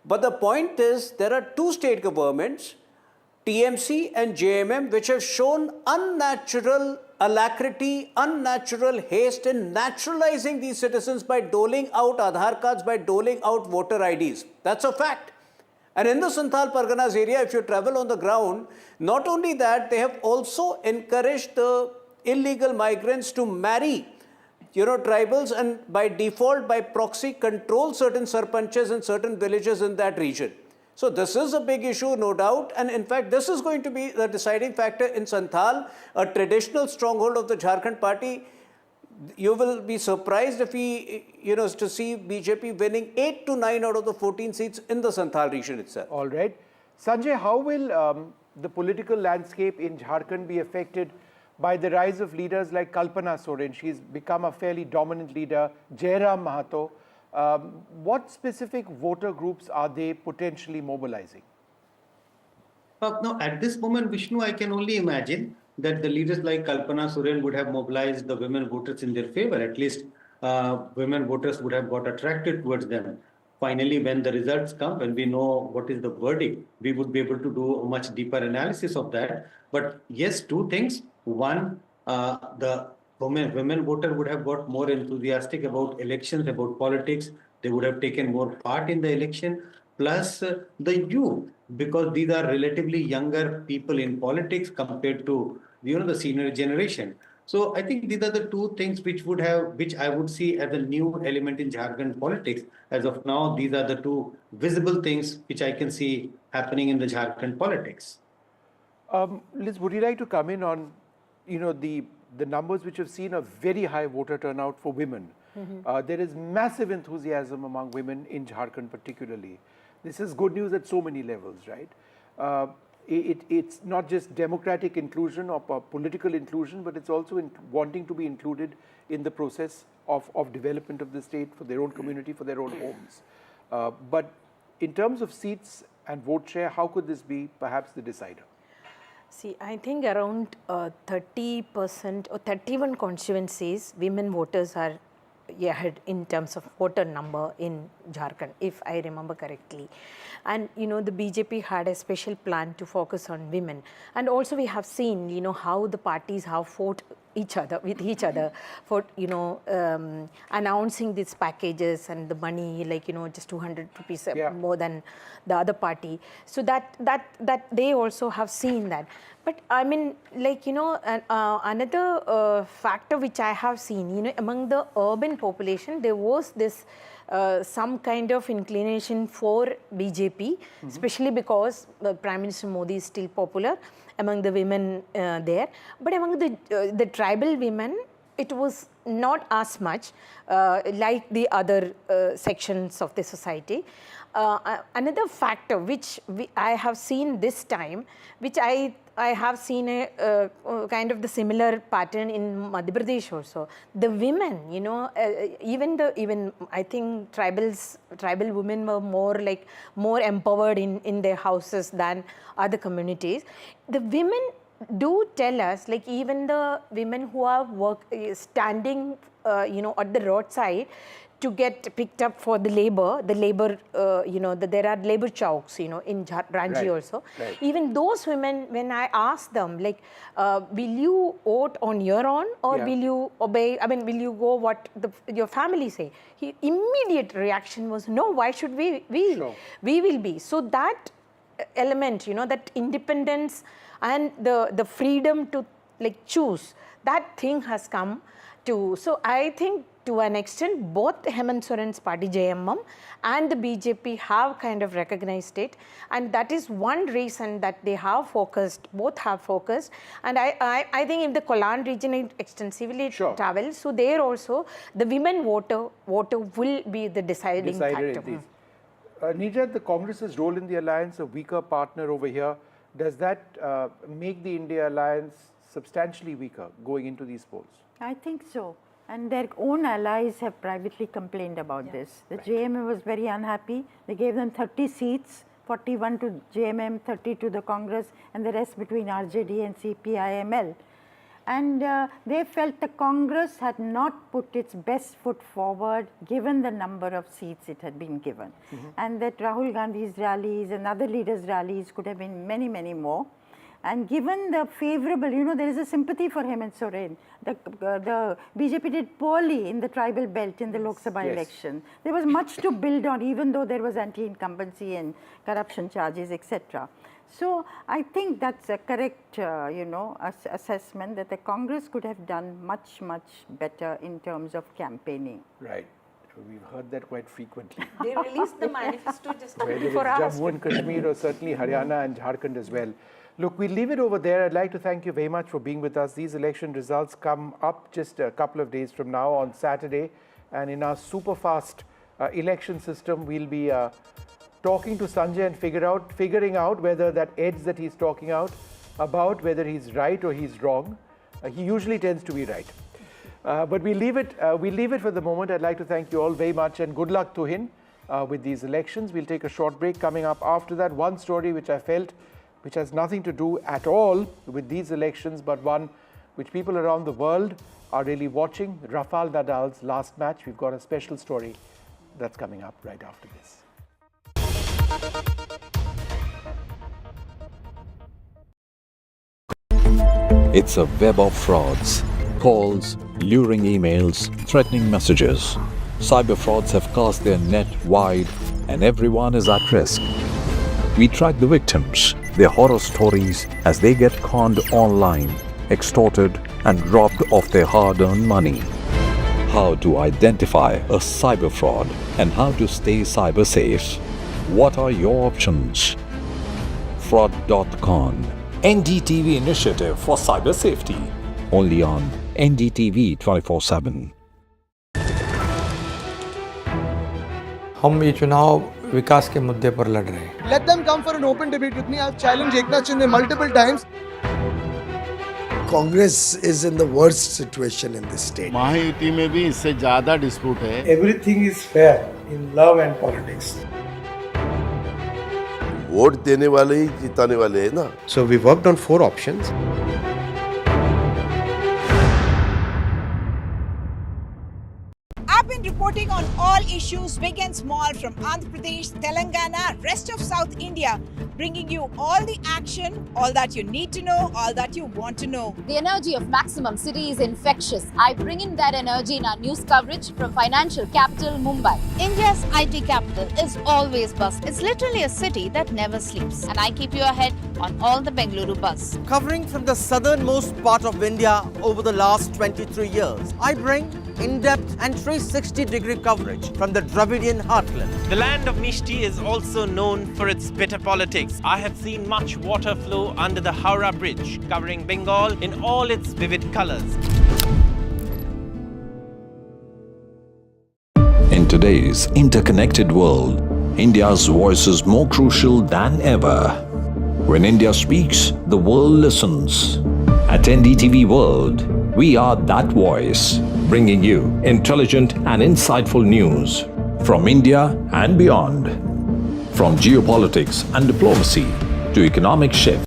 [SPEAKER 4] But the point is, there are 2 state governments, TMC and JMM, which have shown unnatural alacrity, unnatural haste in naturalizing these citizens by doling out Aadhaar cards, by doling out voter IDs. That's a fact. And in the Santhal Parganas area, if you travel on the ground, not only that, they have also encouraged the illegal migrants to marry, tribals, and by default, by proxy, control certain sarpanches and certain villages in that region. So this is a big issue, no doubt. And in fact, this is going to be the deciding factor in Santhal, a traditional stronghold of the Jharkhand party. You will be surprised if to see BJP winning 8 to 9 out of the 14 seats in the Santhal region itself.
[SPEAKER 27] All right. Sanjay, how will the political landscape in Jharkhand be affected by the rise of leaders like Kalpana Soren? She's become a fairly dominant leader. Jairam Mahato. What specific voter groups are they potentially mobilizing?
[SPEAKER 9] Now, at this moment, Vishnu, I can only imagine that the leaders like Kalpana Soren would have mobilized the women voters in their favor. At least women voters would have got attracted towards them. Finally, when the results come, when we know what is the verdict, we would be able to do a much deeper analysis of that. But yes, 2 things. One, the women voter would have got more enthusiastic about elections, about politics. They would have taken more part in the election. Plus the youth, because these are relatively younger people in politics compared to the senior generation. So I think these are the 2 things which I would see as a new element in Jharkhand politics. As of now, these are the 2 visible things which I can see happening in the Jharkhand politics.
[SPEAKER 27] Liz, would you like to come in on the numbers which have seen a very high voter turnout for women? There is massive enthusiasm among women in Jharkhand particularly. This is good news at so many levels, right? It's not just democratic inclusion or political inclusion, but it's also wanting to be included in the process of development of the state for their own community, for their own homes. But in terms of seats and vote share, how could this be perhaps the decider?
[SPEAKER 3] See, I think around 30% or 31 constituencies, women voters are ahead in terms of voter number in Jharkhand, if I remember correctly. And the BJP had a special plan to focus on women. And also we have seen, how the parties have fought with each other for, announcing these packages and the money, like, just 200 rupees more than the other party. So that they also have seen that. But I mean, like, another factor which I have seen, among the urban population, there was this some kind of inclination for BJP, especially because Prime Minister Modi is still popular among the women there. But among the tribal women, it was not as much like the other sections of the society. Another factor which I have seen this time, which I have seen a kind of the similar pattern in Madhya Pradesh also. The women, even I think tribal women were more empowered in their houses than other communities. The women do tell us, like even the women who are standing, at the roadside to get picked up for the labor, there are labor chowks, in Ranchi also.
[SPEAKER 27] Right.
[SPEAKER 3] Even those women, when I ask them, like, will you vote on your own or will you obey, will you go what your family say? Immediate reaction was, no, why should we?
[SPEAKER 27] Sure.
[SPEAKER 3] We will be. So that element, that independence and the freedom to choose, that thing has come to. So I think to an extent, both Hemant Soren's party, JMM, and the BJP have kind of recognized it. And that is one reason that they have focused, both have focused. And I think in the Kolan region, it extensively travels. So there also, the women voter will be the deciding factor.
[SPEAKER 27] Nijat, the Congress's role in the alliance, a weaker partner over here, does that make the India alliance substantially weaker going into these polls?
[SPEAKER 2] I think so. And their own allies have privately complained about this. The JMM was very unhappy. They gave them 30 seats, 41 to JMM, 30 to the Congress, and the rest between RJD and CPIML. And they felt the Congress had not put its best foot forward given the number of seats it had been given. And that Rahul Gandhi's rallies and other leaders' rallies could have been many, many more. And given the favourable, there is a sympathy for Hemant Soren. The BJP did poorly in the tribal belt in the Lok Sabha election. There was much to build on, even though there was anti-incumbency and corruption charges, etc. So I think that's a correct, assessment that the Congress could have done much, much better in terms of campaigning.
[SPEAKER 27] Right. We've heard that quite frequently.
[SPEAKER 3] They released the manifesto just
[SPEAKER 27] whether
[SPEAKER 3] 24
[SPEAKER 27] it's
[SPEAKER 3] hours.
[SPEAKER 27] Jammu and Kashmir or certainly Haryana and Jharkhand as well. Look, we'll leave it over there. I'd like to thank you very much for being with us. These election results come up just a couple of days from now on Saturday. And in our super fast election system, we'll be talking to Sanjay and figuring out whether that edge that he's talking about whether he's right or he's wrong. He usually tends to be right. But we'll leave it for the moment. I'd like to thank you all very much and good luck to him with these elections. We'll take a short break. Coming up after that, one story which I felt which has nothing to do at all with these elections, but one which people around the world are really watching, Rafael Nadal's last match. We've got a special story that's coming up right after this.
[SPEAKER 15] It's a web of frauds, calls, luring emails, threatening messages. Cyber frauds have cast their net wide and everyone is at risk. We track the victims, their horror stories as they get conned online, extorted and robbed of their hard-earned money. How to identify a cyber fraud and how to stay cyber safe. What are your options? Fraud.con, NDTV initiative for cyber safety. Only on NDTV 24/7.
[SPEAKER 13] हम ये चुनाव विकास के मुद्दे पर लड़ रहे हैं.
[SPEAKER 14] Let them come for an open debate with me. I've challenged Eknath Shinde multiple times.
[SPEAKER 17] Congress is in the worst situation in this state.
[SPEAKER 19] Mahayuti में भी इससे ज़्यादा dispute है.
[SPEAKER 13] Everything is fair in love and politics.
[SPEAKER 19] Vote देने वाले ही जिताने वाले हैं ना.
[SPEAKER 13] So we worked on 4 options.
[SPEAKER 20] I've been reporting on all issues, big and small, from Andhra Pradesh, Telangana, rest of South India, bringing you all the action, all that you need to know, all that you want to know.
[SPEAKER 24] The energy of Maximum City is infectious. I bring in that energy in our news coverage from financial capital Mumbai. India's IT capital is always bustling. It's literally a city that never sleeps. And I keep you ahead on all the Bengaluru buzz.
[SPEAKER 21] Covering from the southernmost part of India over the last 23 years, I bring in-depth and 360-degree coverage from the Dravidian heartland.
[SPEAKER 23] The land of Mishti is also known for its bitter politics. I have seen much water flow under the Howrah Bridge, covering Bengal in all its vivid colors.
[SPEAKER 15] In today's interconnected world, India's voice is more crucial than ever. When India speaks, the world listens. At NDTV World, we are that voice, bringing you intelligent and insightful news from India and beyond. From geopolitics and diplomacy to economic shifts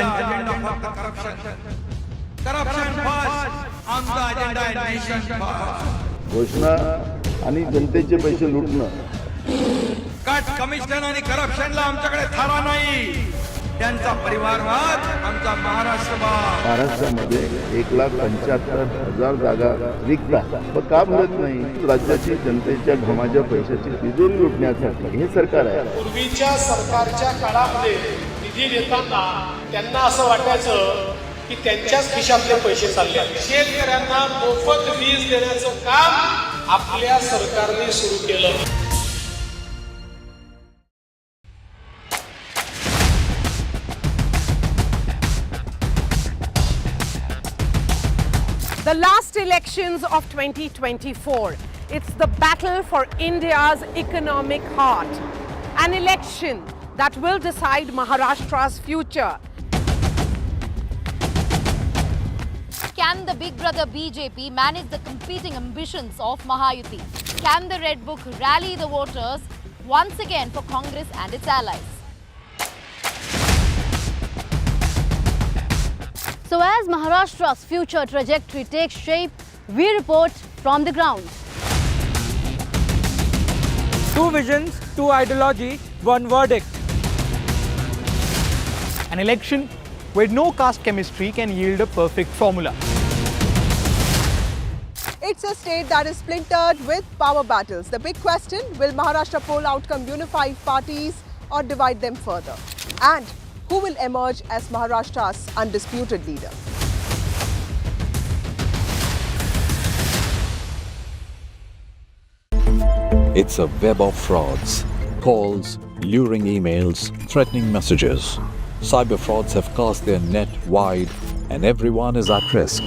[SPEAKER 1] agenda फक्त corruption first, आमचा agenda आहे nation first.
[SPEAKER 19] घोषणा आणि जनतेचे पैसे लुटणं.
[SPEAKER 1] Cut commission आणि करप्शनला आमच्याकडे थारा नाही. त्यांचा परिवारवाद आमचा महाराष्ट्रवाद.
[SPEAKER 19] महाराष्ट्रामध्ये 1,75,000 जागा रिक्त आहेत, पण का भरत नाही? राज्याची जनतेच्या घमाच्या पैशाची तिजोरी लुटण्यासाठी हे सरकार आहे.
[SPEAKER 5] पूर्वीच्या सरकारच्या काळामध्ये निधी देताना त्यांना असं वाटायचं की त्यांच्याच खिशातले पैसे चालले. शेतकऱ्यांना मोफत वीज देण्याचं काम आपल्या सरकारने सुरू केलं.
[SPEAKER 6] The last elections of 2024, it's the battle for India's economic heart. An election that will decide Maharashtra's future.
[SPEAKER 24] Can the big brother BJP manage the competing ambitions of Mahayuthi? Can the Red Book rally the voters once again for Congress and its allies? So as Maharashtra's future trajectory takes shape, we report from the ground.
[SPEAKER 7] Two visions, two ideology, one verdict.
[SPEAKER 27] An election where no caste chemistry can yield a perfect formula.
[SPEAKER 14] It's a state that is splintered with power battles. The big question, will Maharashtra poll outcome unify parties or divide them further? And who will emerge as Maharashtra's undisputed leader?
[SPEAKER 15] It's a web of frauds, calls, luring emails, threatening messages. Cyber frauds have cast their net wide and everyone is at risk.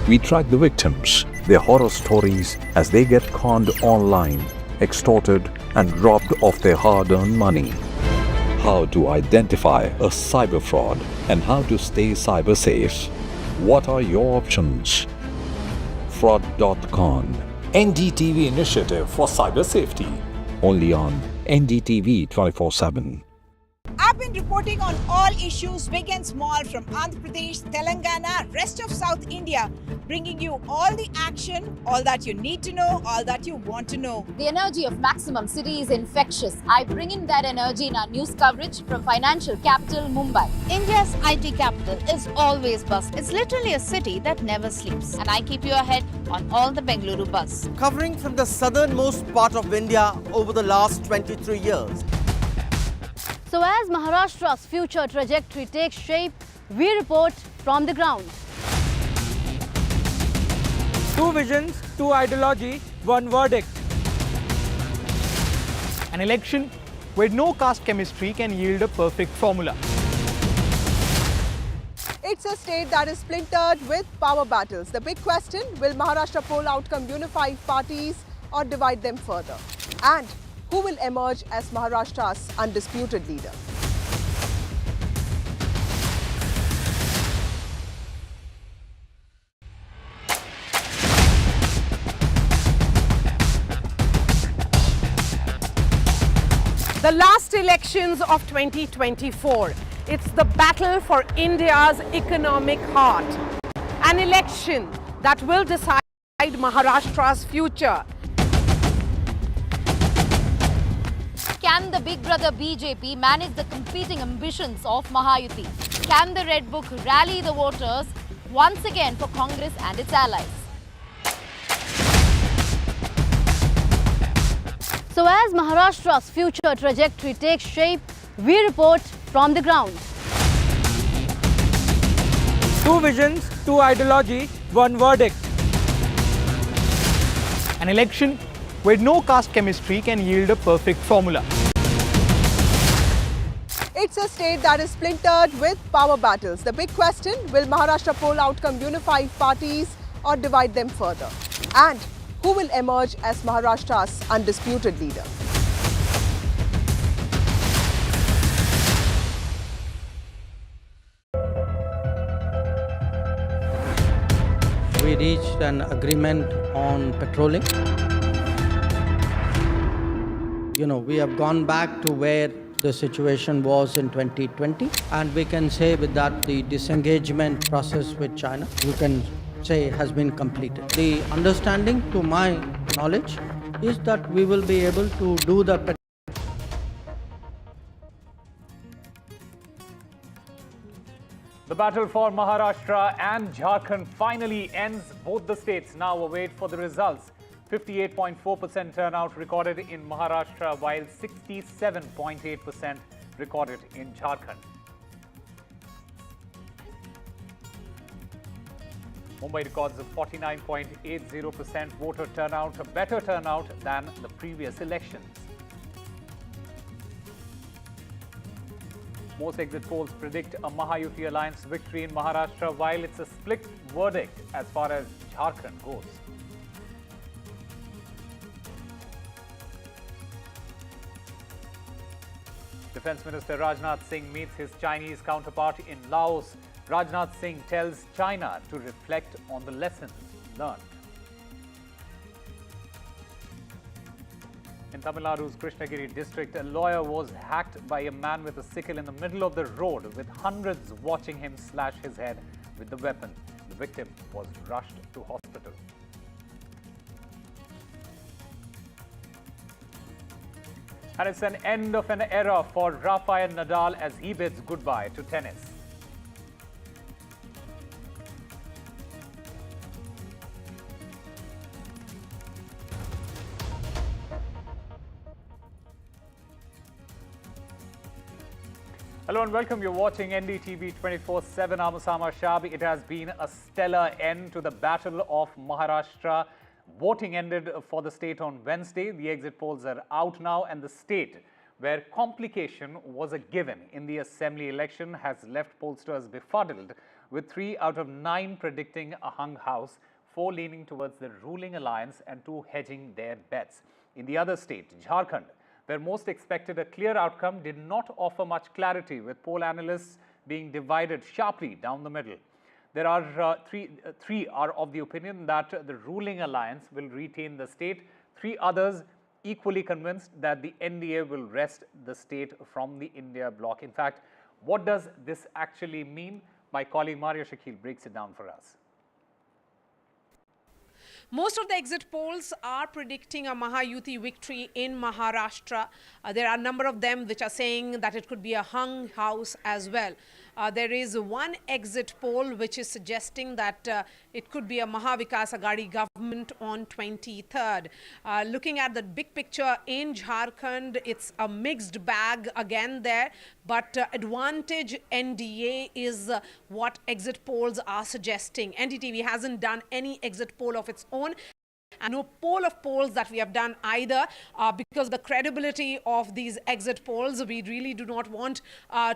[SPEAKER 15] We track the victims, their horror stories as they get conned online, extorted and robbed of their hard-earned money. How to identify a cyber fraud and how to stay cyber safe. What are your options? Fraud.con, NDTV initiative for cyber safety. Only on NDTV 24/7.
[SPEAKER 20] I've been reporting on all issues big and small from Andhra Pradesh, Telangana, rest of South India, bringing you all the action, all that you need to know, all that you want to know.
[SPEAKER 24] The energy of Maximum City is infectious. I bring in that energy in our news coverage from financial capital Mumbai. India's IT capital is always buzz. It's literally a city that never sleeps. And I keep you ahead on all the Bengaluru buzz.
[SPEAKER 21] Covering from the southernmost part of India over the last 23 years.
[SPEAKER 24] So as Maharashtra's future trajectory takes shape, we report from the ground.
[SPEAKER 7] Two visions, two ideology, one verdict.
[SPEAKER 27] An election where no caste chemistry can yield a perfect formula.
[SPEAKER 14] It's a state that is splintered with power battles. The big question, will Maharashtra poll outcome unify parties or divide them further? And who will emerge as Maharashtra's undisputed leader?
[SPEAKER 6] The last elections of 2024, it's the battle for India's economic heart. An election that will decide Maharashtra's future.
[SPEAKER 24] Can the big brother BJP manage the competing ambitions of Mahayuthi? Can the Red Book rally the voters once again for Congress and its allies? So as Maharashtra's future trajectory takes shape, we report from the ground.
[SPEAKER 7] Two visions, two ideology, one verdict.
[SPEAKER 27] An election where no caste chemistry can yield a perfect formula.
[SPEAKER 14] It's a state that is splintered with power battles. The big question, will Maharashtra poll outcome unify parties or divide them further? And who will emerge as Maharashtra's undisputed leader?
[SPEAKER 16] We reached an agreement on patrolling. We have gone back to where the situation was in 2020. And we can say with that the disengagement process with China, you can say, has been completed. The understanding, to my knowledge, is that we will be able to do the
[SPEAKER 8] The battle for Maharashtra and Jharkhand finally ends. Both the states now await for the results. 58.4% turnout recorded in Maharashtra, while 67.8% recorded in Jharkhand. Mumbai records a 49.80% voter turnout, a better turnout than the previous elections. Most exit polls predict a Mahayuthi alliance victory in Maharashtra, while it's a split verdict as far as Jharkhand goes. Defence Minister Rajnath Singh meets his Chinese counterpart in Laos. Rajnath Singh tells China to reflect on the lessons learned. In Tamil Nadu's Krishnagiri district, a lawyer was hacked by a man with a sickle in the middle of the road, with hundreds watching him slash his head with the weapon. The victim was rushed to hospital. And it's an end of an era for Rafael Nadal as he bids goodbye to tennis. Hello and welcome. You're watching NDTV 24/7. I'm Osama Shab. It has been a stellar end to the Battle of Maharashtra. Voting ended for the state on Wednesday. The exit polls are out now, and the state, where complication was a given in the assembly election, has left pollsters befuddled, with 3 out of 9 predicting a hung house, 4 leaning towards the ruling alliance and 2 hedging their bets. In the other state, Jharkhand, where most expected a clear outcome, did not offer much clarity, with poll analysts being divided sharply down the middle. There are three are of the opinion that the ruling alliance will retain the state. 3 others equally convinced that the NDA will wrest the state from the India bloc. In fact, what does this actually mean? My colleague Maria Shakil breaks it down for us.
[SPEAKER 6] Most of the exit polls are predicting a Mahayuthi victory in Maharashtra. There are a number of them which are saying that it could be a hung house as well. There is one exit poll which is suggesting that it could be a Maha Vikas Aghadi government on 23rd. Looking at the big picture in Jharkhand, it's a mixed bag again there, but advantage NDA is what exit polls are suggesting. NDTV hasn't done any exit poll of its own, and no poll of polls that we have done either, because the credibility of these exit polls, we really do not want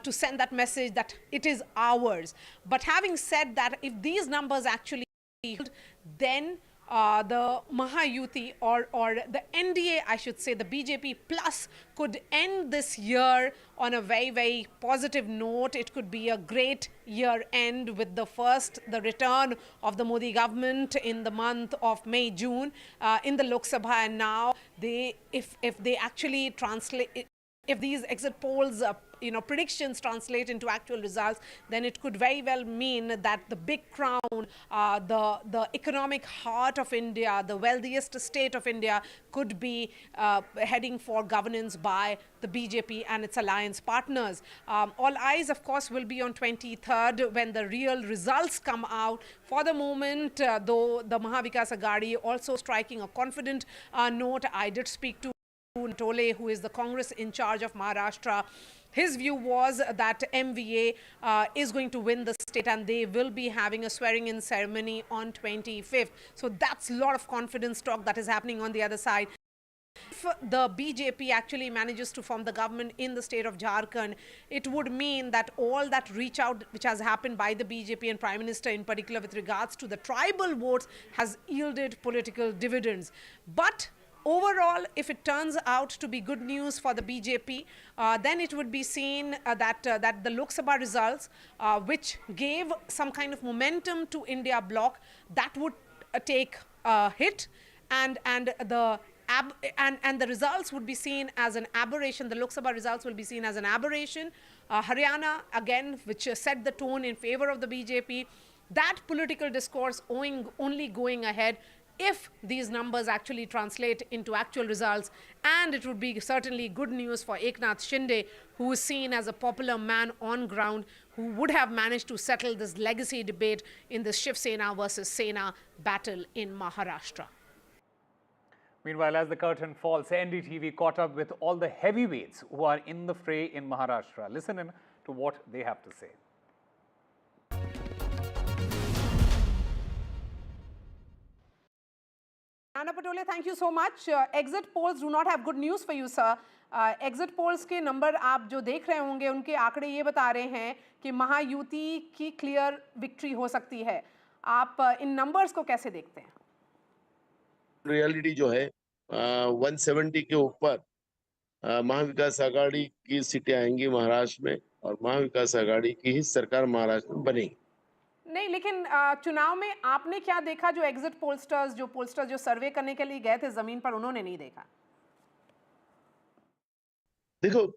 [SPEAKER 6] to send that message that it is ours. But having said that, if these numbers actually hold, then the Mahayuthi or the NDA, I should say, the BJP plus, could end this year on a very, very positive note. It could be a great year end with the return of the Modi government in the month of May, June in the Lok Sabha. And now if they actually translate, if these exit polls predictions translate into actual results, then it could very well mean that the big crown, the economic heart of India, the wealthiest state of India, could be heading for governance by the BJP and its alliance partners. All eyes, of course, will be on 23rd when the real results come out. For the moment, though, the Maha Vikas Aghadi also striking a confident note. I did speak to Tole, who is the Congress in charge of Maharashtra. His view was that MVA is going to win the state, and they will be having a swearing-in ceremony on 25th. So that's a lot of confidence talk that is happening on the other side. If the BJP actually manages to form the government in the state of Jharkhand, it would mean that all that reach out which has happened by the BJP and Prime Minister in particular with regards to the tribal votes has yielded political dividends. But overall, if it turns out to be good news for the BJP, then it would be seen that the Lok Sabha results, which gave some kind of momentum to India bloc, that would take a hit, and the and the results would be seen as an aberration. The Lok Sabha results will be seen as an aberration. Haryana, again, which set the tone in favor of the BJP, that political discourse only going ahead if these numbers actually translate into actual results. And it would be certainly good news for Eknath Shinde, who is seen as a popular man on ground, who would have managed to settle this legacy debate in the Shiv Sena versus Sena battle in Maharashtra.
[SPEAKER 8] Meanwhile, as the curtain falls, NDTV caught up with all the heavyweights who are in the fray in Maharashtra. Listen in to what they have to say.
[SPEAKER 6] Anna Patole, thank you so much. Exit polls do not have good news for you, sir. Exit polls के number आप जो देख रहे होंगे, उनके आंकड़े ये बता रहे हैं कि महायुति की क्लियर विक्ट्री हो सकती है. आप इन नंबर्स को कैसे देखते हैं?
[SPEAKER 10] रियलिटी जो है 170 के ऊपर महाविकास आघाड़ी की सीटें आएंगी महाराष्ट्र में, और महाविकास आघाड़ी की ही सरकार महाराष्ट्र में बनेगी.
[SPEAKER 6] नहीं, लेकिन चुनाव में आपने क्या देखा जो एग्जिट पोलस्टर्स जो सर्वे करने के लिए गए थे जमीन पर, उन्होंने नहीं देखा?
[SPEAKER 10] देखो,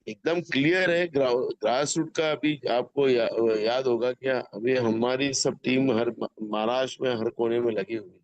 [SPEAKER 10] एकदम क्लियर है ग्रास रूट का. अभी आपको याद होगा कि अभी हमारी सब टीम हर महाराष्ट्र में हर कोने में लगी हुई है.